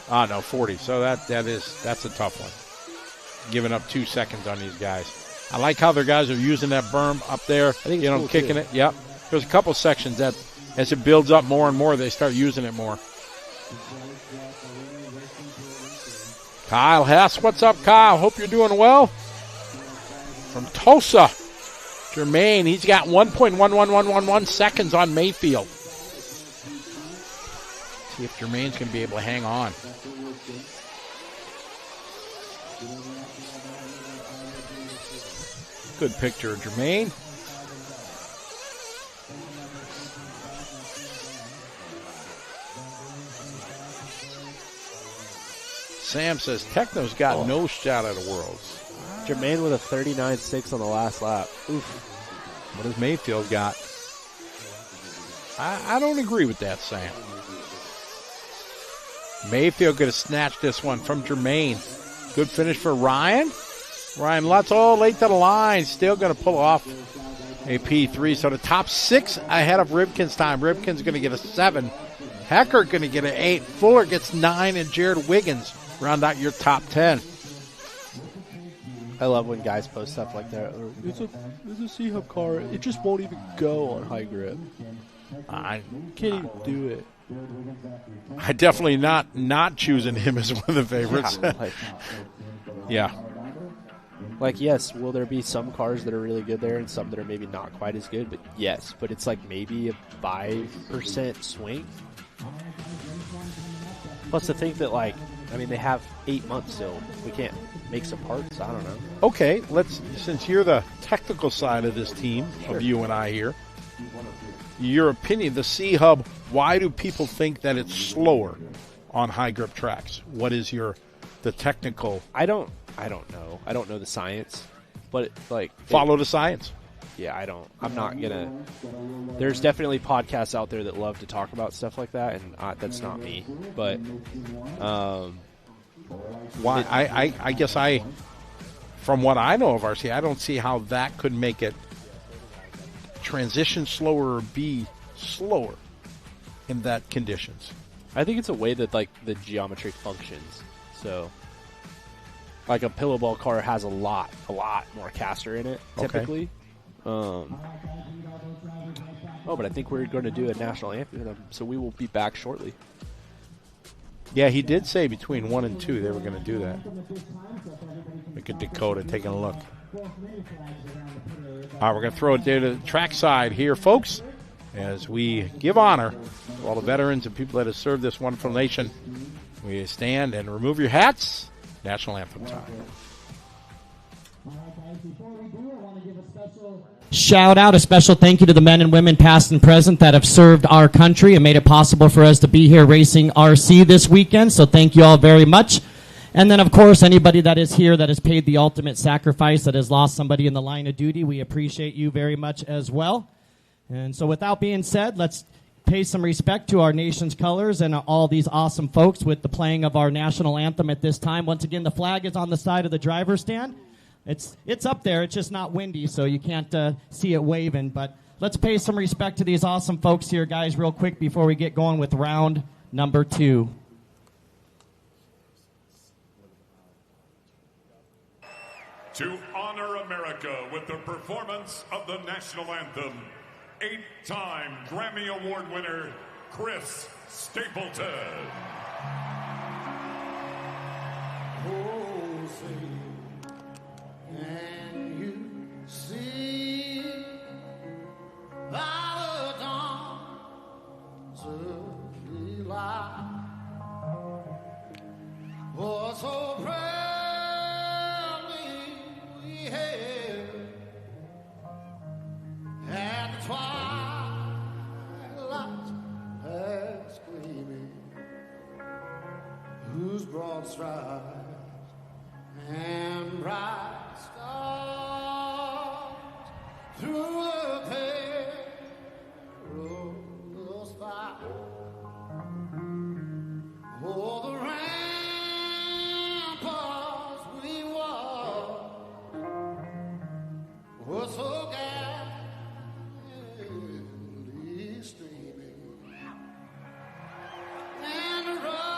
No, 40. So that's a tough one. Giving up 2 seconds on these guys. I like how their guys are using that berm up there. I think it's cool kicking too. it. Yep. There's a couple sections that, as it builds up more and more, they start using it more. Kyle Hess, what's up, Kyle? Hope you're doing well. From Tulsa, Jermaine, he's got 1.11111 seconds on Mayfield. See if Jermaine's going to be able to hang on. Good picture of Jermaine. Sam says Techno's got no shot at the Worlds. Jermaine with a 39.6 on the last lap. Oof. What does Mayfield got? I don't agree with that, Sam. Mayfield could have snatched this one from Jermaine. Good finish for Ryan. Ryan Lutz, late to the line. Still going to pull off a P3. So the top 6 ahead of Rivkin's time. Rivkin's going to get a 7. Hecker going to get an 8. Fuller gets 9. And Jared Wiggins round out your top 10. I love when guys post stuff like that. It's a C-Hub car. It just won't even go on high grip. I can't even do it. I definitely not choosing him as one of the favorites. Yeah. Like, yes, will there be some cars that are really good there and some that are maybe not quite as good? But yes, but it's like maybe a 5% swing. Plus to think that, like, I mean, they have 8 months still. We can't make some parts. I don't know. Okay, since you're the technical side of this team, Sure. of you and I here, your opinion, the C-Hub, why do people think that it's slower on high grip tracks? What is the technical? I don't know. I don't know the science, but follow the science. Yeah, I'm not gonna. There's definitely podcasts out there that love to talk about stuff like that, and that's not me. But why? I guess from what I know of RC, I don't see how that could make it transition slower or be slower in that conditions. I think it's a way that like the geometry functions. So, like a pillow ball car has a lot more caster in it typically. Okay. But I think we're going to do a national anthem, so we will be back shortly. Yeah, he did say between 1 and 2 they were going to do that. Look at Dakota taking a look. All right, we're going to throw it there to the track side here, folks, as we give honor to all the veterans and people that have served this wonderful nation. We stand and remove your hats. National anthem time. Shout out, a special thank you to the men and women past and present that have served our country and made it possible for us to be here racing RC this weekend. So thank you all very much. And then, of course, anybody that is here that has paid the ultimate sacrifice, that has lost somebody in the line of duty, we appreciate you very much as well. And so without being said, let's pay some respect to our nation's colors and all these awesome folks with the playing of our national anthem at this time. Once again, the flag is on the side of the driver's stand. It's up there. It's just not windy, so you can't see it waving. But let's pay some respect to these awesome folks here, guys, real quick before we get going with round number 2. To honor America with the performance of the national anthem, 8-time Grammy Award winner, Chris Stapleton. Oh, say, and you see by the dawn's early light, oh, so proudly we hailed at the twilight's last gleaming, whose broad strides and bright stars through the perilous fight. Oh, the ramparts we walked were so gallantly streaming, and the rockets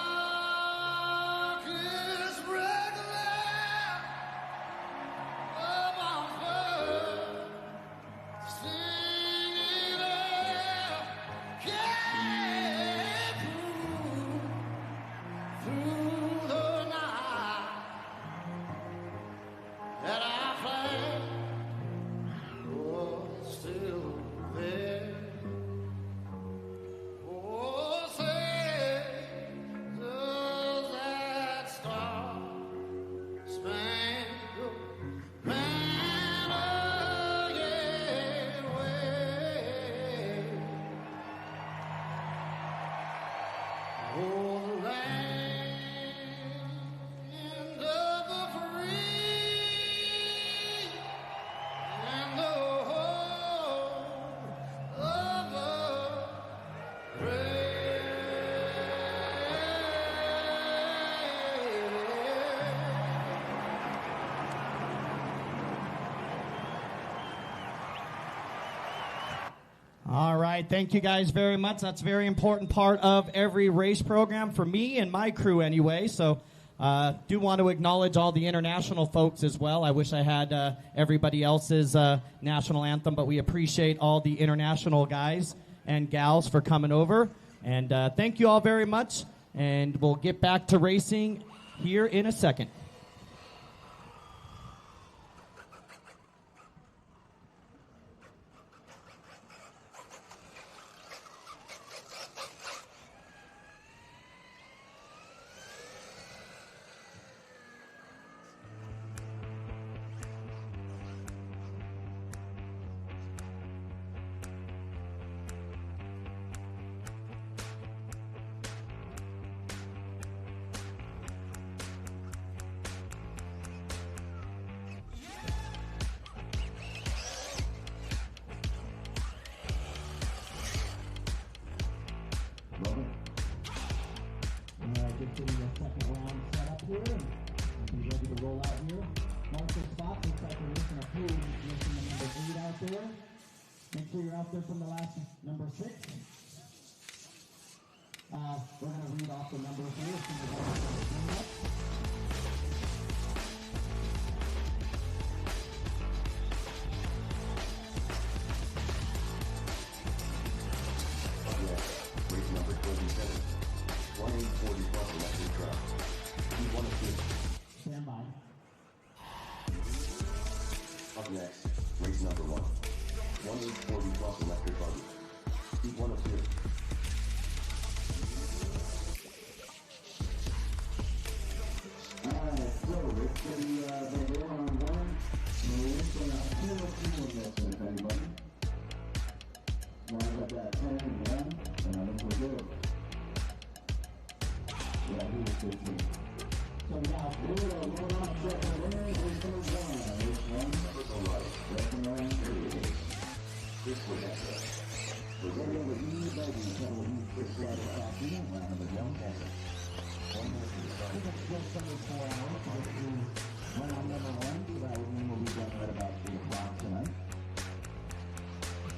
All right, thank you guys very much. That's a very important part of every race program for me and my crew anyway. So do want to acknowledge all the international folks as well. I wish I had everybody else's national anthem, but we appreciate all the international guys and gals for coming over. And thank you all very much, and we'll get back to racing here in a second. Just getting the second round set up here and be ready to roll out here. Mark the spots. Looks like we're missing a few. Missing the number 8 out there. Make sure you're out there from the last number 6. We're going to read off the numbers here. As soon as I get the screen up. Race number 27. 140 plus electric truck. E1 of 2. Stand by. Up next, race number 1. 140 plus electric buggy. E1 of 2. Alright, so it's the 1-on-1. We're going to have 2 of this, everybody. Now I got that 10 and 1, and I think we're good. Yeah, he was 15. So we got 0, 1 off, second winner, race number 1. Race 1, second round, here it is. This was excellent. We're going to go with E-buggy, so he's just right back in, round of the jump. I think it's just under 4 hours to get through run on number 1, so that would mean we'll be done right about 8 o'clock tonight.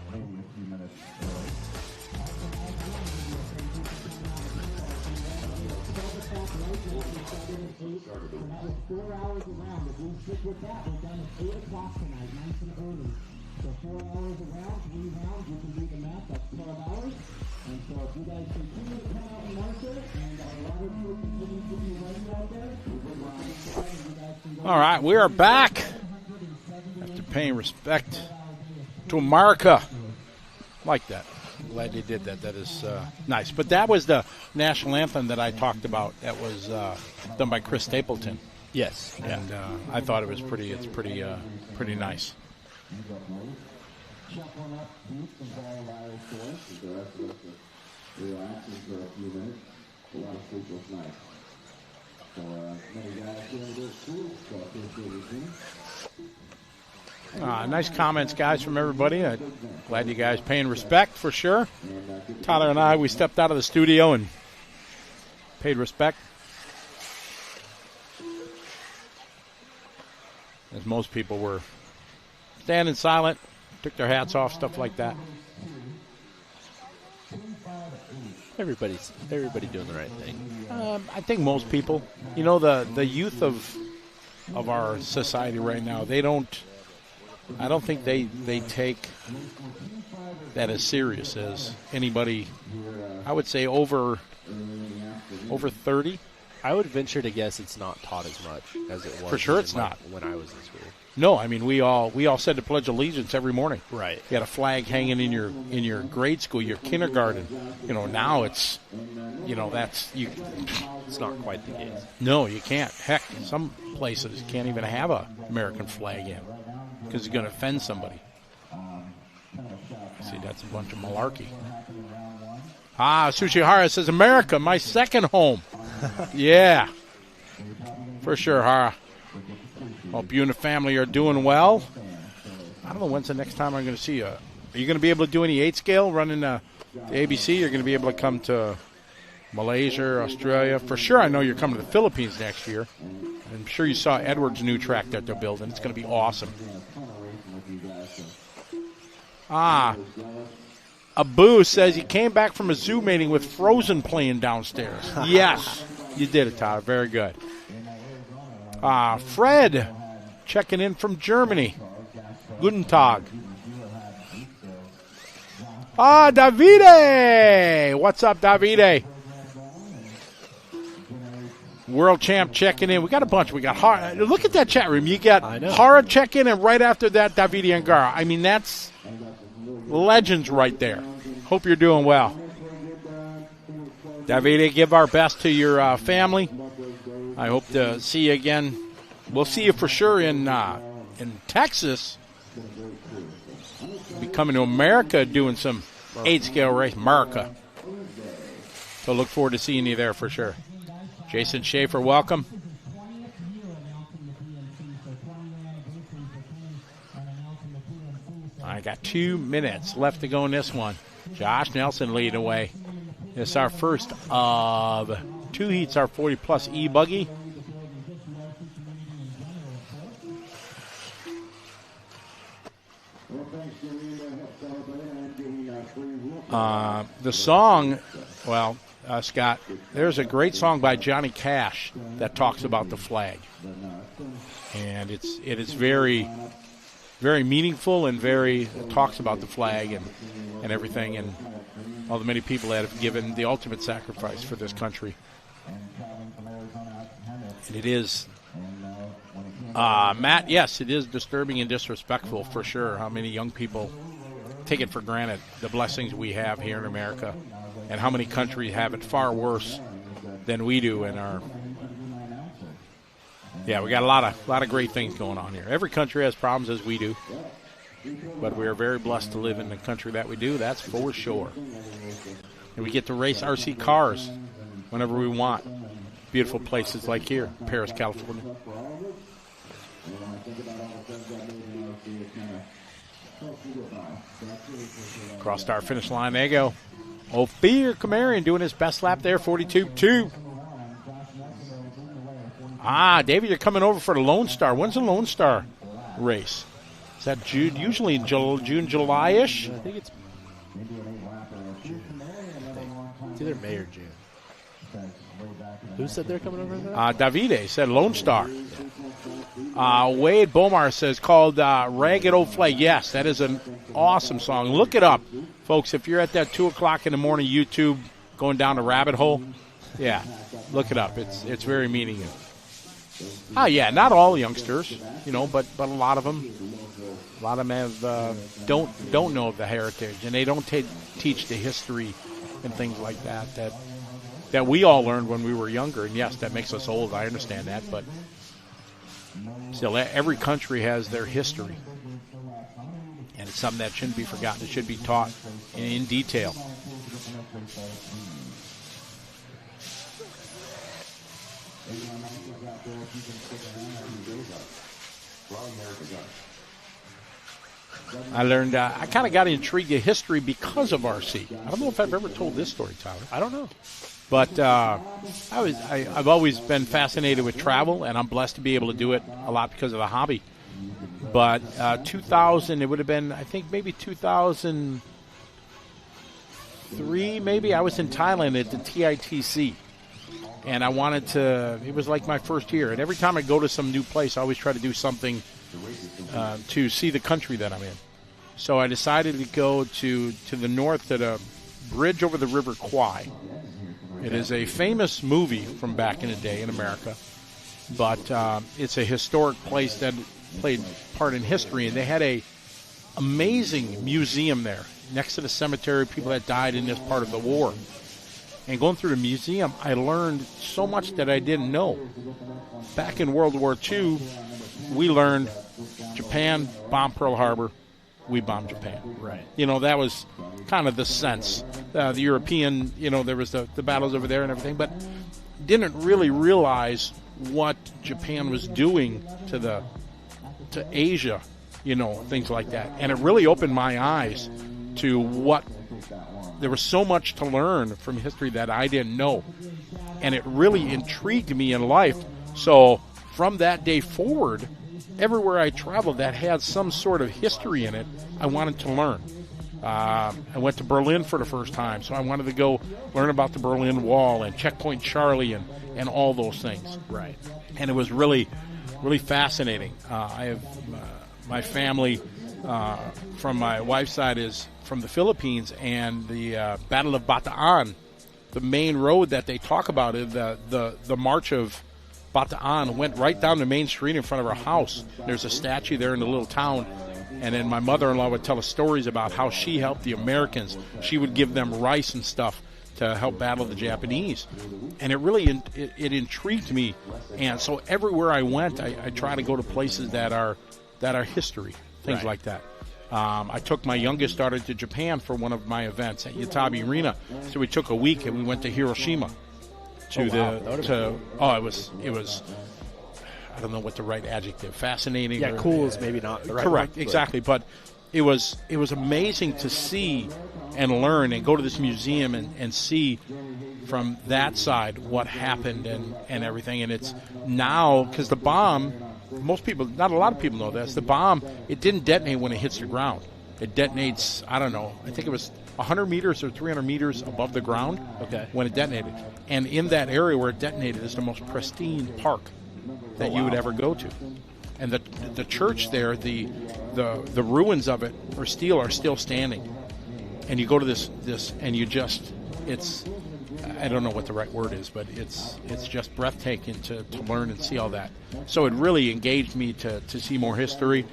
Maybe a few minutes early. And that was 4 hours around. If we stick with that, we're done at 8 o'clock tonight, nice and early. So 4 hours around, 3 rounds, you can do the math, that's 12 hours. And so if you guys continue to come out and march it, and a lot of you continue to be ready out there, All right, we are back after paying respect to America. Like that. Glad they did that. That is nice. But that was the national anthem that I talked about. That was done by Chris Stapleton. Yes. And I thought it was pretty. It's pretty nice. Nice comments, guys, from everybody. Glad you guys paying respect for sure. Tyler and I, we stepped out of the studio and paid respect. As most people were standing silent, took their hats off, stuff like that. Everybody doing the right thing. I think most people, you know, the youth of our society right now, I don't think they take that as serious as anybody. I would say over 30. I would venture to guess it's not taught as much as it was. For sure, it's not. When I was in school. No, I mean we all said the Pledge of Allegiance every morning. Right. You had a flag hanging in your grade school, your kindergarten. You know, now it's, you know, that's you. It's not quite the case. No, you can't. Heck, some places can't even have a American flag in because you're going to offend somebody. See, that's a bunch of malarkey. Sushihara says, America, my second home. Yeah, for sure, Hara. Hope you and the family are doing well. I don't know when's the next time I'm going to see you. Are you going to be able to do any 8 scale running the ABC? You're going to be able to come to Malaysia, Australia. For sure, I know you're coming to the Philippines next year. I'm sure you saw Edward's new track that they're building. It's going to be awesome. Abu says he came back from a Zoo meeting with Frozen playing downstairs. Yes, you did it, Tyler. Very good. Fred checking in from Germany. Guten Tag. Davide. What's up, Davide? World champ checking in. We got a bunch. We got Hara. Look at that chat room. You got Hara checking in, and right after that, Davide Angara. I mean, that's legends right there. Hope you're doing well. Davide, give our best to your family. I hope to see you again. We'll see you for sure in Texas. Be coming to America doing some 8-scale race. America. So look forward to seeing you there for sure. Jason Schaefer, welcome. I got 2 minutes left to go in this one. Josh Nelson leading away. It's our first of 2 heats, our 40-plus E-buggy. The song, well, Scott, there's a great song by Johnny Cash that talks about the flag. And it is very, very meaningful and talks about the flag and everything and all the many people that have given the ultimate sacrifice for this country. And it is, Matt, yes, it is disturbing and disrespectful for sure how many young people take it for granted, the blessings we have here in America, and how many countries have it far worse than we do in our. Yeah, we got a lot of great things going on here. Every country has problems as we do, but we are very blessed to live in the country that we do. That's for sure. And we get to race RC cars whenever we want. Beautiful places like here, Paris, California. Crossed our finish line. There you go. Ophir Kamarian doing his best lap there, 42.2. David, you're coming over for the Lone Star. When's the Lone Star race? Is that June? Usually in June, July-ish? I think it's either May or June. Who said they're coming over for that? Davide said Lone Star. Wade Bomar says called Ragged Old Flag. Yes, that is an awesome song. Look it up, folks. If you're at that 2 o'clock in the morning YouTube going down the rabbit hole, yeah, look it up. It's very meaningful. Yeah, not all youngsters, but a lot of them. A lot of them have don't know of the heritage, and they don't teach the history and things like that we all learned when we were younger. And yes, that makes us old. I understand that, but still, every country has their history, and it's something that shouldn't be forgotten. It should be taught in detail. I learned, I kind of got intrigued in history because of RC. I don't know if I've ever told this story, Tyler. I don't know. But I've always been fascinated with travel, and I'm blessed to be able to do it a lot because of the hobby. But 2000, it would have been, I think, maybe 2003, maybe. I was in Thailand at the TITC, and I wanted to, it was like my first year. And every time I go to some new place, I always try to do something to see the country that I'm in. So I decided to go to the north to the bridge over the River Kwai. It is a famous movie from back in the day in America, but it's a historic place that played part in history, and they had a amazing museum there next to the cemetery of people that died in this part of the war. And going through the museum, I learned so much that I didn't know. Back in World War II, we learned Japan bombed Pearl Harbor, we bombed Japan. Right. That was kind of the sense. The European, there was the battles over there and everything, but didn't really realize what Japan was doing to Asia, things like that. And it really opened my eyes to what there was so much to learn from history that I didn't know. And it really intrigued me in life. So from that day forward, everywhere I traveled that had some sort of history in it, I wanted to learn. I went to Berlin for the first time, so I wanted to go learn about the Berlin Wall and Checkpoint Charlie and all those things. Right. And it was really, really fascinating. I have my family from my wife's side is from the Philippines, and the Battle of Bataan, the main road that they talk about, is the March of Bataan went right down the main street in front of our house. There's a statue there in the little town. And then my mother-in-law would tell us stories about how she helped the Americans. She would give them rice and stuff to help battle the Japanese. And it really it intrigued me. And so everywhere I went, I try to go to places that are history, things like that. I took my youngest daughter to Japan for one of my events at Yatabe Arena. So we took a week and we went to Hiroshima. It was I don't know what the right adjective. Fascinating. Yeah, cool is maybe not the right correct, one, exactly. But it was amazing to see and learn and go to this museum and see from that side what happened and everything. And it's now, because the bomb, most people, not a lot of people know this, the bomb, it didn't detonate when it hits the ground. It detonates, I don't know, I think it was 100 meters or 300 meters above the ground when it detonated. And in that area where it detonated is the most pristine park that you would ever go to. And the church there, the ruins of it are still standing. And you go to this and you just, it's, I don't know what the right word is, but it's just breathtaking to learn and see all that. So it really engaged me to see more history.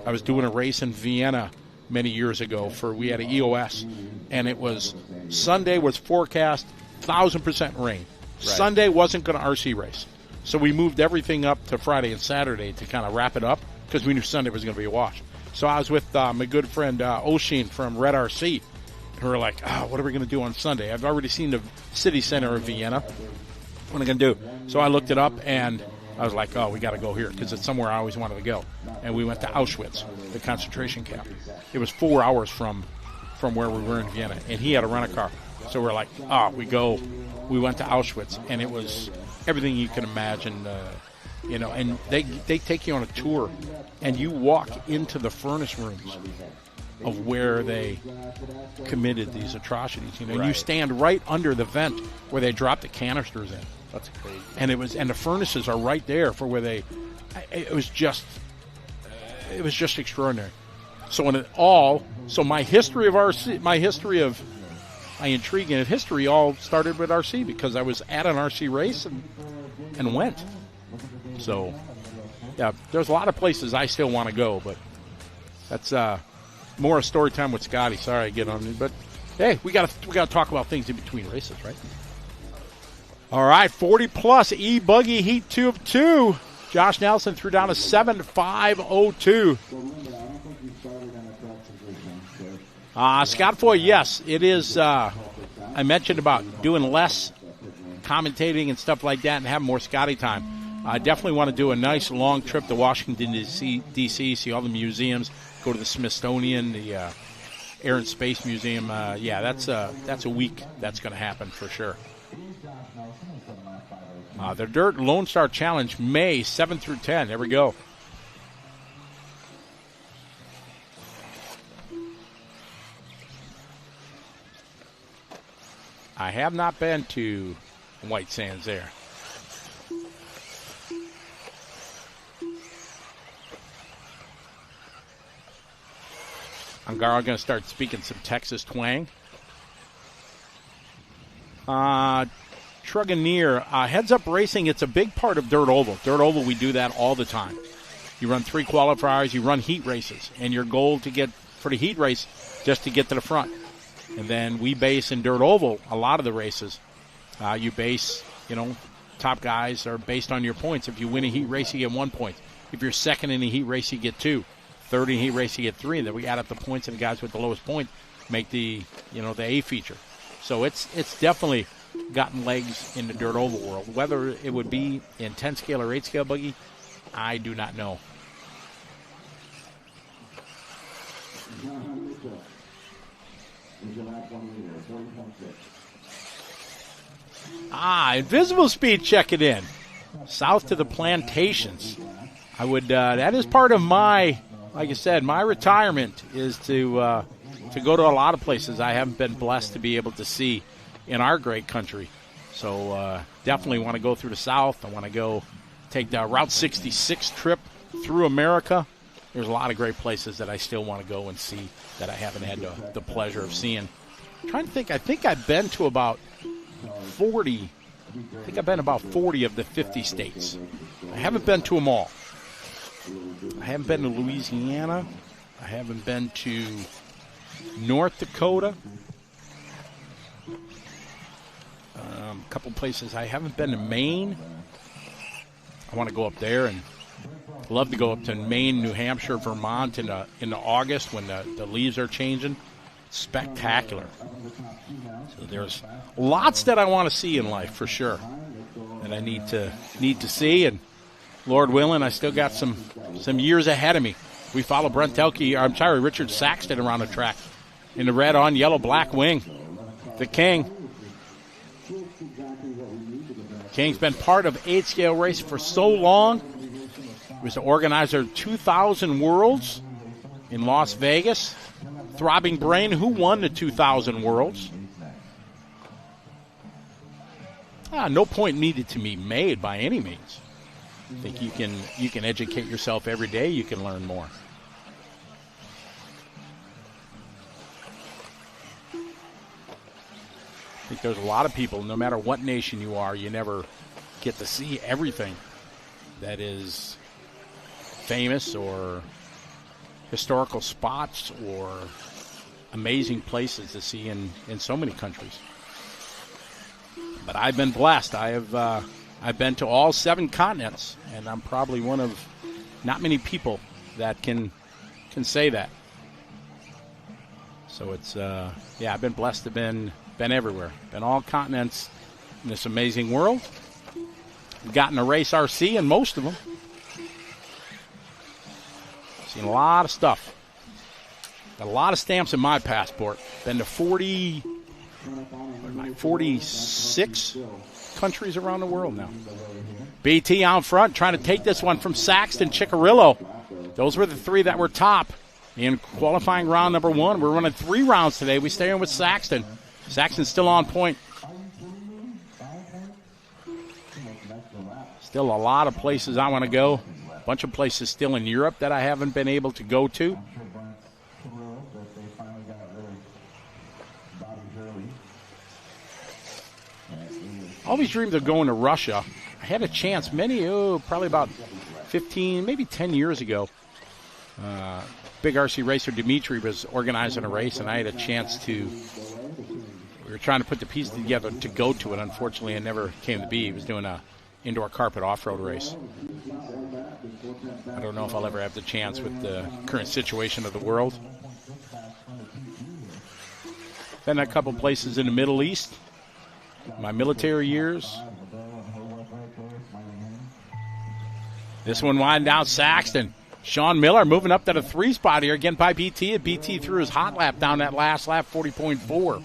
I was doing a race in Vienna many years ago we had an EOS, and it was, Sunday was forecast 1,000% rain. Right. Sunday wasn't going to RC race. So we moved everything up to Friday and Saturday to kind of wrap it up because we knew Sunday was going to be a wash. So I was with my good friend Oshin from Red RC. And we were like, what are we going to do on Sunday? I've already seen the city center of Vienna. What am I going to do? So I looked it up, and I was like, we got to go here because it's somewhere I always wanted to go. And we went to Auschwitz, the concentration camp. It was 4 hours from where we were in Vienna, and he had a rent-a-car. So we're like, we went to Auschwitz, and it was everything you can imagine, and they take you on a tour, and you walk into the furnace rooms of where they committed these atrocities. And you stand right under the vent where they dropped the canisters in. That's crazy. And the furnaces are right there for where it was just extraordinary. So my history of RC, my intrigue in history all started with RC because I was at an RC race and went. So, yeah, there's a lot of places I still want to go, but that's more a story time with Scotty. Sorry I get on it, but hey, we got to talk about things in between races, right? All right, 40-plus E-buggy heat 2 of 2. Josh Nelson threw down a 7.502. Scott Foy, yes, it is. I mentioned about doing less commentating and stuff like that and having more Scotty time. I definitely want to do a nice long trip to Washington, D.C., see all the museums, go to the Smithsonian, the Air and Space Museum. That's a week that's going to happen for sure. The Dirt Lone Star Challenge, May 7 through 10. There we go. I have not been to White Sands there. I'm going to start speaking some Texas twang. Truganeer, Heads Up Racing, it's a big part of Dirt Oval. Dirt Oval, we do that all the time. You run 3 qualifiers, you run heat races, and your goal to get for the heat race just to get to the front. And then we base in Dirt Oval a lot of the races. You base, top guys are based on your points. If you win a heat race, you get 1 point. If you're second in a heat race, you get 2. Third in a heat race, you get 3. And then we add up the points, and the guys with the lowest point make the A feature. So it's definitely gotten legs in the Dirt Oval world. Whether it would be in 10 scale or 8 scale buggy, I do not know. Invisible Speed checking in. South to the Plantations. I would, that is part of my, like I said, my retirement is to to go to a lot of places I haven't been blessed to be able to see in our great country. So definitely want to go through the South. I want to go take the Route 66 trip through America. There's a lot of great places that I still want to go and see that I haven't had the pleasure of seeing. I'm trying to think. I think I've been to about 40. I think I've been about 40 of the 50 states. I haven't been to them all. I haven't been to Louisiana. I haven't been to North Dakota. A couple places. I haven't been to Maine. I want to go up there, and love to go up to Maine, New Hampshire, Vermont in the August when the leaves are changing. Spectacular. So there's lots that I want to see in life for sure, that I need to see, and Lord willing, I still got some years ahead of me. We follow Richard Saxton around the track in the red on yellow black wing. The King. King's been part of 8-scale race for so long. He was the organizer of 2000 Worlds in Las Vegas. Throbbing Brain, who won the 2000 Worlds? No point needed to be made by any means. I think you can educate yourself every day. You can learn more. I think there's a lot of people, no matter what nation you are, you never get to see everything that is famous or historical spots or amazing places to see in so many countries. But I've been blessed. I've been to all 7 continents, and I'm probably one of not many people that can say that. So it's I've been blessed to have been everywhere, been all continents in this amazing world. I've gotten to race RC in most of them. Seen a lot of stuff. Got a lot of stamps in my passport. Been to 46 countries around the world now. BT out front, trying to take this one from Saxton, Ciccarillo. Those were the 3 that were top in qualifying round number 1. We're running 3 rounds today. We stay in with Saxton. Saxton's still on point. Still a lot of places I want to go. A bunch of places still in Europe that I haven't been able to go to. Always dreamed of going to Russia. I had a chance probably about 15, maybe 10 years ago. Big RC racer Dimitri was organizing a race, and I had a chance to. We were trying to put the pieces together to go to it. Unfortunately, it never came to be. He was doing a indoor carpet off-road race. I don't know if I'll ever have the chance with the current situation of the world. Been a couple places in the Middle East. My military years. This one winding down Saxton. Sean Miller moving up to the 3 spot here again by BT. And BT threw his hot lap down that last lap, 40.4.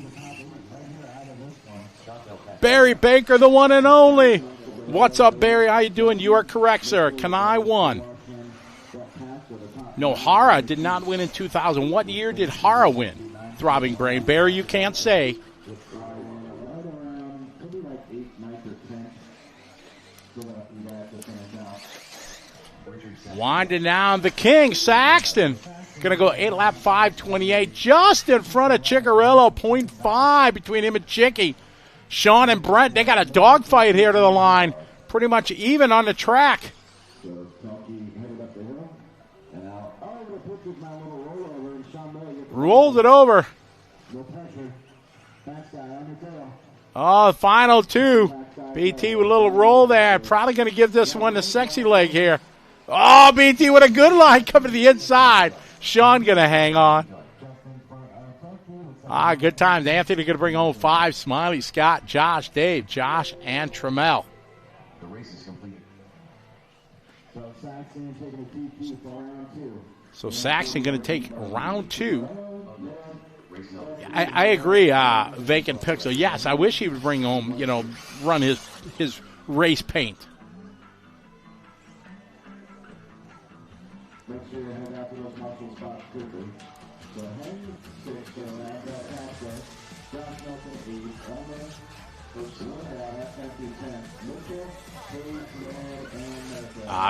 Barry Baker, the one and only. What's up, Barry? How you doing? You are correct, sir. Kanai won. No, Hara did not win in 2000. What year did Hara win? Throbbing Brain. Barry, you can't say. Winding down the King, Saxton. Going to go 8-lap 5:28, just in front of Ciccarillo, 0.5 between him and Chicky. Sean and Brent, they got a dogfight here to the line. Pretty much even on the track. Rolls it over. Oh, final 2. BT with a little roll there. Probably going to give this one the sexy leg here. Oh, BT with a good line coming to the inside. Sean going to hang on. Good times. Anthony going to bring home 5. Smiley, Scott, Josh, Dave, Josh, and Trammell. The race is completed. So Saxton going to take round 2. I agree, Vacant Pixel. Yes, I wish he would bring home, run his race paint.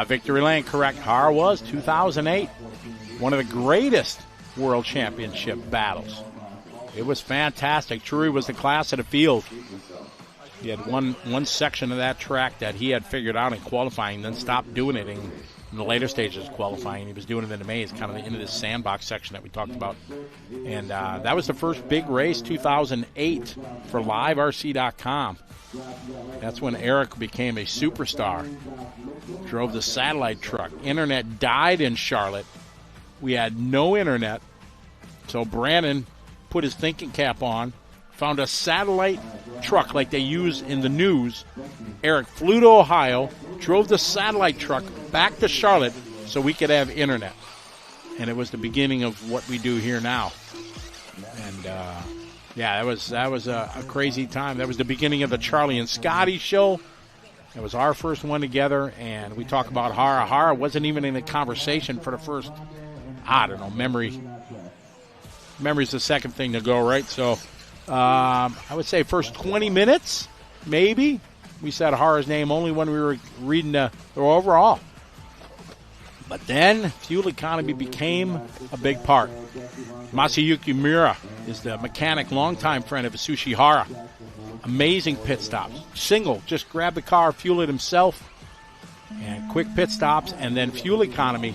Victory lane, correct. Har was 2008. One of the greatest World Championship battles. It was fantastic. Trury was the class of the field. He had one section of that track that he had figured out in qualifying, then stopped doing it in the later stages of qualifying. He was doing it in the maze, kind of into this sandbox section that we talked about. And that was the first big race, 2008, for LiveRC.com. That's when Eric became a superstar. Drove the satellite truck. Internet died in Charlotte. We had no internet. So Brandon put his thinking cap on, found a satellite truck like they use in the news. Eric flew to Ohio, drove the satellite truck back to Charlotte so we could have internet. And it was the beginning of what we do here now. And yeah, that was a crazy time. That was the beginning of the Charlie and Scotty show. It was our first one together, and we talk about Hara. Hara wasn't even in the conversation for the first, I don't know, memory's the second thing to go, right? So I would say first 20 minutes, maybe. We said Hara's name only when we were reading the overall. But then fuel economy became a big part. Masayuki Miura is the mechanic, longtime friend of Asushi Hara. Amazing pit stops. Single, just grab the car, fuel it himself, and quick pit stops, and then fuel economy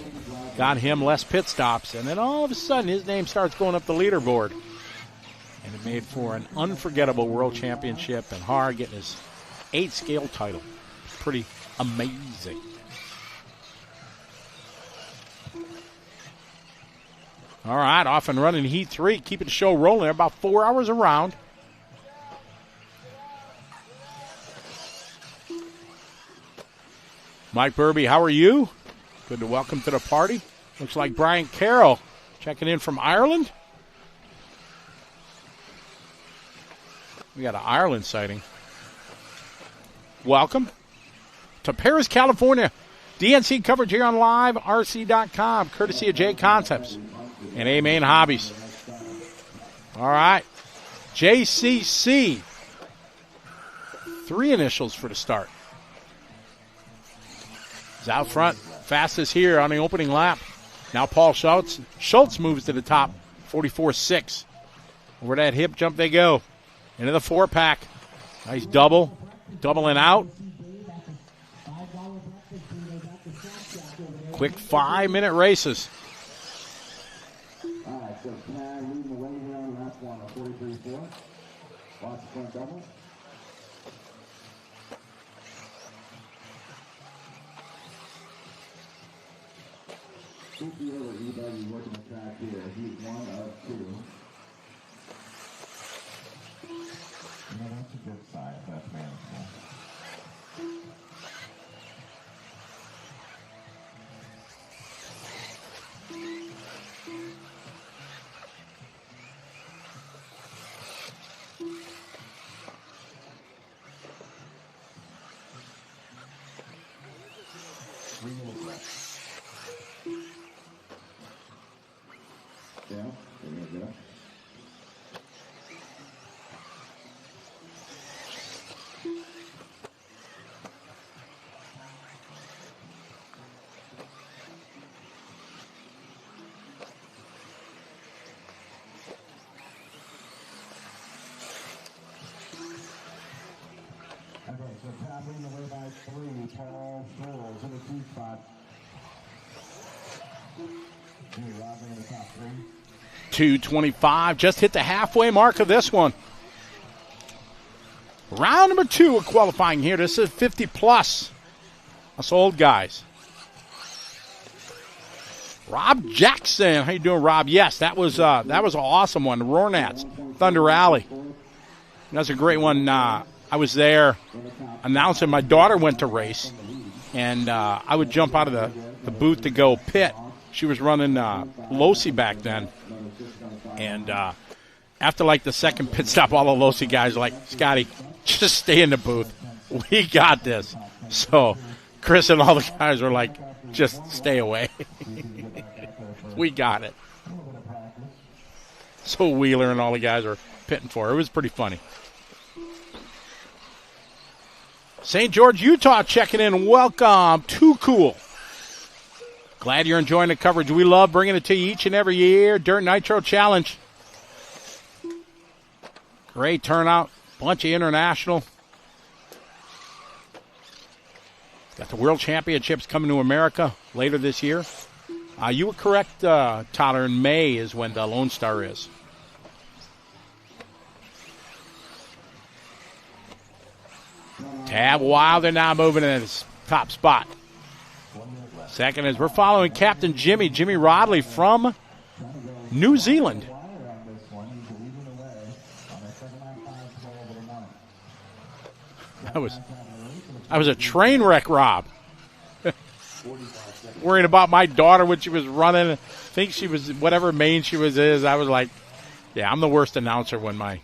got him less pit stops, and then all of a sudden his name starts going up the leaderboard. And it made for an unforgettable world championship, and Hara getting his 8th scale title. Pretty amazing. All right, off and running Heat 3, keeping the show rolling. They're about 4 hours around. Mike Burby, how are you? Good to welcome to the party. Looks like Brian Carroll checking in from Ireland. We got an Ireland sighting. Welcome to Paris, California. DNC coverage here on LiveRC.com, courtesy of J Concepts and A-Main Hobbies. All right. JCC. 3 initials for the start. He's out front. Fastest here on the opening lap. Now Paul Schultz. Schultz moves to the top. 44.6. Over that hip jump they go. Into the 4-pack. Nice double. Doubling out. Quick 5-minute races. All right, so Tad leading the way here on lap 1 of 43.4. Watch the front double. E-buggy working the track here. Heat 1 of 2. Yeah, that's a good size. That's manageable. Yeah, there you go. Okay, so Pat leading the way by 3. Paul Scholes in the 2 spot. Rob in the top 3. 2:25, just hit the halfway mark of this one. Round number 2 of qualifying here. This is 50 plus. Us old guys. Rob Jackson, how you doing, Rob? Yes, that was an awesome one. Roarnats, Thunder Alley. That's a great one. I was there announcing my daughter went to race, and I would jump out of the booth to go pit. She was running Losi back then. And after, like, the second pit stop, all the Losi guys are like, Scotty, just stay in the booth. We got this. So Chris and all the guys were like, just stay away. We got it. So Wheeler and all the guys are pitting for. It was pretty funny. St. George, Utah checking in. Welcome. Too cool. Glad you're enjoying the coverage. We love bringing it to you each and every year. Dirt Nitro Challenge. Great turnout. Bunch of international. Got the World Championships coming to America later this year. You were correct, Tyler. In May is when the Lone Star is. Tab Wilder now moving in his top spot. Second is we're following Captain Jimmy Rodley from New Zealand. That was a train wreck, Rob. Worrying about my daughter when she was running. I think she was whatever main she was is. I was like, yeah, I'm the worst announcer when my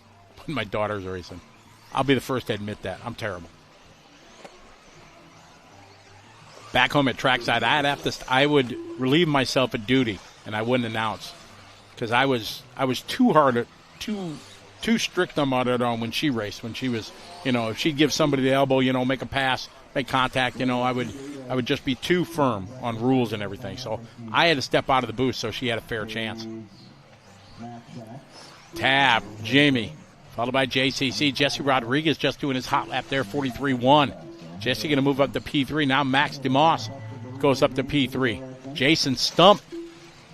daughter's racing. I'll be the first to admit that. I'm terrible. Back home at trackside, I would relieve myself of duty and I wouldn't announce because I was too strict on it when she raced. When she was, if she'd give somebody the elbow, make a pass, make contact, I would just be too firm on rules and everything. So I had to step out of the booth so she had a fair chance. Tab, Jamie, followed by JCC. Jesse Rodriguez just doing his hot lap there, 43-1. Jesse going to move up to P3. Now Max DeMoss goes up to P3. Jason Stump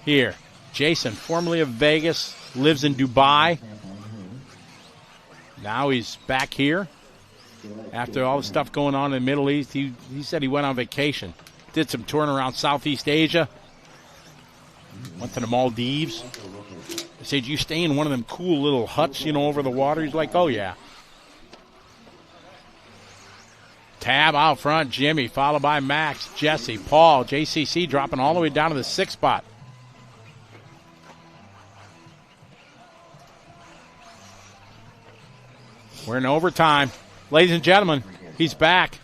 here. Jason, formerly of Vegas, lives in Dubai. Now he's back here. After all the stuff going on in the Middle East, he said he went on vacation. Did some touring around Southeast Asia. Went to the Maldives. I said, you stay in one of them cool little huts, over the water? He's like, oh, yeah. Tab out front, Jimmy, followed by Max, Jesse, Paul, JCC dropping all the way down to the 6th spot. We're in overtime. Ladies and gentlemen, he's back.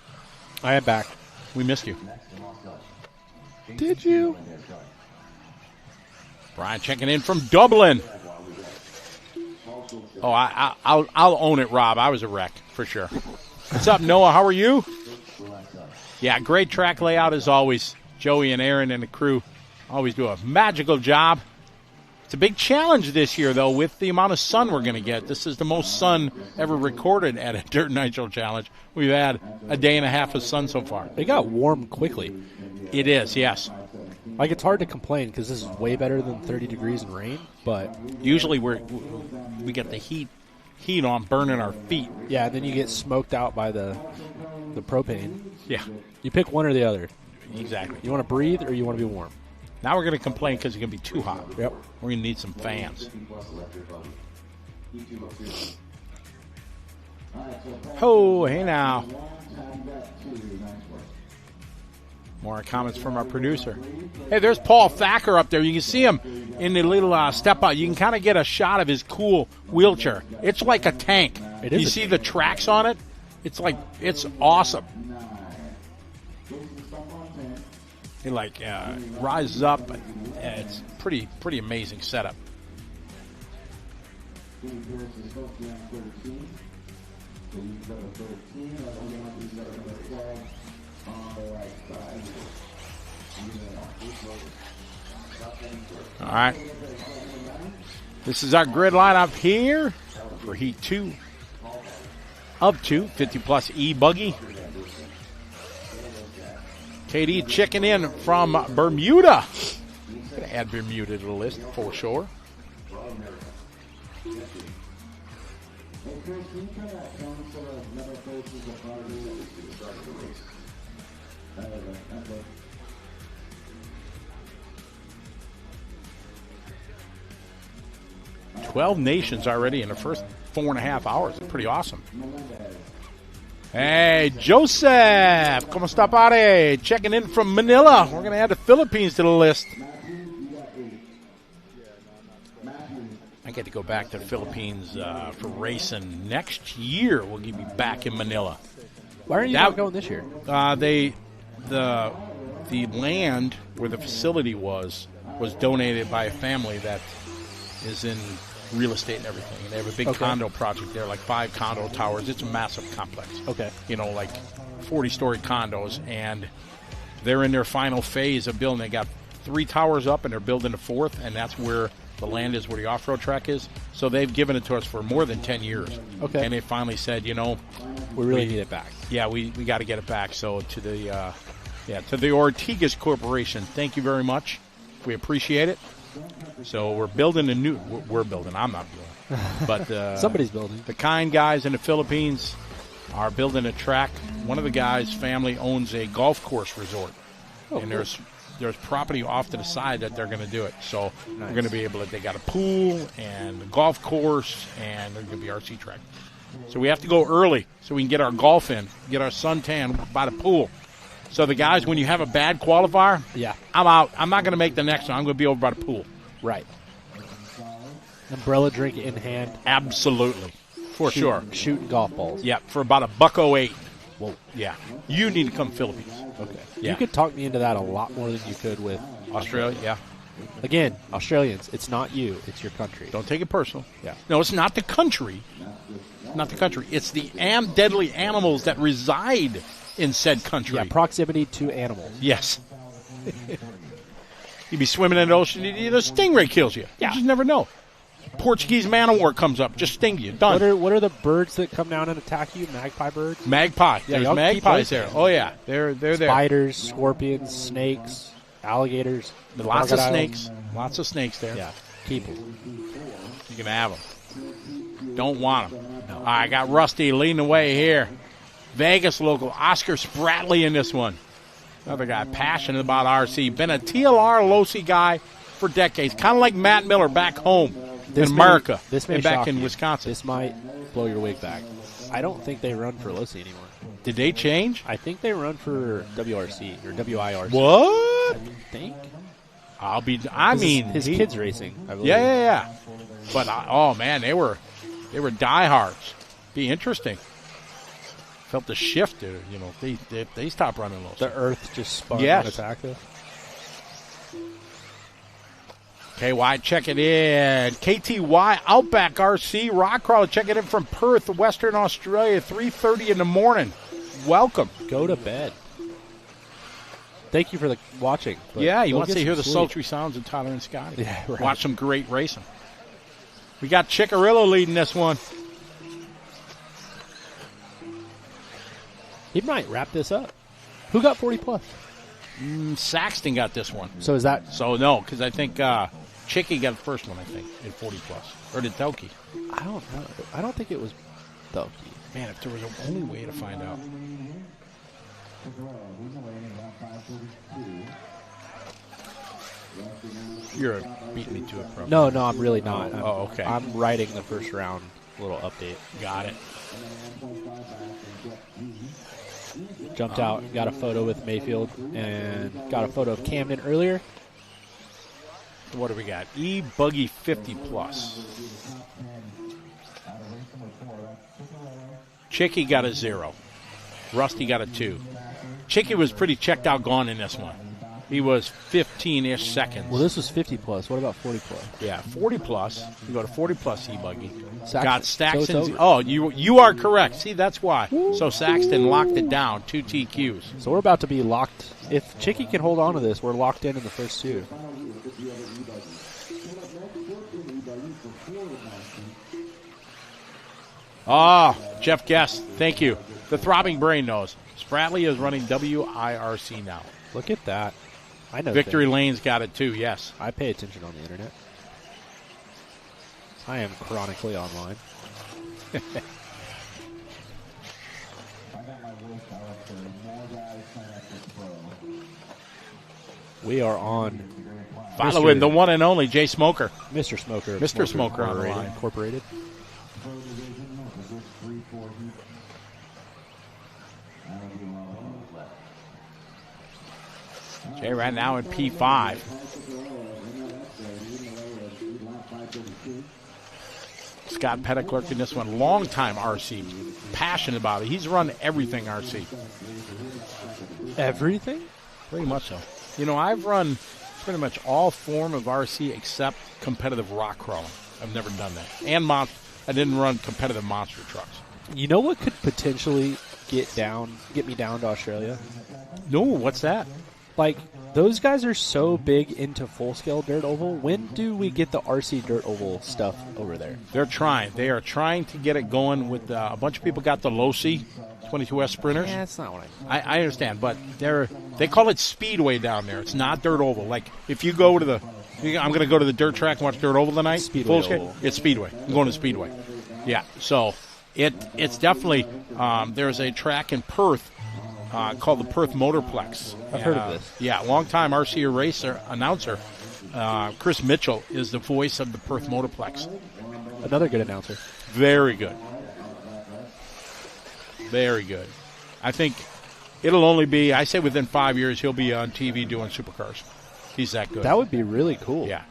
I am back. We missed you. Did you? Brian checking in from Dublin. Oh, I'll own it, Rob. I was a wreck, for sure. What's up, Noah? How are you? Yeah, great track layout as always. Joey and Aaron and the crew always do a magical job. It's a big challenge this year, though, with the amount of sun we're going to get. This is the most sun ever recorded at a Dirt Nitro Challenge. We've had a day and a half of sun so far. It got warm quickly. It is, yes. Like, it's hard to complain because this is way better than 30 degrees and rain, but usually we get the heat on burning our feet. Yeah, and then you get smoked out by the propane. Yeah. You pick one or the other. Exactly. You want to breathe or you want to be warm? Now we're going to complain because it's going to be too hot. Yep. We're going to need some fans. Oh, hey now. More comments from our producer. Hey, there's Paul Thacker up there. You can see him in the little step out. You can kind of get a shot of his cool wheelchair. It's like a tank. It is. You see the tracks on it? It's awesome. It rises up. It's pretty amazing setup. All right. This is our grid lineup here for Heat 2 of 2, 50-plus E-buggy. KD checking in from Bermuda. Going to add Bermuda to the list for sure. "12 nations already in the first 4.5 hours. It's pretty awesome. Hey, Joseph, ¿cómo está, pare? Checking in from Manila. We're going to add the Philippines to the list. I get to go back to the Philippines for racing next year. We'll be back in Manila. Why are you not going this year? The land where the facility was donated by a family that is in real estate and everything. And they have a big condo project there, like 5 condo towers. It's a massive complex. Okay. You know, like 40-story condos, and they're in their final phase of building. They got 3 towers up, and they're building a 4th, and that's where the land is, where the off-road track is. So they've given it to us for more than 10 years. Okay. And they finally said, you know, we really need it back. Yeah, we got to get it back. So to the Ortigas Corporation, thank you very much. We appreciate it. So we're building a new. We're building. I'm not building, but somebody's building. The kind guys in the Philippines are building a track. One of the guys' family owns a golf course resort, and there's property off to the side that they're going to do it. So we're going to be able to. They got a pool and a golf course, and there's going to be RC track. So we have to go early so we can get our golf in, get our suntan by the pool. So the guys, when you have a bad qualifier, I'm out. I'm not going to make the next one. I'm going to be over by the pool. Right. Umbrella drink in hand. Absolutely. For sure. Shooting golf balls. Yeah, for about $1.08. Whoa. Yeah. You need to come Philippines. Okay. Yeah. You could talk me into that a lot more than you could with Australia. Yeah. Again, Australians, it's not you. It's your country. Don't take it personal. Yeah. No, it's not the country. Not the country. It's the deadly animals that reside in said country. Yeah, proximity to animals. Yes. You'd be swimming in the ocean, the stingray kills you. Yeah. You just never know. Portuguese man-o-war comes up, just sting you. Done. What are the birds that come down and attack you? Magpie birds? Magpie. Yeah, There's magpies there. Oh, yeah. They're there. Spiders, scorpions, snakes, alligators. Lots of snakes. Lots of snakes there. Yeah. Keep them. You can have them. Don't want them. No. All right, I got Rusty leading the way here. Vegas local Oscar Spratley in this one. Another guy passionate about RC. Been a TLR Losi guy for decades. Kind of like Matt Miller back home in America. This may and back shock in you. Wisconsin. This might blow your wig back. I don't think they run for Losi anymore. Did they change? I think they run for WRC or WIRC. What? I think. His kids racing, I believe. Yeah. But, oh, man, they were diehards. Be interesting. Felt the shift, dude. You know, they stopped running those. The earth just spun yes. on its axis. KY checking in. KTY Outback RC Rock Crawler checking in from Perth, Western Australia, 3:30 in the morning. Welcome. Go to bed. Thank you for the watching. Yeah, he wants to hear the sultry sounds of Tyler and Scotty. Yeah, right. Watch some great racing. We got Chickarillo leading this one. He might wrap this up. Who got 40 plus? Saxton got this one. So is that? So no, because I think Chicky got the first one. I think in 40 plus, or did Telke? I don't know. I don't think it was Telke. Man, if there was only way to find out. You're beating me to it, bro. No, I'm really not. Okay. I'm writing the first round little update. Got it. Jumped out, got a photo with Mayfield, and got a photo of Camden earlier. What do we got? E-buggy 50 plus. Chicky got a 0. Rusty got a 2. Chicky was pretty checked out gone in this one. He was 15-ish seconds. Well, this was 50 plus. What about 40 plus? Yeah, 40 plus. You go to 40 plus E-buggy. Saxton. Got Saxton. So oh, you are correct. See, that's why. So Saxton locked it down. 2 TQs. So we're about to be locked. If Chicky can hold on to this, we're locked in the first 2. Jeff Guest, thank you. The throbbing brain knows. Spratley is running WIRC now. Look at that. I know. Victory Lane's got it too, yes. I pay attention on the internet. I am chronically online. We are on. Following the one and only Jay Smoker. Mr. Smoker. Mr. Smoker on the line. Incorporated. Jay right now in P5. Scott Petticourt in this one. Long-time RC. Passionate about it. He's run everything RC. Everything? Pretty much so. You know, I've run pretty much all form of RC except competitive rock crawling. I've never done that. And I didn't run competitive monster trucks. You know what could potentially get me down to Australia? No, what's that? Like, those guys are so big into full-scale dirt oval. When do we get the RC dirt oval stuff over there? They're trying. They are trying to get it going with a bunch of people got the low-C 22S sprinters. Yeah, that's not what I understand, but they call it speedway down there. It's not dirt oval. Like, if you go to I'm going to go to the dirt track and watch dirt oval tonight. Speedway oval. It's speedway. I'm going to speedway. Yeah, so it's definitely there's a track in Perth called the Perth Motorplex. I've heard of this. Yeah, longtime RC racer announcer Chris Mitchell is the voice of the Perth Motorplex. Another good announcer. Very good. Very good. I think it'll only be, I say within 5 years, he'll be on TV doing supercars. He's that good. That would be really cool. Yeah.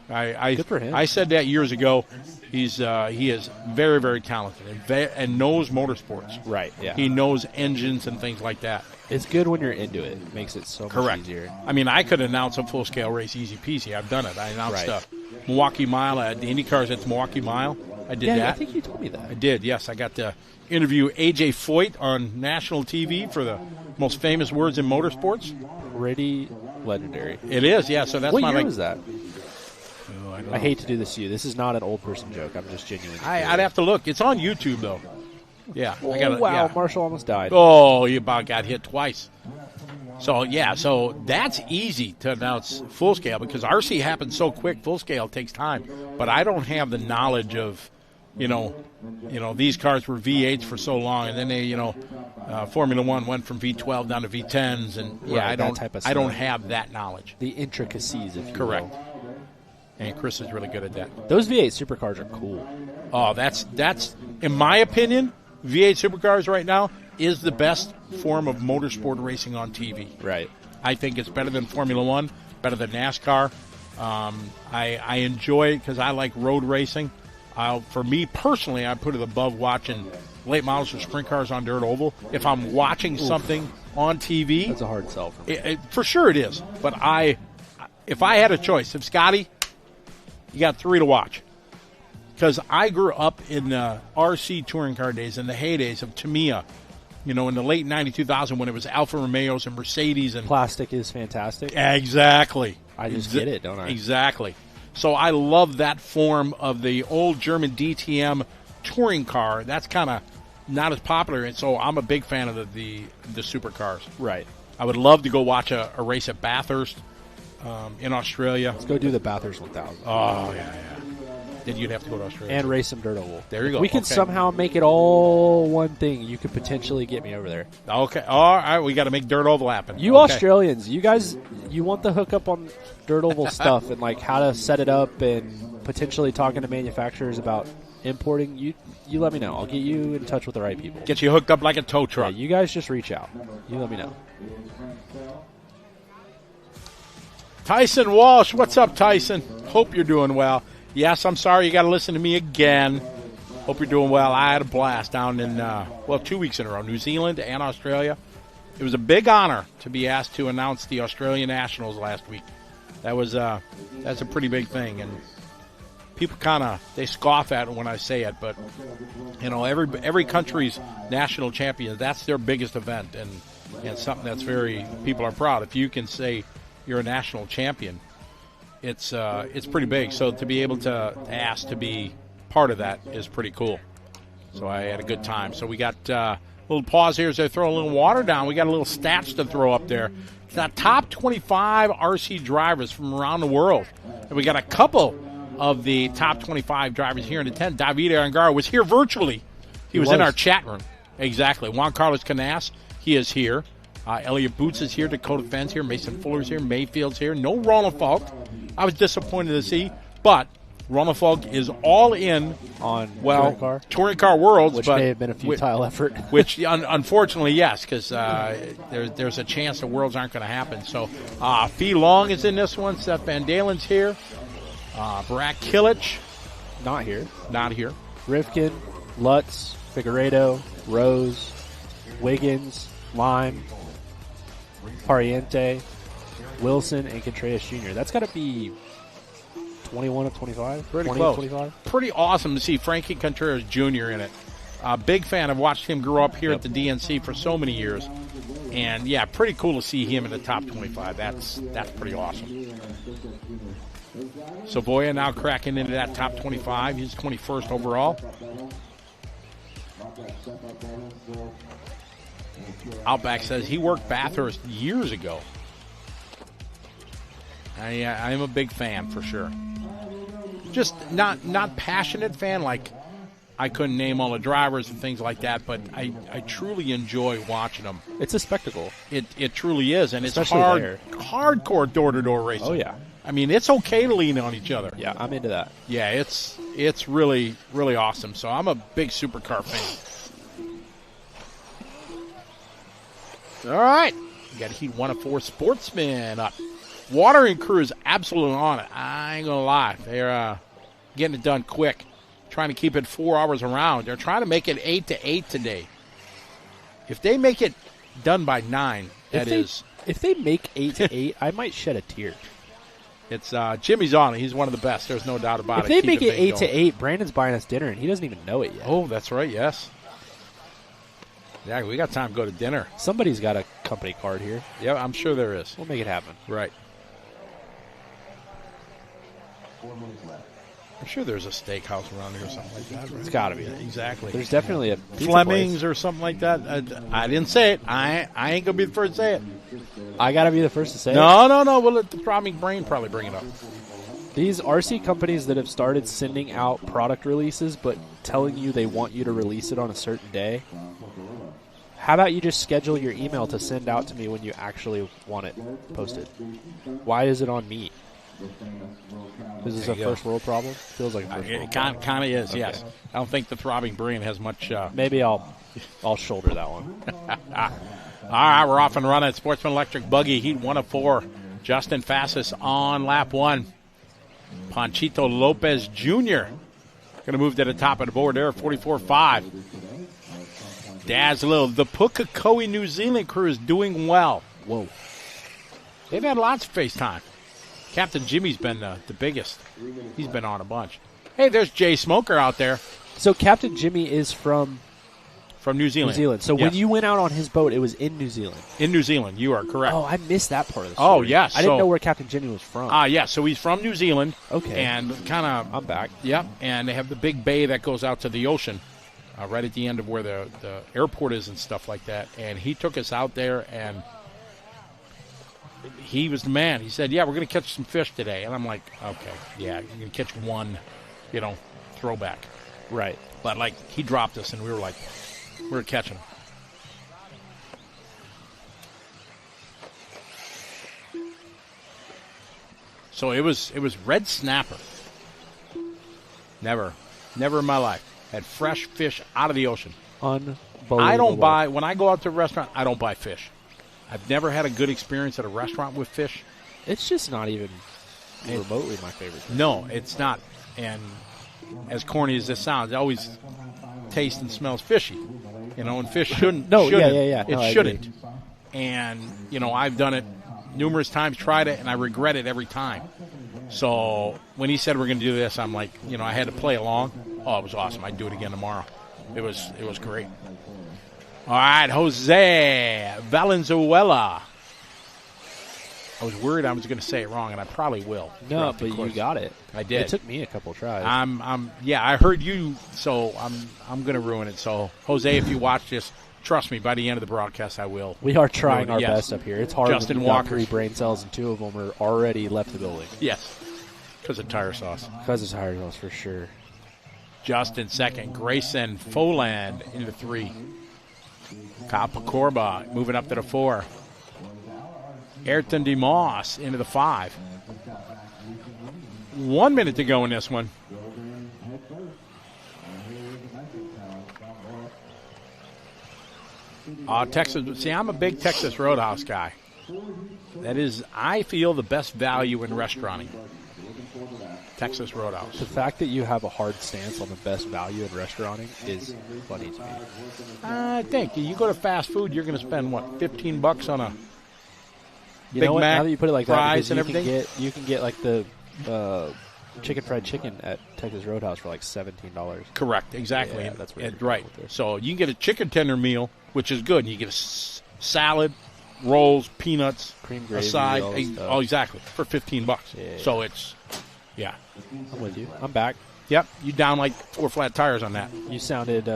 Good for him. I said that years ago. He is very, very talented and knows motorsports. Right, yeah. He knows engines and things like that. It's good when you're into it. It makes it so much easier. I mean, I could announce a full-scale race easy peasy. I've done it. I announced Milwaukee Mile at the IndyCars at the Milwaukee Mile. I did that. Yeah, I think you told me that. I did, yes. I got to interview A.J. Foyt on national TV for the most famous words in motorsports. Pretty legendary. It is, yeah. So that's what my year was that? Oh, I hate to do this to you. This is not an old person joke. I'm just genuinely I'd have to look. It's on YouTube, though. Yeah. Oh, wow. Yeah. Marshall almost died. Oh, you about got hit twice. So, yeah, so that's easy to announce full scale because RC happens so quick. Full scale takes time. But I don't have the knowledge of, these cars were V8s for so long, and then they, Formula One went from V12 down to V10s, and I don't have that knowledge. The intricacies, if you Correct. will. And Chris is really good at that. Those V8 supercars are cool. Oh, that's in my opinion, V8 supercars right now is the best form of motorsport racing on TV. Right. I think it's better than Formula One, better than NASCAR. I enjoy it because I like road racing. For me personally, I put it above watching late models or sprint cars on dirt oval. If I'm watching something on TV, that's a hard sell for me. For sure it is. But if I had a choice, if Scotty, you got 3 to watch. Because I grew up in RC touring car days, in the heydays of Tamiya. In the late 2000 when it was Alfa Romeos and Mercedes. And plastic is fantastic. Exactly. I just get it, don't I? Exactly. So I love that form of the old German DTM touring car. That's kind of not as popular, and so I'm a big fan of the supercars. Right. I would love to go watch a race at Bathurst in Australia. Let's go do the Bathurst 1000. Oh, yeah. Then you'd have to go to Australia. And race some dirt oval. There you go. We can somehow make it all one thing. You could potentially get me over there. Okay. All right. We got to make dirt oval happen. You Australians, you guys, you want the hookup on dirt oval stuff and like how to set it up and potentially talking to manufacturers about importing. You let me know. I'll get you in touch with the right people. Get you hooked up like a tow truck. Yeah, you guys just reach out. You let me know. Tyson Walsh. What's up, Tyson? Hope you're doing well. Yes, I'm sorry you got to listen to me again. Hope you're doing well. I had a blast down in, 2 weeks in a row, New Zealand and Australia. It was a big honor to be asked to announce the Australian Nationals last week. That's a pretty big thing, and people they scoff at it when I say it, but every country's national champion, that's their biggest event, and something that's people are proud. If you can say you're a national champion, it's pretty big. So to be able to ask to be part of that is pretty cool. So I had a good time. So we got a little pause here as I throw a little water down. We got a little stats to throw up there. It's the top 25 RC drivers from around the world. And we got a couple of the top 25 drivers here in the tent. David Arangaro was here virtually. He was in our chat room. Exactly. Juan Carlos Canas, he is here. Elliot Boots is here. Dakota Fenn's here. Mason Fuller's here. Mayfield's here. No Ronald Falk. I was disappointed to see, but Ronald Falk is all in on Touring Car Worlds, which may have been a futile effort. Which, unfortunately, yes, because there's a chance the Worlds aren't going to happen. So, Fee Long is in this one. Seth Van Dalen's here. Barack Killich, not here. Rivkin, Lutz, Figueredo, Rose, Wiggins, Lime, Pariente, Wilson, and Contreras Jr. That's got to be 21 of 25? Pretty 20 close. of 25? Pretty awesome to see Frankie Contreras Jr. in it. Big fan. I've watched him grow up here at the DNC for so many years. And, yeah, pretty cool to see him in the top 25. That's pretty awesome. Savoya now cracking into that top 25. He's 21st overall. Outback says he worked Bathurst years ago. I am a big fan for sure. Just not passionate fan, like I couldn't name all the drivers and things like that, but I truly enjoy watching them. It's a spectacle. It truly is, and especially it's hardcore door-to-door racing. Oh, yeah. I mean, it's okay to lean on each other. Yeah, I'm into that. Yeah, it's really, really awesome. So I'm a big supercar fan. All right. We got Heat 1 of 4 Sportsman up. Watering crew is absolutely on it. I ain't going to lie. They're getting it done quick. Trying to keep it 4 hours around. They're trying to make it 8 to 8 today. If they make it done by 9, if they make 8 to 8, I might shed a tear. It's Jimmy's on it. He's one of the best. There's no doubt about it. If they make it 8 to 8, Brandon's buying us dinner, and he doesn't even know it yet. Oh, that's right, yes. Yeah, we got time to go to dinner. Somebody's got a company card here. Yeah, I'm sure there is. We'll make it happen. Right. I'm sure there's a steakhouse around here or something like that. Right? It's got to be. Exactly. There's definitely a pizza Fleming's place. or something like that. I didn't say it. I ain't going to be the first to say it. I got to be the first to say it? No. We'll let the throbbing brain probably bring it up. These RC companies that have started sending out product releases but telling you they want you to release it on a certain day, how about you just schedule your email to send out to me when you actually want it posted? Why is it on me? Is this a first world problem? Feels like a first world problem. It kind of is, Okay. yes. I don't think the throbbing brain has much... Maybe I'll shoulder that one. All right, we're off and running. Sportsman Electric Buggy, Heat 1 of 4. Justin Fassis on lap 1. Panchito Lopez Jr. going to move to the top of the board there, 44.5. Dazzle. The Pukekohe, New Zealand crew is doing well. Whoa. They've had lots of FaceTime. Captain Jimmy's been the biggest. He's been on a bunch. Hey, there's Jay Smoker out there. So Captain Jimmy is from New Zealand. So yes. when you went out on his boat, it was in New Zealand. In New Zealand, you are correct. Oh, I missed that part of the story. Oh, yes. I didn't know where Captain Jimmy was from. Yeah, so he's from New Zealand. Okay. And kind of... I'm back. Yep, and they have the big bay that goes out to the ocean right at the end of where the airport is and stuff like that. And he took us out there, and he was the man. He said, yeah, we're going to catch some fish today. And I'm like, okay, yeah, you're going to catch one, throwback. Right. But, he dropped us, and we were catching them. So it was red snapper. Never in my life had fresh fish out of the ocean. Unbelievable. I don't buy, when I go out to a restaurant, I don't buy fish. I've never had a good experience at a restaurant with fish. It's just not even remotely my favorite thing. No, it's not. And as corny as this sounds, it always tastes and smells fishy. And fish shouldn't. No, shouldn't. yeah. It No, I shouldn't. agree. And, I've done it numerous times, tried it, and I regret it every time. So when he said we're going to do this, I'm like, I had to play along. Oh, it was awesome. I'd do it again tomorrow. It was great. All right, Jose Valenzuela. I was worried I was going to say it wrong, and I probably will. No, but you got it. I did. It took me a couple tries. I heard you, so I'm going to ruin it. So, Jose, if you watch this, trust me, by the end of the broadcast, I will. We are trying our yes. best up here. It's hard Justin when you got Walker. 3 brain cells and 2 of them are already left the building. Yes, because of tire sauce. Because of tire sauce, for sure. Justin second. Grayson Foland into 3. Kyle Pacorba moving up to the 4. Ayrton DeMoss into the 5. 1 minute to go in this one. Texas. See, I'm a big Texas Roadhouse guy. That is, I feel, the best value in restauranting. Texas Roadhouse. The fact that you have a hard stance on the best value in restauranting is funny to me. I think you go to fast food, you're going to spend what, $15 on a You Big know what? Mac, Now that you put it like that, fries because and everything. you can get like the chicken fried chicken at Texas Roadhouse for like $17. Correct, exactly. Yeah, that's where you're right. going with this. So you can get a chicken tender meal, which is good. And you get a salad, rolls, peanuts, cream a gravy, side. all this stuff. Oh, exactly, for $15. Yeah. So it's, yeah. I'm with you. I'm back. Yep, you down like 4 flat tires on that. You sounded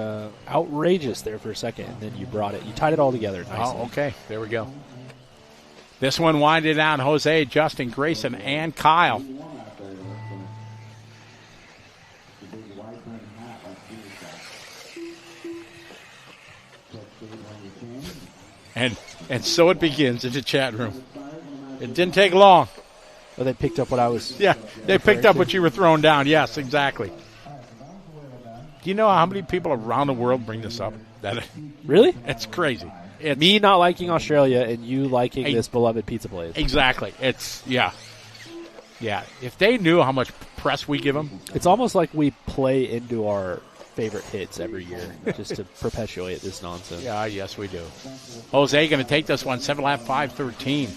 outrageous there for a second, and then you brought it. You tied it all together nicely. Oh, okay. There we go. This one winded down. Jose, Justin, Grayson, and Kyle. And so it begins in the chat room. It didn't take long. Oh, they picked up what I was. Yeah, they picked up what you were throwing down. Yes, exactly. Do you know how many people around the world bring this up? Really? It's crazy. It's me not liking Australia and you liking this beloved pizza place. Exactly. It's, yeah. Yeah. If they knew how much press we give them. It's almost like we play into our favorite hits every year just to perpetuate this nonsense. Yeah, yes, we do. Jose going to take this one, 7.5, 5:13.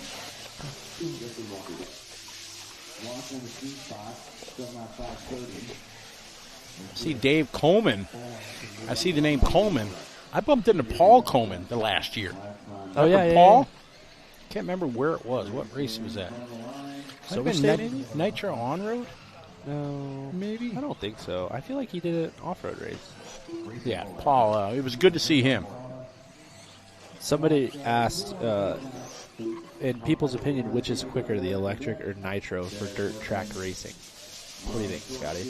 See Dave Coleman. I see the name Coleman. I bumped into Paul Coleman the last year. Oh, yeah, Paul? Yeah. Can't remember where it was. What race was that? Silver State? Nitro on-road? No. Maybe? I don't think so. I feel like he did an off-road race. Yeah, Paul. It was good to see him. Somebody asked, in people's opinion, which is quicker, the electric or nitro for dirt track racing? What do you think, Scotty?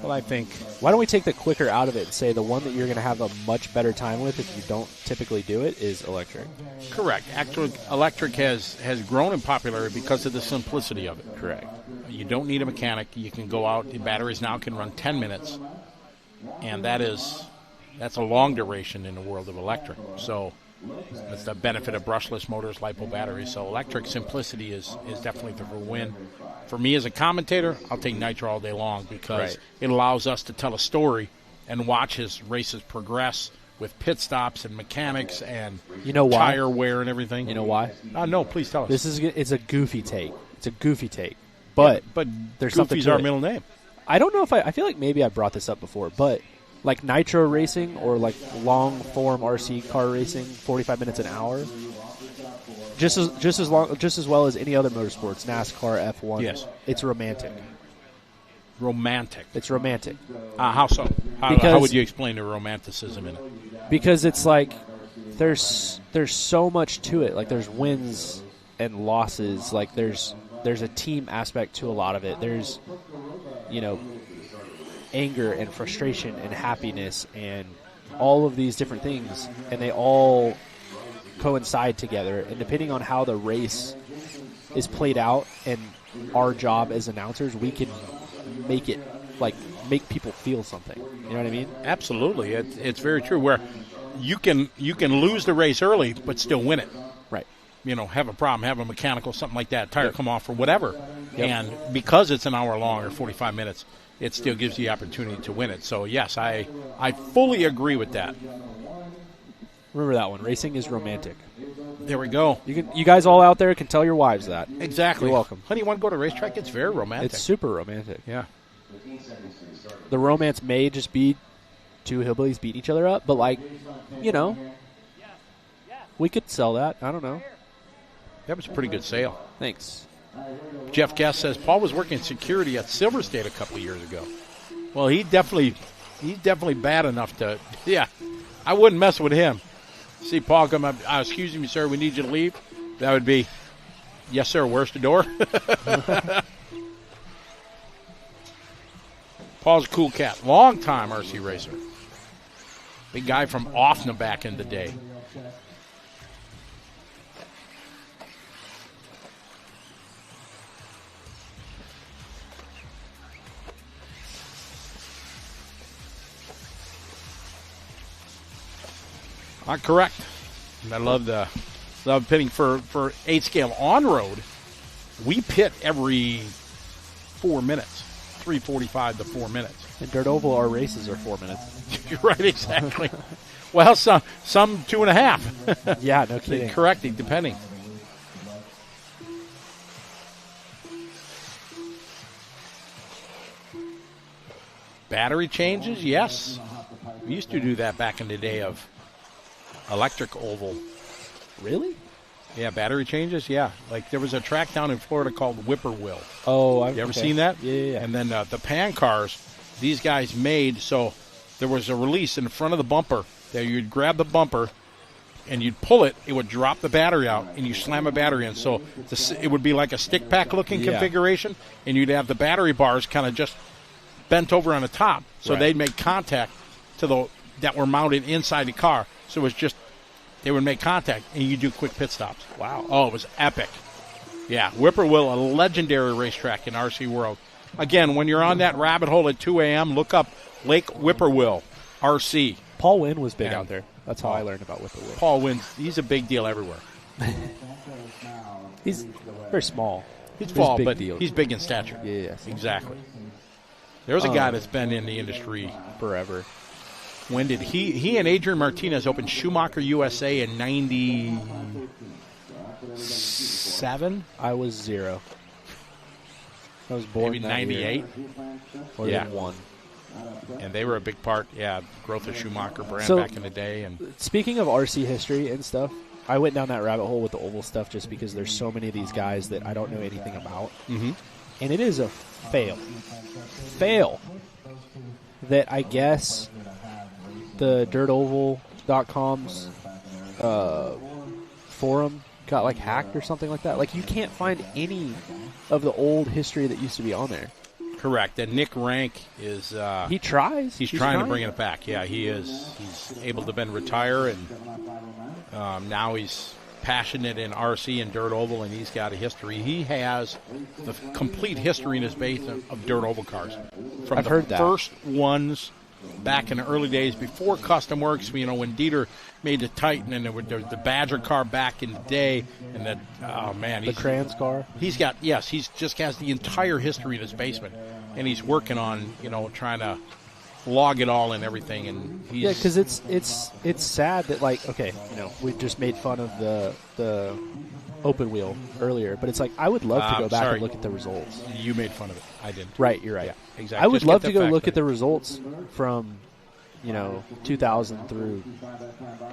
Well, I think... Why don't we take the quicker out of it and say the one that you're going to have a much better time with if you don't typically do it is electric? Correct. Actually, electric has grown in popularity because of the simplicity of it. Correct. You don't need a mechanic. You can go out. The batteries now can run 10 minutes. And that's a long duration in the world of electric. So that's the benefit of brushless motors, LiPo batteries. So electric simplicity is definitely the win. For me as a commentator, I'll take Nitro all day long because it allows us to tell a story and watch his races progress with pit stops and mechanics and tire wear and everything. You know why? No, please tell us. It's a goofy take. It's a goofy take. But there's something Goofy's to our it. middle name. I don't know if I feel like maybe I brought this up before, but like Nitro racing or like long form RC car racing, 45 minutes an hour, just as well as any other motorsports, NASCAR, F1. Yes, it's romantic. Romantic. It's romantic. How so? How would you explain the romanticism in it? Because it's like there's so much to it. Like there's wins and losses. Like there's a team aspect to a lot of it. There's anger and frustration and happiness and all of these different things, and they all coincide together. And depending on how the race is played out and our job as announcers, we can make people feel something. You know what I mean? Absolutely. It's very true where you can lose the race early but still win it. Right. Have a problem, have a mechanical, something like that, tire come off or whatever. Yep. And because it's an hour long or 45 minutes, it still gives you the opportunity to win it. So, yes, I fully agree with that. Remember that one. Racing is romantic. There we go. You guys all out there can tell your wives that. Exactly. You're welcome. Honey, you want to go to a racetrack? It's very romantic. It's super romantic. Yeah. The romance may just be two hillbillies beating each other up, but we could sell that. I don't know. That was a pretty good sale. Thanks. Jeff Guest says Paul was working security at Silver State a couple of years ago. Well, he's definitely bad enough to. Yeah, I wouldn't mess with him. See Paul come up. Excuse me, sir. We need you to leave. That would be, yes, sir. Where's the door? Paul's a cool cat. Long time RC racer. Big guy from Offna back in the day. Correct. And I love pitting for 8 scale on road. We pit every 4 minutes, 3:45 to 4 minutes. In Dirt Oval, our races are 4 minutes. You're right, exactly. Well, some 2.5. Yeah, no kidding. Correcting, depending. Battery changes, yes. We used to do that back in the day of electric oval. Really? Yeah, battery changes, yeah. Like there was a track down in Florida called Whippoorwill. Oh, you ever seen that? Yeah. And then the pan cars, these guys made, so there was a release in front of the bumper that you'd grab the bumper and you'd pull it, it would drop the battery out, and you slam a battery in. So it would be like a stick pack looking configuration, and you'd have the battery bars kind of just bent over on the top, so they'd make contact to that were mounted inside the car. So it was just, they would make contact, and you do quick pit stops. Wow. Oh, it was epic. Yeah, Whippoorwill, a legendary racetrack in RC World. Again, when you're on that rabbit hole at 2 a.m., look up Lake Whippoorwill, RC. Paul Wynn was big out there. That's how I learned about Whippoorwill. Paul Wynn, he's a big deal everywhere. He's very small. He's small, big but deal. he's big in stature. Yes. Exactly. There's a guy that's been in the industry forever. When did he and Adrian Martinez opened Schumacher USA in 97? I was 0. I was born maybe that 98. Year. One. And they were a big part, growth of Schumacher brand back in the day. And speaking of RC history and stuff, I went down that rabbit hole with the oval stuff just because there's so many of these guys that I don't know anything about. Mm-hmm. And it is a fail that I guess the dirtoval.com's forum got like hacked or something like that. Like you can't find any of the old history that used to be on there. Correct. And Nick Rank is he tries. He's trying to bring it back. Yeah, he is. He's able to then retire, and now he's passionate in RC and dirt oval, and he's got a history. He has the complete history in his basement of dirt oval cars. From I've heard that. First ones back in the early days before Custom Works, when Dieter made the Titan, and there was the Badger car back in the day, and the Kranz car. He just has the entire history in his basement, and he's working on trying to log it all and everything. And because it's sad that we just made fun of the open wheel earlier, but it's like I would love to go back and look at the results. You made fun of it. I didn't. Right, you're right. Yeah, exactly. I would love to go look at the results from 2000 through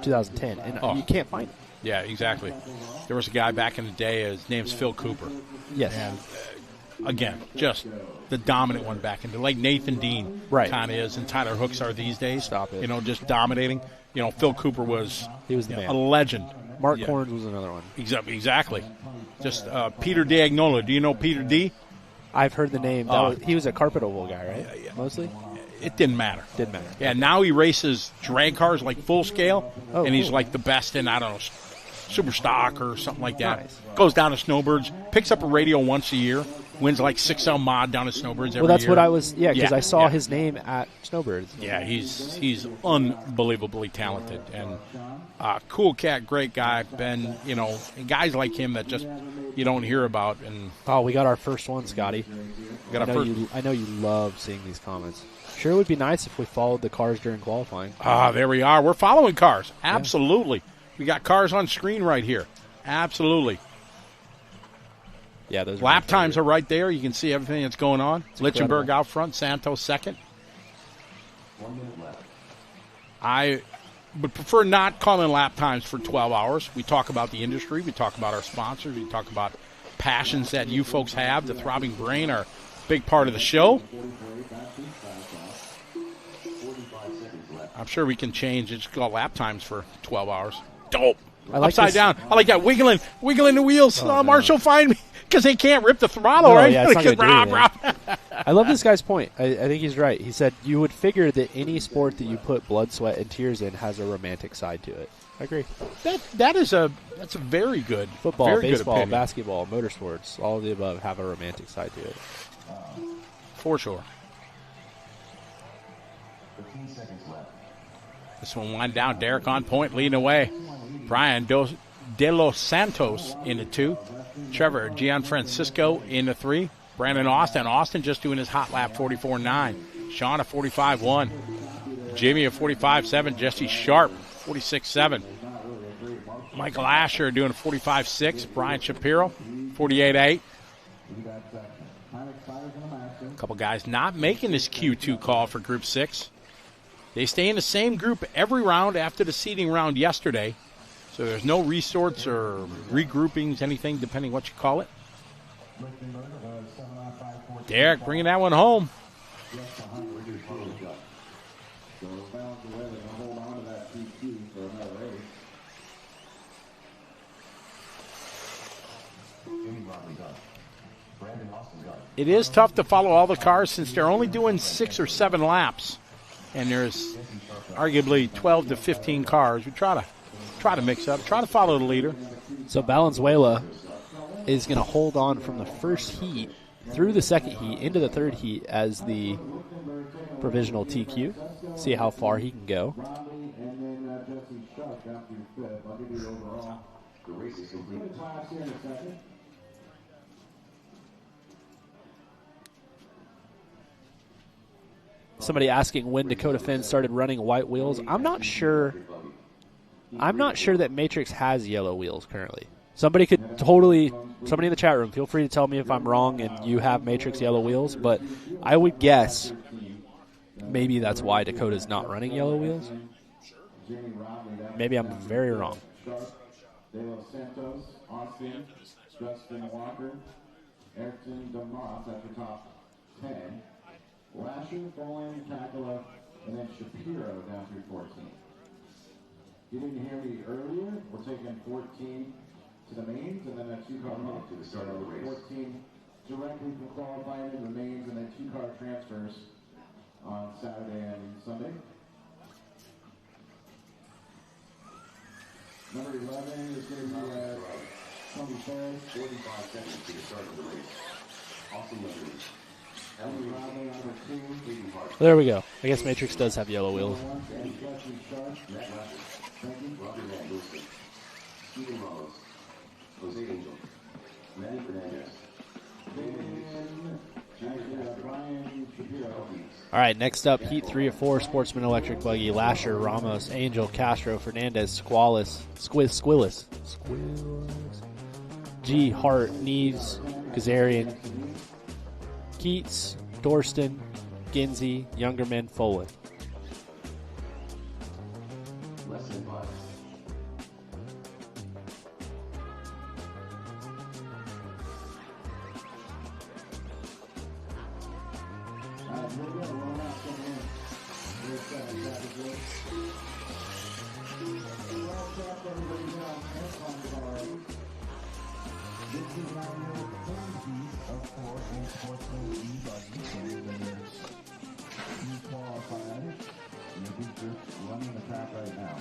2010, and you can't find it. Yeah, exactly. There was a guy back in the day. His name's Phil Cooper. Yes. And again, just the dominant one back in the like Nathan Dean kind of is, and Tyler Hooks are these days. Stop it. Just dominating. Phil Cooper was the man. A legend. Mark Corns was another one. Exactly. Just Peter D'Agnola. Do you know Peter D? I've heard the name. He was a carpet oval guy, right? Yeah. Mostly? It didn't matter. Didn't matter. Yeah, now he races drag cars like full scale, and he's cool. like the best in, I don't know, super stock or something like that. Nice. Goes down to Snowbirds, picks up a radio once a year, wins like 6L mod down to Snowbirds every year. Well, that's what I was, because I saw his name at Snowbirds. Yeah, he's unbelievably talented, and cool cat, great guy. Ben, and guys like him that just you don't hear about. And we got our first one, Scotty. I know you love seeing these comments. Sure, it would be nice if we followed the cars during qualifying. There we are. We're following cars. Absolutely. Yeah. We got cars on screen right here. Absolutely. Yeah, those lap times are right there. You can see everything that's going on. Lichtenberg out front, Santos second. I would prefer not calling lap times for 12 hours. We talk about the industry. We talk about our sponsors. We talk about passions that you folks have. The Throbbing Brain are a big part of the show. I'm sure we can change. It's called lap times for 12 hours. Dope. Upside down. I like that. Wiggling the wheels. Marshall, find me. Because they can't rip the throttle, right? Yeah, it's not I love this guy's point. I think he's right. He said, you would figure that any sport that you put blood, sweat, and tears in has a romantic side to it. I agree. That's a very good football, very baseball, good basketball, motorsports, all of the above have a romantic side to it. For sure. This one wind down. Derek on point, leading away. Brian De Los Santos in the 2. Trevor Gianfrancisco in the 3. Brandon Austin. Austin just doing his hot lap 44.9. Sean a 45.1. Jimmy a 45.7. Jesse Sharp 46.7. Michael Asher doing a 45.6. Brian Shapiro 48.8. A couple guys not making this Q2 call for Group 6. They stay in the same group every round after the seeding round yesterday. So there's no resorts or regroupings, anything, depending what you call it. Derek bringing that one home. It is tough to follow all the cars since they're only doing 6 or 7 laps, and there's arguably 12 to 15 cars. We try to mix up, try to follow the leader. So Valenzuela is going to hold on from the first heat through the second heat into the third heat as the provisional TQ. See how far he can go. Somebody asking when Dakota Finn started running white wheels. I'm not sure that Matrix has yellow wheels currently. Somebody in the chat room, feel free to tell me if I'm wrong and you have Matrix yellow wheels, but I would guess maybe that's why Dakota's not running yellow wheels. Maybe I'm very wrong. Lasher, Bowling, Takala, and then Shapiro down through 14. You didn't hear me earlier. We're taking 14 to the mains, and then a 2-car to the start of the race. 14 directly from qualifying to the mains, and then 2-car transfers on Saturday and Sunday. Number 11 is going to be Tony Ferris. 45 seconds to the start of the race. Awesome letters. There we go. I guess Matrix does have yellow wheels. All right, next up, Heat 3 of 4, Sportsman Electric Buggy, Lasher, Ramos, Angel, Castro, Fernandez, Squillis, G, Hart, Neves, Kazarian, Keats, Dorston, Ginsey, Youngerman, Folan. Running the track right now.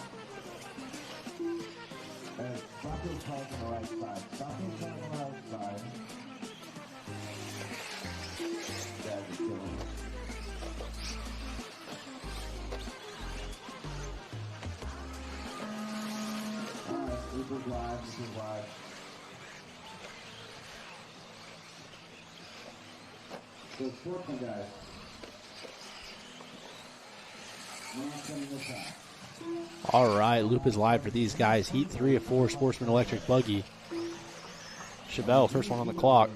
And Bucky's on the right side. Bucky's on the right side. That's killing it. Alright, this is live. So, Sportsman guys. All right, loop is live for these guys. Heat 3 of 4, Sportsman Electric Buggy. Chevelle, first one on the clock.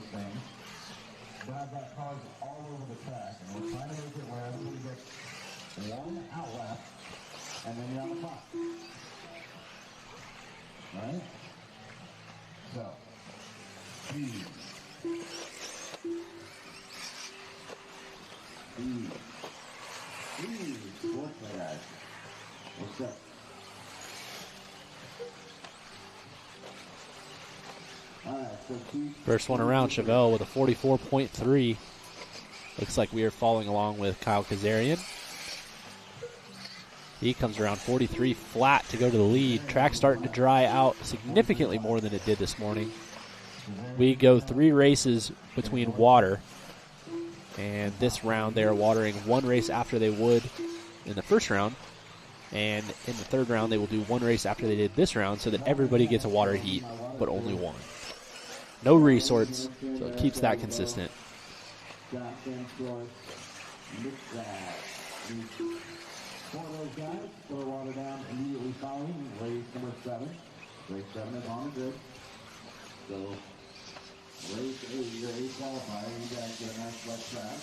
All over the track, and we're trying to make it where everybody gets one out left, and then you're on the clock. Right? So, speed. Sportsman guys. What's up? First one around, Chevelle with a 44.3. Looks like we are following along with Kyle Kazarian. He comes around 43 flat to go to the lead. Track starting to dry out significantly more than it did this morning. We go 3 races between water. And this round they are watering 1 race after they would in the first round. And in the third round they will do 1 race after they did this round so that everybody gets a water heat, but only 1. No resorts, so it keeps that consistent. For those guys, throw water down immediately following race number 7. Race 7 is on the grid. So, race 8, your 8 qualifier, you guys get a nice wet track.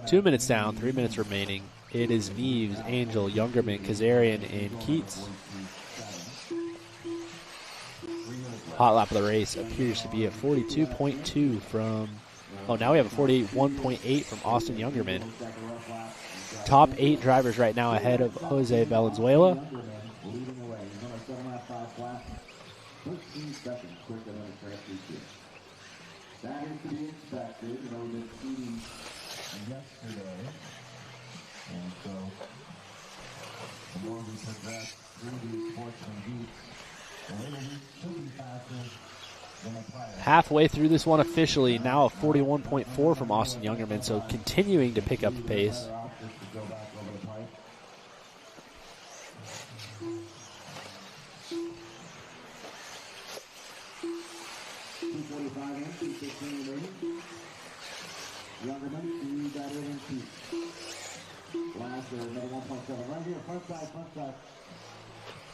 2 minutes down, 3 minutes remaining. It is Neves, Angel, Youngerman, Kazarian, and Keats. Hot lap of the race appears to be a 42.2 from, oh, now we have a 41.8 from Austin Youngerman. Top 8 drivers right now ahead of Jose Valenzuela. That is to be expected. You know, we've been seeing yesterday. And so, the more we progress through these Sportsman heats, the later we should be faster than a prior. Halfway through this one officially, now a 41.4 from Austin Youngerman, so continuing to pick up the pace.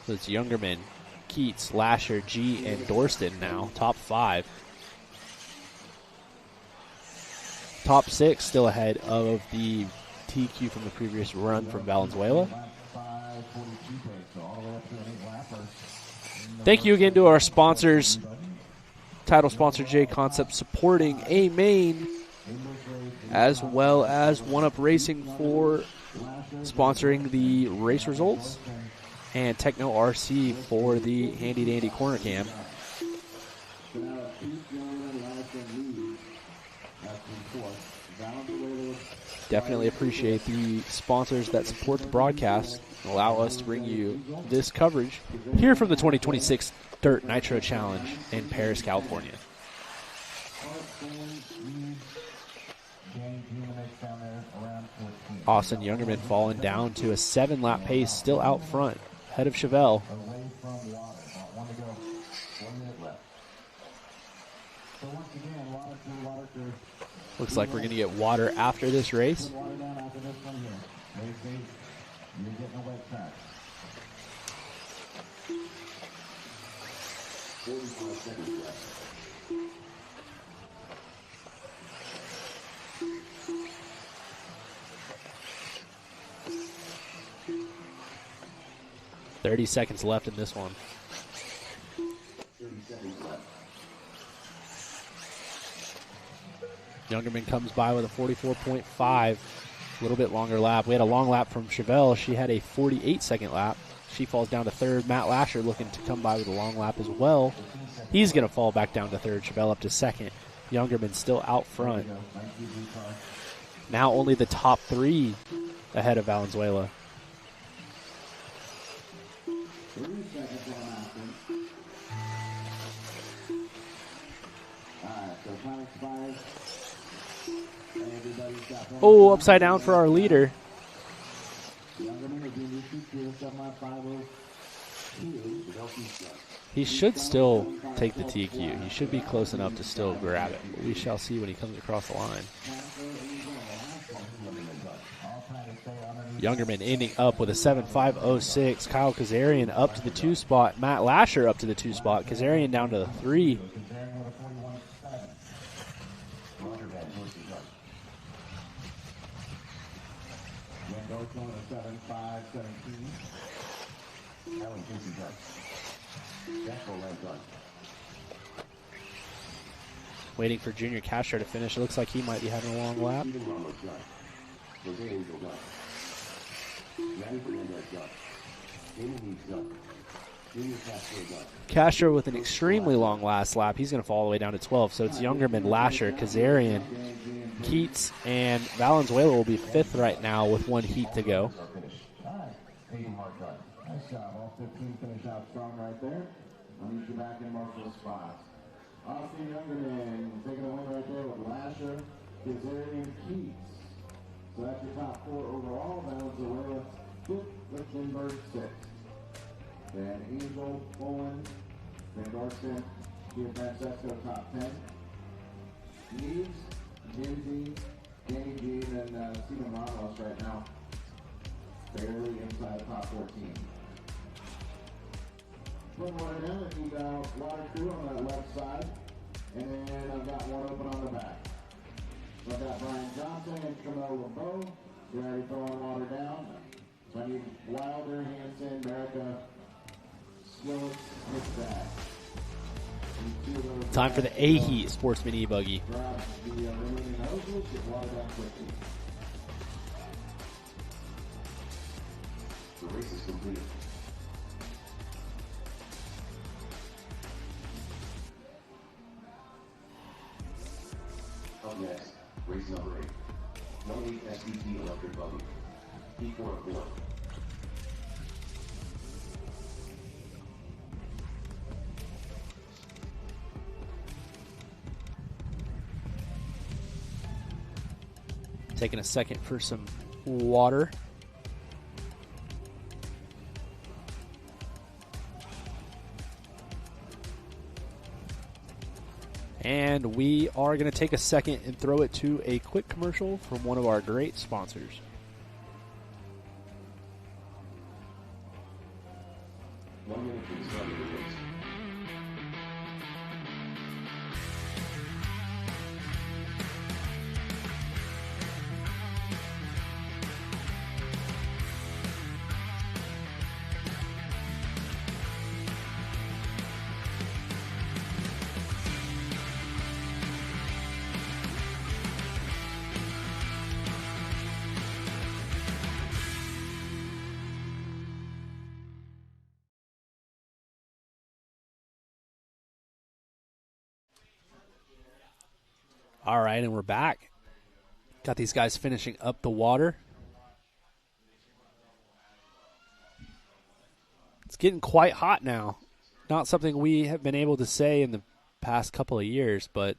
So it's Youngerman, Keats, Lasher, G, and Dorston now, top 5. Top 6 still ahead of the TQ from the previous run from Valenzuela. Thank you again to our sponsors. Title sponsor J Concept supporting A Main, as well as One Up Racing for sponsoring the race results, and Techno RC for the handy dandy corner cam. Definitely appreciate the sponsors that support the broadcast and allow us to bring you this coverage here from the 2026 Dirt Nitro Challenge in Paris, California. Austin Youngerman falling down to a 7-lap pace, still out front, ahead of Chevelle. Looks like we're going to get water after this race. $30 seconds left in this one. Youngerman comes by with a 44.5, a little bit longer lap. We had a long lap from Chevelle. She had a 48-second lap. She falls down to third. Matt Lasher looking to come by with a long lap as well. He's going to fall back down to third. Chevelle up to second. Youngerman still out front. Now only the top 3 ahead of Valenzuela. Oh, upside down for our leader. He should still take the TQ. He should be close enough to still grab it. But we shall see when he comes across the line. Youngerman ending up with a 7.506. Kyle Kazarian up to the 2 spot. Matt Lasher up to the 2 spot. Kazarian down to the 3. Waiting for Junior Castro to finish. It looks like he might be having a long lap. Castro with an extremely long last lap. He's going to fall all the way down to 12. So it's Youngerman, Lasher, Kazarian, Keats, and Valenzuela will be 5th right now with 1 heat to go. Nice job. All 15 finish out strong right there. I'll need you back in multiple spots. Austin Youngerman taking a win right there with Lasher, Kazarian, Keats. So that's your top 4 overall. Valenzuela 5th, Lichtenberg 6th. Then Angel, Bowen, Van Dorston, Kia Francesco top 10. Neves, Jinsey, Danny G, and Steven Ramos right now. Barely inside the top 14. Put one in, I need water crew on that left side, and then I've got one open on the back. I've got Brian Johnson and Camille LeBeau. They're already throwing water down. So I need Wilder, Hanson, America, Swillis, Hickback. Time for the A-Heat Sportsman E-buggy. Grab the remaining hoses, get water down quickly. The race is complete. Up next, race number 8. 1-8 SVT electric buggy. P4 of 4. Taking a second for some water. And we are going to take a second and throw it to a quick commercial from one of our great sponsors. All right, and we're back. Got these guys finishing up the water. It's getting quite hot now. Not something we have been able to say in the past couple of years, but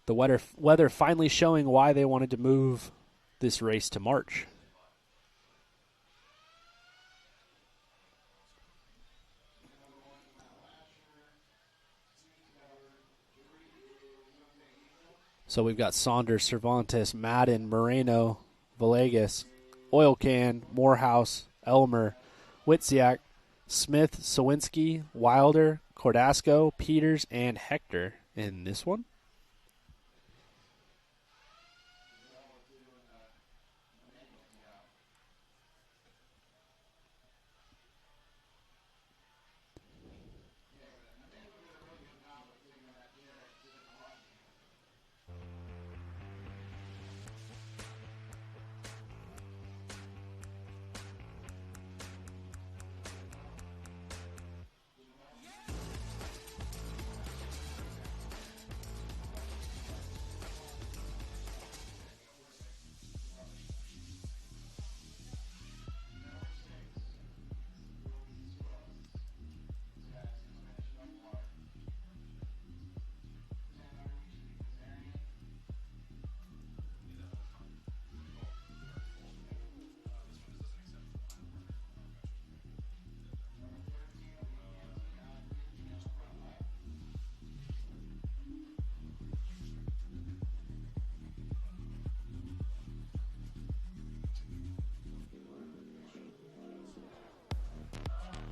the weather finally showing why they wanted to move this race to March. So we've got Saunders, Cervantes, Madden, Moreno, Villegas, Oil Can, Morehouse, Elmer, Witziak, Smith, Sawinski, Wilder, Cordasco, Peters, and Hector in this one.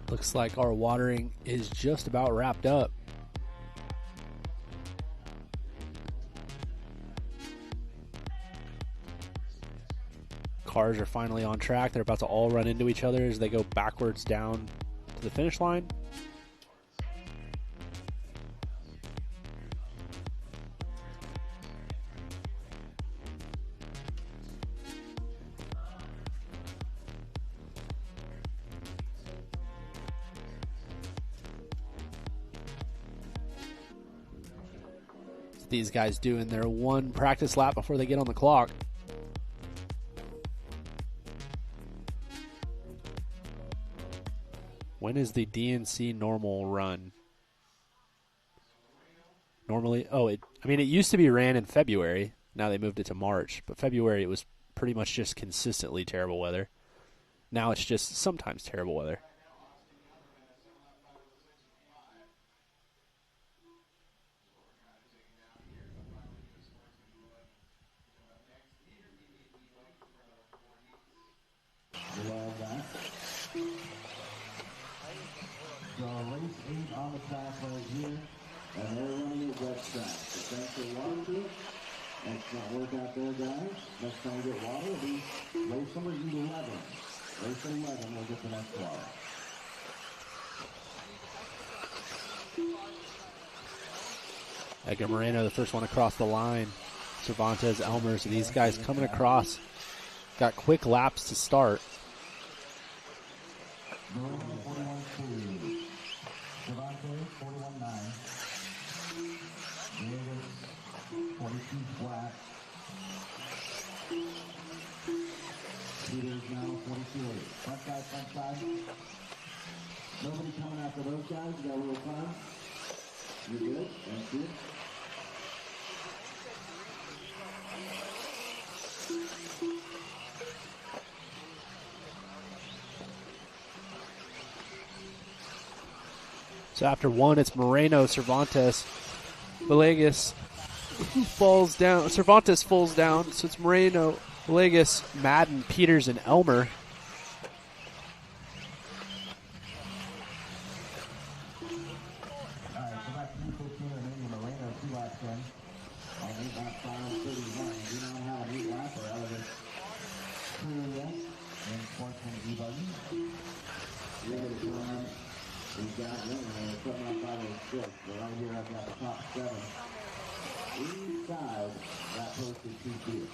Looks like our watering is just about wrapped up. Cars are finally on track. They're about to all run into each other as they go backwards down to the finish line. These guys doing their one practice lap before they get on the clock. When is the DNC normal run? Normally, it used to be ran in February. Now they moved it to March, but February it was pretty much just consistently terrible weather. Now it's just sometimes terrible weather. Love that. So race 8 on the track right here, and they're running it wet track. So thanks for watching. Excellent work out there, guys. Next time we get water, it'll be race number 11. Race 11 will get the next water. Edgar Moreno, the first one across the line. Cervantes, Elmer, so these guys coming across. Got quick laps to start. Cervantes, 41.9. Davis, 42 flat. Peters now 42.8. Front side, front side. Nobody coming after those guys. You got a little time. You're good. Thank you. So after one, it's Moreno, Cervantes, Villegas falls down. Cervantes falls down, so it's Moreno, Villegas, Madden, Peters, and Elmer. We've got something on 506, but right here I've got the top 7. Inside that posted 2 feet.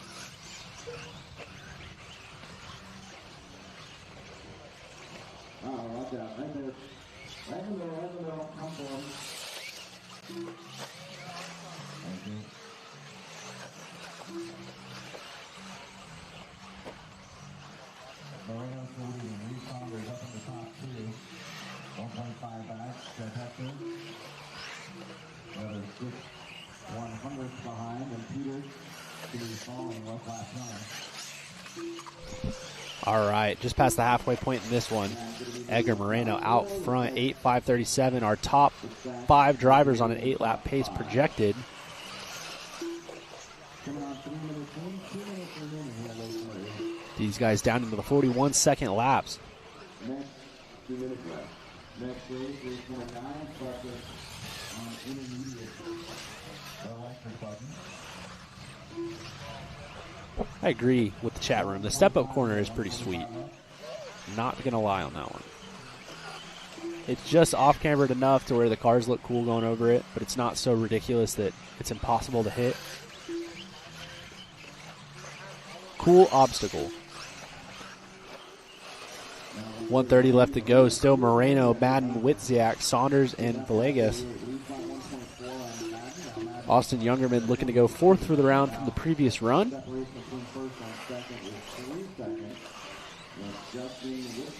Oh, watch out. Right there. Right in the middle, right in the middle. Come for him. Thank you. Moreno's leading. Reed Saunders up in the top 2. 1.5 back, Hector. Another 6/100th behind, and Peters is following with last time. All right, just past the halfway point in this one. Edgar Moreno out front, 8.537. Our top 5 drivers on an 8-lap pace projected. These guys down into the 41-second laps. Next 2 minutes left. Next race is number 9, focus on intermediate electric button. I agree with the chat room. The step-up corner is pretty sweet. Not going to lie on that one. It's just off-cambered enough to where the cars look cool going over it, but it's not so ridiculous that it's impossible to hit. Cool obstacle. 1:30 left to go. Still Moreno, Madden, Witziak, Saunders, and Villegas. Austin Youngerman looking to go 4th for the round from the previous run.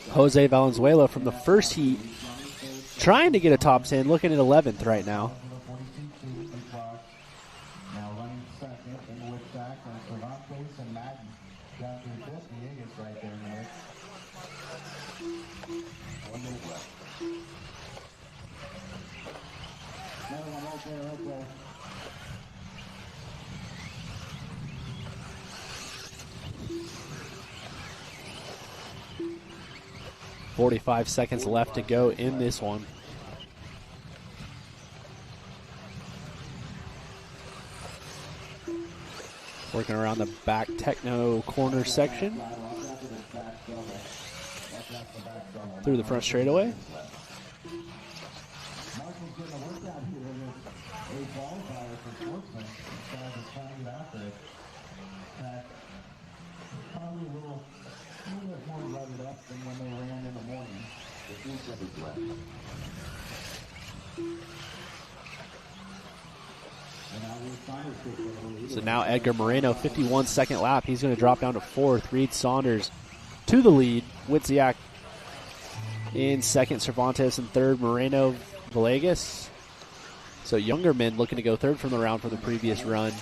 Jose Valenzuela from the first heat trying to get a top 10, looking at 11th right now. Now running second in Witziak and Cervantes and Madden. Down to 50, Higgins right there in the mix. 1 minute left. Another one right there, right there. .45 seconds left to go in this one. Working around the back techno corner section. Through the front straightaway. Marshall's getting a workout here in this A qualifier for Sportsman. These guys are trying to get after it. Probably a little bit more loaded up than when they ran in the morning. 15 seconds left. So now Edgar Moreno, 51-second lap. He's going to drop down to 4th. Reed Saunders to the lead. Witziak in 2nd. Cervantes in 3rd. Moreno, Villegas. So Youngerman looking to go 3rd from the round for the previous run.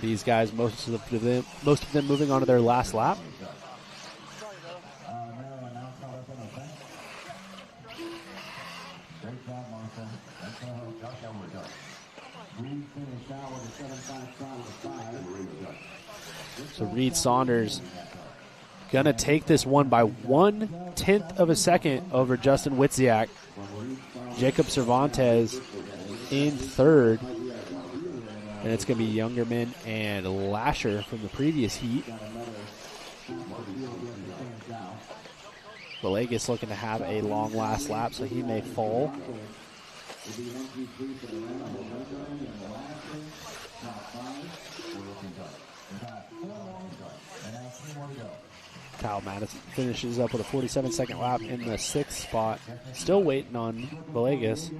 These guys, most of them moving on to their last lap. Great job, Marshall. That's Josh Elmer done. Reed finished out with a 7.5. So Reed Saunders going to take this one by 1/10 of a second over Justin Witziak. Jacob Cervantes in third. And it's going to be Youngerman and Lasher from the previous heat. Villegas looking to have a long last lap, so he may fall. Kyle Madison finishes up with a 47-second lap in the 6th spot. Still waiting on Villegas.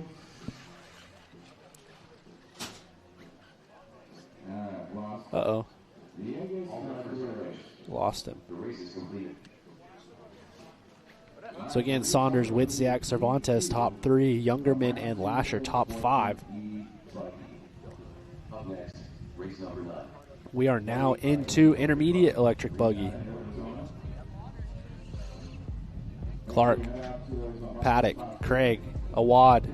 Uh-oh. Lost him. So again, Saunders, Widziak, Cervantes, top 3. Youngerman and Lasher, top 5. We are now into intermediate electric buggy. Clark, Paddock, Craig, Awad,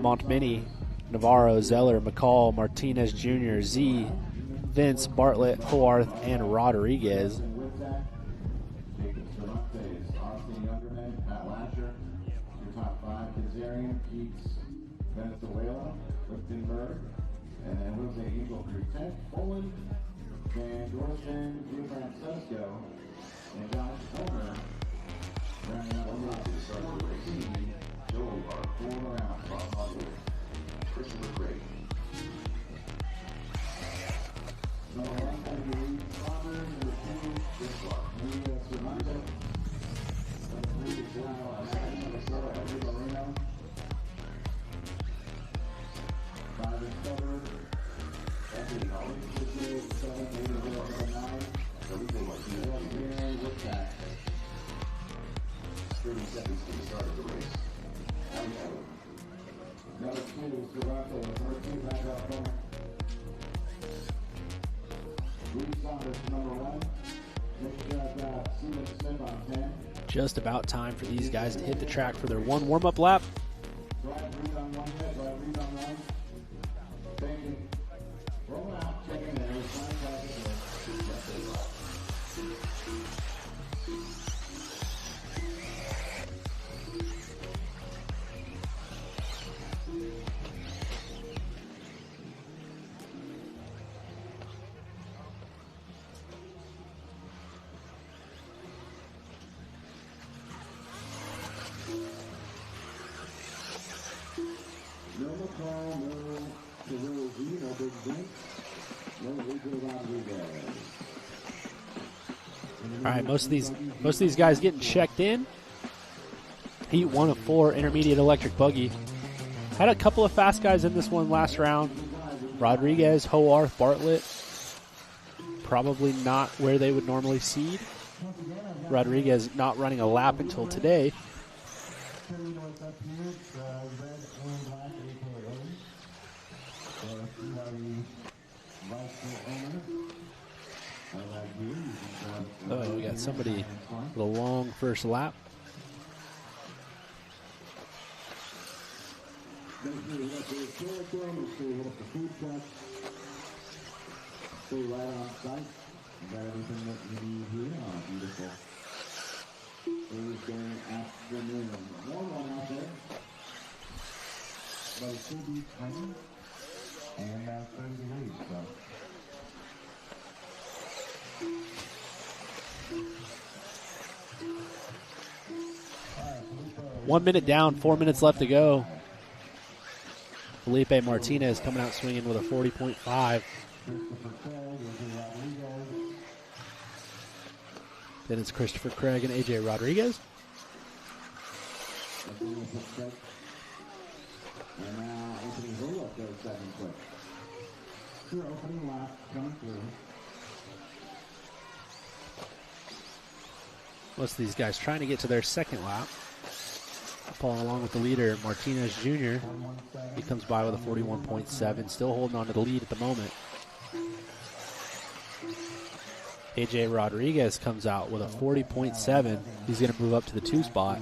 Montminy, Navarro, Zeller, McCall, Martinez Jr., Z, Vince, Bartlett, Hoarth, and Rodriguez. Venezuela, Lichtenberg, and then Jose Eagle Creek, Poland, and Dorson, Francesco, and Josh Homer. Rounding out the race to start the race. Joe are 4 rounds off the way. Christopher Craig. So, last time you lead Farmer, number 2, this one. Maria Cervantes. Number 3 is Joao Marcelo Aguilera. 5 is covered. Anthony Holly, 6, 7, 8, 9. Felipe Martinez, with that. 30 seconds to the start of the race. Number 2, Cervantes, number 2, back up front. Reed Saunders, number 1. Next got Steven Smith on 10. Just about time for these guys to hit the track for their 1 warm-up lap. Drive Reed on 1 hit, drive Reed on 1. Thank you. Roll out, check in there. No McCall, no Terrell Z, no Big Drink, no Adrian Rodriguez. All right, most of these guys getting checked in. Heat 1 of 4, intermediate electric buggy. Had a couple of fast guys in this one last round. Rodriguez, Hoarth, Bartlett. Probably not where they would normally seed. Rodriguez not running a lap until today. Oh, we got somebody with a long first lap. Stay right on site. You got everything that you need here. Oh, beautiful. Thursday afternoon. Warm one out there. But it should be 20 and 30 degrees. So. 1 minute down, 4 minutes left to go. Felipe Martinez coming out swinging with a 40.5. Then it's Christopher Craig and AJ Rodriguez. And now Anthony Hula goes second quick. Your opening lap coming through. Most of these guys trying to get to their second lap. Following along with the leader, Martinez Jr. He comes by with a 41.7, still holding on to the lead at the moment. AJ Rodriguez comes out with a 40.7. He's going to move up to the 2 spot.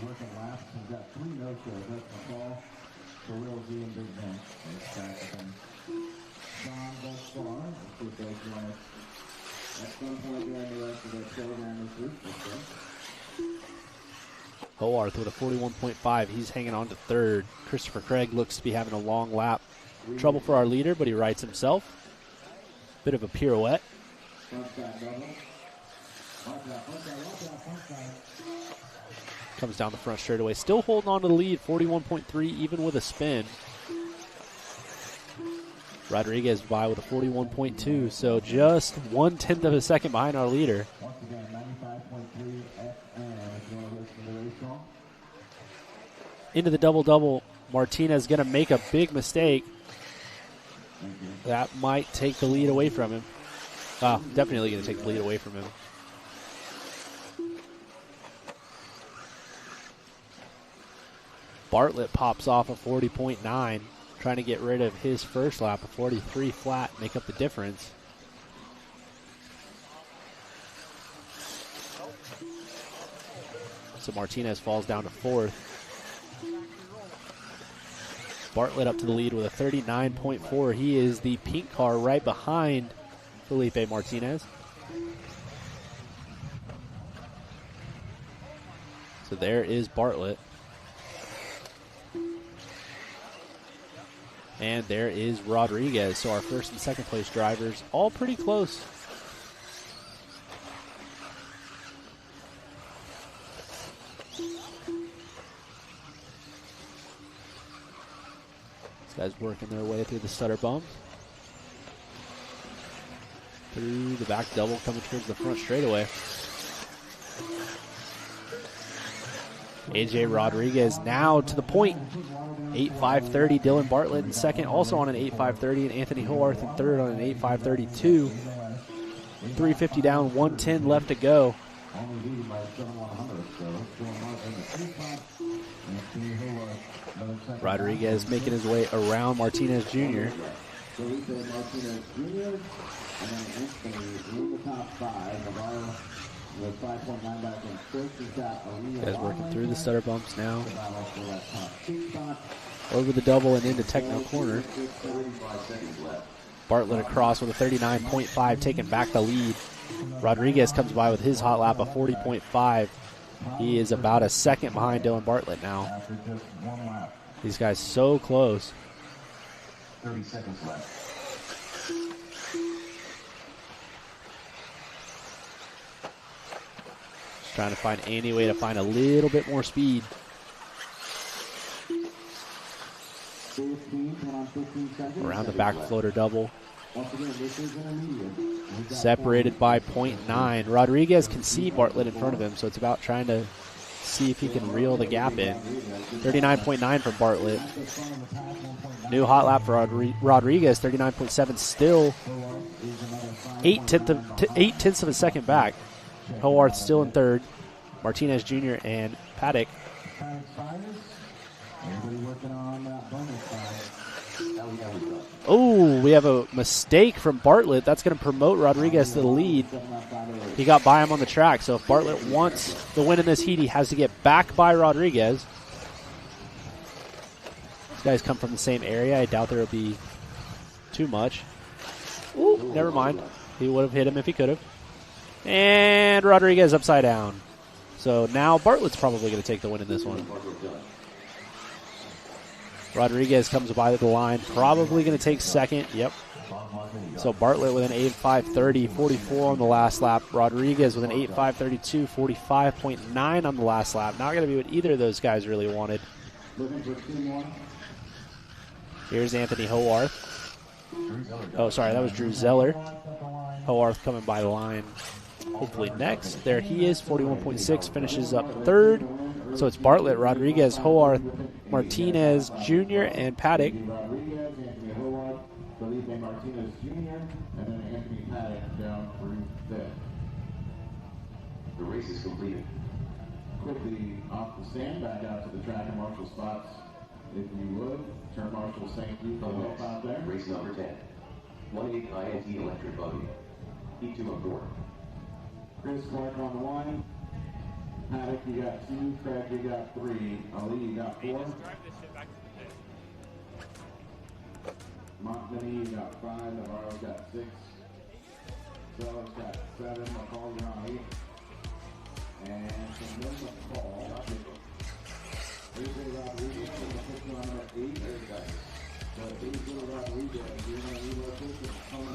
Hoarth with a 41.5. He's hanging on to third. Christopher Craig looks to be having a long lap. Trouble for our leader, but he rights himself. Bit of a pirouette. Comes down the front straightaway. Still holding on to the lead, 41.3, even with a spin. Rodriguez by with a 41.2, so just 1/10 of a second behind our leader. Into the double-double. Martinez going to make a big mistake. That might take the lead away from him. Definitely going to take the lead away from him. Bartlett pops off a 40.9, trying to get rid of his first lap, a 43 flat, make up the difference. So Martinez falls down to fourth. Bartlett up to the lead with a 39.4. He is the pink car right behind Felipe Martinez. So there is Bartlett. And there is Rodriguez. So our first and second place drivers all pretty close. These guys working their way through the stutter bumps. Through the back double coming towards the front straightaway. AJ Rodriguez now to the point. 8.530. Dylan Bartlett in second, also on an 8.530, and Anthony Hoarth in third on an 8.532. 350 down, 110 left to go. Rodriguez making his way around Martinez Jr. Guys working through the stutter bumps now. Over the double and into techno corner. Bartlett across with a 39.5, taking back the lead. Rodriguez comes by with his hot lap of 40.5. He is about a second behind Dylan Bartlett now. These guys so close. 30 seconds left. Just trying to find any way to find a little bit more speed. Around the back floater double. Separated by 0.9. Rodriguez can see Bartlett in front of him, so it's about trying to see if he can reel the gap in. 39.9 for Bartlett. New hot lap for Rodriguez, 39.7, still 8/10 of a second back. Hoarth still in third. Martinez Jr. and Paddock. Oh, we have a mistake from Bartlett. That's going to promote Rodriguez to the lead. He got by him on the track, so if Bartlett wants the win in this heat, he has to get back by Rodriguez. These guys come from the same area. I doubt there will be too much. Ooh, never mind. He would have hit him if he could have. And Rodriguez upside down. So now Bartlett's probably going to take the win in this one. Rodriguez comes by the line, probably going to take second. Yep. So Bartlett with an 8.530, 44 on the last lap. Rodriguez with an 8.532, 45.9 on the last lap. Not going to be what either of those guys really wanted. Here's Anthony Hoarth. Oh, sorry, that was Drew Zeller. Hoarth coming by the line. Hopefully next. There he is, 41.6, finishes up third. So it's Bartlett, Rodriguez, Hoarth, Martinez Jr., and Paddock. Rodriguez, Anthony Hoarth, Felipe Martinez Jr., and then Anthony Paddock down through fifth. The race is completed. Quickly off the stand, back out to the track and marshal spots. If you would, turn marshal, thank you for the help out there. Race number 10. 1/8 INT electric buggy. E2 on board. Chris Clark on the line. Paddock, you got 2. Craig, you got 3. Ali, you got 4. Montmany, you got 5. Navarro's got 6. Sellers got 7. McCall, you're on 8. And from McCall,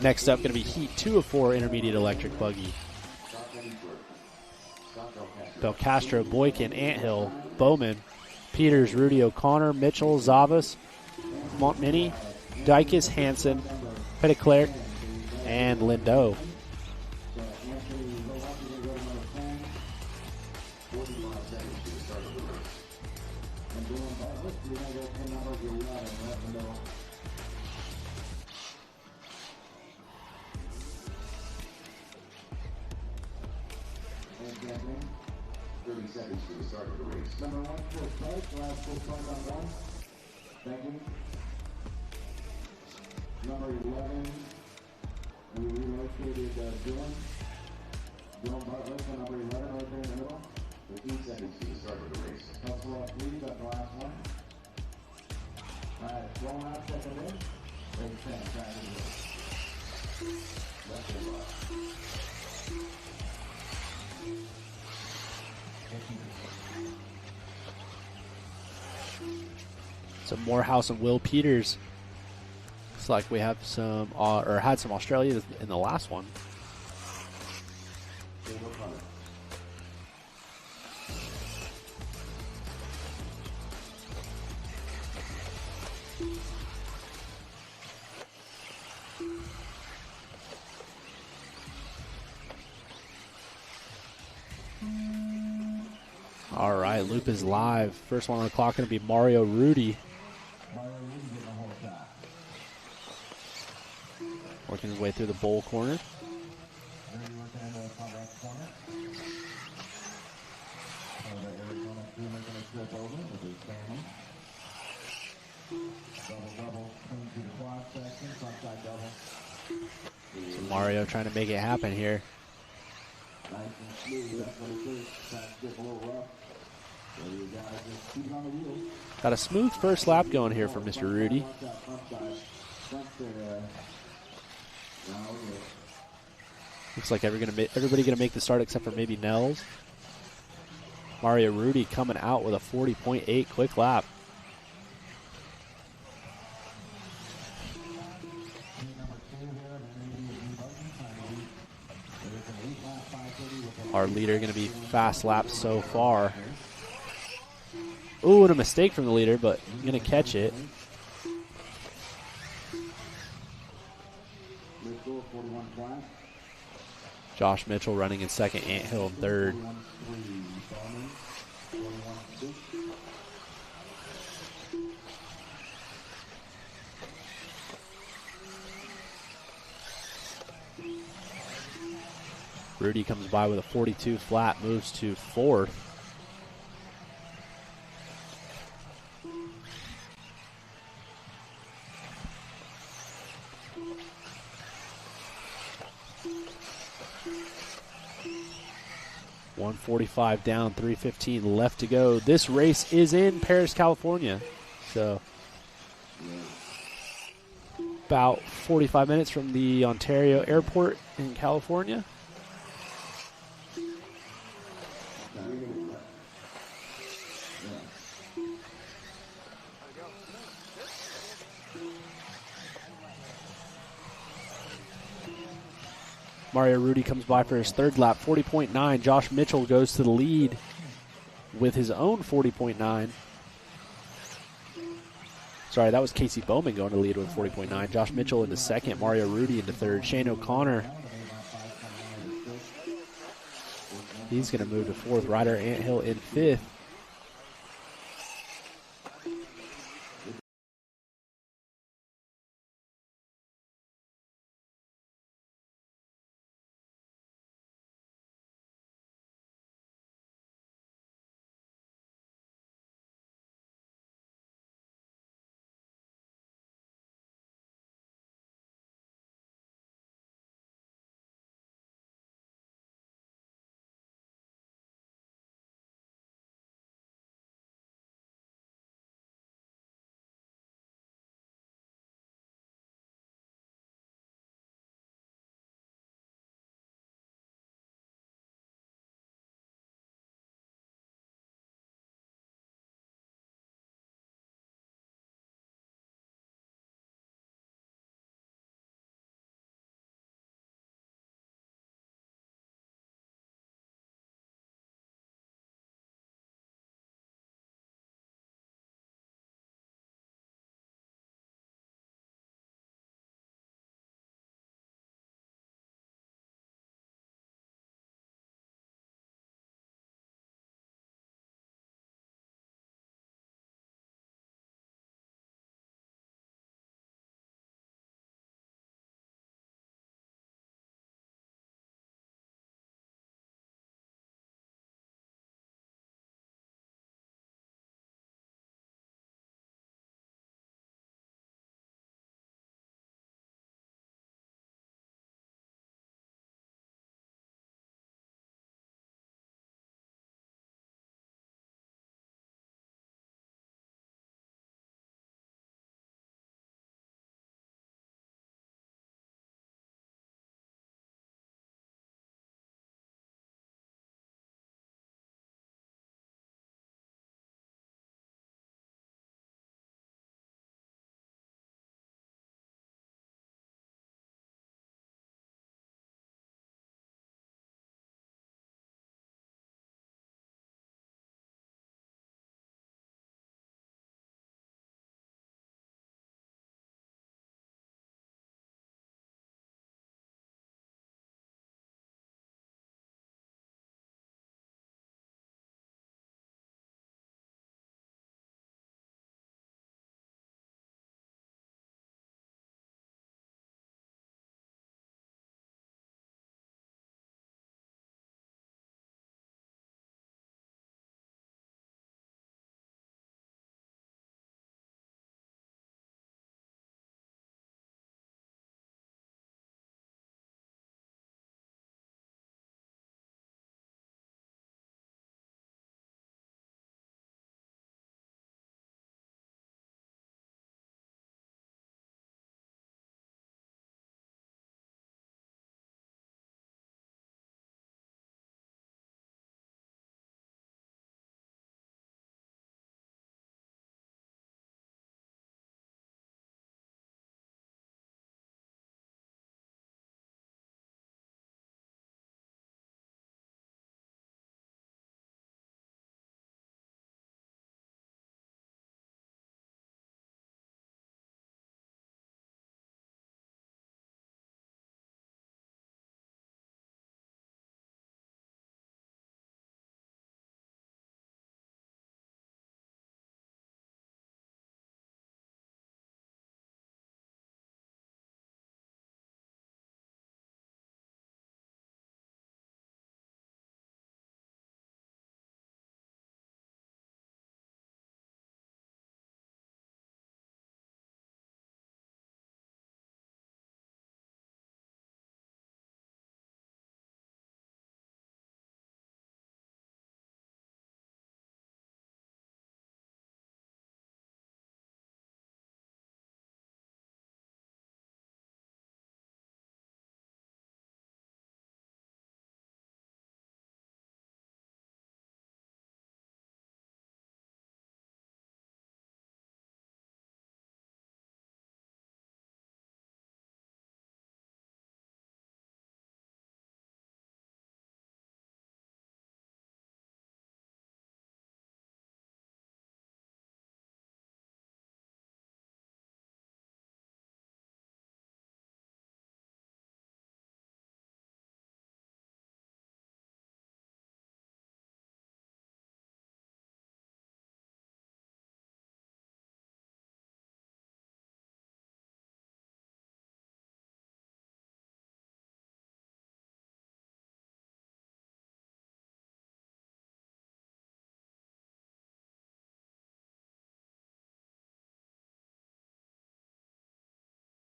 Next up, going to be Heat 2 of 4 Intermediate Electric Buggy. Belcastro, Boykin, Anthill, Bowman, Peters, Rudy, O'Connor, Mitchell, Zavas, Montmini, Dykes, Hansen, Petitclerc, and Lindo. Number 1 for strike, last full strike on 1. Thank you. Number 11, we relocated Dylan. Dylan Bartlett for number 11 right there in the middle. 15 seconds to the start of the race. Hustle off lead, got the last one. Alright, rolling out second in. Race 10, back in the race. Left and left. So Morehouse and Will Peters. Looks like we have some, or had some Australia in the last one. All right, loop is live. First one on the clock going to be Mario Rudy. Working his way through the bowl corner. So Mario trying to make it happen here. Got a smooth first lap going here for Mr. Rudy. Looks like everybody gonna make the start except for maybe Nels. Mario Rudy coming out with a 40.8 quick lap. Our leader going to be fast laps so far. Ooh, and a mistake from the leader, but going to catch it. Josh Mitchell running in second, Anthill in third. Rudy comes by with a 42 flat, moves to fourth. .145 down, 3:15 left to go. This race is in Paris, California. So about 45 minutes from the Ontario airport in California. Mario Rudy comes by for his third lap, 40.9. Josh Mitchell goes to the lead with his own 40.9. Sorry, that was Casey Bowman going to lead with 40.9. Josh Mitchell into second, Mario Rudy into third. Shane O'Connor, he's going to move to fourth. Ryder Anthill in fifth.